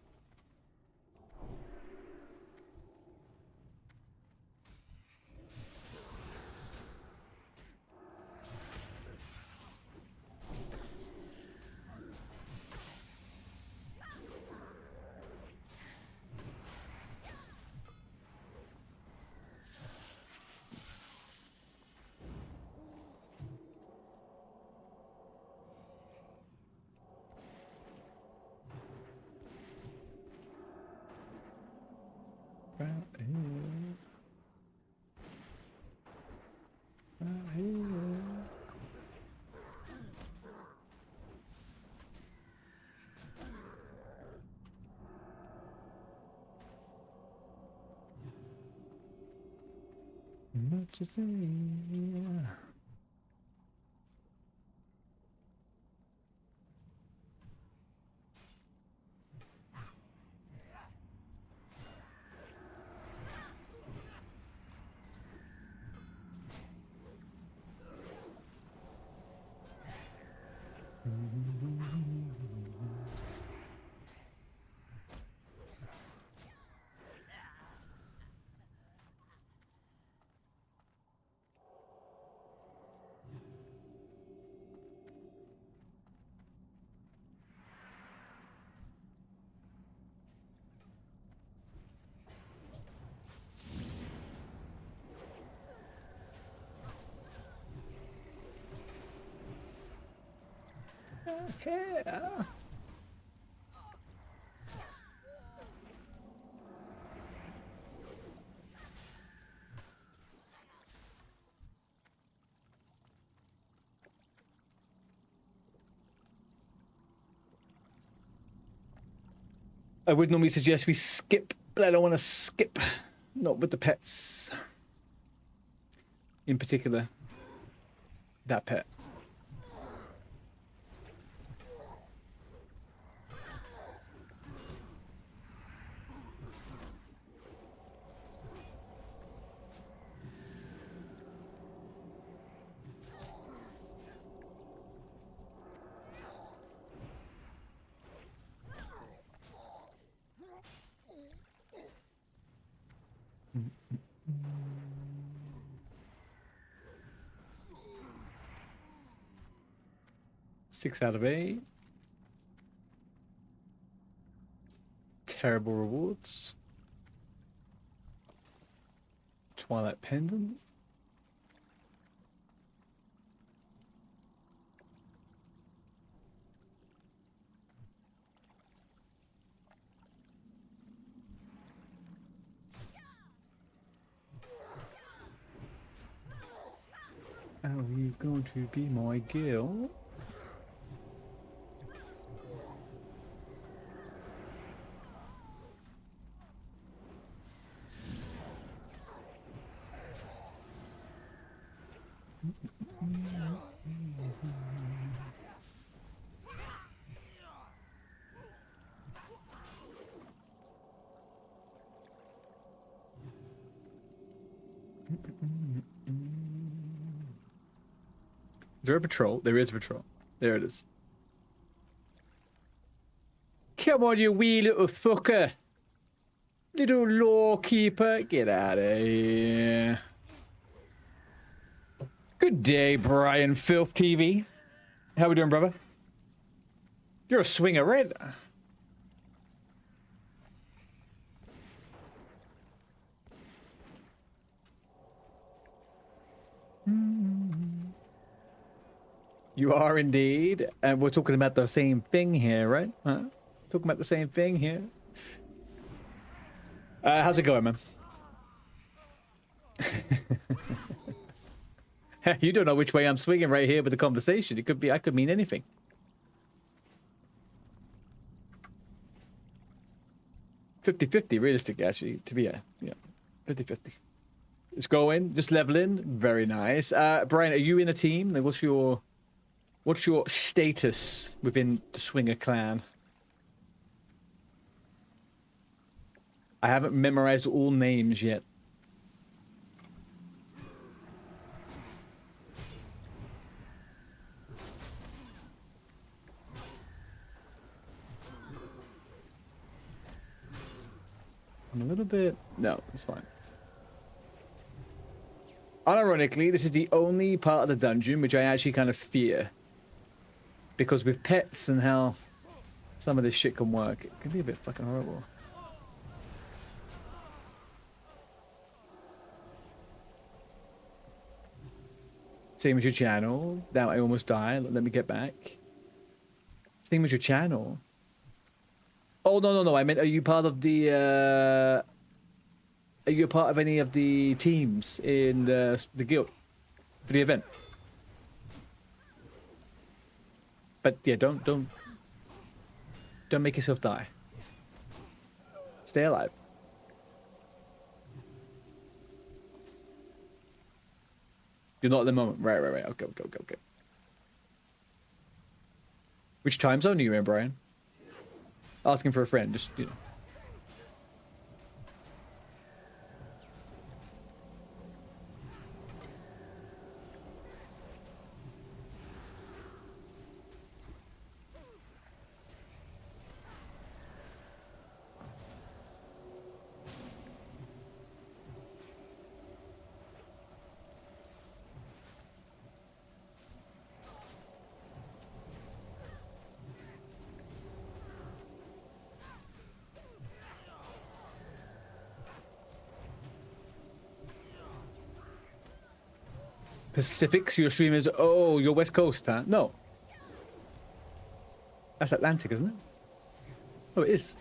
Much to say. Okay. I would normally suggest we skip, but I don't want to skip. Not with the pets. In particular, that pet. Six out of 8. Terrible rewards. Twilight Pendant. Are you going to be my girl? Is there a patrol? There is a patrol. There it is. Come on, you wee little fucker. Little law keeper. Get out of here. Good day, Brian Filth TV. How we doing, brother? You're a swinger, right? You are indeed. And we're talking about the same thing here, right? Huh? Talking about the same thing here. How's it going, man? You don't know which way I'm swinging right here with the conversation. It could be, I could mean anything. $50-50, realistic, actually, to be a, yeah, 50-50. It's going, just leveling, very nice. Brian, are you in a team? Like, what's your status within the Swinger clan? I haven't memorized all names yet. I'm a little bit... No, it's fine. Unironically, this is the only part of the dungeon which I actually kind of fear. Because with pets and how some of this shit can work, it can be a bit fucking horrible. Same as your channel. Now I almost died. Let me get back. Same as your channel. Oh, no. I meant, are you part of the, are you a part of any of the teams in the guild for the event? But yeah, don't make yourself die. Stay alive. You're not at the moment. Right. Okay. Which time zone are you in, Brian? Asking for a friend, just, you know. Pacifics, your stream is... Oh, you're West Coast, huh? No. That's Atlantic, isn't it? Oh, it is.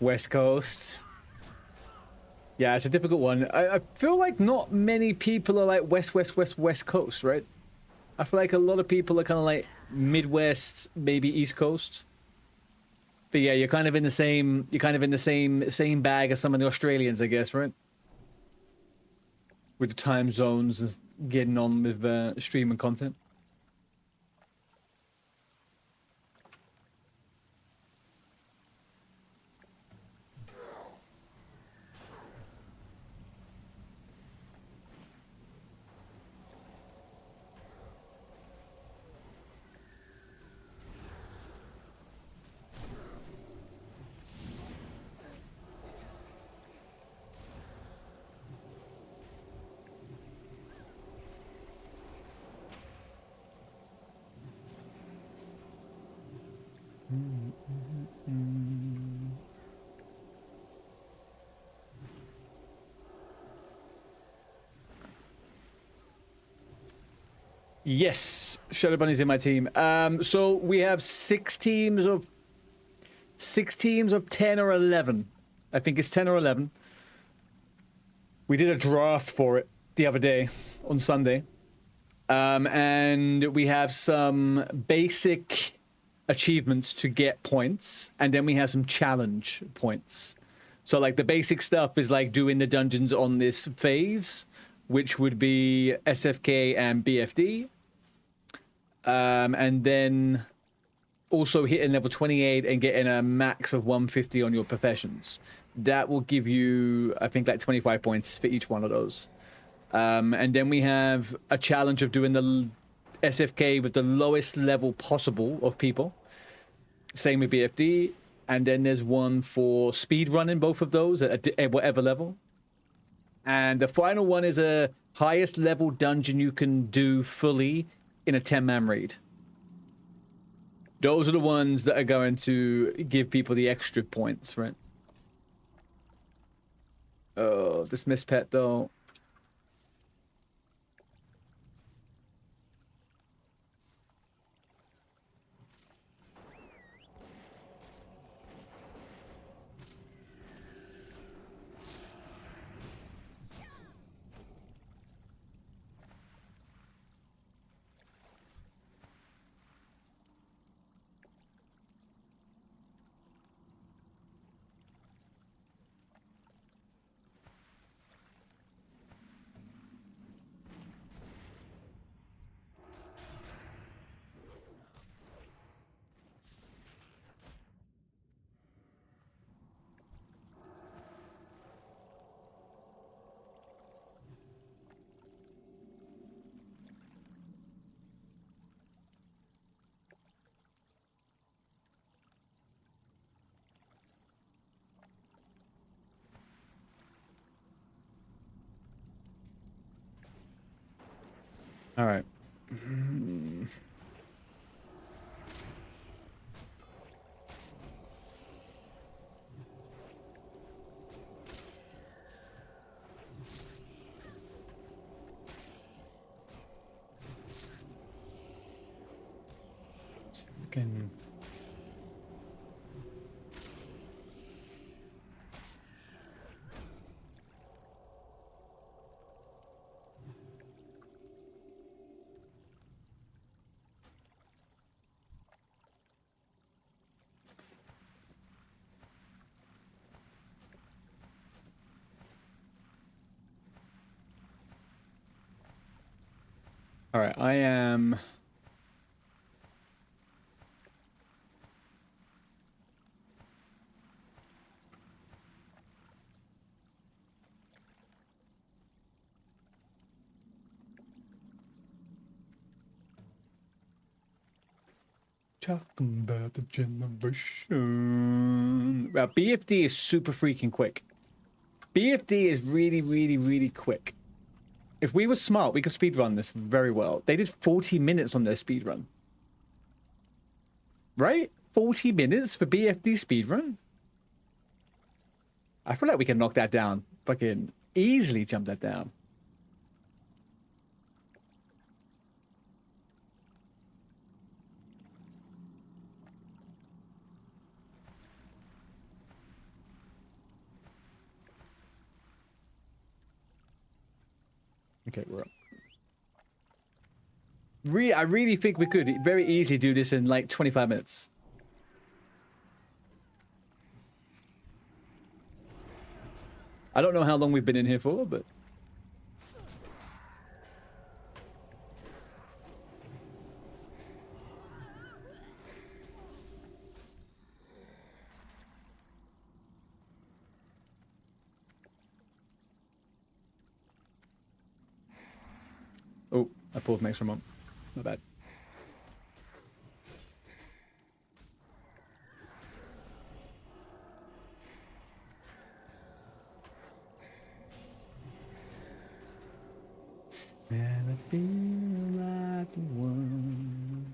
West Coast. Yeah, it's a difficult one. I feel like not many people are like West Coast, right? I feel like a lot of people are kind of like Midwest, maybe East Coast. But yeah, you're kind of in the same bag as some of the Australians, I guess, right? With the time zones and getting on with streaming content. Yes, Shadow Bunny's in my team. So we have six teams of 10 or 11. I think it's 10 or 11. We did a draft for it the other day on Sunday. And we have some basic achievements to get points, and then we have some challenge points. So like the basic stuff is like doing the dungeons on this phase, which would be SFK and BFD. And then also hitting level 28 and getting a max of 150 on your professions. That will give you, I think, like 25 points for each one of those. And then we have a challenge of doing the SFK with the lowest level possible of people. Same with BFD. And then there's one for speed running both of those at whatever level. And the final one is a highest level dungeon you can do fully in a 10-man raid. Those are the ones that are going to give people the extra points, right? Oh, this Miss Pet though. All right. Let's fucking... All right, I am... Talking about the generation. Well, BFD is super freaking quick. BFD is really, really, really quick. If we were smart, we could speedrun this very well. They did 40 minutes on their speedrun. Right? 40 minutes for BFD speedrun? I feel like we can knock that down. Fucking easily jump that down. Okay, we're up. I really think we could very easily do this in like 25 minutes. I don't know how long we've been in here for, but... Oh, I paused an extra month. Not bad. Never feel like the one.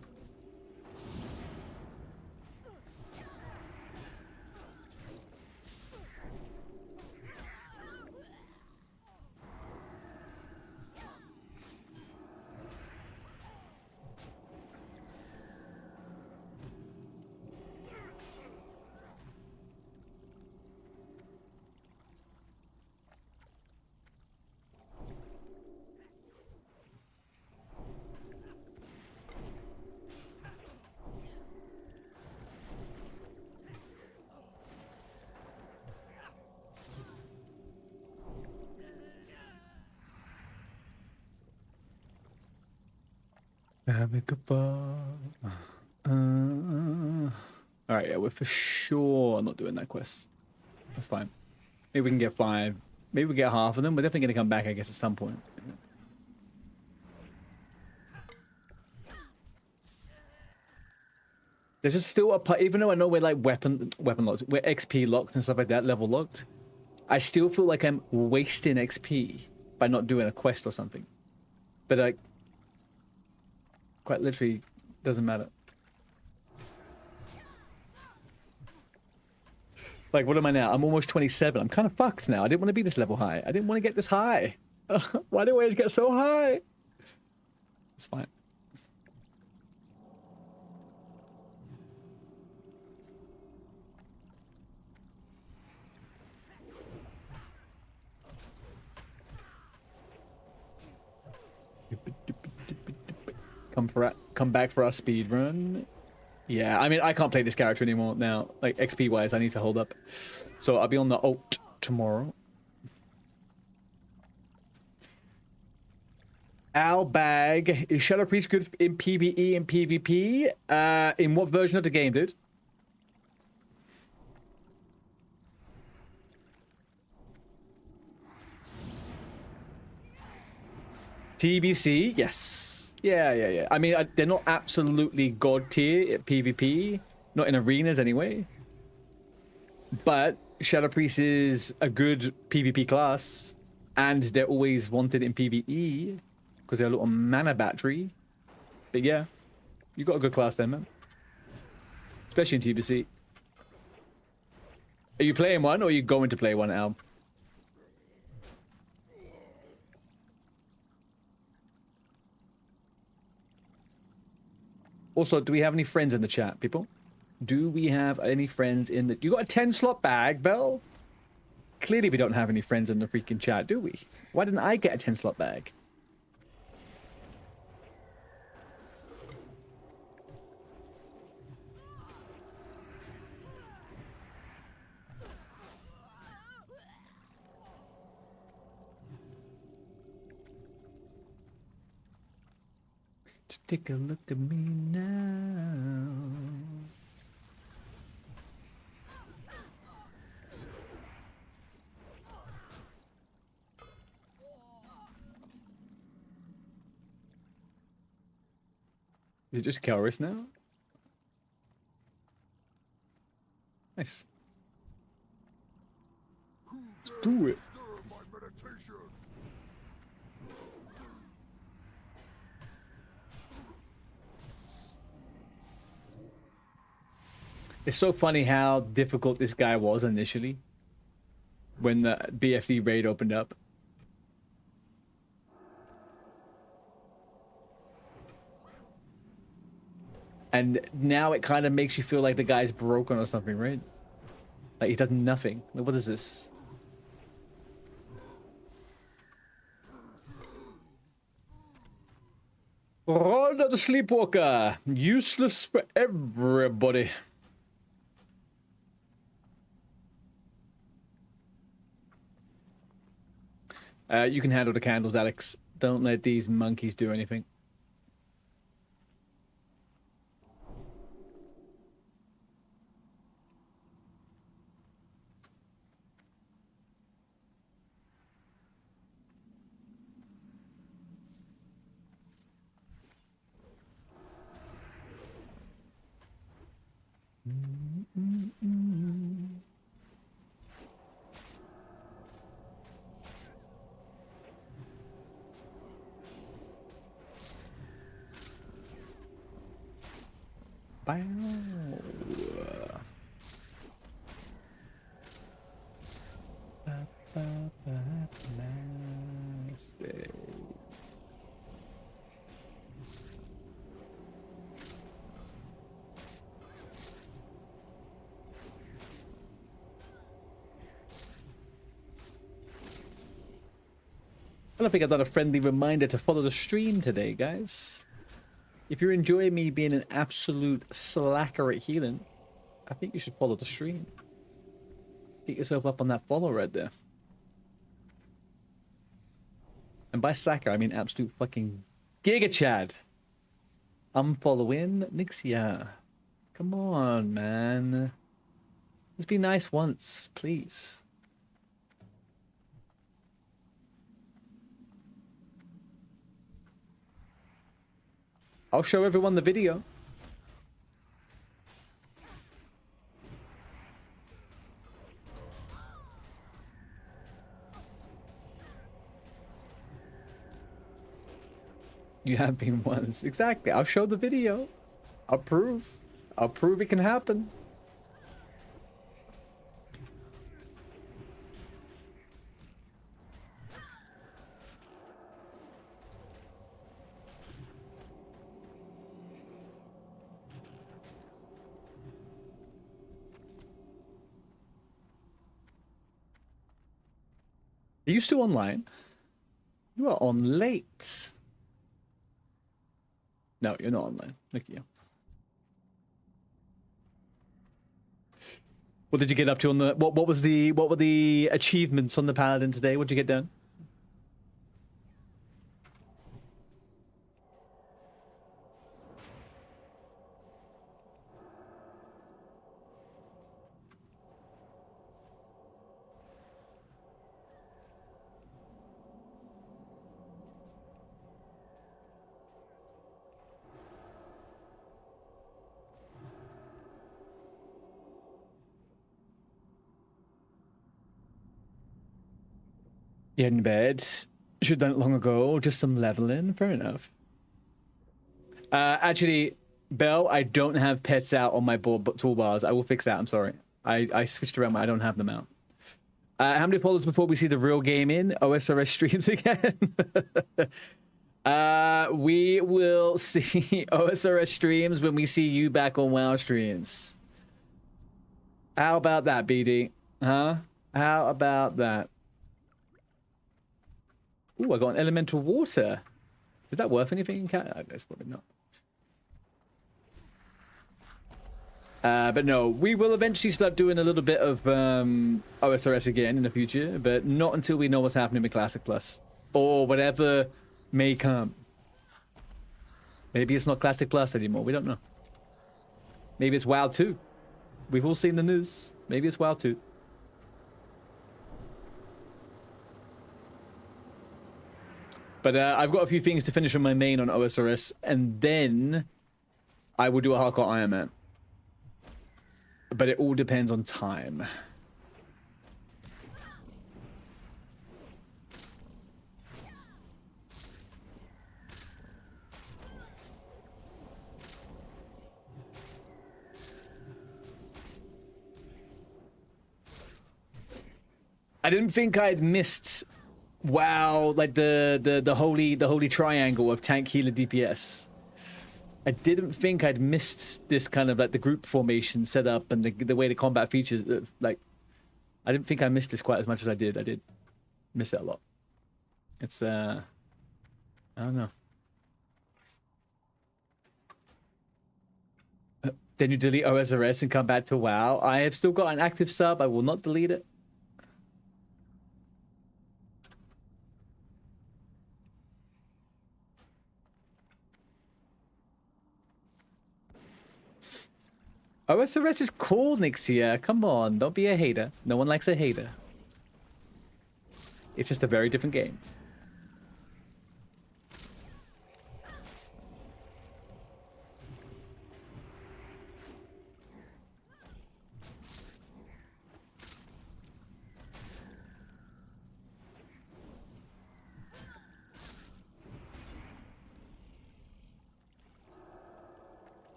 Alright, yeah, we're for sure not doing that quest. That's fine. Maybe we can get 5. Maybe we get half of them. We're definitely going to come back, I guess, at some point. There's just still a part, even though I know we're like weapon locked, we're XP locked and stuff like that, level locked. I still feel like I'm wasting XP by not doing a quest or something. But like, quite literally, doesn't matter. Like, what am I now? I'm almost 27. I'm kind of fucked now. I didn't want to be this level high. I didn't want to get this high. Why do I always get so high? It's fine. Come back for our speed run. Yeah, I mean, I can't play this character anymore now. Like, XP wise, I need to hold up. So I'll be on the ult tomorrow. Our bag. Is Shadow Priest good in PvE and PvP? In what version of the game, dude? TBC, yes. Yeah. I mean, they're not absolutely god tier at PvP. Not in arenas, anyway. But Shadow Priest is a good PvP class. And they're always wanted in PvE. Because they're a little mana battery. But yeah, you got a good class there, man. Especially in TBC. Are you playing one or are you going to play one, Al? Also, do we have any friends in the chat, people? Do we have any friends in the... You got a 10-slot bag, Bell? Clearly we don't have any friends in the freaking chat, do we? Why didn't I get a 10-slot bag? Just take a look at me now. Is it just Calrus now? Nice. Let's do it. It's so funny how difficult this guy was initially when the BFD raid opened up. And now it kind of makes you feel like the guy's broken or something, right? Like he does nothing. Like, what is this? Rhoda the Sleepwalker. Useless for everybody. You can handle the candles, Alex. Don't let these monkeys do anything. Bow. Nasty. I don't think I've done a friendly reminder to follow the stream today, guys. If you're enjoying me being an absolute slacker at healing, I think you should follow the stream. Get yourself up on that follow right there. And by slacker, I mean absolute fucking Giga Chad. I'm following Nixia. Come on, man. Let's be nice once, please. I'll show everyone the video. You have been once. Exactly. I'll show the video. I'll prove. I'll prove it can happen. Are you still online? You are on late. No, you're not online. Look at you. What did you get up to on the what were the achievements on the Paladin today? What did you get done? You had in bed. Should have done it long ago. Just some leveling. Fair enough. Actually, Belle, I don't have pets out on my toolbars. I will fix that. I'm sorry. I switched around. I don't have them out. How many followers before we see the real game in OSRS streams again? We will see OSRS streams when we see you back on WoW streams. How about that, BD? Huh? How about that? Ooh, I got an elemental water. Is that worth anything in cat? I guess probably not. But no, we will eventually start doing a little bit of OSRS again in the future, but not until we know what's happening with Classic Plus. Or whatever may come. Maybe it's not Classic Plus anymore, we don't know. Maybe it's WoW 2. We've all seen the news. Maybe it's WoW 2. But I've got a few things to finish on my main on OSRS, and then I will do a hardcore Iron Man. But it all depends on time. I didn't think I'd missed WoW, like the holy triangle of tank, healer, DPS. I didn't think I'd missed this kind of like the group formation setup and the way the combat features. Like, I didn't think I missed this quite as much as I did. I did miss it a lot. It's I don't know. Then you delete OSRS and come back to WoW. I have still got an active sub. I will not delete it. OSRS is cool, Nixia. Come on, don't be a hater. No one likes a hater. It's just a very different game.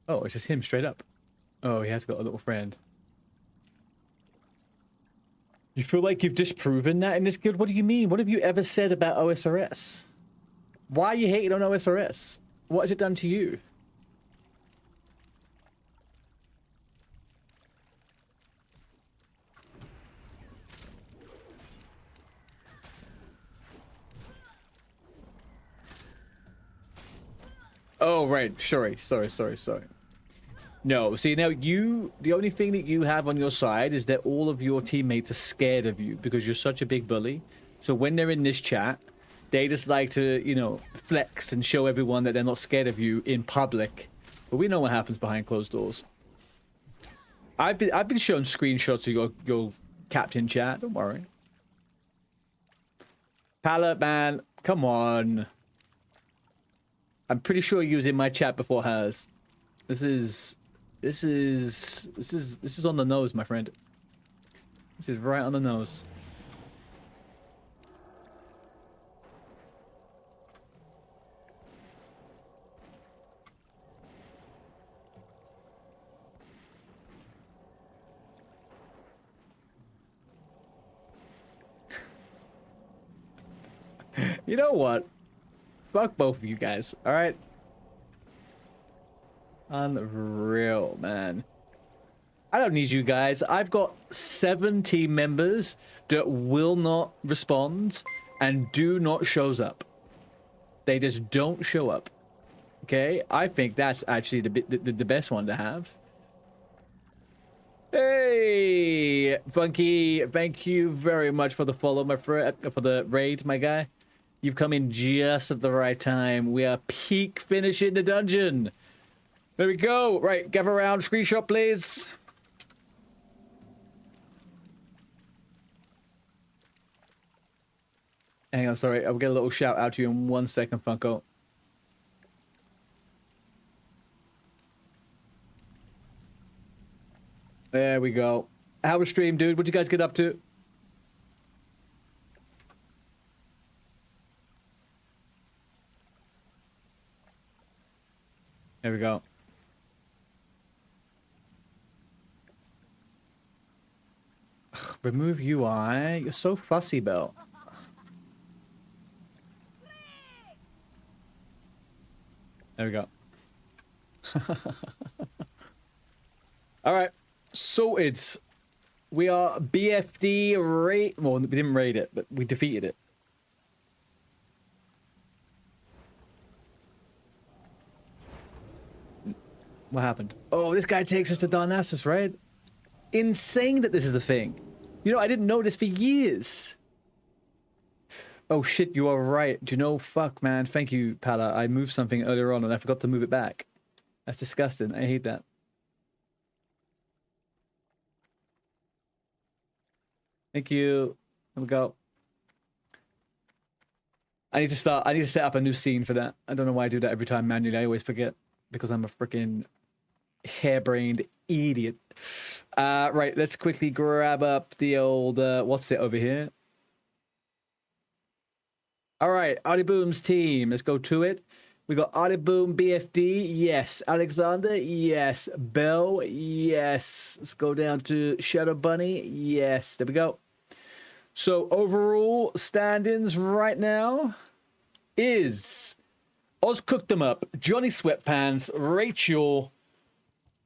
Oh, it's just him straight up. Oh, he has got a little friend. You feel like you've disproven that in this guild? What do you mean? What have you ever said about OSRS? Why are you hating on OSRS? What has it done to you? Oh, right. Sorry. No, see, now the only thing that you have on your side is that all of your teammates are scared of you because you're such a big bully. So when they're in this chat, they just like to, you know, flex and show everyone that they're not scared of you in public. But we know what happens behind closed doors. I've been shown screenshots of your captain chat. Don't worry. Pallet man, come on. I'm pretty sure you was in my chat before hers. This is on the nose, my friend. This is right on the nose. You know what? Fuck both of you guys, alright? Unreal, man. I don't need you guys. I've got 7 team members that will not respond and do not shows up. They just don't show up. Okay? I think that's actually the best one to have. Hey, Funky, thank you very much for the follow, my friend, for the raid, my guy. You've come in just at the right time. We are peak finishing the dungeon. There we go. Right, gather around. Screenshot, please. Hang on, sorry. I'll get a little shout out to you in 1 second, Funko. There we go. How was stream, dude? What'd you guys get up to? There we go. Ugh, remove UI. You're so fussy, Belle. There we go. All right. Sorted. We are BFD raid. Well, we didn't raid it, but we defeated it. What happened? Oh, this guy takes us to Darnassus, right? Insane that this is a thing. You know, I didn't know this for years. Oh shit, you are right. Do you know, fuck, man. Thank you, Pala. I moved something earlier on and I forgot to move it back. That's disgusting. I hate that. Thank you. There we go. I need to set up a new scene for that. I don't know why I do that every time manually. I always forget because I'm a freaking harebrained idiot. Right, let's quickly grab up the old what's it over here? All right, Artie Boom's team. Let's go to it. We got Artie Boom, BFD, yes. Alexander, yes. Bell, yes. Let's go down to Shadow Bunny, yes. There we go. So overall standings right now is Oz Cooked Them Up, Johnny Sweatpants, Rachel,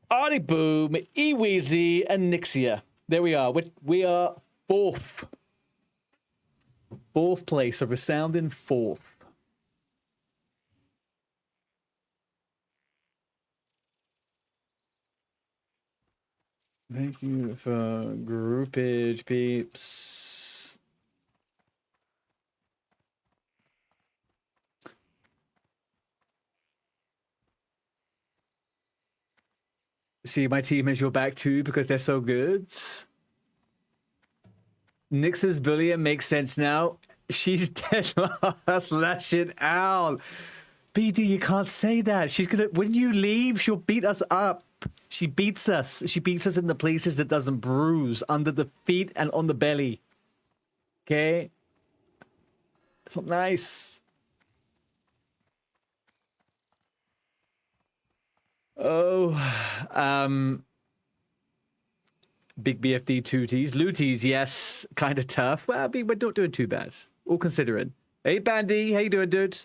Artie Boom, Eweezy, and Nixia. There we are. We are fourth. Fourth place, a resounding fourth. Thank you for groupage, peeps. See, my team has your back too because they're so good. Nix's bullying makes sense now. She's dead last, lashing out. BD, you can't say that. She's gonna, when you leave, she'll beat us up. She beats us. She beats us in the places that doesn't bruise, under the feet and on the belly. Okay? It's not nice. Oh, big BFD tooties. Looties, yes, kind of tough. Well, we're not doing too bad, all considering. Hey, Bandy, how you doing, dude?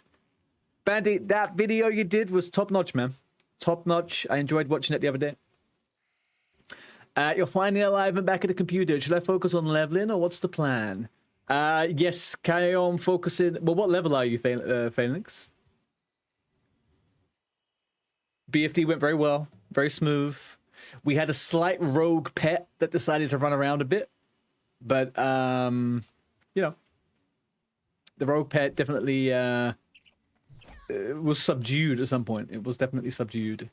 Bandy, that video you did was top-notch, man. Top-notch. I enjoyed watching it the other day. You're finally alive and back at the computer. Should I focus on leveling, or what's the plan? Yes, carry on focusing. Well, what level are you, Phalanx? BFD went very well, very smooth. We had a slight rogue pet that decided to run around a bit, but you know, the rogue pet definitely was subdued at some point. It was definitely subdued.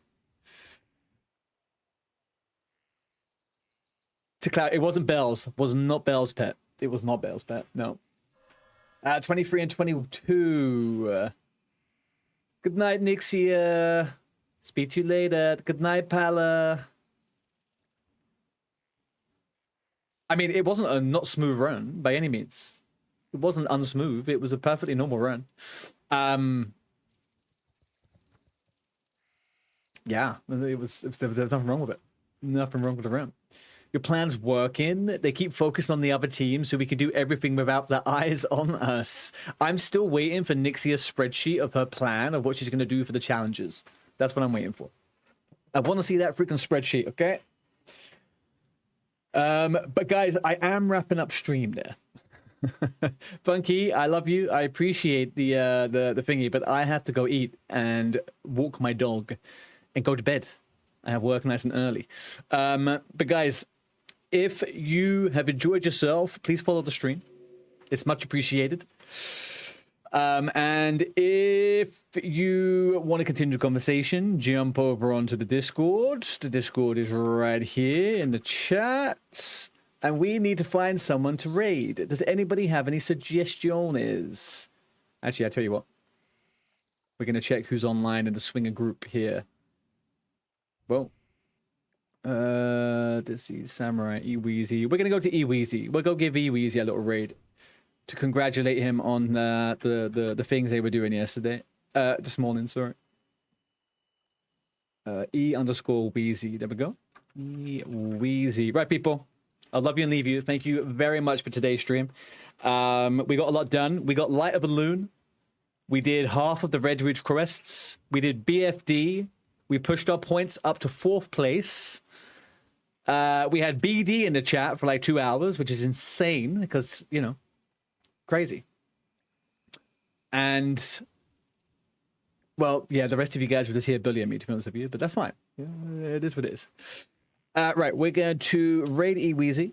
To clarify, it wasn't Bell's. Was not Bell's pet. It was not Bell's pet. No. 23 and 22. Good night, Nixia. Speak to you later. Good night, Pala. I mean, it wasn't a not smooth run by any means. It wasn't unsmooth. It was a perfectly normal run. Yeah, there was nothing wrong with it. Nothing wrong with the run. Your plan's working. They keep focused on the other team so we can do everything without the eyes on us. I'm still waiting for Nixia's spreadsheet of her plan of what she's going to do for the challenges. That's what I'm waiting for. I want to see that freaking spreadsheet, okay? But guys, I am wrapping up stream there. Funky, I love you. I appreciate the thingy, but I have to go eat and walk my dog and go to bed. I have work nice and early. But guys, if you have enjoyed yourself, please follow the stream. It's much appreciated. And if you want to continue the conversation, jump over onto the Discord. The Discord is right here in the chat. And we need to find someone to raid. Does anybody have any suggestions? Actually, I tell you what. We're going to check who's online in the Swinger group here. Well, this is Samurai, E-Weezy. We're going to go to E-Weezy. We'll go give E-Weezy a little raid to congratulate him on the things they were doing yesterday. This morning, sorry. E_Weezy. There we go. E-Weezy. Right, people. I love you and leave you. Thank you very much for today's stream. We got a lot done. We got Light of a Loon. We did half of the Red Ridge quests. We did BFD. We pushed our points up to 4th place. We had BD in the chat for like 2 hours, which is insane because, you know, crazy. And, well, yeah, the rest of you guys were just here bullying me, to be honest with you, but that's fine. Yeah, it is what it is. Right, we're going to raid E-Weezy.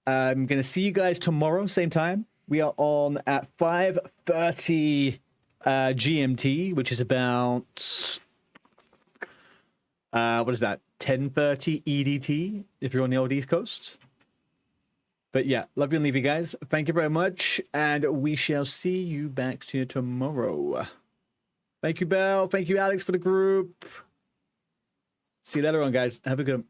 I'm going to see you guys tomorrow, same time. We are on at 5:30 GMT, which is about... what is that? 10:30 EDT, if you're on the old East Coast. But yeah, love you and leave you guys. Thank you very much, and we shall see you back here tomorrow. Thank you, Belle. Thank you, Alex, for the group. See you later on, guys. Have a good one.